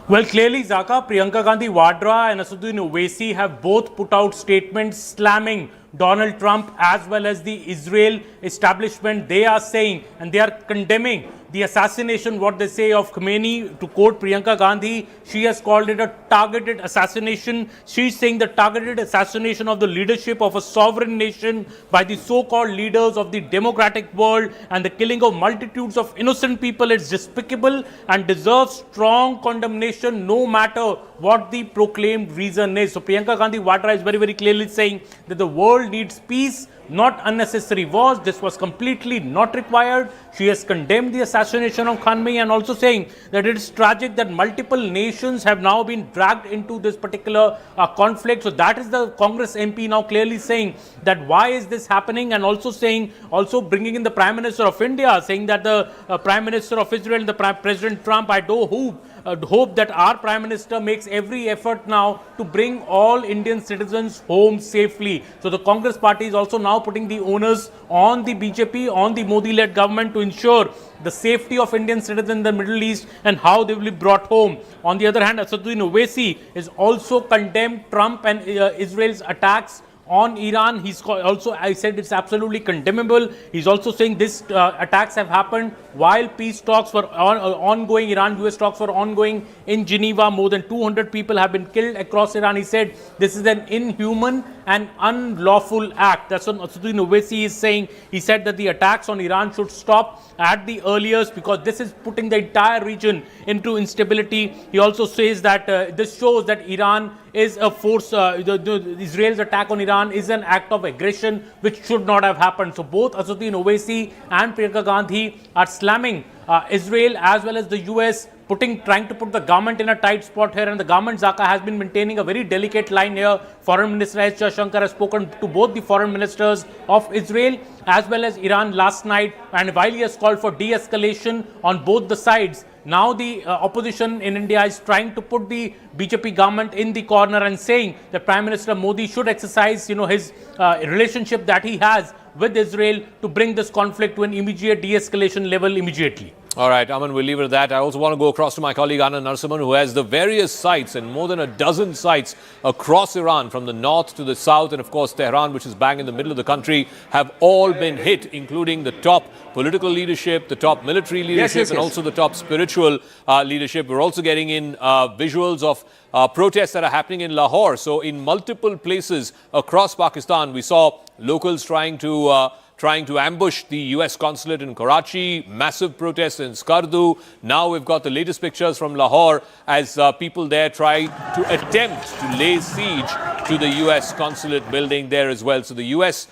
Well, clearly, Zaka, Priyanka Gandhi Vadra and Asaduddin Owaisi have both put out statements slamming Donald Trump as well as the Israel establishment. They are saying and they are condemning the assassination, what they say, of Khamenei. To quote Priyanka Gandhi, she has called it a targeted assassination. She's saying the targeted assassination of the leadership of a sovereign nation by the so-called leaders of the democratic world, and the killing of multitudes of innocent people is despicable and deserves strong condemnation, no matter what the proclaimed reason is. So Priyanka Gandhi Vadra is very, very clearly saying that the world needs peace, not unnecessary wars. This was completely not required. She has condemned the assassination of Khamenei and also saying that it is tragic that multiple nations have now been dragged into this particular conflict. So that is the Congress MP now clearly saying that why is this happening, and also saying, also bringing in the Prime Minister of India, saying that the Prime Minister of Israel and the President Trump, I do hope that our Prime Minister makes every effort now to bring all Indian citizens home safely. So the Congress party is also now putting the onus on the BJP, on the Modi-led government to ensure the safety of Indian citizens in the Middle East and how they will be brought home. On the other hand, Asaduddin Owaisi is also condemned Trump and Israel's attacks on Iran. He's also, I said, it's absolutely condemnable. He's also saying these attacks have happened while peace talks were ongoing. Iran-US talks were ongoing in Geneva. More than 200 people have been killed across Iran. He said this is an inhuman and unlawful act. That's what Asaduddin Owaisi is saying. He said that the attacks on Iran should stop at the earliest because this is putting the entire region into instability. He also says that this shows that Iran is a force, Israel's attack on Iran is an act of aggression which should not have happened. So both Asaduddin Owaisi and Priyanka Gandhi are slamming Israel as well as the US, trying to put the government in a tight spot here, and the government, Zaka, has been maintaining a very delicate line here. Foreign Minister S. Jaishankar has spoken to both the foreign ministers of Israel as well as Iran last night, and while he has called for de-escalation on both the sides, now the opposition in India is trying to put the BJP government in the corner and saying that Prime Minister Modi should exercise, his relationship that he has with Israel to bring this conflict to an immediate de-escalation level immediately. All right, Aman, we'll leave it at that. I also want to go across to my colleague Anand Narasimhan, who has the various sites and more than a dozen sites across Iran, from the north to the south, and of course Tehran, which is bang in the middle of the country, have all been hit, including the top political leadership, the top military leadership, and also the top spiritual leadership. We're also getting in visuals of protests that are happening in Lahore. So in multiple places across Pakistan, we saw locals trying to trying to ambush the US consulate in Karachi, massive protests in Skardu. Now we've got the latest pictures from Lahore as people there try to attempt to lay siege to the US consulate building there as well. So the US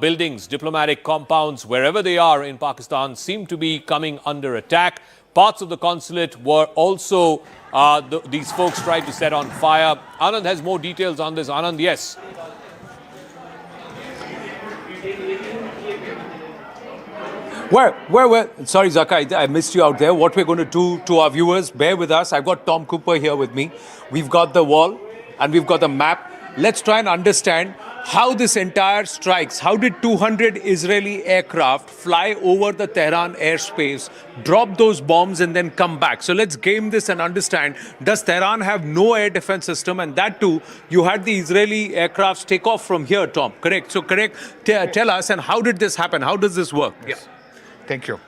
buildings, diplomatic compounds, wherever they are in Pakistan, seem to be coming under attack. Parts of the consulate were also, these folks tried to set on fire. Anand has more details on this. Anand, yes. Well, sorry, Zaka, I missed you out there. What we're going to do to our viewers, bear with us. I've got Tom Cooper here with me. We've got the wall and we've got the map. Let's try and understand how this entire strikes. How did 200 Israeli aircraft fly over the Tehran airspace, drop those bombs and then come back? So let's game this and understand, does Tehran have no air defense system? And that too, you had the Israeli aircrafts take off from here, Tom, correct? So tell us, and how did this happen? How does this work? Yes. Yeah. Thank you.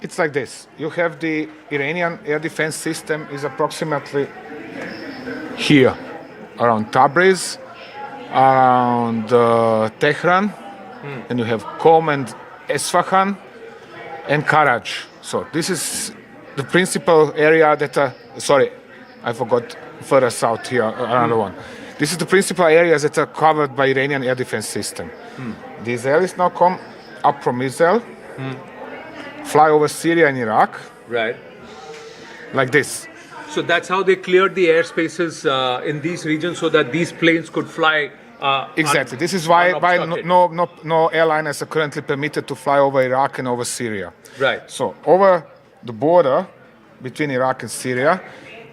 It's like this. You have the Iranian air defense system is approximately here, around Tabriz, around Tehran, and you have Qom and Esfahan and Karaj. So this is the principal area that, sorry, I forgot further south here, another one. This is the principal areas that are covered by Iranian air defense system. The Israelis now come up from Israel, fly over Syria and Iraq. Right. Like this. So that's how they cleared the airspaces in these regions so that these planes could fly. Exactly. This is why no airliners are currently permitted to fly over Iraq and over Syria. Right. So over the border between Iraq and Syria,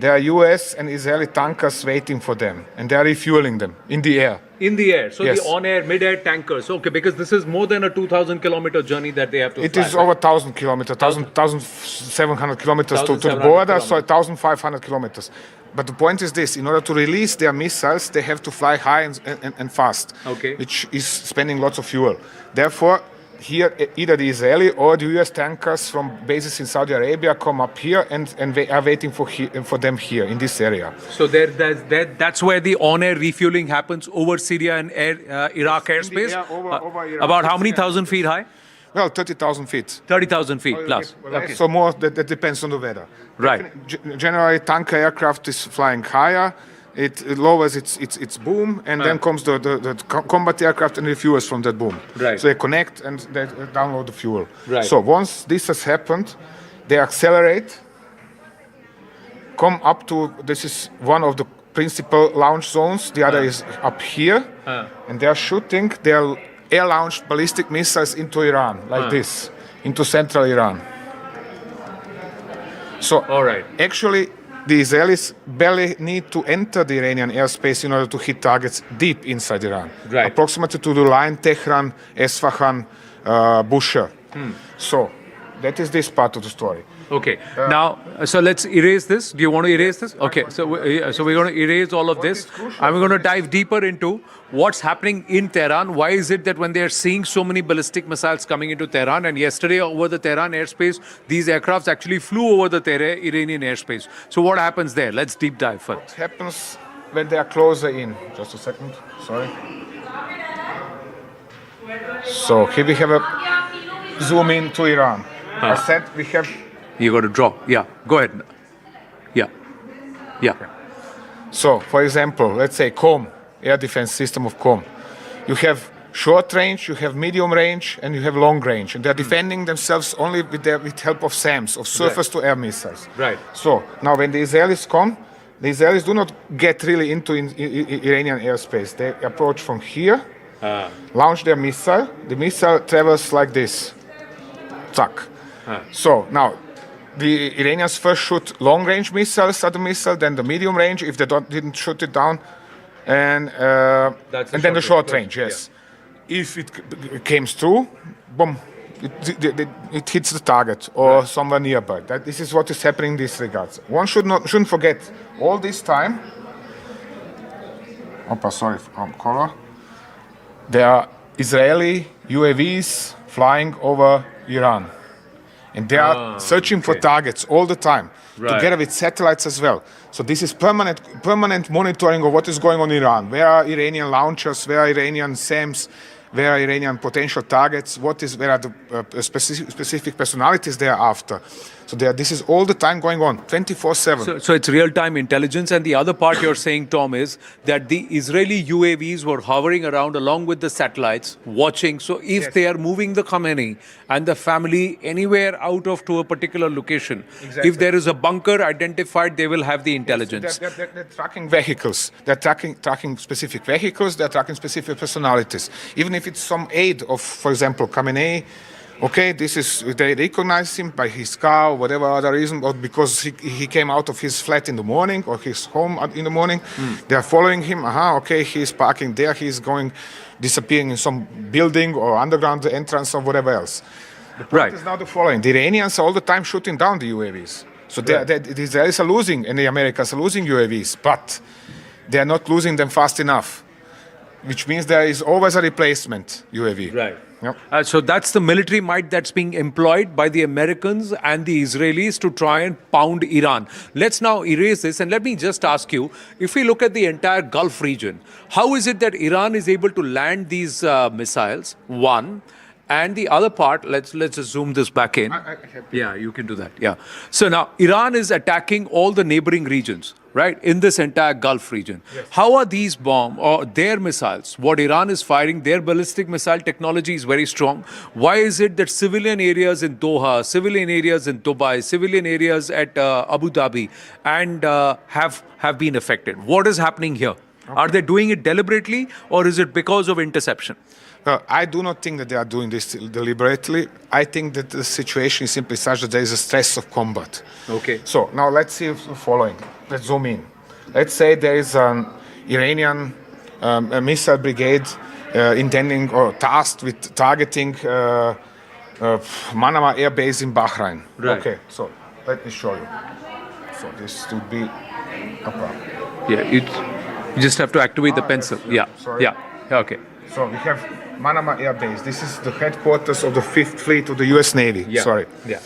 there are US and Israeli tankers waiting for them, and they are refueling them in the air. In the air. So yes. The on-air, mid-air tankers. Okay, because this is more than a 2,000-kilometer journey that they have to fly. It is over 1,000 kilometers, 1,700 kilometers to the border, so 1,500 kilometers. But the point is this, in order to release their missiles, they have to fly high and fast, which is spending lots of fuel. Therefore, here, either the Israeli or the US tankers from bases in Saudi Arabia come up here and they are waiting for them here in this area. So that's where the on-air refueling happens over Syria and Iraq airspace? Over Iraq. About how many thousand feet high? Well, 30,000 feet. 30,000 feet plus. Okay. So more, that depends on the weather. Right. Generally, tanker aircraft is flying higher. It lowers its boom, and then comes the combat aircraft and refuels from that boom. Right. So they connect and they download the fuel. Right. So once this has happened, they accelerate, come up to, this is one of the principal launch zones, the other is up here, and they are shooting their air-launched ballistic missiles into Iran, like this, into central Iran. So actually, the Israelis barely need to enter the Iranian airspace in order to hit targets deep inside Iran, approximately to the line Tehran, Esfahan, Bushehr. So that is this part of the story. Okay. Now, so let's erase this. Do you want to erase this? Okay. So we're going to erase all of this. And we're going to dive deeper into what's happening in Tehran. Why is it that when they're seeing so many ballistic missiles coming into Tehran, and yesterday over the Tehran airspace, these aircrafts actually flew over the Iranian airspace. So what happens there? Let's deep dive first. What happens when they are closer in? Just a second. Sorry. So here we have a zoom in to Iran. I said we have... You got to draw. Yeah. Go ahead. Yeah. Yeah. Okay. So, for example, let's say Qom, air defense system of Qom. You have short range, you have medium range, and you have long range. And they're defending themselves only with help of SAMs, of surface-to-air missiles. Right. So, now when the Israelis come, the Israelis do not get really into Iranian airspace. They approach from here, launch their missile. The missile travels like this. Tuck. So, now, the Iranians first shoot long-range missiles at the missile, then the medium range, if they didn't shoot it down, and then the short range, yes. Yeah. If it came through, boom, it hits the target or somewhere nearby. This is what is happening in this regards. One shouldn't forget, all this time, color, there are Israeli UAVs flying over Iran. And they are searching for targets all the time, together with satellites as well. So this is permanent monitoring of what is going on in Iran. Where are Iranian launchers? Where are Iranian SAMs? where are Iranian potential targets, where are the specific personalities they are after. So this is all the time going on, 24/7. So it's real-time intelligence. And the other part you're saying, Tom, is that the Israeli UAVs were hovering around along with the satellites, watching. So if they are moving the Khamenei and the family anywhere out of to a particular location, if there is a bunker identified, they will have the intelligence. They're tracking vehicles. They're tracking specific vehicles. They're tracking specific personalities. Even if it's some aid of, for example, Khamenei, okay, they recognize him by his car or whatever other reason, or because he came out of his flat in the morning or his home in the morning. They are following him. Okay, he's parking there. He's disappearing in some building or underground entrance or whatever else. The point is now the following. The Iranians are all the time shooting down the UAVs. So the Israelis are losing and the Americans are losing UAVs, but they are not losing them fast enough, which means there is always a replacement UAV. Right. Yep. So that's the military might that's being employed by the Americans and the Israelis to try and pound Iran. Let's now erase this, and let me just ask you, if we look at the entire Gulf region, how is it that Iran is able to land these missiles? One. And the other part, let's just zoom this back in. Yeah, you can do that. Yeah. So now Iran is attacking all the neighboring regions, right, in this entire Gulf region. Yes. How are these bombs or their missiles, what Iran is firing, their ballistic missile technology is very strong. Why is it that civilian areas in Doha, civilian areas in Dubai, civilian areas at Abu Dhabi and have been affected? What is happening here? Okay. Are they doing it deliberately or is it because of interception? Well, I do not think that they are doing this deliberately. I think that the situation is simply such that there is a stress of combat. Okay. So now let's see the following. Let's zoom in. Let's say there is an Iranian missile brigade intending or tasked with targeting Manama Air Base in Bahrain. Right. Okay, so let me show you. So this would be a problem. Yeah, you just have to activate the pencil. Yeah. Sorry. Yeah. Okay. So we have Manama Air Base. This is the headquarters of the 5th Fleet of the U.S. Navy. Yeah. Sorry. Yeah.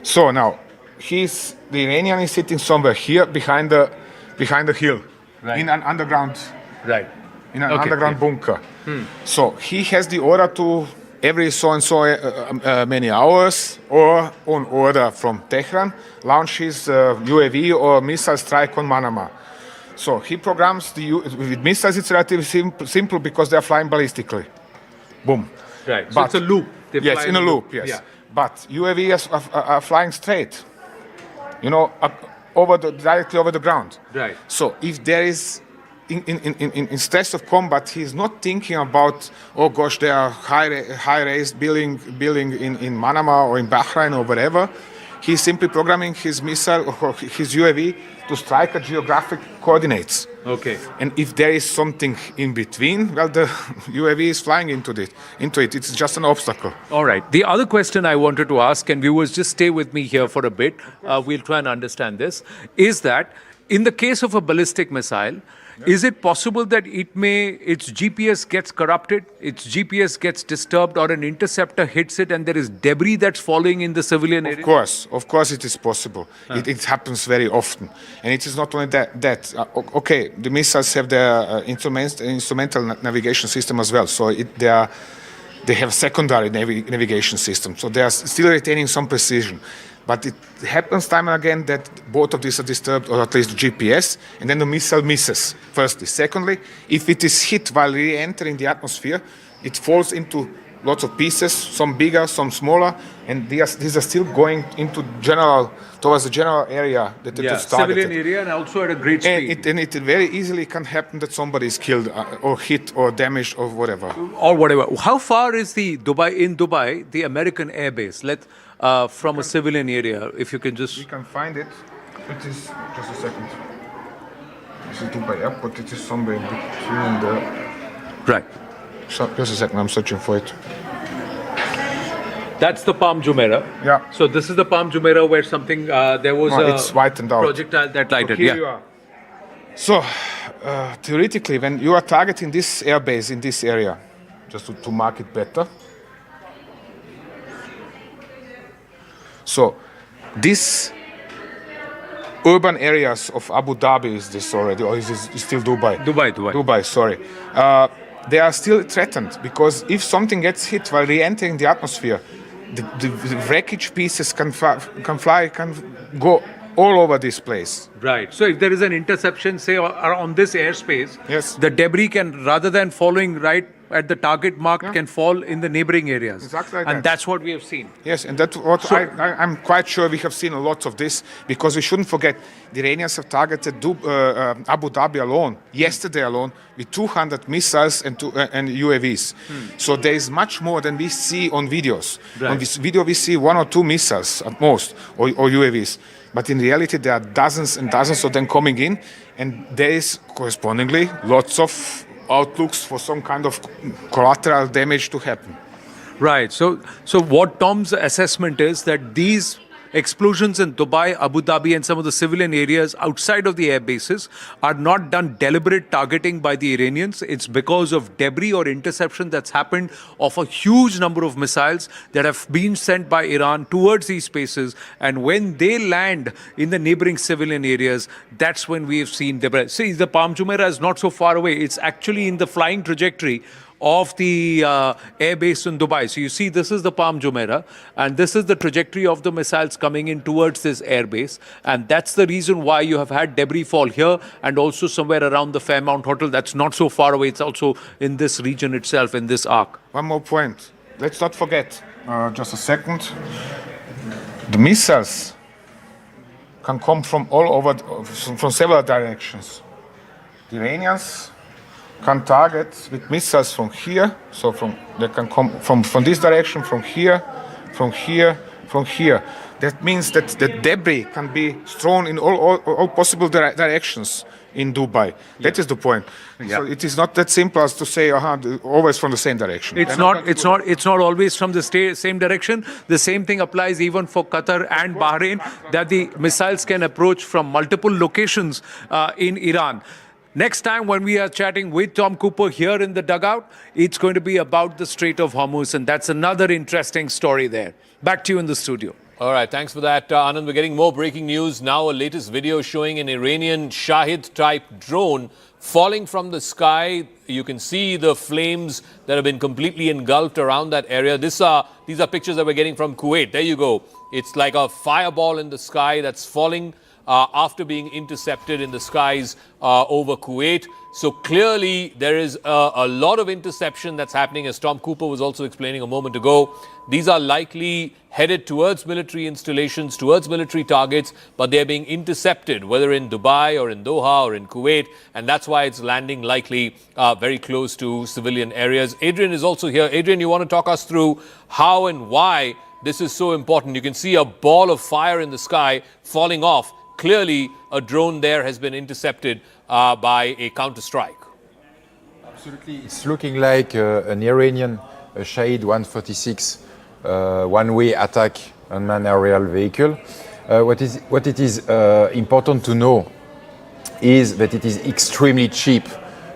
So now, the Iranian is sitting somewhere here behind the hill, right, in an underground, right, in an underground bunker. So he has the order to every so and so many hours, or on order from Tehran, launch his UAV or missile strike on Manama. So he programs with missiles. It's relatively simple because they are flying ballistically. Boom. Right. So it's a loop. Yes, in a loop. Yes. Yeah. But UAVs are flying straight. You know, directly over the ground. Right. So if there is in stress of combat, he's not thinking about, oh gosh, there are high-raised building in Manama or in Bahrain or whatever. He's simply programming his missile or his UAV to strike at geographic coordinates. Okay. And if there is something in between, well, the UAV is flying into it. It's just an obstacle. All right. The other question I wanted to ask, and viewers, just stay with me here for a bit. We'll try and understand this. Is that in the case of a ballistic missile, is it possible that its GPS gets corrupted, its GPS gets disturbed, or an interceptor hits it and there is debris that's falling in the civilian area? Of course it is possible. It happens very often. And it is not only that. Okay, the missiles have their instrumental navigation system as well. So they have secondary navigation system. So they are still retaining some precision. But it happens time and again that both of these are disturbed, or at least the GPS, and then the missile misses, firstly. Secondly, if it is hit while re-entering the atmosphere, it falls into lots of pieces, some bigger, some smaller, and these are still going towards the general area that it is targeted. Civilian area and also at a great speed. And it very easily can happen that somebody is killed or hit or damaged or whatever. Or whatever. How far is in Dubai, the American air base? From a civilian area, if you can just... We can find it. It is, just a second. This is Dubai Airport. It is somewhere in between the... Right. Just a second, I'm searching for it. That's the Palm Jumeirah. Yeah. So this is the Palm Jumeirah where something, there was it's whitened out. Projectile that lighted. Here you are. So, theoretically, when you are targeting this airbase in this area, just to mark it better, so these urban areas of Abu Dhabi, is this already, or is this still Dubai? Dubai. Dubai, sorry. they are still threatened, because if something gets hit while re-entering the atmosphere, the wreckage pieces can go all over this place. Right. So if there is an interception, say, on this airspace, yes, the debris can, rather than following right at the target marked, can fall in the neighboring areas. Exactly like and that. That's what we have seen. Yes, and that's what I'm quite sure we have seen a lot of this, because we shouldn't forget the Iranians have targeted Abu Dhabi alone, yesterday alone, with 200 missiles and UAVs. So there is much more than we see on videos. Right. On this video we see 1 or 2 missiles at most, or UAVs. But in reality there are dozens and dozens of them coming in, and there is correspondingly lots of outlooks for some kind of collateral damage to happen. Right. So what Tom's assessment is that these explosions in Dubai, Abu Dhabi, and some of the civilian areas outside of the air bases are not done deliberate targeting by the Iranians. It's because of debris or interception that's happened of a huge number of missiles that have been sent by Iran towards these spaces. And when they land in the neighboring civilian areas, that's when we have seen debris. See, the Palm Jumeirah is not so far away. It's actually in the flying trajectory of the air base in Dubai. So you see, this is the Palm Jumeirah, and this is the trajectory of the missiles coming in towards this air base. And that's the reason why you have had debris fall here and also somewhere around the Fairmount Hotel. That's not so far away. It's also in this region itself, in this arc. One more point. Let's not forget, just a second, the missiles can come from all over, from several directions. The Iranians can target with missiles from here, so they can come from this direction, from here, from here, from here. That means that the debris can be thrown in all possible directions in Dubai. That is the point. So it is not that simple as to say, always from the same direction. It's not always from the same direction. The same thing applies even for Qatar and Bahrain, that the missiles can approach from multiple locations in Iran. Next time when we are chatting with Tom Cooper here in the dugout, it's going to be about the Strait of Hormuz, and that's another interesting story there. Back to you in the studio. All right, thanks for that, Anand. We're getting more breaking news now. A latest video showing an Iranian Shahid-type drone falling from the sky. You can see the flames that have been completely engulfed around that area. These are pictures that we're getting from Kuwait. There you go. It's like a fireball in the sky that's falling after being intercepted in the skies over Kuwait. So clearly there is a lot of interception that's happening, as Tom Cooper was also explaining a moment ago. These are likely headed towards military installations, towards military targets, but they're being intercepted, whether in Dubai or in Doha or in Kuwait, and that's why it's landing likely very close to civilian areas. Adrian is also here. Adrian, you want to talk us through how and why this is so important? You can see a ball of fire in the sky falling off. Clearly, a drone there has been intercepted by a counter-strike. Absolutely. It's looking like an Iranian Shahid 146 one-way attack unmanned aerial vehicle. What it is important to know is that it is extremely cheap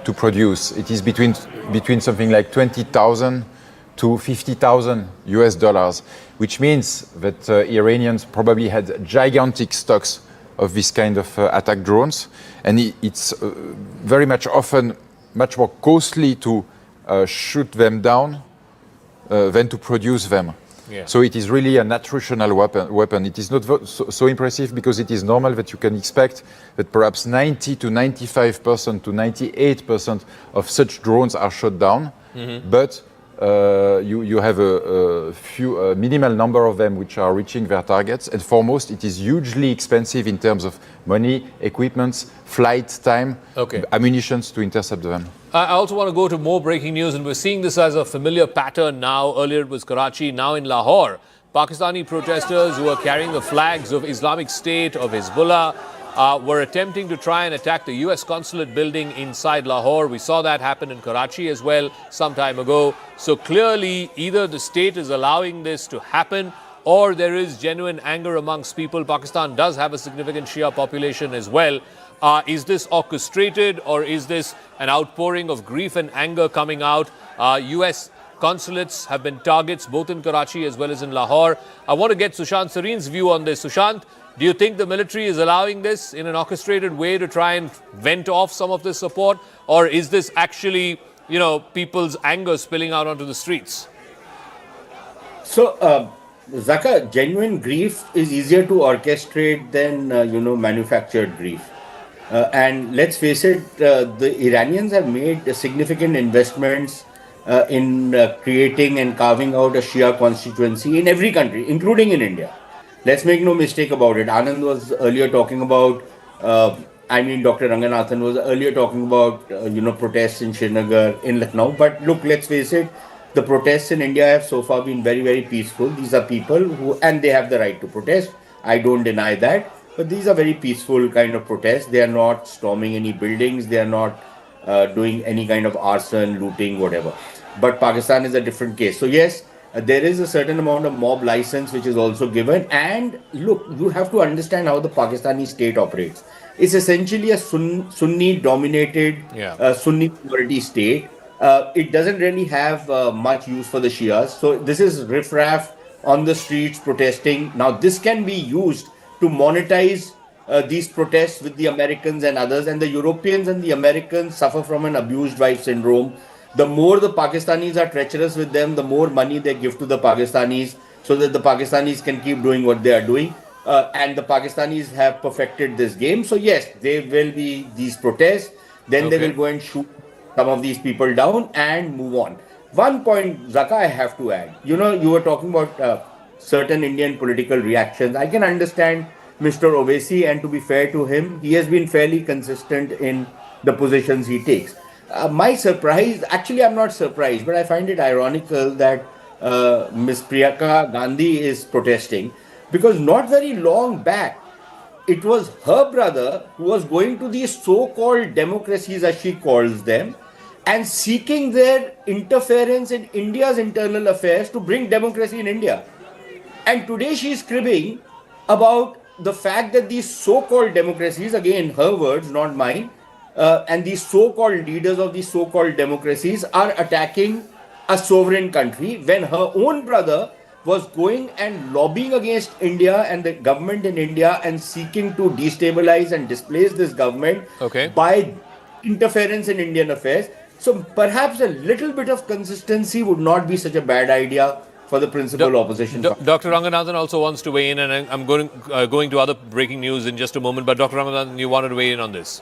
to produce. It is between something like 20,000 to 50,000 US dollars, which means that Iranians probably had gigantic stocks of this kind of attack drones, and it's very much often much more costly to shoot them down than to produce them. Yeah. So it is really an attritional weapon. It is not so impressive because it is normal that you can expect that perhaps 90 to 95% to 98% of such drones are shot down, but you have a minimal number of them which are reaching their targets, and for most it is hugely expensive in terms of money, equipment, flight time, ammunition to intercept them. I also want to go to more breaking news, and we're seeing this as a familiar pattern now. Earlier it was Karachi, now in Lahore. Pakistani protesters who are carrying the flags of Islamic State, of Hezbollah, were attempting to try and attack the US consulate building inside Lahore. We saw that happen in Karachi as well some time ago. So clearly, either the state is allowing this to happen, or there is genuine anger amongst people. Pakistan does have a significant Shia population as well. Is this orchestrated, or is this an outpouring of grief and anger coming out? US consulates have been targets both in Karachi as well as in Lahore. I want to get Sushant Sareen's view on this. Sushant, do you think the military is allowing this in an orchestrated way to try and vent off some of this support? Or is this actually, people's anger spilling out onto the streets? So, Zaka, genuine grief is easier to orchestrate than, manufactured grief. And let's face it, the Iranians have made significant investments in creating and carving out a Shia constituency in every country, including in India. Let's make no mistake about it. Anand was earlier talking about, Dr. Ranganathan was earlier talking about, protests in Srinagar, in Lucknow. But look, let's face it, the protests in India have so far been very, very peaceful. These are people who, and they have the right to protest. I don't deny that. But these are very peaceful kind of protests. They are not storming any buildings. They are not doing any kind of arson, looting, whatever. But Pakistan is a different case. So yes, there is a certain amount of mob license which is also given. And look, you have to understand how the Pakistani state operates. It's essentially a Sunni-dominated, Sunni majority state. It doesn't really have much use for the Shias. So this is riffraff on the streets protesting. Now this can be used to monetize these protests with the Americans and others. And the Europeans and the Americans suffer from an abused wife syndrome. The more the Pakistanis are treacherous with them, the more money they give to the Pakistanis so that the Pakistanis can keep doing what they are doing. And the Pakistanis have perfected this game. So yes, there will be these protests. Then they will go and shoot some of these people down and move on. One point, Zaka, I have to add. You were talking about certain Indian political reactions. I can understand Mr. Owaisi, and to be fair to him, he has been fairly consistent in the positions he takes. My surprise, actually I'm not surprised, but I find it ironical that Ms. Priyanka Gandhi is protesting, because not very long back, it was her brother who was going to these so-called democracies, as she calls them, and seeking their interference in India's internal affairs to bring democracy in India. And today she is cribbing about the fact that these so-called democracies, again her words, not mine, and these so-called leaders of these so-called democracies are attacking a sovereign country, when her own brother was going and lobbying against India and the government in India and seeking to destabilize and displace this government by interference in Indian affairs. So perhaps a little bit of consistency would not be such a bad idea for the principal opposition. Dr. Ranganathan also wants to weigh in, and I'm going to other breaking news in just a moment. But Dr. Ranganathan, you wanted to weigh in on this.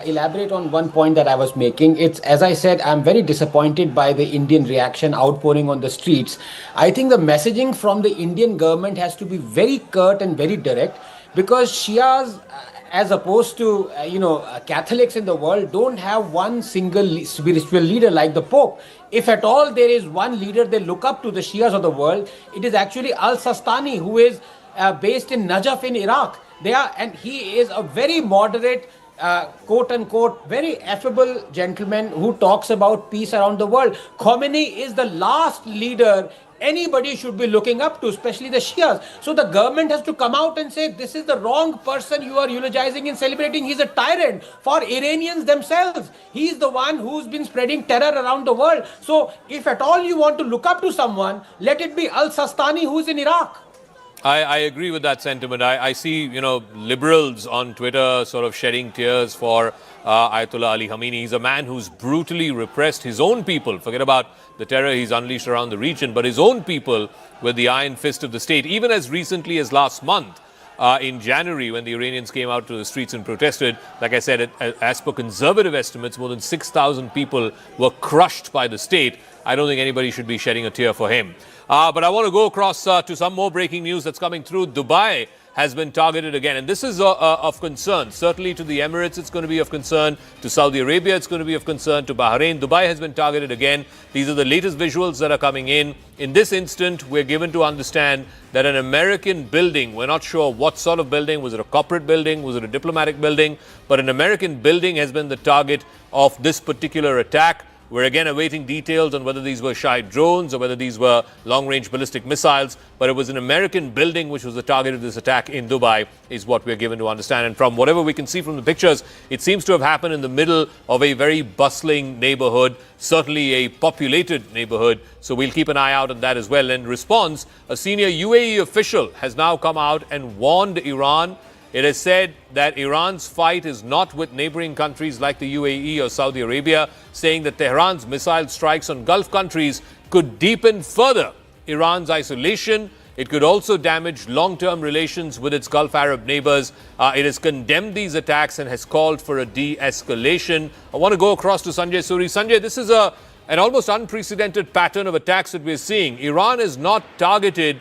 Elaborate on one point that I was making. It's, as I said, I'm very disappointed by the Indian reaction outpouring on the streets. I think the messaging from the Indian government has to be very curt and very direct, because Shias, as opposed to Catholics in the world, don't have one single spiritual leader like the Pope. If at all there is one leader they look up to, the Shias of the world, it is actually Al-Sistani, who is based in Najaf in Iraq. And he is a very moderate, quote unquote, very affable gentleman who talks about peace around the world. Khomeini is the last leader anybody should be looking up to, especially the Shias. So the government has to come out and say, this is the wrong person you are eulogizing and celebrating. He's a tyrant for Iranians themselves. He's the one who's been spreading terror around the world. So if at all you want to look up to someone, let it be Al-Sistani, who's in Iraq. I agree with that sentiment. I see, liberals on Twitter sort of shedding tears for Ayatollah Ali Khamenei. He's a man who's brutally repressed his own people. Forget about the terror he's unleashed around the region, but his own people with the iron fist of the state. Even as recently as last month, in January, when the Iranians came out to the streets and protested, like I said, as per conservative estimates, more than 6,000 people were crushed by the state. I don't think anybody should be shedding a tear for him. But I want to go across to some more breaking news that's coming through. Dubai has been targeted again, and this is of concern. Certainly to the Emirates, it's going to be of concern. To Saudi Arabia, it's going to be of concern. To Bahrain, Dubai has been targeted again. These are the latest visuals that are coming in. In this instant, we're given to understand that an American building, we're not sure what sort of building, was it a corporate building, was it a diplomatic building, but an American building has been the target of this particular attack. We're again awaiting details on whether these were Shahid drones or whether these were long-range ballistic missiles. But it was an American building which was the target of this attack in Dubai, is what we're given to understand. And from whatever we can see from the pictures, it seems to have happened in the middle of a very bustling neighborhood, certainly a populated neighborhood. So we'll keep an eye out on that as well. In response, a senior UAE official has now come out and warned Iran It has said that Iran's fight is not with neighboring countries like the UAE or Saudi Arabia, saying that Tehran's missile strikes on Gulf countries could deepen further Iran's isolation. It could also damage long-term relations with its Gulf Arab neighbors. It has condemned these attacks and has called for a de-escalation. I want to go across to Sanjay Suri. Sanjay, this is an almost unprecedented pattern of attacks that we're seeing. Iran has not targeted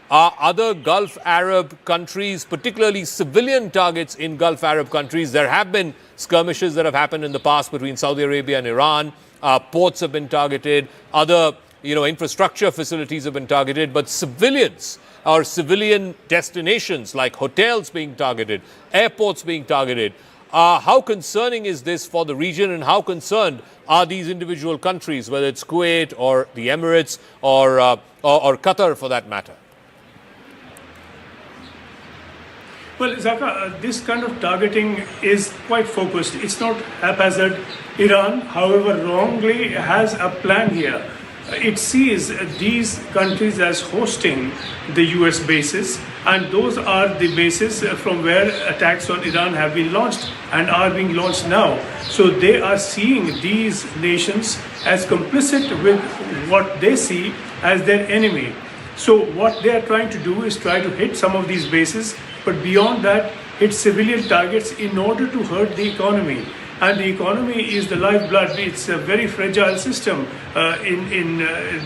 other Gulf Arab countries, particularly civilian targets in Gulf Arab countries. There have been skirmishes that have happened in the past between Saudi Arabia and Iran. Ports have been targeted. Other infrastructure facilities have been targeted, but civilians or civilian destinations like hotels being targeted, airports being targeted. How concerning is this for the region, and how concerned are these individual countries, whether it's Kuwait or the Emirates or Qatar for that matter? Well, Zaka, this kind of targeting is quite focused. It's not haphazard. Iran, however, wrongly has a plan here. It sees these countries as hosting the US bases, and those are the bases from where attacks on Iran have been launched and are being launched now. So they are seeing these nations as complicit with what they see as their enemy. So what they are trying to do is try to hit some of these bases, but beyond that, hit civilian targets in order to hurt the economy. And the economy is the lifeblood. It's a very fragile system in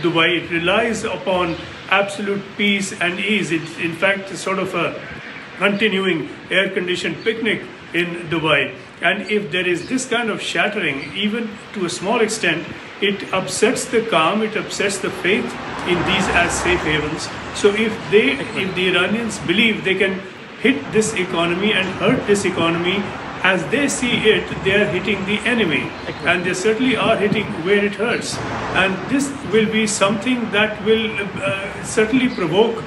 Dubai. It relies upon absolute peace and ease. It's in fact sort of a continuing air-conditioned picnic in Dubai. And if there is this kind of shattering, even to a small extent, it upsets the calm, it upsets the faith in these as safe havens. So if the Iranians believe they can hit this economy and hurt this economy, as they see it, they are hitting the enemy, and they certainly are hitting where it hurts. And this will be something that will certainly provoke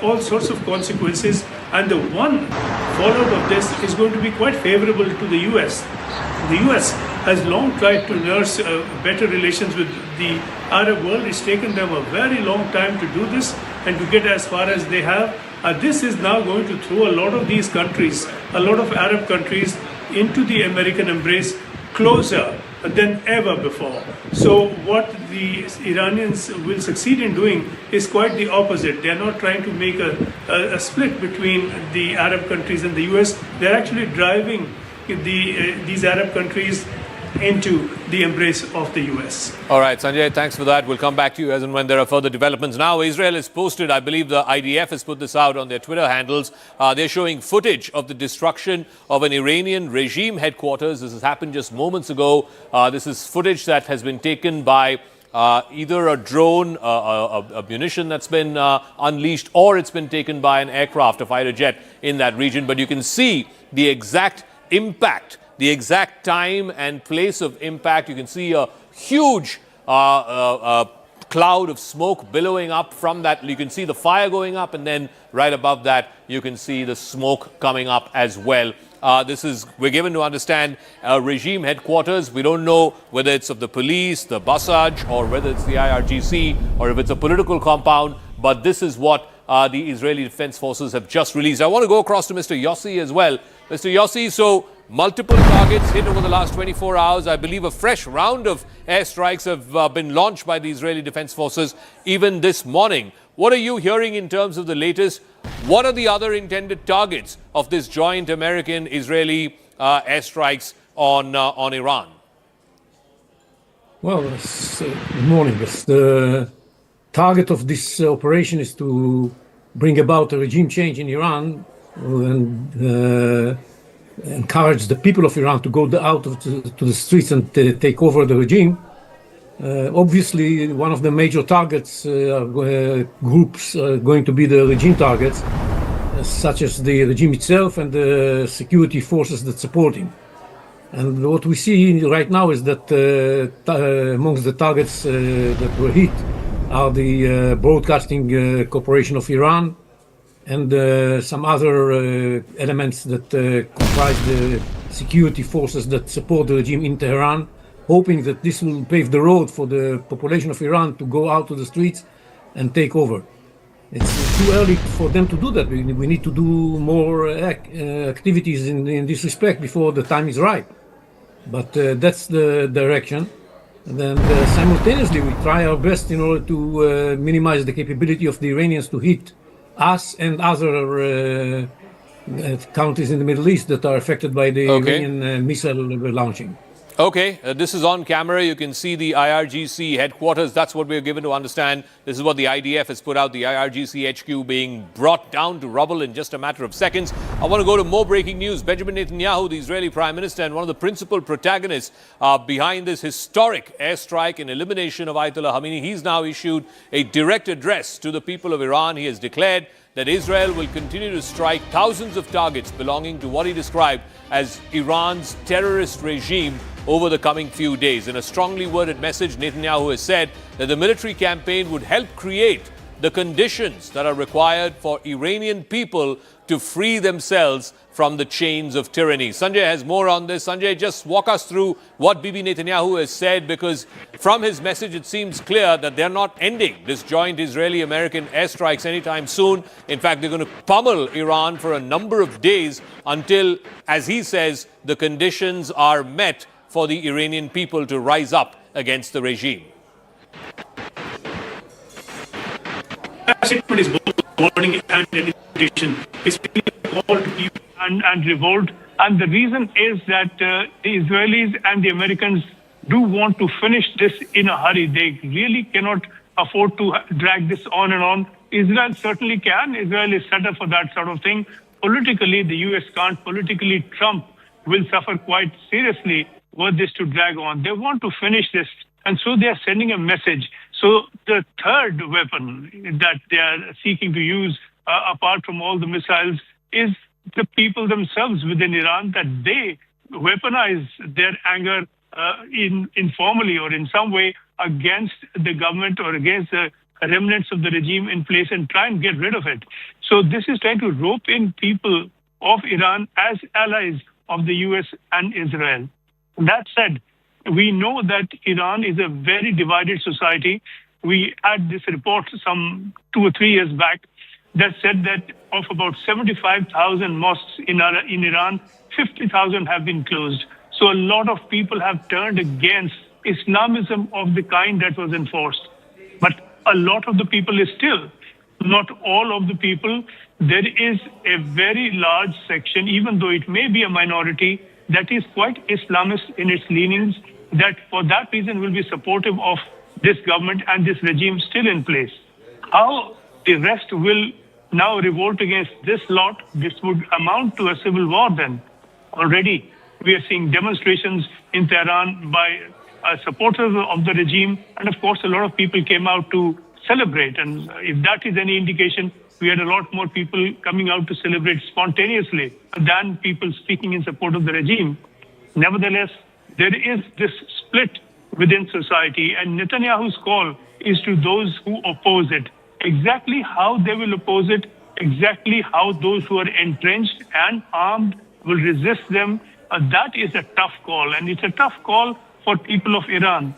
all sorts of consequences. And the one fallout of this is going to be quite favorable to the US. The US has long tried to nurse better relations with the Arab world. It's taken them a very long time to do this and to get as far as they have. This is now going to throw a lot of these countries, a lot of Arab countries, into the American embrace closer than ever before. So what the Iranians will succeed in doing is quite the opposite. They are not trying to make a split between the Arab countries and the US. They're actually driving these Arab countries into the embrace of the US. All right, Sanjay, thanks for that. We'll come back to you as and when there are further developments. Now, Israel has posted, I believe the IDF has put this out on their Twitter handles. They're showing footage of the destruction of an Iranian regime headquarters. This has happened just moments ago. This is footage that has been taken by either a drone, a munition that's been unleashed, or it's been taken by an aircraft, a fighter jet in that region. But you can see the exact impact, the exact time and place of impact. You can see a huge cloud of smoke billowing up from that. You can see the fire going up, and then right above that, you can see the smoke coming up as well. We're given to understand, regime headquarters. We don't know whether it's of the police, the Bassaj, or whether it's the IRGC, or if it's a political compound, but this is what the Israeli Defense Forces have just released. I want to go across to Mr. Yossi as well. Mr. Yossi, so multiple targets hit over the last 24 hours. I believe a fresh round of airstrikes have been launched by the Israeli Defense Forces even this morning. What are you hearing in terms of the latest? What are the other intended targets of this joint American-Israeli airstrikes on Iran? Well, good morning. The target of this operation is to bring about a regime change in Iran and encourage the people of Iran to go out to the streets and take over the regime. Obviously, one of the major targets groups are going to be the regime targets, such as the regime itself and the security forces that support him. And what we see right now is that amongst the targets that were hit are the Broadcasting Corporation of Iran and some other elements that comprise the security forces that support the regime in Tehran, hoping that this will pave the road for the population of Iran to go out to the streets and take over. It's too early for them to do that. We need to do more activities in this respect before the time is right. But that's the direction. And then simultaneously, we try our best in order to minimize the capability of the Iranians to hit us and other countries in the Middle East that are affected by the Iranian missile launching. Okay, this is on camera. You can see the IRGC headquarters. That's what we're given to understand. This is what the IDF has put out, the IRGC HQ being brought down to rubble in just a matter of seconds. I want to go to more breaking news. Benjamin Netanyahu, the Israeli Prime Minister and one of the principal protagonists behind this historic airstrike and elimination of Ayatollah Khamenei, he's now issued a direct address to the people of Iran. He has declared that Israel will continue to strike thousands of targets belonging to what he described as Iran's terrorist regime over the coming few days. In a strongly worded message, Netanyahu has said that the military campaign would help create the conditions that are required for Iranian people to free themselves from the chains of tyranny. Sanjay has more on this. Sanjay, just walk us through what Bibi Netanyahu has said, because from his message it seems clear that they're not ending this joint Israeli-American airstrikes anytime soon. In fact, they're going to pummel Iran for a number of days until, as he says, the conditions are met for the Iranian people to rise up against the regime. That statement is both warning and an invitation. It's really a call to people and revolt. And the reason is that the Israelis and the Americans do want to finish this in a hurry. They really cannot afford to drag this on and on. Israel certainly can. Israel is set up for that sort of thing. Politically, the US can't. Politically, Trump will suffer quite seriously were this to drag on. They want to finish this, and so they are sending a message. So the third weapon that they are seeking to use, apart from all the missiles, is the people themselves within Iran, that they weaponize their anger informally or in some way against the government or against the remnants of the regime in place and try and get rid of it. So this is trying to rope in people of Iran as allies of the US and Israel. That said, we know that Iran is a very divided society. We had this report some 2 or 3 years back that said that of about 75,000 mosques in Iran, 50,000 have been closed. So a lot of people have turned against Islamism of the kind that was enforced. But a lot of the people is still, not all of the people. There is a very large section, even though it may be a minority, that is quite Islamist in its leanings, that for that reason will be supportive of this government and this regime still in place. How the rest will now revolt against this lot, this would amount to a civil war then. Already we are seeing demonstrations in Tehran by supporters of the regime, and of course a lot of people came out to celebrate, and if that is any indication, we had a lot more people coming out to celebrate spontaneously than people speaking in support of the regime. Nevertheless, there is this split within society, and Netanyahu's call is to those who oppose it. Exactly how they will oppose it, exactly how those who are entrenched and armed will resist them, that is a tough call, and it's a tough call for people of Iran.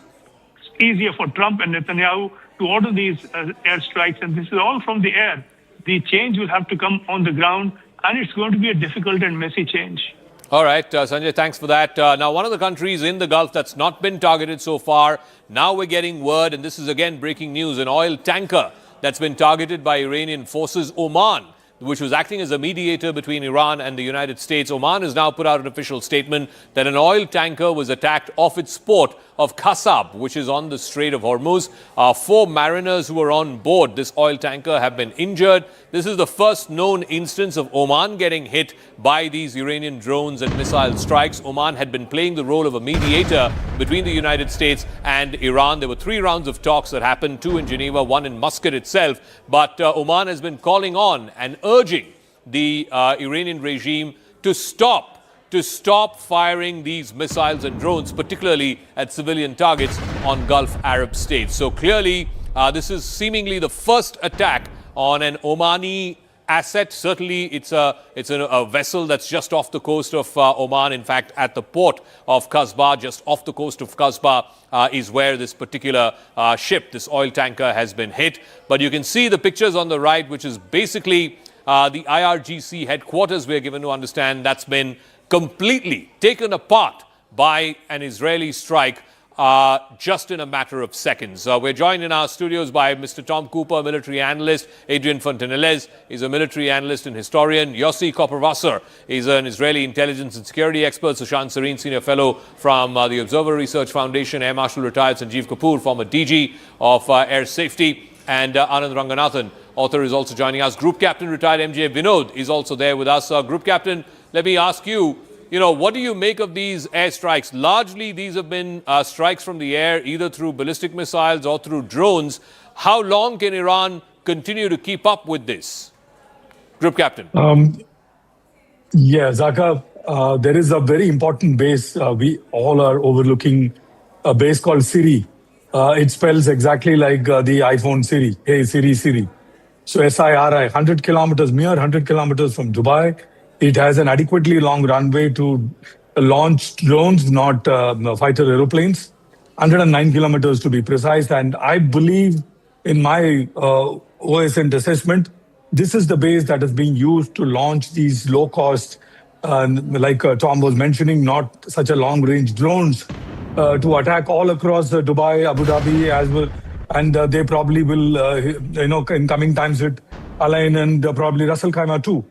It's easier for Trump and Netanyahu to order these airstrikes, and this is all from the air. The change will have to come on the ground, and it's going to be a difficult and messy change. All right, Sanjay, thanks for that. Now, one of the countries in the Gulf that's not been targeted so far, now we're getting word, and this is again breaking news, an oil tanker that's been targeted by Iranian forces, Oman, which was acting as a mediator between Iran and the United States. Oman has now put out an official statement that an oil tanker was attacked off its port of Qasab, which is on the Strait of Hormuz. 4 mariners who were on board this oil tanker have been injured. This is the first known instance of Oman getting hit by these Iranian drones and missile strikes. Oman had been playing the role of a mediator between the United States and Iran. There were 3 rounds of talks that happened, 2 in Geneva, 1 in Muscat itself. But Oman has been calling on and urging the Iranian regime to stop firing these missiles and drones, particularly at civilian targets on Gulf Arab states. So clearly, this is seemingly the first attack on an Omani asset. Certainly, it's a vessel that's just off the coast of Oman. In fact, at the port of Kasbah, just off the coast of Kasbah, is where this particular ship, this oil tanker, has been hit. But you can see the pictures on the right, which is basically the IRGC headquarters. We're given to understand that's been completely taken apart by an Israeli strike just in a matter of seconds. We're joined in our studios by Mr. Tom Cooper, military analyst, Adrian Fontanelles is a military analyst and historian, Yossi Koperwasser is an Israeli intelligence and security expert, Sushant Sareen, senior fellow from the Observer Research Foundation, Air Marshal retired Sanjeev Kapoor, former DG of Air Safety, and Anand Ranganathan, author, is also joining us. Group Captain retired MJ Vinod is also there with us. Group Captain, let me ask you, what do you make of these airstrikes? Largely, these have been strikes from the air, either through ballistic missiles or through drones. How long can Iran continue to keep up with this? Group Captain. Yeah, Zaka, there is a very important base. We all are overlooking a base called Siri. It spells exactly like the iPhone Siri. Hey, Siri, Siri. So SIRI, 100 kilometers, mere 100 kilometers from Dubai. It has an adequately long runway to launch drones, not fighter aeroplanes. 109 kilometers to be precise. And I believe, in my OSN assessment, this is the base that is being used to launch these low-cost, like Tom was mentioning, not such a long-range drones to attack all across Dubai, Abu Dhabi as well. And they probably will, in coming times hit Al Ain and probably Ras Al Khaimah too.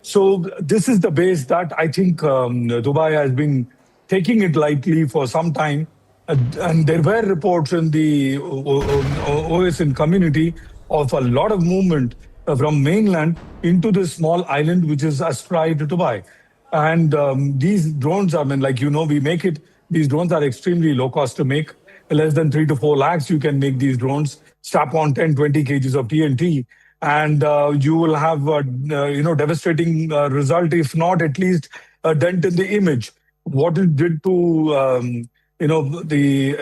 So this is the base that I think Dubai has been taking it lightly for some time. And there were reports in the OSN community of a lot of movement from mainland into this small island, which is astride Dubai. And these drones, we make it. These drones are extremely low cost to make. Less than 3 to 4 lakhs, you can make these drones, strap on 10, 20 kgs of TNT. And you will have, devastating result, if not at least a dent in the image. What it did to, the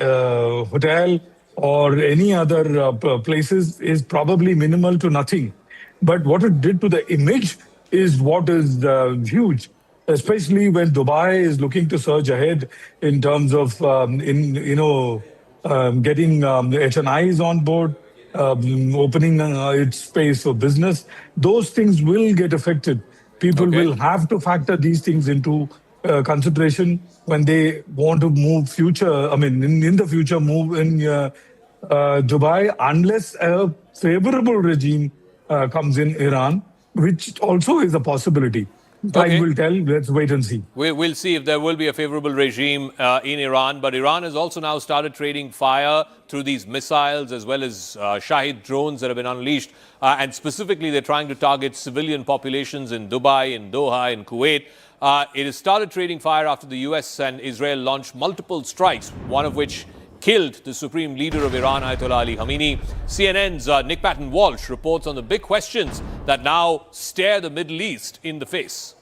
hotel or any other places is probably minimal to nothing. But what it did to the image is what is huge, especially when Dubai is looking to surge ahead in terms of, getting HNIs on board, opening its space for business. Those things will get affected. People will have to factor these things into consideration when they want to move in the future, move in Dubai, unless a favorable regime comes in Iran, which also is a possibility. Time will tell. Let's wait and see. We'll see if there will be a favorable regime in Iran. But Iran has also now started trading fire through these missiles as well as Shahid drones that have been unleashed. And specifically, they're trying to target civilian populations in Dubai, in Doha, in Kuwait. It has started trading fire after the US and Israel launched multiple strikes, one of which killed the supreme leader of Iran, Ayatollah Ali Khamenei. CNN's Nick Patton-Walsh reports on the big questions that now stare the Middle East in the face.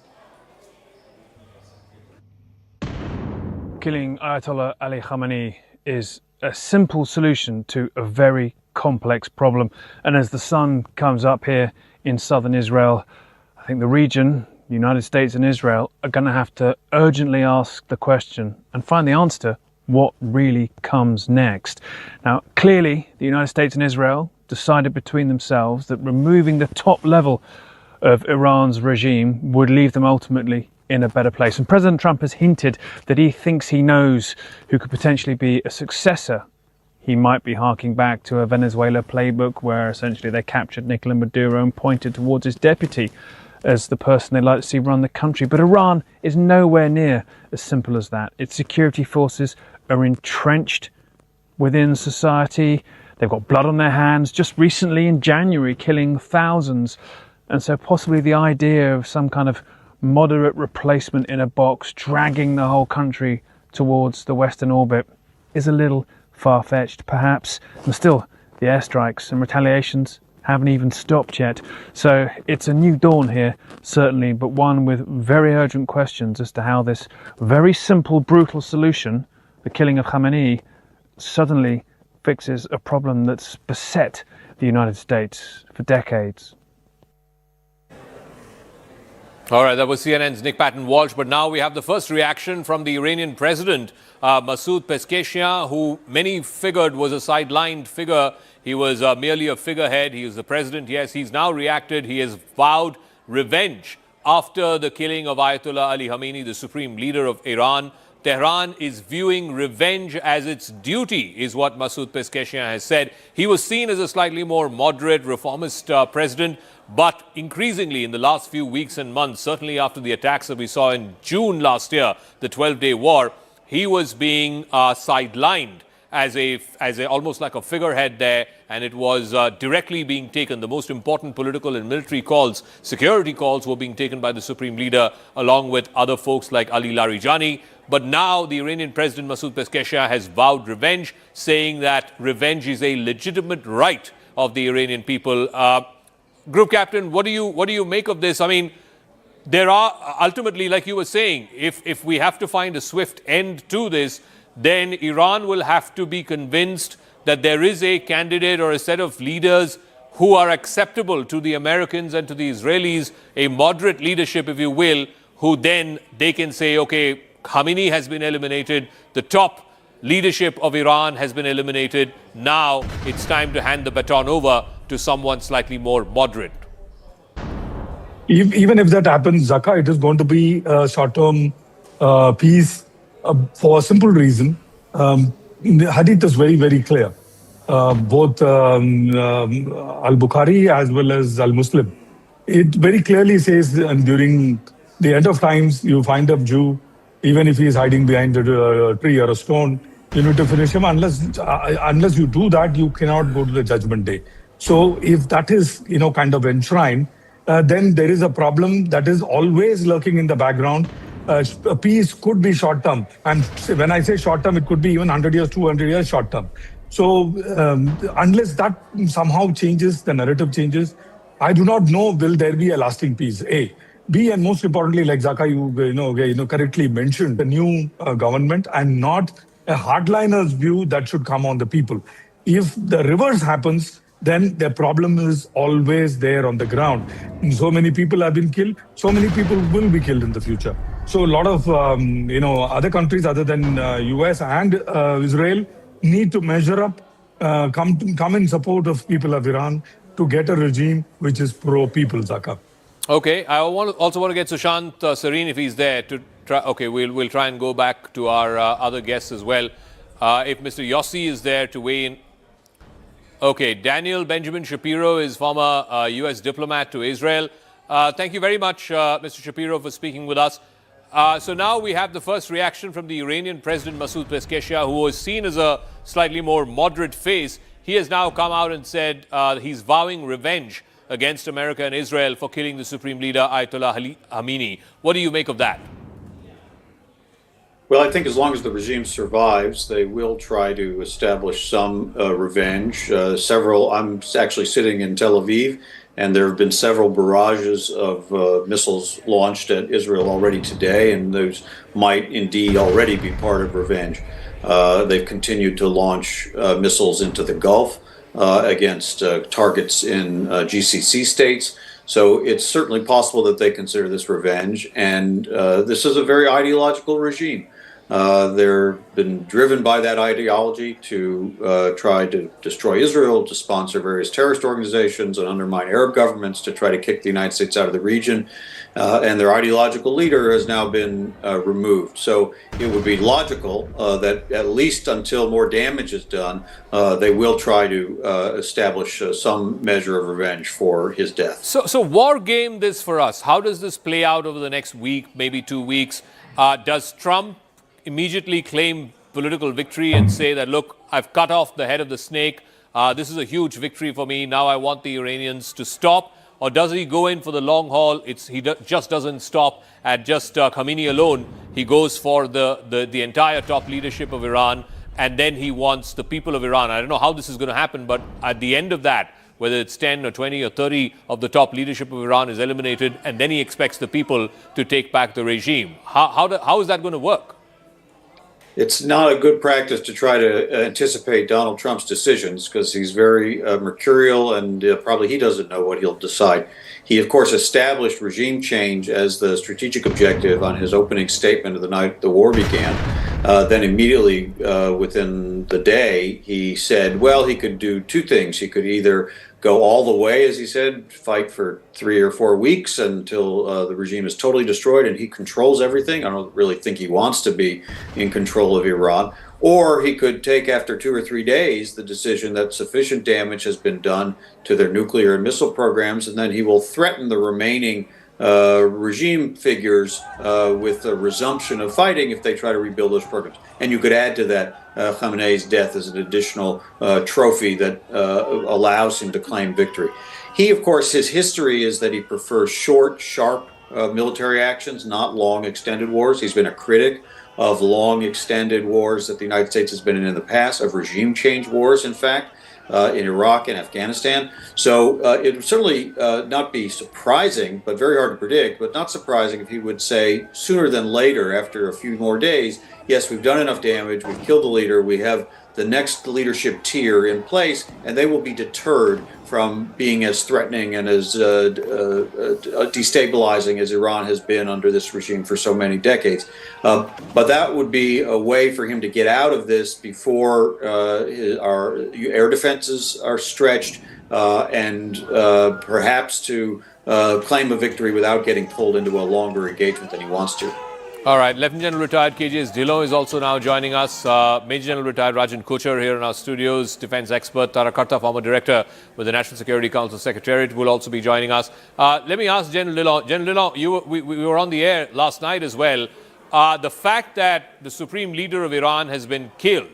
Killing Ayatollah Ali Khamenei is a simple solution to a very complex problem. And as the sun comes up here in southern Israel, I think the region, the United States and Israel, are going to have to urgently ask the question and find the answer to what really comes next. Now, clearly, the United States and Israel decided between themselves that removing the top level of Iran's regime would leave them ultimately in a better place. And President Trump has hinted that he thinks he knows who could potentially be a successor. He might be harking back to a Venezuela playbook where essentially they captured Nicolas Maduro and pointed towards his deputy as the person they'd like to see run the country. But Iran is nowhere near as simple as that. Its security forces are entrenched within society. They've got blood on their hands, just recently in January killing thousands. And so possibly the idea of some kind of moderate replacement in a box dragging the whole country towards the Western orbit is a little far-fetched perhaps. And still, the airstrikes and retaliations haven't even stopped yet. So it's a new dawn here, certainly, but one with very urgent questions as to how this very simple, brutal solution, the killing of Khamenei, suddenly fixes a problem that's beset the United States for decades. All right, that was CNN's Nick Patton-Walsh. But now we have the first reaction from the Iranian president, Masoud Pezeshkian, who many figured was a sidelined figure. He was merely a figurehead. He is the president. Yes, he's now reacted. He has vowed revenge after the killing of Ayatollah Ali Khamenei, the supreme leader of Iran. Tehran is viewing revenge as its duty, is what Masoud Pezeshkian has said. He was seen as a slightly more moderate, reformist president, but increasingly in the last few weeks and months, certainly after the attacks that we saw in June last year, the 12-day war, he was being sidelined as almost like a figurehead there, and it was directly being taken. The most important political and military calls, security calls, were being taken by the supreme leader along with other folks like Ali Larijani. But now the Iranian president Masoud Pezeshkian has vowed revenge, saying that revenge is a legitimate right of the Iranian people. Group Captain, what do you make of this? I mean, there are ultimately, like you were saying, if we have to find a swift end to this, then Iran will have to be convinced that there is a candidate or a set of leaders who are acceptable to the Americans and to the Israelis, a moderate leadership, if you will, who then they can say, okay, Khamenei has been eliminated, the top leadership of Iran has been eliminated. Now it's time to hand the baton over to someone slightly more moderate. Even if that happens, Zaka, it is going to be a short-term peace for a simple reason. The hadith is very, very clear. Both Al-Bukhari as well as Al-Muslim. It very clearly says during the end of times, you find a Jew, even if he is hiding behind a tree or a stone, you need to finish him. Unless you do that, you cannot go to the judgment day. So if that is, kind of enshrined, then there is a problem that is always lurking in the background. Peace could be short-term. And when I say short-term, it could be even 100 years, 200 years short-term. So unless that somehow changes, the narrative changes, I do not know will there be a lasting peace. A. B, and most importantly, like Zaka, you correctly mentioned, the new government and not a hardliner's view that should come on the people. If the reverse happens, then the problem is always there on the ground. So many people have been killed. So many people will be killed in the future. So a lot of other countries other than US and Israel need to measure up, come in support of people of Iran to get a regime which is pro-people, Zaka. Okay, I also want to get Sushant Sareen if he's there to try. Okay, we'll try and go back to our other guests as well. If Mr. Yossi is there to weigh in. Okay, Daniel Benjamin Shapiro is former U.S. diplomat to Israel. Thank you very much, Mr. Shapiro, for speaking with us. So now we have the first reaction from the Iranian President Masoud Pezeshkian, who was seen as a slightly more moderate face. He has now come out and said he's vowing revenge against America and Israel for killing the supreme leader Ayatollah Ali Khamenei. What do you make of that? Well, I think as long as the regime survives, they will try to establish some revenge. I'm actually sitting in Tel Aviv, and there have been several barrages of missiles launched at Israel already today, and those might indeed already be part of revenge. They've continued to launch missiles into the Gulf against targets in GCC states. So it's certainly possible that they consider this revenge. And this is a very ideological regime. They've been driven by that ideology to try to destroy Israel, to sponsor various terrorist organizations and undermine Arab governments, to try to kick the United States out of the region. And their ideological leader has now been removed. So it would be logical that at least until more damage is done, they will try to establish some measure of revenge for his death. So war game this for us. How does this play out over the next week, maybe 2 weeks? Does Trump immediately claim political victory and say that, look, I've cut off the head of the snake. This is a huge victory for me. Now I want the Iranians to stop. Or does he go in for the long haul? He just doesn't stop at just Khamenei alone. He goes for the entire top leadership of Iran, and then he wants the people of Iran. I don't know how this is going to happen, but at the end of that, whether it's 10 or 20 or 30 of the top leadership of Iran is eliminated, and then he expects the people to take back the regime. How is that going to work? it's not a good practice to try to anticipate Donald Trump's decisions because he's very mercurial and probably he doesn't know what he'll decide. He, of course, established regime change as the strategic objective on his opening statement of the night the war began. Then immediately within the day, he said, well, he could do two things. He could either go all the way, as he said, fight for 3 or 4 weeks until the regime is totally destroyed and he controls everything. I don't really think he wants to be in control of Iran. Or he could take, after 2 or 3 days, the decision that sufficient damage has been done to their nuclear and missile programs, and then he will threaten the remaining regime figures with a resumption of fighting if they try to rebuild those programs. And you could add to that Khamenei's death as an additional trophy that allows him to claim victory. He, of course, his history is that he prefers short, sharp military actions, not long, extended wars. He's been a critic of long, extended wars that the United States has been in the past, of regime change wars, in fact, in Iraq and Afghanistan. So it would certainly not be surprising, but very hard to predict, but not surprising if he would say sooner than later, after a few more days, yes, we've done enough damage, we've killed the leader, we have the next leadership tier in place, and they will be deterred from being as threatening and as destabilizing as Iran has been under this regime for so many decades. But that would be a way for him to get out of this before our air defenses are stretched and perhaps to claim a victory without getting pulled into a longer engagement than he wants to. All right, Lieutenant General retired KJS Dillon is also now joining us. Major General retired Rajan Kochar here in our studios. Defense expert Tara Karta, former director with the National Security Council Secretariat, will also be joining us. Let me ask General Dillon. General Dillon, we were on the air last night as well. The fact that the supreme leader of Iran has been killed,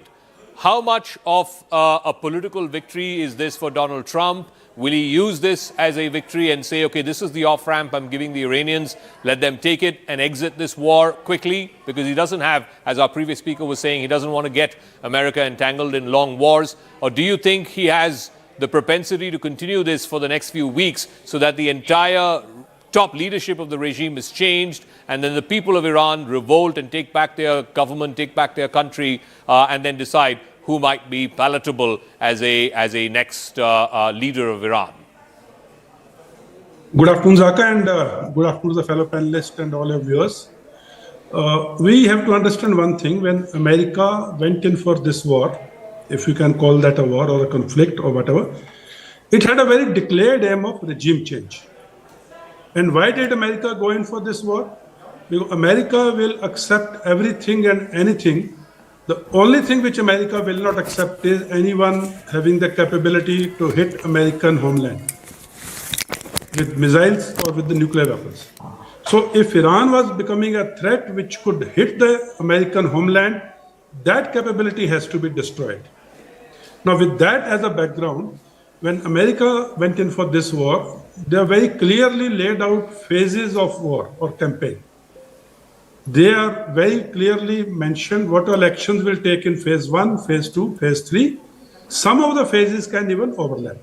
how much of a political victory is this for Donald Trump? Will he use this as a victory and say, okay, this is the off-ramp I'm giving the Iranians, let them take it and exit this war quickly? Because he doesn't have, as our previous speaker was saying, he doesn't want to get America entangled in long wars. Or do you think he has the propensity to continue this for the next few weeks so that the entire top leadership of the regime is changed and then the people of Iran revolt and take back their government, take back their country, and then decide who might be palatable as a next leader of Iran? Good afternoon, Zaka, and good afternoon to the fellow panelists and all your viewers. We have to understand one thing. When America went in for this war, if you can call that a war or a conflict or whatever, it had a very declared aim of regime change. And why did America go in for this war? Because America will accept everything and anything. The only thing which America will not accept is anyone having the capability to hit American homeland with missiles or with the nuclear weapons. So if Iran was becoming a threat which could hit the American homeland, that capability has to be destroyed. Now, with that as a background, when America went in for this war, they are very clearly laid out phases of war or campaign. They are very clearly mentioned what all actions will take in phase 1, phase 2, phase 3. Some of the phases can even overlap.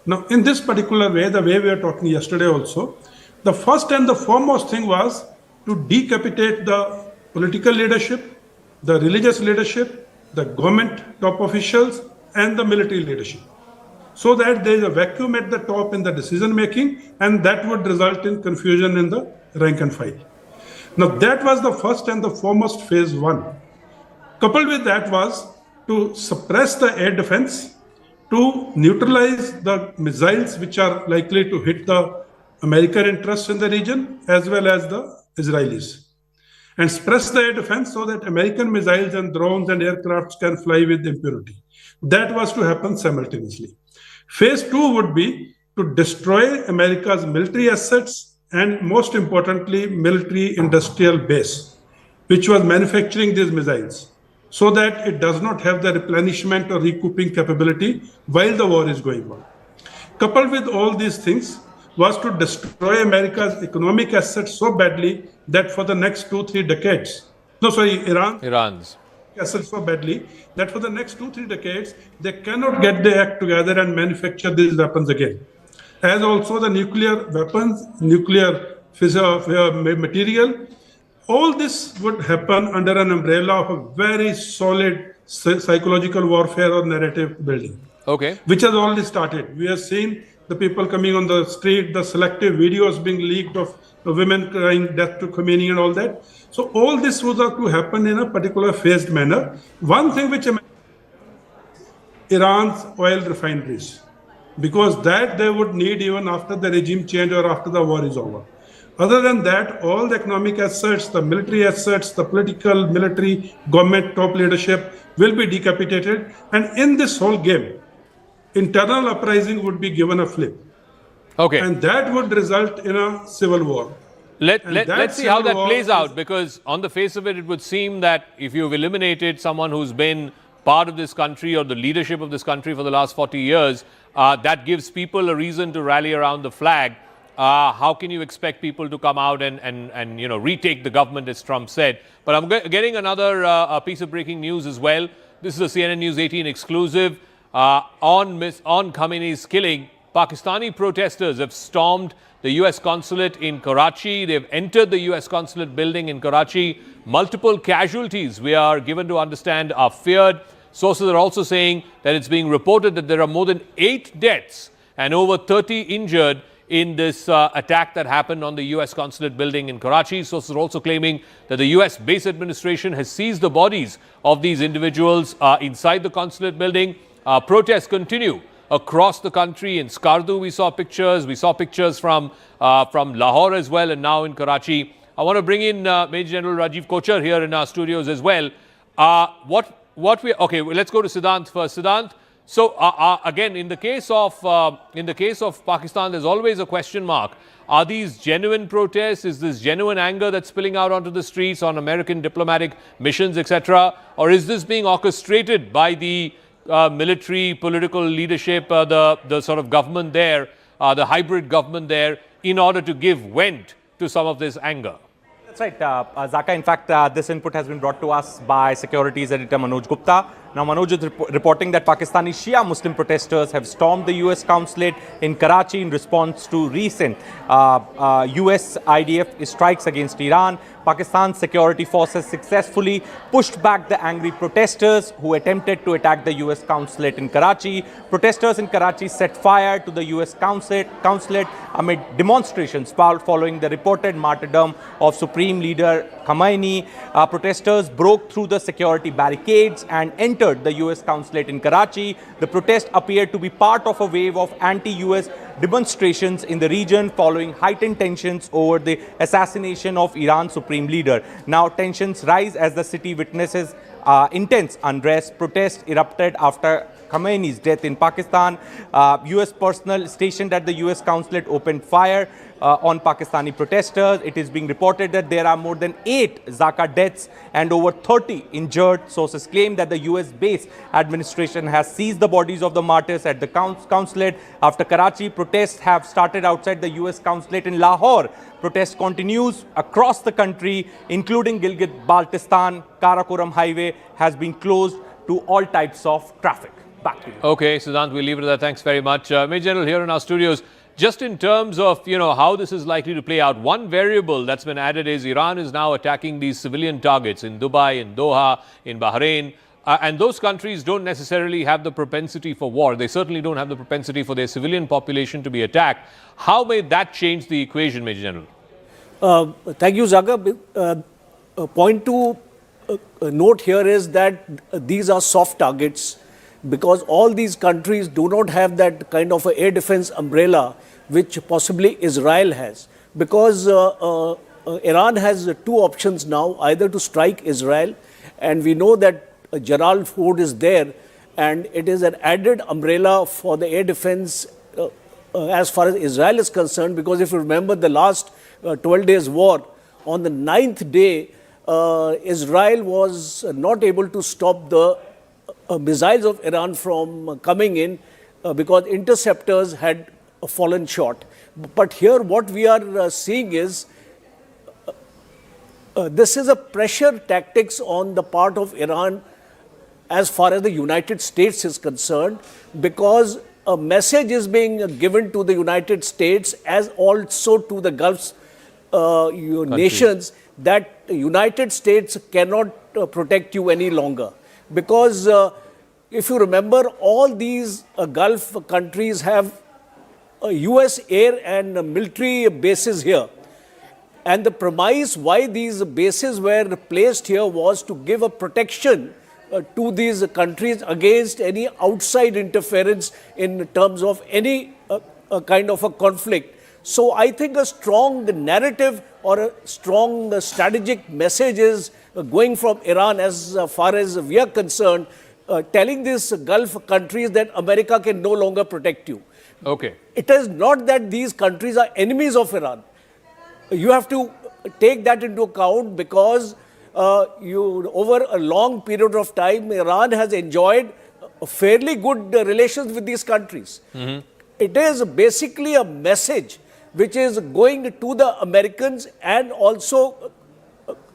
Now, in this particular way, the way we were talking yesterday also, the first and the foremost thing was to decapitate the political leadership, the religious leadership, the government top officials, and the military leadership, so that there is a vacuum at the top in the decision making, and that would result in confusion in the rank and file. Now, that was the first and the foremost phase 1. Coupled with that was to suppress the air defense, to neutralize the missiles which are likely to hit the American interests in the region as well as the Israelis, and suppress the air defense so that American missiles and drones and aircrafts can fly with impunity. That was to happen simultaneously. Phase 2 would be to destroy America's military assets and, most importantly, military industrial base, which was manufacturing these missiles, so that it does not have the replenishment or recouping capability while the war is going on. Coupled with all these things was to destroy America's economic assets so badly that for the next 2-3 decades, Iran's assets so badly that for the next 2-3 decades, they cannot get their act together and manufacture these weapons again. As also the nuclear weapons, nuclear material All this would happen under an umbrella of a very solid psychological warfare or narrative building. Okay. Which has already started. We have seen the people coming on the street, the selective videos being leaked of the women crying death to Khomeini and all that. So all this was to happen in a particular phased manner. One thing which Iran's oil refineries, because that they would need even after the regime change or after the war is over. Other than that, all the economic assets, the military assets, the political, military, government, top leadership will be decapitated. And in this whole game, internal uprising would be given a flip. Okay. And that would result in a civil war. Let's see how that plays out, because on the face of it, it would seem that if you've eliminated someone who's been part of this country or the leadership of this country for the last 40 years, that gives people a reason to rally around the flag. How can you expect people to come out and retake the government, as Trump said? But I'm getting another piece of breaking news as well. This is a CNN News 18 exclusive. On Khamenei's killing, Pakistani protesters have stormed the U.S. consulate in Karachi. They've entered the U.S. consulate building in Karachi. Multiple casualties, we are given to understand, are feared. Sources are also saying that it's being reported that there are more than 8 deaths and over 30 injured in this attack that happened on the U.S. consulate building in Karachi. Sources are also claiming that the U.S. base administration has seized the bodies of these individuals inside the consulate building. Protests continue across the country. In Skardu, we saw pictures from Lahore as well, and now in Karachi. I want to bring in Major General Rajiv Kochar here in our studios as well. Okay, well, let's go to Siddhant first. Siddhant, so again, in the case of Pakistan, there's always a question mark. Are these genuine protests? Is this genuine anger that's spilling out onto the streets on American diplomatic missions, etc., or is this being orchestrated by the military, political leadership, the sort of government there, the hybrid government there, in order to give vent to some of this anger? That's right, Zaka. In fact, this input has been brought to us by securities editor Manoj Gupta. Now, Manoj is reporting that Pakistani Shia Muslim protesters have stormed the U.S. consulate in Karachi in response to recent U.S. IDF strikes against Iran. Pakistan's security forces successfully pushed back the angry protesters who attempted to attack the U.S. consulate in Karachi. Protesters in Karachi set fire to the U.S. consulate amid demonstrations following the reported martyrdom of Supreme Leader Khomeini. Protesters broke through the security barricades and entered the U.S. consulate in Karachi. The protest appeared to be part of a wave of anti-U.S. demonstrations in the region following heightened tensions over the assassination of Iran's supreme leader. Now tensions rise as the city witnesses intense unrest. Protests erupted after Khomeini's death in Pakistan. U.S. personnel stationed at the U.S. consulate opened fire on Pakistani protesters. It is being reported that there are more than 8 Zaka deaths and over 30 injured. Sources claim that the U.S. base administration has seized the bodies of the martyrs at the consulate. After Karachi, protests have started outside the U.S. consulate in Lahore. Protest continues across the country, including Gilgit-Baltistan. Karakoram highway has been closed to all types of traffic. Back to you. Okay, Siddhant, we'll leave it at that. Thanks very much. Major General, here in our studios, just in terms of, how this is likely to play out, one variable that's been added is Iran is now attacking these civilian targets in Dubai, in Doha, in Bahrain. And those countries don't necessarily have the propensity for war. They certainly don't have the propensity for their civilian population to be attacked. How may that change the equation, Major General? Thank you, Zaga. Point to note here is that these are soft targets because all these countries do not have that kind of air defense umbrella which possibly Israel has. Because Iran has 2 options now, either to strike Israel, and we know that Jaral Ford is there, and it is an added umbrella for the air defense as far as Israel is concerned, because if you remember the last 12 days war, on the 9th day, Israel was not able to stop the missiles of Iran from coming in because interceptors had fallen short. But here what we are seeing is this is a pressure tactics on the part of Iran as far as the United States is concerned, because a message is being given to the United States as also to the Gulf nations that the United States cannot protect you any longer. Because if you remember, all these Gulf countries have US air and military bases here. And the premise why these bases were placed here was to give a protection to these countries against any outside interference in terms of any kind of a conflict. So I think a strong narrative or a strong strategic message is going from Iran as far as we are concerned, telling these Gulf countries that America can no longer protect you. Okay. It is not that these countries are enemies of Iran. You have to take that into account because over a long period of time, Iran has enjoyed fairly good relations with these countries. It is basically a message which is going to the Americans and also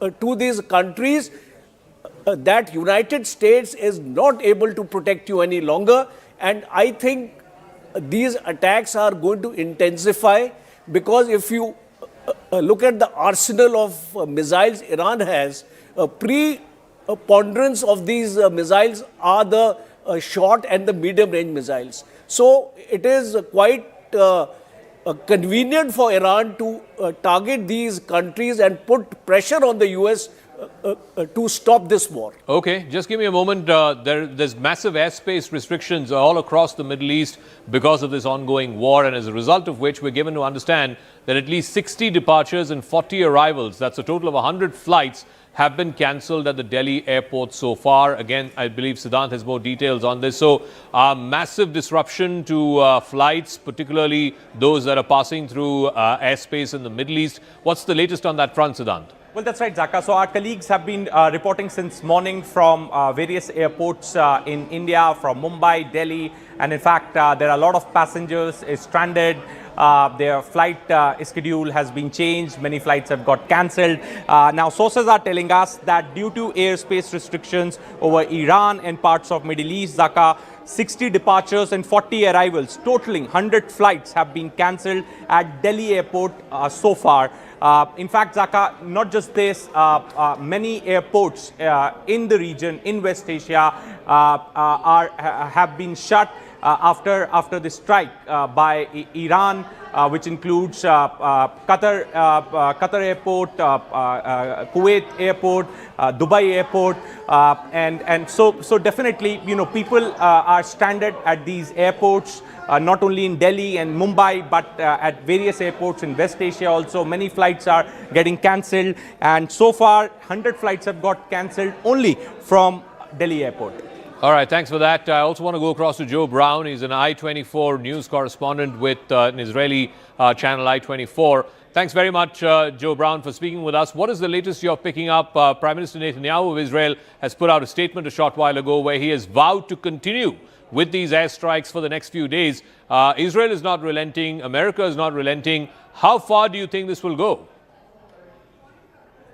to these countries that United States is not able to protect you any longer. And I think these attacks are going to intensify because if you look at the arsenal of missiles Iran has, preponderance of these missiles are the short and the medium range missiles. So it is quite convenient for Iran to target these countries and put pressure on the US to stop this war. Okay, just give me a moment. There's massive airspace restrictions all across the Middle East because of this ongoing war, and as a result of which we're given to understand that at least 60 departures and 40 arrivals, that's a total of 100 flights, have been cancelled at the Delhi airport so far. Again, I believe Siddhant has more details on this. So, massive disruption to flights, particularly those that are passing through airspace in the Middle East. What's the latest on that front, Siddhant? Well, that's right, Zaka. So our colleagues have been reporting since morning from various airports in India, from Mumbai, Delhi, and in fact, there are a lot of passengers stranded. Their flight schedule has been changed. Many flights have got cancelled. Now, sources are telling us that due to airspace restrictions over Iran and parts of Middle East, Zaka, 60 departures and 40 arrivals, totaling 100 flights have been cancelled at Delhi airport so far. In fact, Zaka, not just this, many airports in the region, in West Asia, have been shut after the strike by Iran, which includes Qatar airport, Kuwait airport, Dubai airport, and so definitely, people are stranded at these airports. Not only in Delhi and Mumbai, but at various airports in West Asia also. Many flights are getting cancelled, and so far 100 flights have got cancelled only from Delhi airport. All right, thanks for that. I also want to go across to Joe Brown. He's an I-24 news correspondent with an Israeli channel, I-24. Thanks very much, Joe Brown, for speaking with us. What is the latest you're picking up? Prime Minister Netanyahu of Israel has put out a statement a short while ago where he has vowed to continue with these airstrikes for the next few days. Israel is not relenting. America is not relenting. How far do you think this will go?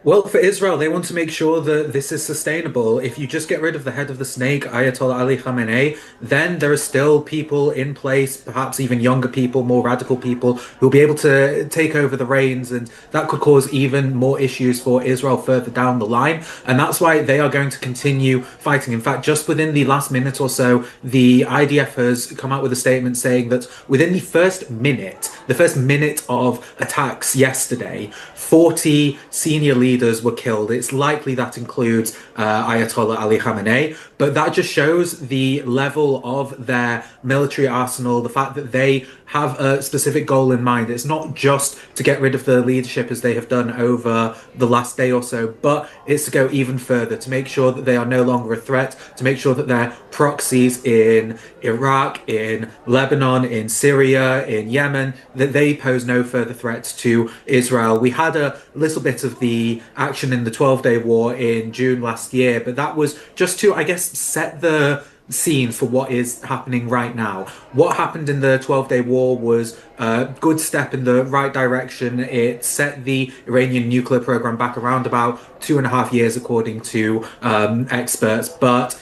Well, for Israel, they want to make sure that this is sustainable. If you just get rid of the head of the snake, Ayatollah Ali Khamenei, then there are still people in place, perhaps even younger people, more radical people, who will be able to take over the reins, and that could cause even more issues for Israel further down the line. And that's why they are going to continue fighting. In fact, just within the last minute or so, the IDF has come out with a statement saying that within the first minute of attacks yesterday, 40 senior leaders were killed. It's likely that includes Ayatollah Ali Khamenei, but that just shows the level of their military arsenal, the fact that they have a specific goal in mind. It's not just to get rid of the leadership as they have done over the last day or so, but it's to go even further, to make sure that they are no longer a threat, to make sure that their proxies in Iraq, in Lebanon, in Syria, in Yemen, that they pose no further threats to Israel. We had a little bit of the action in the 12-day war in June last year, but that was just to, I guess, set the scene for what is happening right now. What happened in the 12-day war was a good step in the right direction. It set the Iranian nuclear program back around about 2.5 years, according to experts. But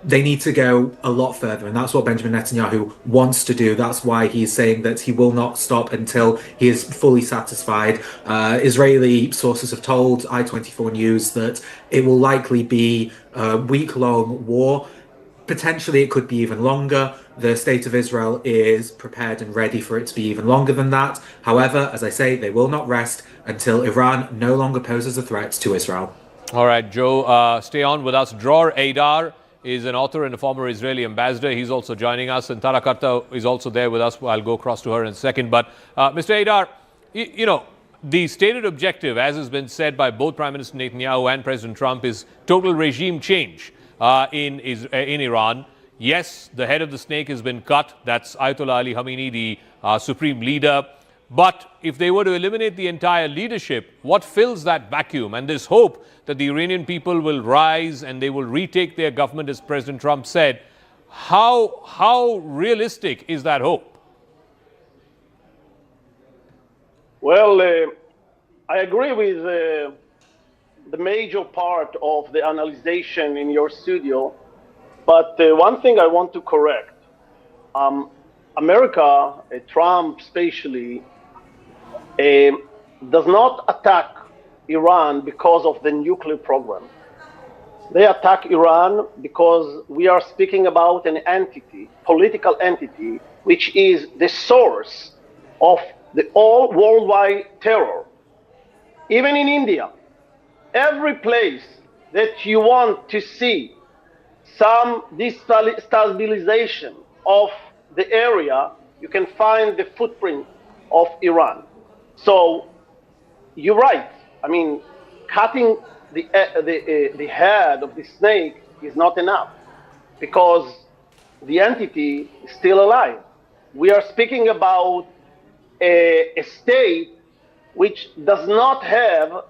they need to go a lot further, and that's what Benjamin Netanyahu wants to do. That's why he's saying that he will not stop until he is fully satisfied. Israeli sources have told I-24 News that it will likely be a week-long war. Potentially, it could be even longer. The state of Israel is prepared and ready for it to be even longer than that. However, as I say, they will not rest until Iran no longer poses a threat to Israel. All right, Joe, stay on with us. Dror Eidar is an author and a former Israeli ambassador. He's also joining us, and Tara Karta is also there with us. I'll go across to her in a second. But, Mr. Eidar, you know, the stated objective, as has been said by both Prime Minister Netanyahu and President Trump, is total regime change in Iran. Yes, the head of the snake has been cut. That's Ayatollah Ali Khamenei, the supreme leader. But if they were to eliminate the entire leadership, what fills that vacuum? And this hope that the Iranian people will rise and they will retake their government, as President Trump said, how realistic is that hope? Well, I agree with the major part of the analysis in your studio, but one thing I want to correct. America, Trump especially, does not attack Iran because of the nuclear program. They attack Iran because we are speaking about an entity, political entity, which is the source of the all worldwide terror. Even in India, every place that you want to see some destabilization of the area, you can find the footprint of Iran. So you're right. I mean, cutting the head of the snake is not enough because the entity is still alive. We are speaking about a state which does not have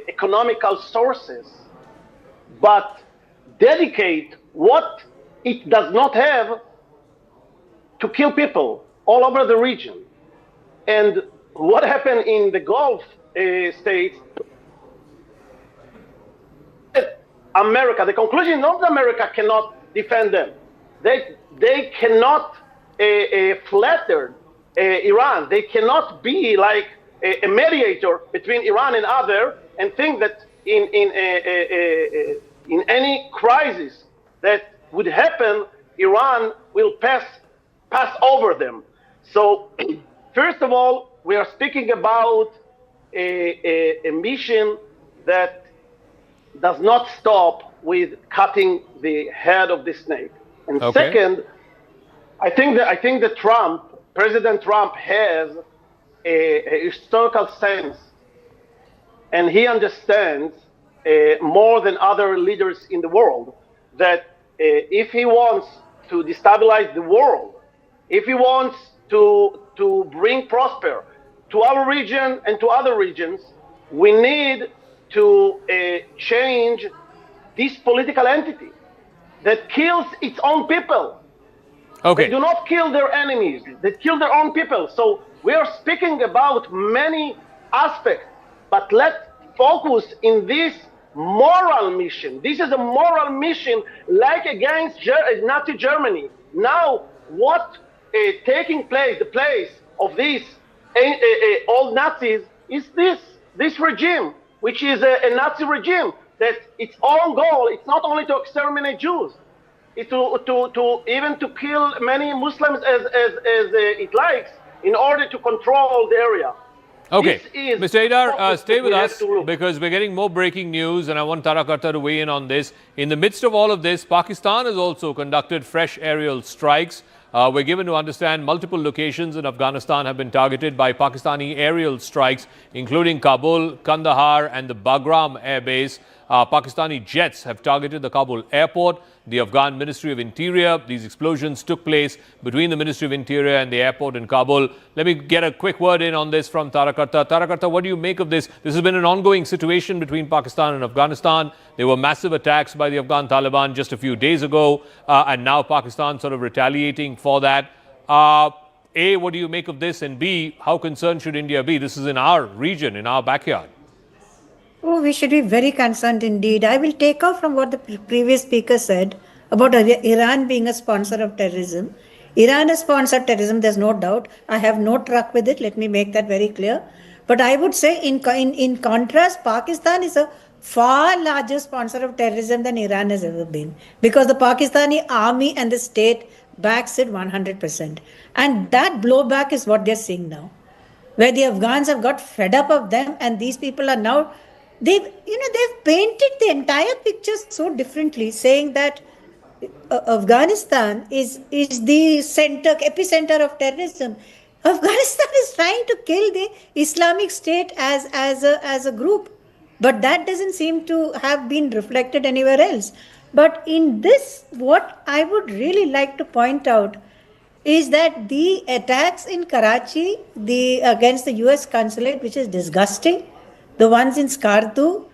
economical sources, but dedicate what it does not have to kill people all over the region. And what happened in the Gulf states, America, the conclusion is not that America cannot defend them. They cannot flatter Iran. They cannot be like a mediator between Iran and other and think that in any crisis that would happen, Iran will pass over them. So first of all, we are speaking about a mission that does not stop with cutting the head of the snake. And second, I think that President Trump has a historical sense, and he understands more than other leaders in the world that if he wants to destabilize the world, if he wants to bring prosper to our region and to other regions, we need to change this political entity that kills its own people. They do not kill their enemies, they kill their own people. So we are speaking about many aspects, but let's focus in this moral mission. This is a moral mission like against Nazi Germany. Now, what taking place, the place of these old Nazis is this regime, which is a Nazi regime that its own goal, it's not only to exterminate Jews, it's to even to kill many Muslims as it likes in order to control the area. Okay, Mr. Eidar, stay with us because we're getting more breaking news and I want Tara Karta to weigh in on this. In the midst of all of this, Pakistan has also conducted fresh aerial strikes. We're given to understand multiple locations in Afghanistan have been targeted by Pakistani aerial strikes, including Kabul, Kandahar and the Bagram air base. Pakistani jets have targeted the Kabul airport, the Afghan Ministry of Interior. These explosions took place between the Ministry of Interior and the airport in Kabul. Let me get a quick word in on this from Tara Karta. Tara Karta, what do you make of this? This has been an ongoing situation between Pakistan and Afghanistan. There were massive attacks by the Afghan Taliban just a few days ago, and now Pakistan sort of retaliating for that. A, what do you make of this? And B, how concerned should India be? This is in our region, in our backyard. Oh, we should be very concerned indeed. I will take off from what the previous speaker said about Iran being a sponsor of terrorism. Iran has sponsored terrorism, there's no doubt. I have no truck with it, let me make that very clear. But I would say, in contrast, Pakistan is a far larger sponsor of terrorism than Iran has ever been, because the Pakistani army and the state backs it 100%. And that blowback is what they're seeing now, where the Afghans have got fed up of them, and these people are now, they've painted the entire picture so differently, saying that Afghanistan is the epicenter of terrorism. Afghanistan is trying to kill the Islamic State as a group, but that doesn't seem to have been reflected anywhere else. But in this, what I would really like to point out is that the attacks in Karachi, against the US consulate, which is disgusting, the ones in Skardu,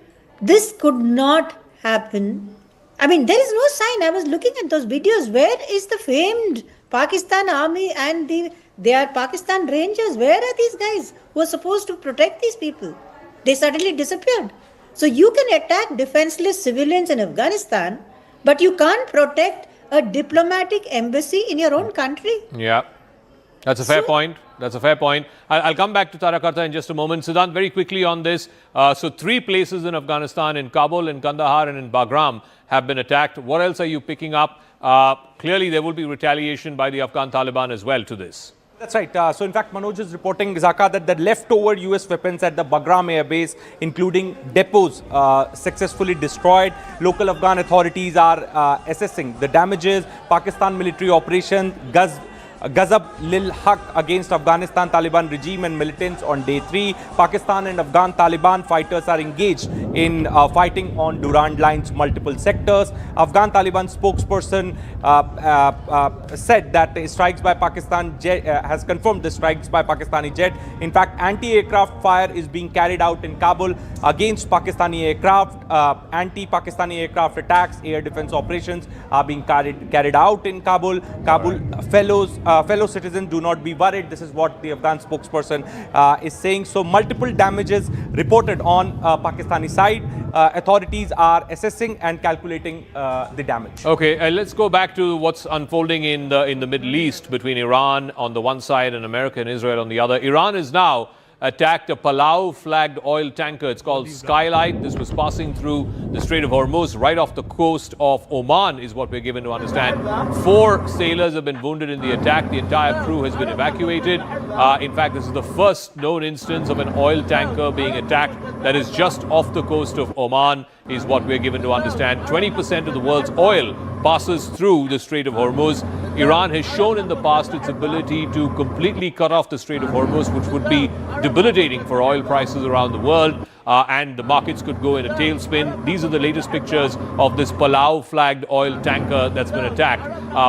this could not happen. I mean, there is no sign. I was looking at those videos. Where is the famed Pakistan army and they are Pakistan Rangers? Where are these guys who are supposed to protect these people? They suddenly disappeared. So you can attack defenseless civilians in Afghanistan, but you can't protect a diplomatic embassy in your own country. Yeah, that's a fair point. That's a fair point. I'll come back to Tarakarta in just a moment. Siddhant, very quickly on this. So 3 places in Afghanistan, in Kabul, in Kandahar and in Bagram, have been attacked. What else are you picking up? Clearly, there will be retaliation by the Afghan Taliban as well to this. That's right. So in fact, Manoj is reporting, Zaka, that the leftover US weapons at the Bagram Air Base, including depots, successfully destroyed. Local Afghan authorities are assessing the damages. Pakistan military operation Ghazab Lil Haq against Afghanistan Taliban regime and militants on day 3. Pakistan and Afghan Taliban fighters are engaged in fighting on Durand Line's multiple sectors. Afghan Taliban spokesperson said that strikes by Pakistan has confirmed the strikes by Pakistani jet. In fact, anti-aircraft fire is being carried out in Kabul against Pakistani aircraft. Anti-Pakistani aircraft attacks, air defense operations are being carried out in Kabul. Fellow citizens, do not be worried. This is what the Afghan spokesperson is saying. So multiple damages reported on Pakistani side. Authorities are assessing and calculating the damage. Okay, let's go back to what's unfolding in the Middle East between Iran on the one side and America and Israel on the other. Iran is now attacked a Palau flagged oil tanker. It's called Skylight. This was passing through the Strait of Hormuz right off the coast of Oman is what we're given to understand. 4 sailors have been wounded in the attack. The entire crew has been evacuated. In fact, this is the first known instance of an oil tanker being attacked that is just off the coast of Oman is what we're given to understand. 20% of the world's oil passes through the Strait of Hormuz. Iran has shown in the past its ability to completely cut off the Strait of Hormuz, which would be debilitating for oil prices around the world, and the markets could go in a tailspin. These are the latest pictures of this Palau flagged oil tanker that's been attacked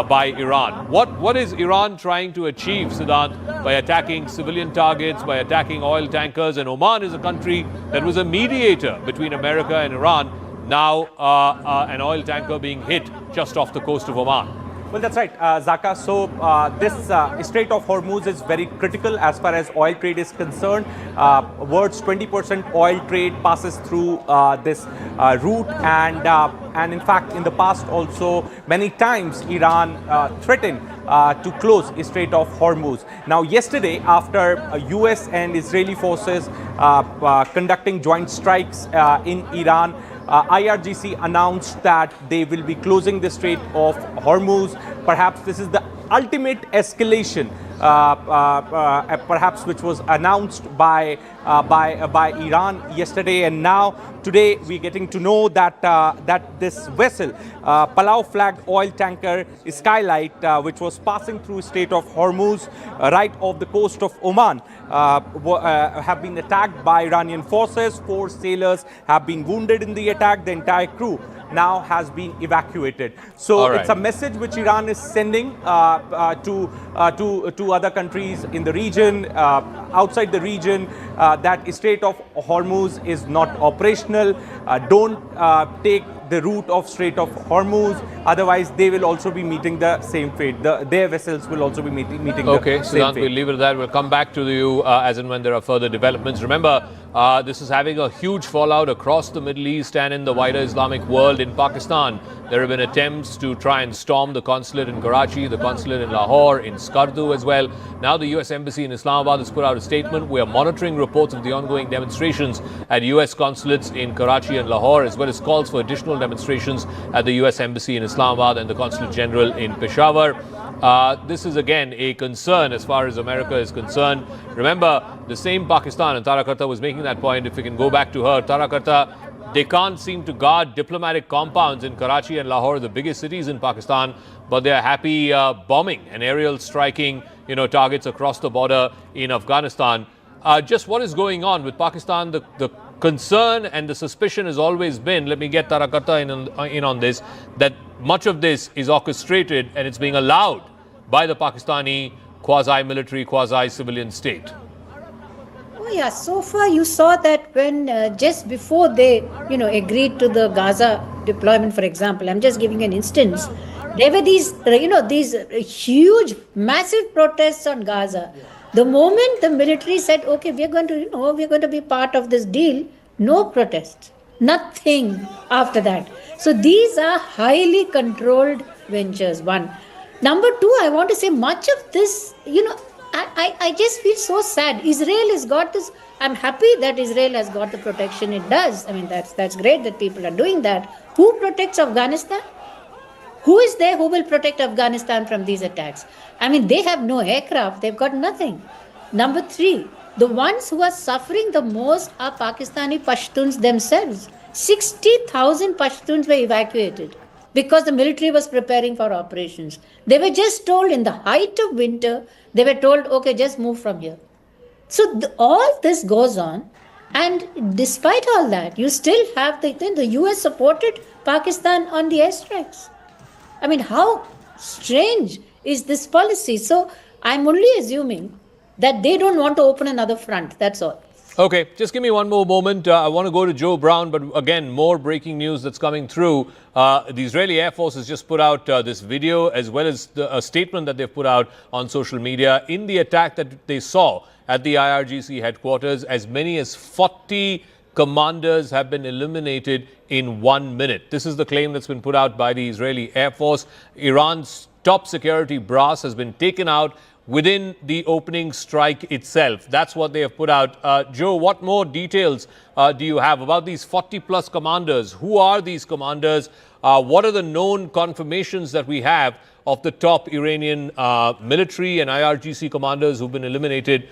by Iran. What is Iran trying to achieve, Siddhant, by attacking civilian targets, by attacking oil tankers? And Oman is a country that was a mediator between America and Iran. Now an oil tanker being hit just off the coast of Oman. Well, that's right, Zaka. So this Strait of Hormuz is very critical as far as oil trade is concerned. World's 20% oil trade passes through this route, and in fact, in the past also many times Iran threatened to close the Strait of Hormuz. Now, yesterday, after US and Israeli forces conducting joint strikes in Iran, IRGC announced that they will be closing the Strait of Hormuz. Perhaps this is the ultimate escalation, perhaps which was announced by Iran yesterday, and now today we're getting to know that that this vessel, Palau flagged oil tanker Skylight, which was passing through Strait of Hormuz right off the coast of Oman, have been attacked by Iranian forces. 4 sailors have been wounded in the attack. The entire crew now has been evacuated. So it's a message which Iran is sending to other countries in the region, outside the region, that Strait of Hormuz is not operational. Don't take the route of Strait of Hormuz. Otherwise, they will also be meeting the same fate. Their vessels will also be meeting the same Siddhant, fate. we'll leave it at that. We'll come back to you as and when there are further developments. Remember, this is having a huge fallout across the Middle East and in the wider Islamic world. In Pakistan, there have been attempts to try and storm the consulate in Karachi, the consulate in Lahore, in Skardu as well. Now the US Embassy in Islamabad has put out a statement. We are monitoring reports of the ongoing demonstrations at US consulates in Karachi and Lahore, as well as calls for additional demonstrations at the US Embassy in Islamabad and the Consulate General in Peshawar. This is again a concern as far as America is concerned. Remember, the same Pakistan, and Tara Karta was making that point, if we can go back to her, Tara Karta, they can't seem to guard diplomatic compounds in Karachi and Lahore, the biggest cities in Pakistan, but they're happy bombing and aerial striking, targets across the border in Afghanistan. Just what is going on with Pakistan? The concern and the suspicion has always been, let me get Tara Karta in on this, that much of this is orchestrated and it's being allowed by the Pakistani quasi-military, quasi-civilian state. Oh yeah, so far you saw that when just before they, agreed to the Gaza deployment, for example, I'm just giving an instance, there were these, these huge, massive protests on Gaza. The moment the military said, okay, we're going to be part of this deal, no protests, nothing after that. So these are highly controlled ventures, one. Number two, I want to say much of this, I just feel so sad. Israel has got this. I'm happy that Israel has got the protection it does. I mean, that's great that people are doing that. Who protects Afghanistan? Who is there who will protect Afghanistan from these attacks? I mean, they have no aircraft. They've got nothing. Number three, the ones who are suffering the most are Pakistani Pashtuns themselves. 60,000 Pashtuns were evacuated because the military was preparing for operations. They were just told in the height of winter, they were told, okay, just move from here. So all this goes on. And despite all that, you still have the US supported Pakistan on the airstrikes. I mean, how strange is this policy? So I'm only assuming that they don't want to open another front. That's all. Okay, just give me one more moment. I want to go to Joe Brown, but again, more breaking news that's coming through. The Israeli Air Force has just put out this video as well as a statement that they've put out on social media. In the attack that they saw at the IRGC headquarters, as many as 40 commanders have been eliminated in 1 minute. This is the claim that's been put out by the Israeli Air Force. Iran's top security brass has been taken out within the opening strike itself. That's what they have put out. Joe, what more details do you have about these 40 plus commanders? Who are these commanders? What are the known confirmations that we have of the top Iranian military and IRGC commanders who've been eliminated?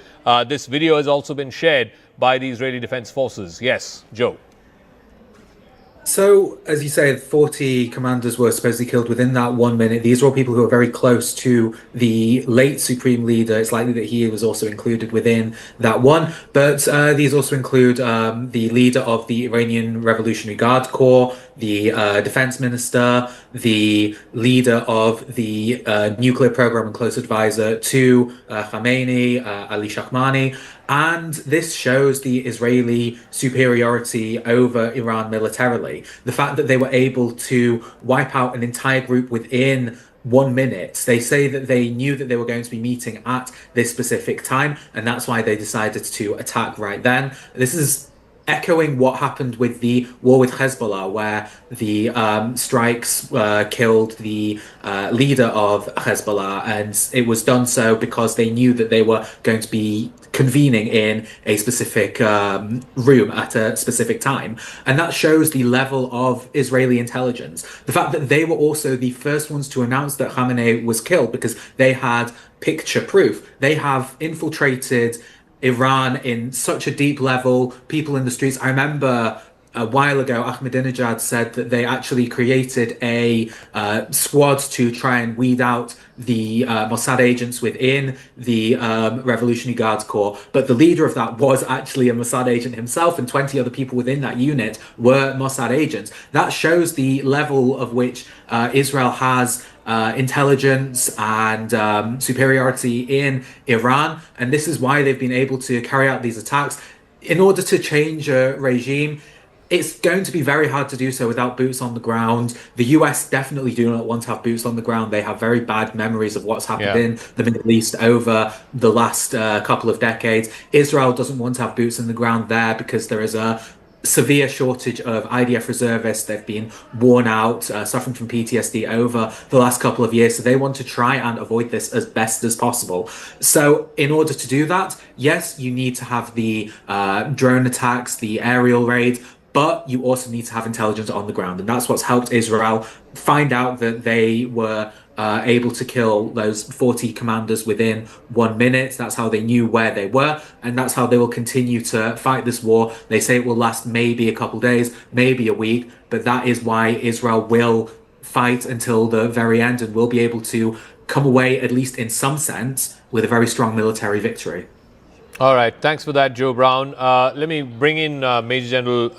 This video has also been shared by the Israeli Defense Forces. Yes, Joe. So, as you say, 40 commanders were supposedly killed within that 1 minute. These were all people who are very close to the late Supreme Leader. It's likely that he was also included within that one. But these also include the leader of the Iranian Revolutionary Guard Corps, the defense minister, the leader of the nuclear program and close advisor to Khamenei, Ali Shahmani. And this shows the Israeli superiority over Iran militarily. The fact that they were able to wipe out an entire group within 1 minute. They say that they knew that they were going to be meeting at this specific time, and that's why they decided to attack right then. This is echoing what happened with the war with Hezbollah, where the strikes killed the leader of Hezbollah, and it was done so because they knew that they were going to be convening in a specific room at a specific time. And that shows the level of Israeli intelligence. The fact that they were also the first ones to announce that Khamenei was killed because they had picture proof. They have infiltrated Iran in such a deep level, people in the streets. I remember a while ago, Ahmadinejad said that they actually created a squad to try and weed out the Mossad agents within the Revolutionary Guards Corps. But the leader of that was actually a Mossad agent himself, and 20 other people within that unit were Mossad agents. That shows the level of which Israel has intelligence and superiority in Iran. And this is why they've been able to carry out these attacks. In order to change a regime, it's going to be very hard to do so without boots on the ground. The US definitely do not want to have boots on the ground. They have very bad memories of what's happened in the Middle East over the last couple of decades. Israel doesn't want to have boots on the ground there because there is a severe shortage of IDF reservists. They've been worn out, suffering from PTSD over the last couple of years. So they want to try and avoid this as best as possible. So in order to do that, yes, you need to have the drone attacks, the aerial raids, but you also need to have intelligence on the ground. And that's what's helped Israel find out that they were able to kill those 40 commanders within 1 minute. That's how they knew where they were, and that's how they will continue to fight this war. They say it will last maybe a couple days, maybe a week, but that is why Israel will fight until the very end and will be able to come away, at least in some sense, with a very strong military victory. All right, thanks for that, Joe Brown. Let me bring in Major General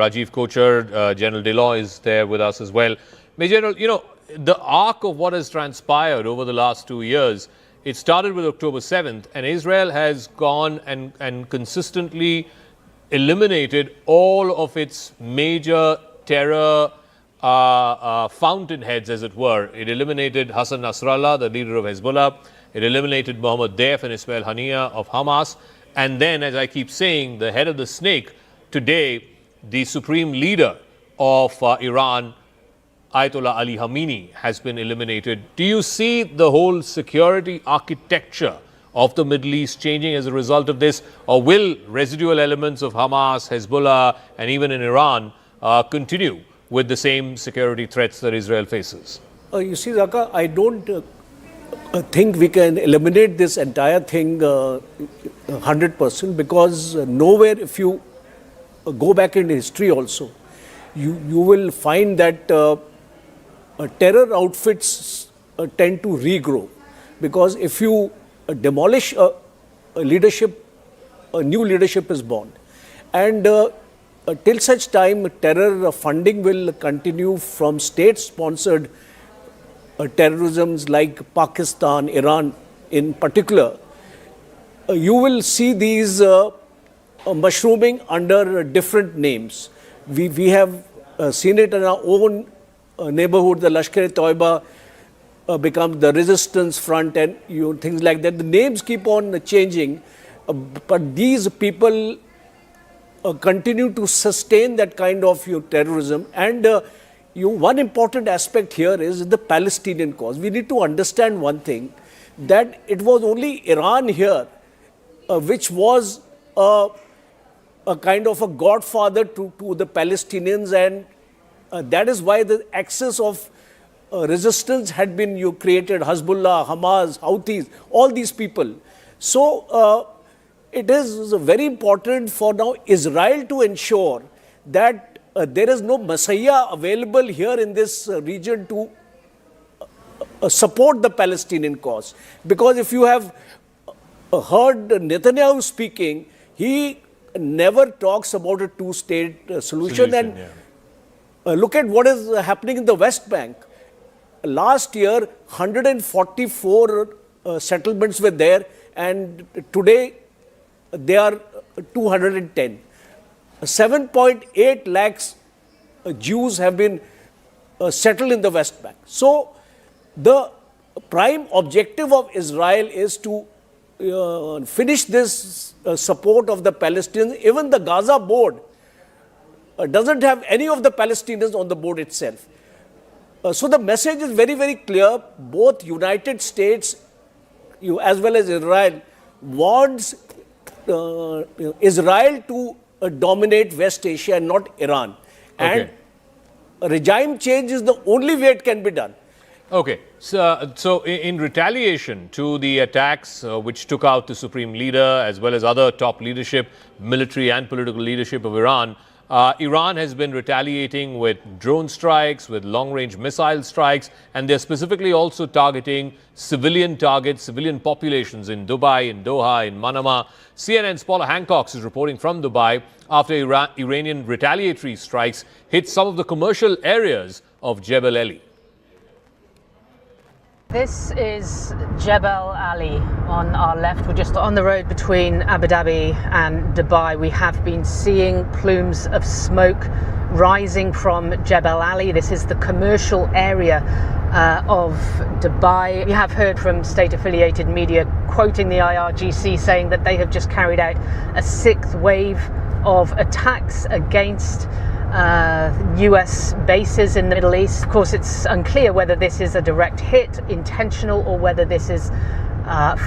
Rajiv Kochar. General Deloy is there with us as well. Major General, you know, the arc of what has transpired over the last 2 years, it started with October 7th, and Israel has gone and consistently eliminated all of its major terror fountainheads, as it were. It eliminated Hassan Nasrallah, the leader of Hezbollah. It eliminated Mohammed Deif and Ismail Haniyeh of Hamas. And then, as I keep saying, the head of the snake, today, the supreme leader of Iran, Ayatollah Ali Khamenei, has been eliminated. Do you see the whole security architecture of the Middle East changing as a result of this? Or will residual elements of Hamas, Hezbollah, and even in Iran continue with the same security threats that Israel faces? You see, Zaka, I don't think we can eliminate this entire thing 100%, because nowhere, if you go back in history also, you will find that terror outfits tend to regrow, because if you demolish a leadership, a new leadership is born, and till such time terror funding will continue from state-sponsored terrorisms like Pakistan, Iran in particular. You will see these mushrooming under different names. We have seen it in our own neighborhood. The Lashkar-e-Toiba becomes the Resistance Front, and things like that. The names keep on changing, but these people continue to sustain that kind of terrorism. And one important aspect here is the Palestinian cause. We need to understand one thing, that it was only Iran here which was a kind of a godfather to the Palestinians, and that is why the axis of resistance had been created. Hezbollah, Hamas, Houthis, all these people. So it is very important for now Israel to ensure that there is no messiah available here in this region to support the Palestinian cause. Because if you have heard Netanyahu speaking, he never talks about a two-state solution. And look at what is happening in the West Bank. Last year, 144 settlements were there, and today they are 210. 7.8 lakhs Jews have been settled in the West Bank. So the prime objective of Israel is to finish this support of the Palestinians. Even the Gaza board doesn't have any of the Palestinians on the board itself. So the message is very, very clear. Both United States as well as Israel wants Israel to dominate West Asia and not Iran. And regime change is the only way it can be done. Okay, so in retaliation to the attacks which took out the supreme leader as well as other top leadership, military and political leadership of Iran, Iran has been retaliating with drone strikes, with long-range missile strikes, and they're specifically also targeting civilian targets, civilian populations in Dubai, in Doha, in Manama. CNN's Paula Hancock is reporting from Dubai after Iranian retaliatory strikes hit some of the commercial areas of Jebel Ali. This is Jebel Ali on our left. We're just on the road between Abu Dhabi and Dubai. We have been seeing plumes of smoke rising from Jebel Ali. This is the commercial area of Dubai. We have heard from state-affiliated media quoting the IRGC saying that they have just carried out a sixth wave of attacks against US bases in the Middle East. Of course, it's unclear whether this is a direct hit, intentional, or whether this is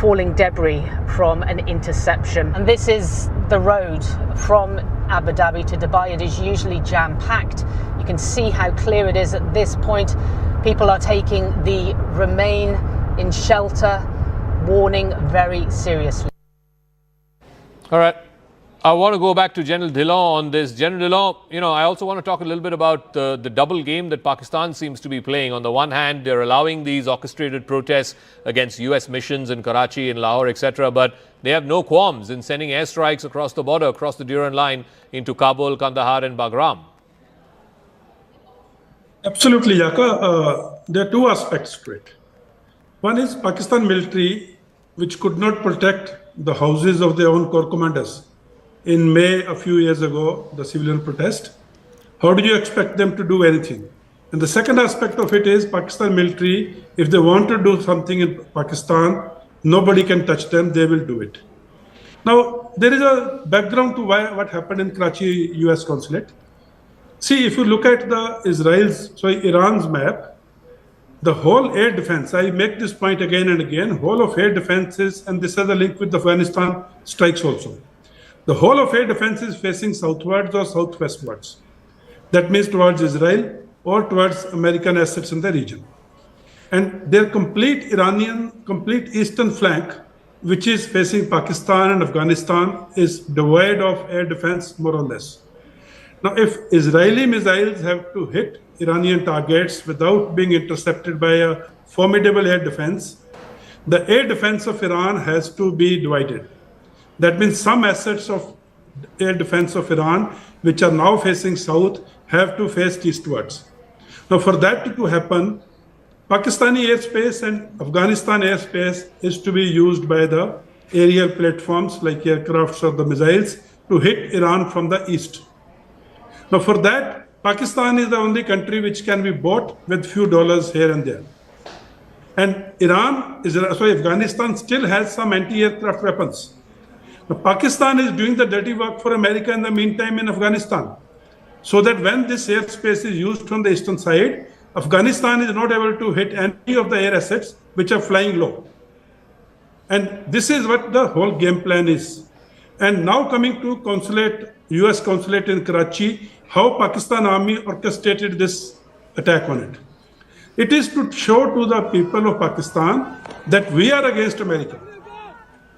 falling debris from an interception. And this is the road from Abu Dhabi to Dubai. It is usually jam-packed. You can see how clear it is at this point. People are taking the remain in shelter warning very seriously. All right. I want to go back to General Dhillon on this. General Dhillon, I also want to talk a little bit about the double game that Pakistan seems to be playing. On the one hand, they're allowing these orchestrated protests against US missions in Karachi, in Lahore, etc. But they have no qualms in sending airstrikes across the border, across the Durand line into Kabul, Kandahar and Bagram. Absolutely, Yaka. There are two aspects to it. One is Pakistan military, which could not protect the houses of their own corps commanders. In May, a few years ago, the civilian protest. How do you expect them to do anything? And the second aspect of it is Pakistan military, if they want to do something in Pakistan, nobody can touch them, they will do it. Now, there is a background to what happened in Karachi US Consulate. See, if you look at Iran's map, the whole air defense, I make this point again and again, whole of air defenses, and this has a link with the Afghanistan strikes also. The whole of air defense is facing southwards or southwestwards. That means towards Israel or towards American assets in the region. And their complete eastern flank, which is facing Pakistan and Afghanistan, is devoid of air defense, more or less. Now, if Israeli missiles have to hit Iranian targets without being intercepted by a formidable air defense, the air defense of Iran has to be divided. That means some assets of air defense of Iran, which are now facing south, have to face eastwards. Now, for that to happen, Pakistani airspace and Afghanistan airspace is to be used by the aerial platforms like aircrafts or the missiles to hit Iran from the east. Now, for that, Pakistan is the only country which can be bought with few dollars here and there. And Afghanistan still has some anti-aircraft weapons. Now, Pakistan is doing the dirty work for America in the meantime in Afghanistan. So that when this airspace is used from the eastern side, Afghanistan is not able to hit any of the air assets which are flying low. And this is what the whole game plan is. And now coming to US consulate in Karachi, how Pakistan Army orchestrated this attack on it. It is to show to the people of Pakistan that we are against America.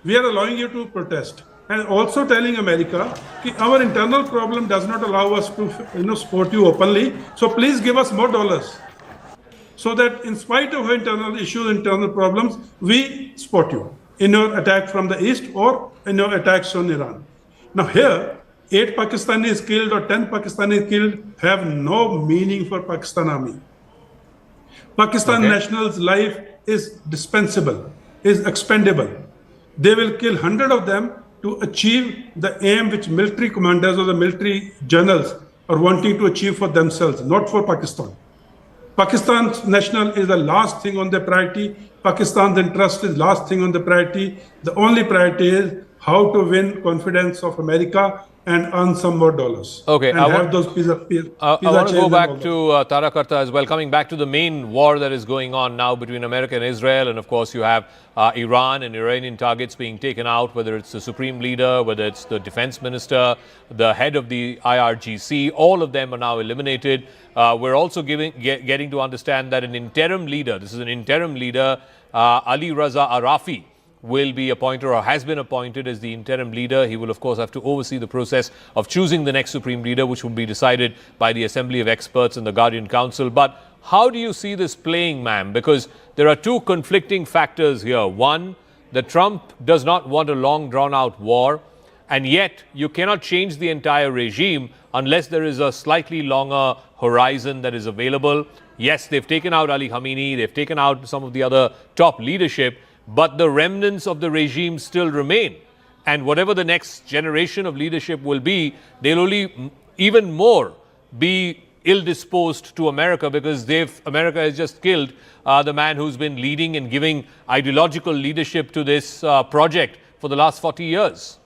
We are allowing you to protest. And also telling America that our internal problem does not allow us to support you openly. So please give us more dollars. So that in spite of internal issues, internal problems, we support you in your attack from the east or in your attacks on Iran. Now here, 8 Pakistanis killed or 10 Pakistanis killed have no meaning for Pakistan Army. Pakistan nationals' life is dispensable, is expendable. They will kill 100 of them to achieve the aim which military commanders or the military generals are wanting to achieve for themselves, not for Pakistan. Pakistan's national is the last thing on the priority. Pakistan's interest is last thing on the priority. The only priority is how to win confidence of America and earn some more dollars. Okay, and I have want, those pizza I want to go back to Tarakarta as well, coming back to the main war that is going on now between America and Israel. And of course, you have Iran and Iranian targets being taken out, whether it's the supreme leader, whether it's the defense minister, the head of the IRGC, all of them are now eliminated. We're also getting to understand that an interim leader, this is an interim leader, Ali Raza Arafi, will be appointed or has been appointed as the interim leader. He will, of course, have to oversee the process of choosing the next supreme leader, which will be decided by the Assembly of Experts and the Guardian Council. But how do you see this playing, ma'am? Because there are two conflicting factors here. One, that Trump does not want a long, drawn-out war. And yet, you cannot change the entire regime unless there is a slightly longer horizon that is available. Yes, they've taken out Ali Khamenei, they've taken out some of the other top leadership, but the remnants of the regime still remain. And whatever the next generation of leadership will be, they'll only even more be ill-disposed to America, because America has just killed the man who's been leading and giving ideological leadership to this project for the last 40 years.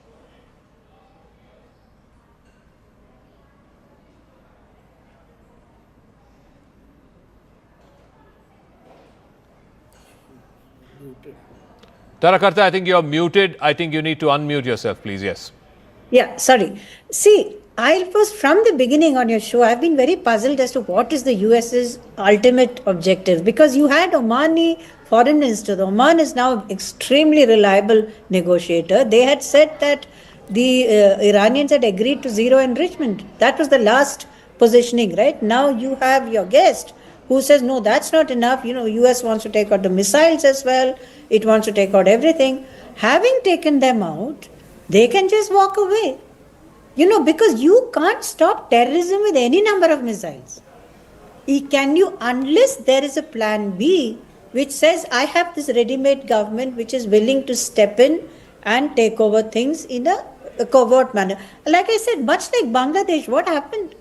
Tarakarta, I think you're muted. I think you need to unmute yourself, please. Yes. Yeah, sorry. See, I was from the beginning on your show, I've been very puzzled as to what is the US's ultimate objective, because you had Omani foreign minister. Oman is now extremely reliable negotiator. They had said that the Iranians had agreed to zero enrichment. That was the last positioning, right? Now you have your guest who says, no, that's not enough. You know, US wants to take out the missiles as well. It wants to take out everything. Having taken them out, they can just walk away. You know, because you can't stop terrorism with any number of missiles. Can you, unless there is a plan B, which says, I have this ready-made government which is willing to step in and take over things in a covert manner. Like I said, much like Bangladesh, what happened?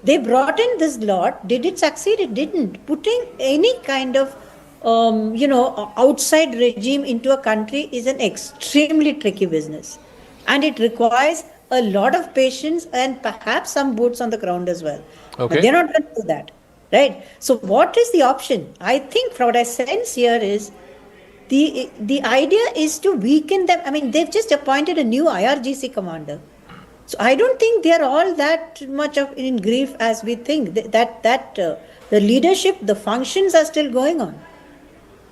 They brought in this lot. Did it succeed? It didn't. Putting any kind of, outside regime into a country is an extremely tricky business. And it requires a lot of patience and perhaps some boots on the ground as well. Okay. But they're not going to do that, right? So what is the option? I think from what I sense here is the idea is to weaken them. I mean, they've just appointed a new IRGC commander. So I don't think they're all that much in grief as we think. The leadership, the functions are still going on.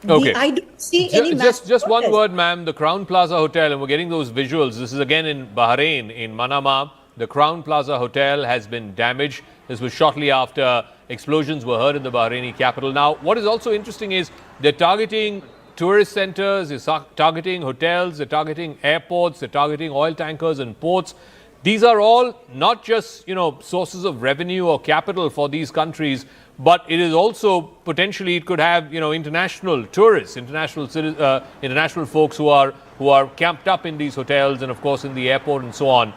Okay. I don't see any just one word, ma'am. The Crown Plaza Hotel, and we're getting those visuals. This is again in Bahrain, in Manama. The Crown Plaza Hotel has been damaged. This was shortly after explosions were heard in the Bahraini capital. Now, what is also interesting is they're targeting tourist centers, they're targeting hotels, they're targeting airports, they're targeting oil tankers and ports. These are all not just, sources of revenue or capital for these countries, but it is also potentially it could have, international tourists, international folks who are camped up in these hotels and of course in the airport and so on.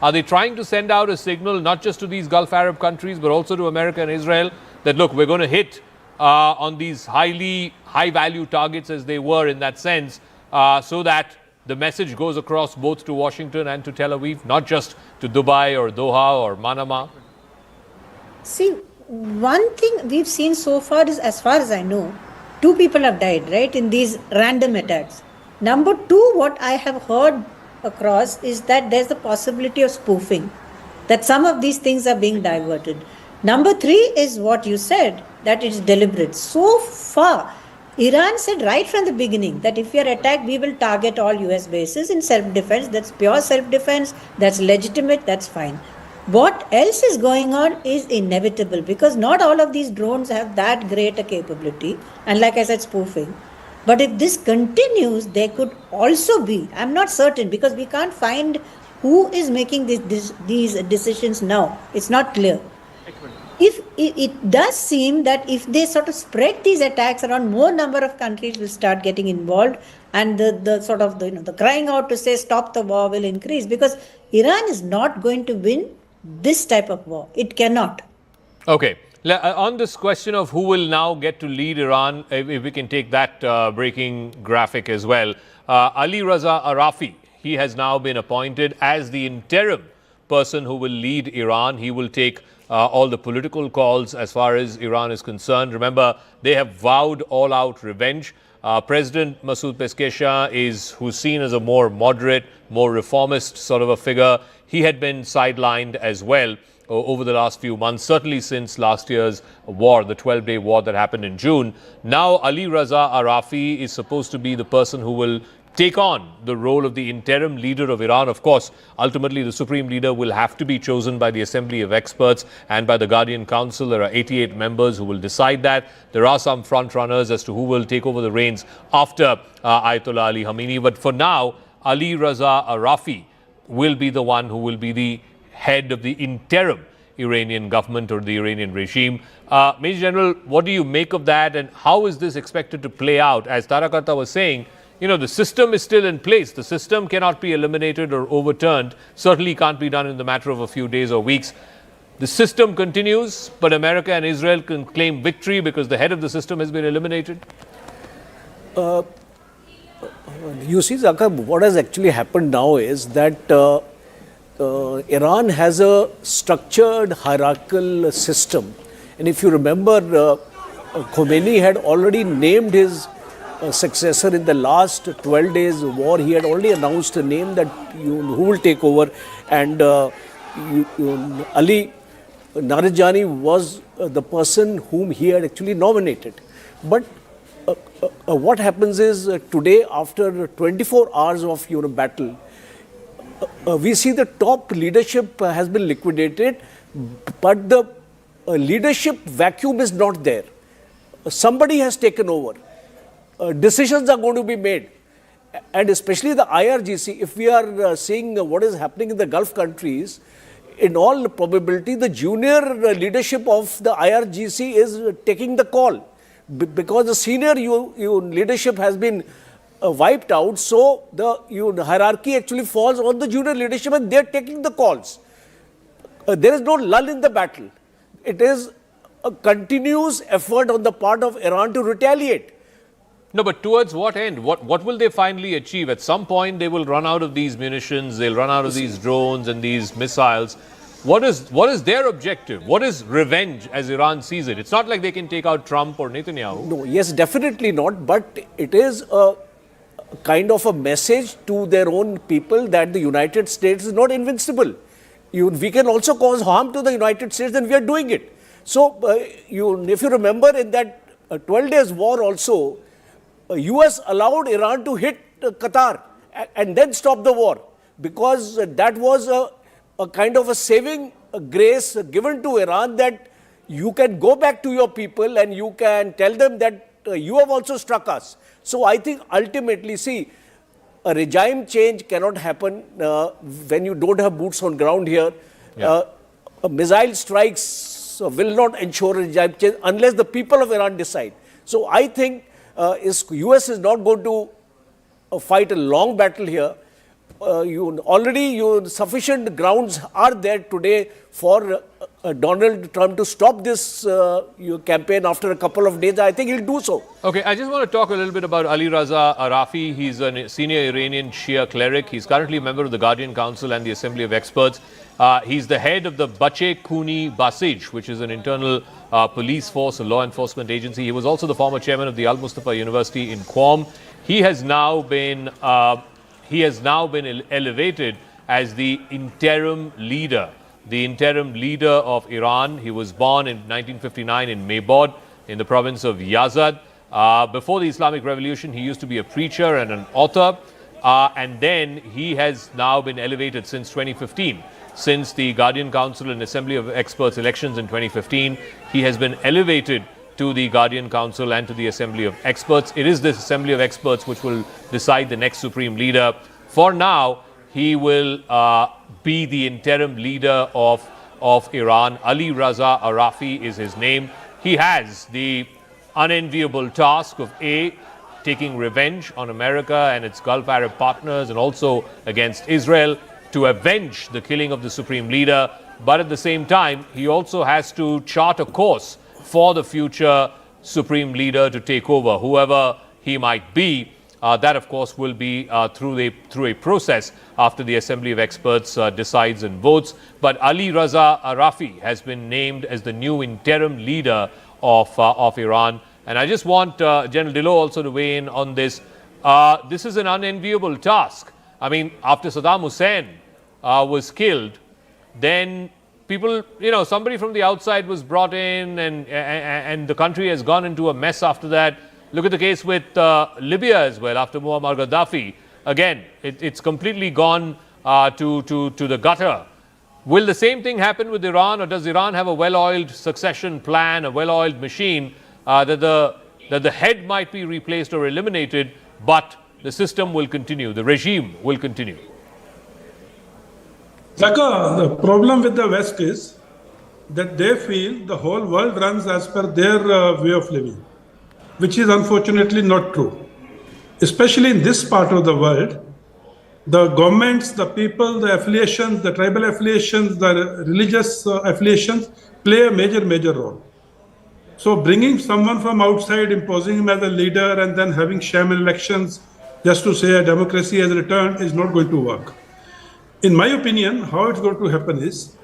Are they trying to send out a signal not just to these Gulf Arab countries but also to America and Israel that, look, we're going to hit on these high value targets as they were in that sense, so that the message goes across both to Washington and to Tel Aviv, not just to Dubai or Doha or Manama? See, one thing we've seen so far is, as far as I know, 2 people have died, right, in these random attacks. Number 2, what I have heard across is that there's the possibility of spoofing, that some of these things are being diverted. Number 3 is what you said, that it's deliberate. So far, Iran said right from the beginning that if we are attacked, we will target all US bases in self-defense. That's pure self-defense. That's legitimate. That's fine. What else is going on is inevitable, because not all of these drones have that great a capability. And like I said, spoofing. But if this continues, there could also be, I'm not certain, because we can't find who is making these decisions now. It's not clear. If it does seem that if they sort of spread these attacks around, more number of countries will start getting involved, and the crying out to say stop the war will increase, because Iran is not going to win this type of war. It cannot. Okay. On this question of who will now get to lead Iran, if we can take that breaking graphic as well, Ali Raza Arafi, he has now been appointed as the interim person who will lead Iran. He will take all the political calls as far as Iran is concerned. Remember, they have vowed all-out revenge. President Masoud Pezeshkian who's seen as a more moderate, more reformist sort of a figure. He had been sidelined as well over the last few months, certainly since last year's war, the 12-day war that happened in June. Now, Ali Raza Arafi is supposed to be the person who will take on the role of the interim leader of Iran. Of course, ultimately the supreme leader will have to be chosen by the Assembly of Experts and by the Guardian Council. There are 88 members who will decide that. There are some front runners as to who will take over the reins after Ayatollah Ali Khamenei. But for now, Ali Raza Arafi will be the one who will be the head of the interim Iranian government or the Iranian regime. Major General, what do you make of that, and how is this expected to play out? As Tarakata was saying, the system is still in place. The system cannot be eliminated or overturned. Certainly can't be done in the matter of a few days or weeks. The system continues, but America and Israel can claim victory because the head of the system has been eliminated. You see, Zakab, what has actually happened now is that Iran has a structured hierarchical system. And if you remember, Khomeini had already named his successor in the last 12 days war. He had already announced a name that who will take over. And Ali Narijani was the person whom he had actually nominated. But what happens is today, after 24 hours of battle, we see the top leadership has been liquidated, but the leadership vacuum is not there. Somebody has taken over. Decisions are going to be made. And especially the IRGC, if we are seeing what is happening in the Gulf countries, in all probability, the junior leadership of the IRGC is taking the call. Because the senior leadership has been wiped out, so the hierarchy actually falls on the junior leadership and they are taking the calls. There is no lull in the battle. It is a continuous effort on the part of Iran to retaliate. No, but towards what end? What will they finally achieve? At some point, they will run out of these munitions, they'll run out of these drones and these missiles. What is their objective? What is revenge as Iran sees it? It's not like they can take out Trump or Netanyahu. No, yes, definitely not. But it is a kind of a message to their own people that the United States is not invincible. We can also cause harm to the United States, and we are doing it. So, if you remember in that 12 days war also, US allowed Iran to hit Qatar and then stop the war, because that was a kind of a saving grace given to Iran, that you can go back to your people and you can tell them that you have also struck us. So I think ultimately, see, a regime change cannot happen when you don't have boots on ground here. Yeah. Missile strikes will not ensure a regime change unless the people of Iran decide. So I think US is not going to fight a long battle here. Sufficient grounds are there today for Donald Trump to stop this campaign after a couple of days. I think he'll do so. Okay, I just want to talk a little bit about Ali Raza Arafi. He's a senior Iranian Shia cleric. He's currently a member of the Guardian Council and the Assembly of Experts. He's the head of the Bache Kuni Basij, which is an internal police force, a law enforcement agency. He was also the former chairman of the Al Mustafa University in Qom. He has now been elevated as the interim leader of Iran. He was born in 1959 in Maybod in the province of Yazd. Before the Islamic Revolution, he used to be a preacher and an author. And then he has now been elevated since 2015. Since the Guardian Council and Assembly of Experts elections in 2015, he has been elevated to the Guardian Council and to the Assembly of Experts. It is this Assembly of Experts which will decide the next supreme leader. For now, he will be the interim leader of Iran. Ali Raza Arafi is his name. He has the unenviable task of taking revenge on America and its Gulf Arab partners, and also against Israel, to avenge the killing of the supreme leader. But at the same time, he also has to chart a course for the future supreme leader to take over, whoever he might be. That, of course, will be through a process after the Assembly of Experts decides and votes. But Ali Raza Arafi has been named as the new interim leader of Iran. And I just want General Dillo also to weigh in on this. This is an unenviable task. I mean, after Saddam Hussein was killed, then people, somebody from the outside was brought in, and the country has gone into a mess after that. Look at the case with Libya as well, after Muammar Gaddafi. Again, it's completely gone to the gutter. Will the same thing happen with Iran, or does Iran have a well-oiled succession plan, a well-oiled machine, that the head might be replaced or eliminated, but the system will continue, the regime will continue? Zaka, the problem with the West is that they feel the whole world runs as per their way of living, which is unfortunately not true. Especially in this part of the world, the governments, the people, the affiliations, the tribal affiliations, the religious affiliations play a major role. So bringing someone from outside, imposing him as a leader, and then having sham elections just to say a democracy has returned is not going to work. In my opinion, how it's going to happen is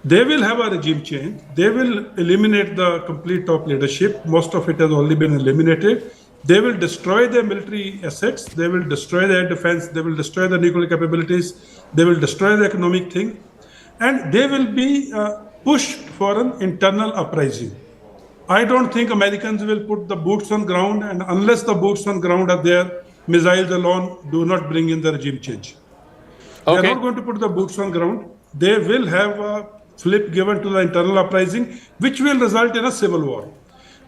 they will have a regime change. They will eliminate the complete top leadership. Most of it has already been eliminated. They will destroy their military assets. They will destroy their defense. They will destroy their nuclear capabilities. They will destroy the economic thing. And they will be pushed for an internal uprising. I don't think Americans will put the boots on ground, and unless the boots on ground are there, missiles alone do not bring in the regime change. They are not going to put the boots on ground. They will have a flip given to the internal uprising, which will result in a civil war.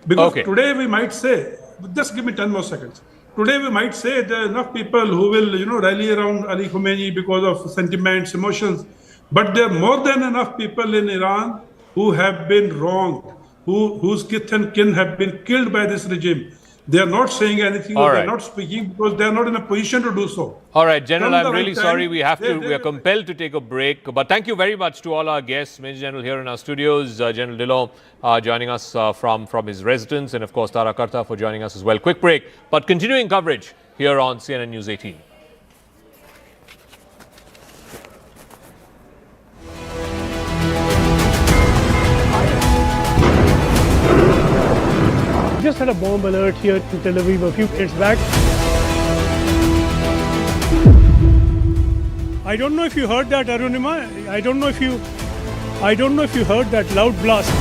Because today we might say, just give me 10 more seconds. Today we might say there are enough people who will, rally around Ali Khamenei because of sentiments, emotions. But there are more than enough people in Iran who have been wronged, whose kith and kin have been killed by this regime. They are not saying anything, or they are not speaking because they are not in a position to do so. All right, General, I'm really sorry we are compelled to take a break. But thank you very much to all our guests, Major General here in our studios, General Dillon joining us from his residence, and of course Tara Karta for joining us as well. Quick break, but continuing coverage here on CNN News 18. Just had a bomb alert here in Tel Aviv a few minutes back. I don't know if you heard that, Arunima. I don't know if you heard that loud blast.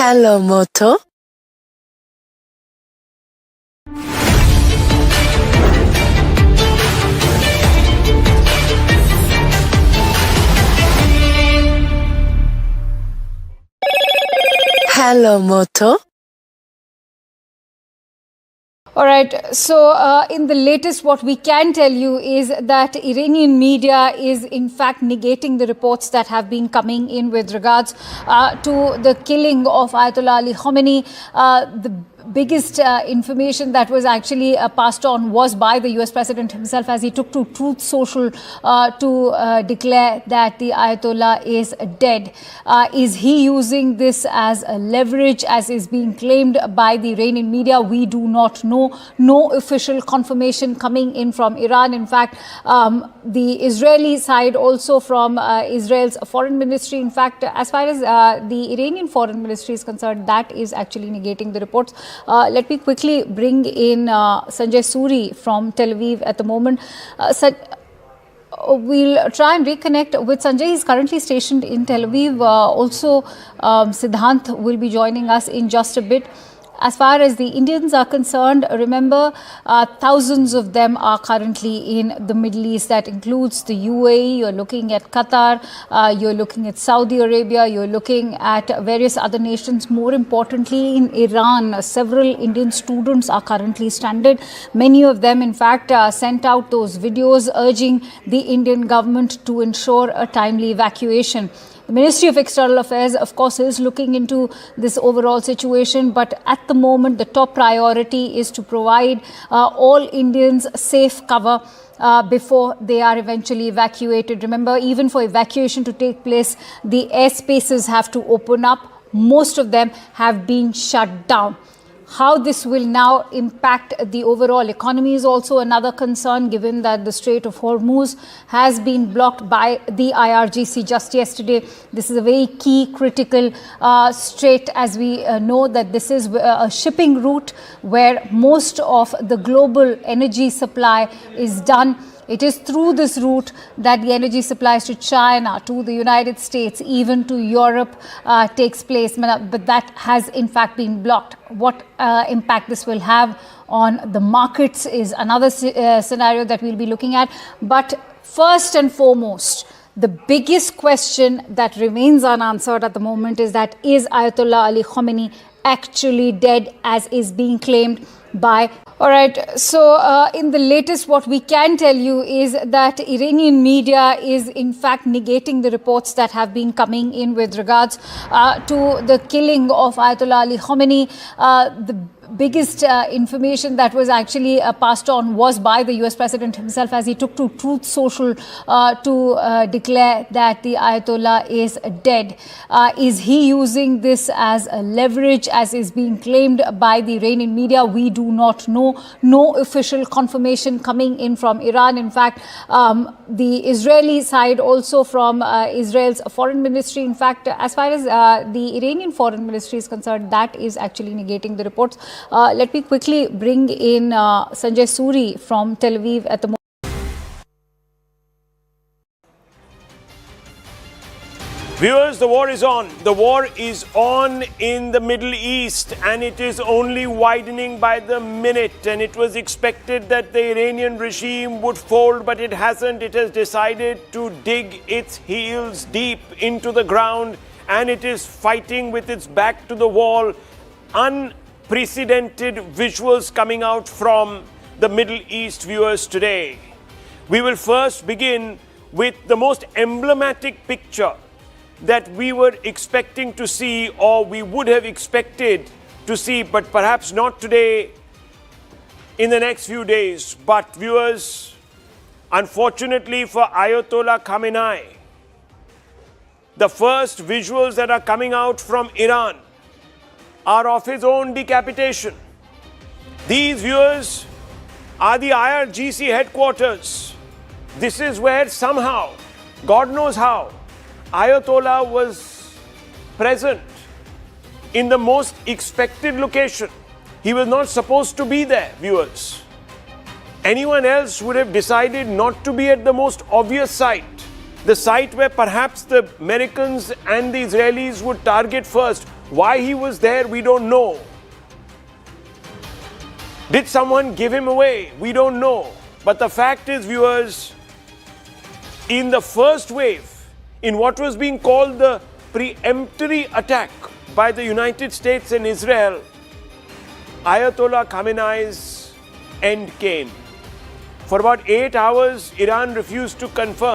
Hello, Moto. Hello, Moto. All right. So in the latest, what we can tell you is that Iranian media is in fact negating the reports that have been coming in with regards to the killing of Ayatollah Ali Khamenei. The biggest information that was actually passed on was by the US President himself as he took to Truth Social to declare that the Ayatollah is dead. Is he using this as a leverage, as is being claimed by the Iranian media? We do not know. No official confirmation coming in from Iran. In fact, the Israeli side, also from Israel's foreign ministry, in fact, as far as the Iranian foreign ministry is concerned, that is actually negating the reports. Let me quickly bring in Sanjay Suri from Tel Aviv at the moment. We'll try and reconnect with Sanjay. He's currently stationed in Tel Aviv. Also, Siddhant will be joining us in just a bit. As far as the Indians are concerned, remember, thousands of them are currently in the Middle East. That includes the UAE, you're looking at Qatar, you're looking at Saudi Arabia, you're looking at various other nations. More importantly, in Iran, several Indian students are currently stranded. Many of them, in fact, sent out those videos urging the Indian government to ensure a timely evacuation. The Ministry of External Affairs, of course, is looking into this overall situation, but at the moment, the top priority is to provide all Indians safe cover before they are eventually evacuated. Remember, even for evacuation to take place, the airspaces have to open up. Most of them have been shut down. How this will now impact the overall economy is also another concern, given that the Strait of Hormuz has been blocked by the IRGC just yesterday. This is a very key critical strait, as we know that this is a shipping route where most of the global energy supply is done. It is through this route that the energy supplies to China, to the United States, even to Europe takes place. But that has in fact been blocked. What impact this will have on the markets is another scenario that we'll be looking at. But first and foremost, the biggest question that remains unanswered at the moment is that, is Ayatollah Ali Khamenei actually dead, as is being claimed by... All right, so in the latest, what we can tell you is that Iranian media is in fact negating the reports that have been coming in with regards to the killing of Ayatollah Ali Khamenei. The biggest information that was actually passed on was by the US President himself, as he took to Truth Social to declare that the Ayatollah is dead. Is he using this as a leverage, as is being claimed by the Iranian media? We do not know. No official confirmation coming in from Iran. In fact, the Israeli side, also from Israel's foreign ministry, in fact, as far as the Iranian foreign ministry is concerned, that is actually negating the reports. Let me quickly bring in Sanjay Suri from Tel Aviv at the moment. Viewers, the war is on. The war is on in the Middle East, and it is only widening by the minute. And it was expected that the Iranian regime would fold, but it hasn't. It has decided to dig its heels deep into the ground, and it is fighting with its back to the wall. Unprecedented visuals coming out from the Middle East, viewers, today. We will first begin with the most emblematic picture that we were expecting to see, or we would have expected to see, but perhaps not today, in the next few days. But viewers, unfortunately for Ayatollah Khamenei, the first visuals that are coming out from Iran are of his own decapitation. These, viewers, are the IRGC headquarters. This is where somehow, God knows how, Ayatollah was present in the most expected location. He was not supposed to be there, viewers. Anyone else would have decided not to be at the most obvious site, the site where perhaps the Americans and the Israelis would target first. Why he was there, we don't know. Did someone give him away? We don't know. But the fact is, viewers, in the first wave, in what was being called the pre-emptive attack by the United States and Israel, Ayatollah Khamenei's end came. For about 8 hours, Iran refused to confirm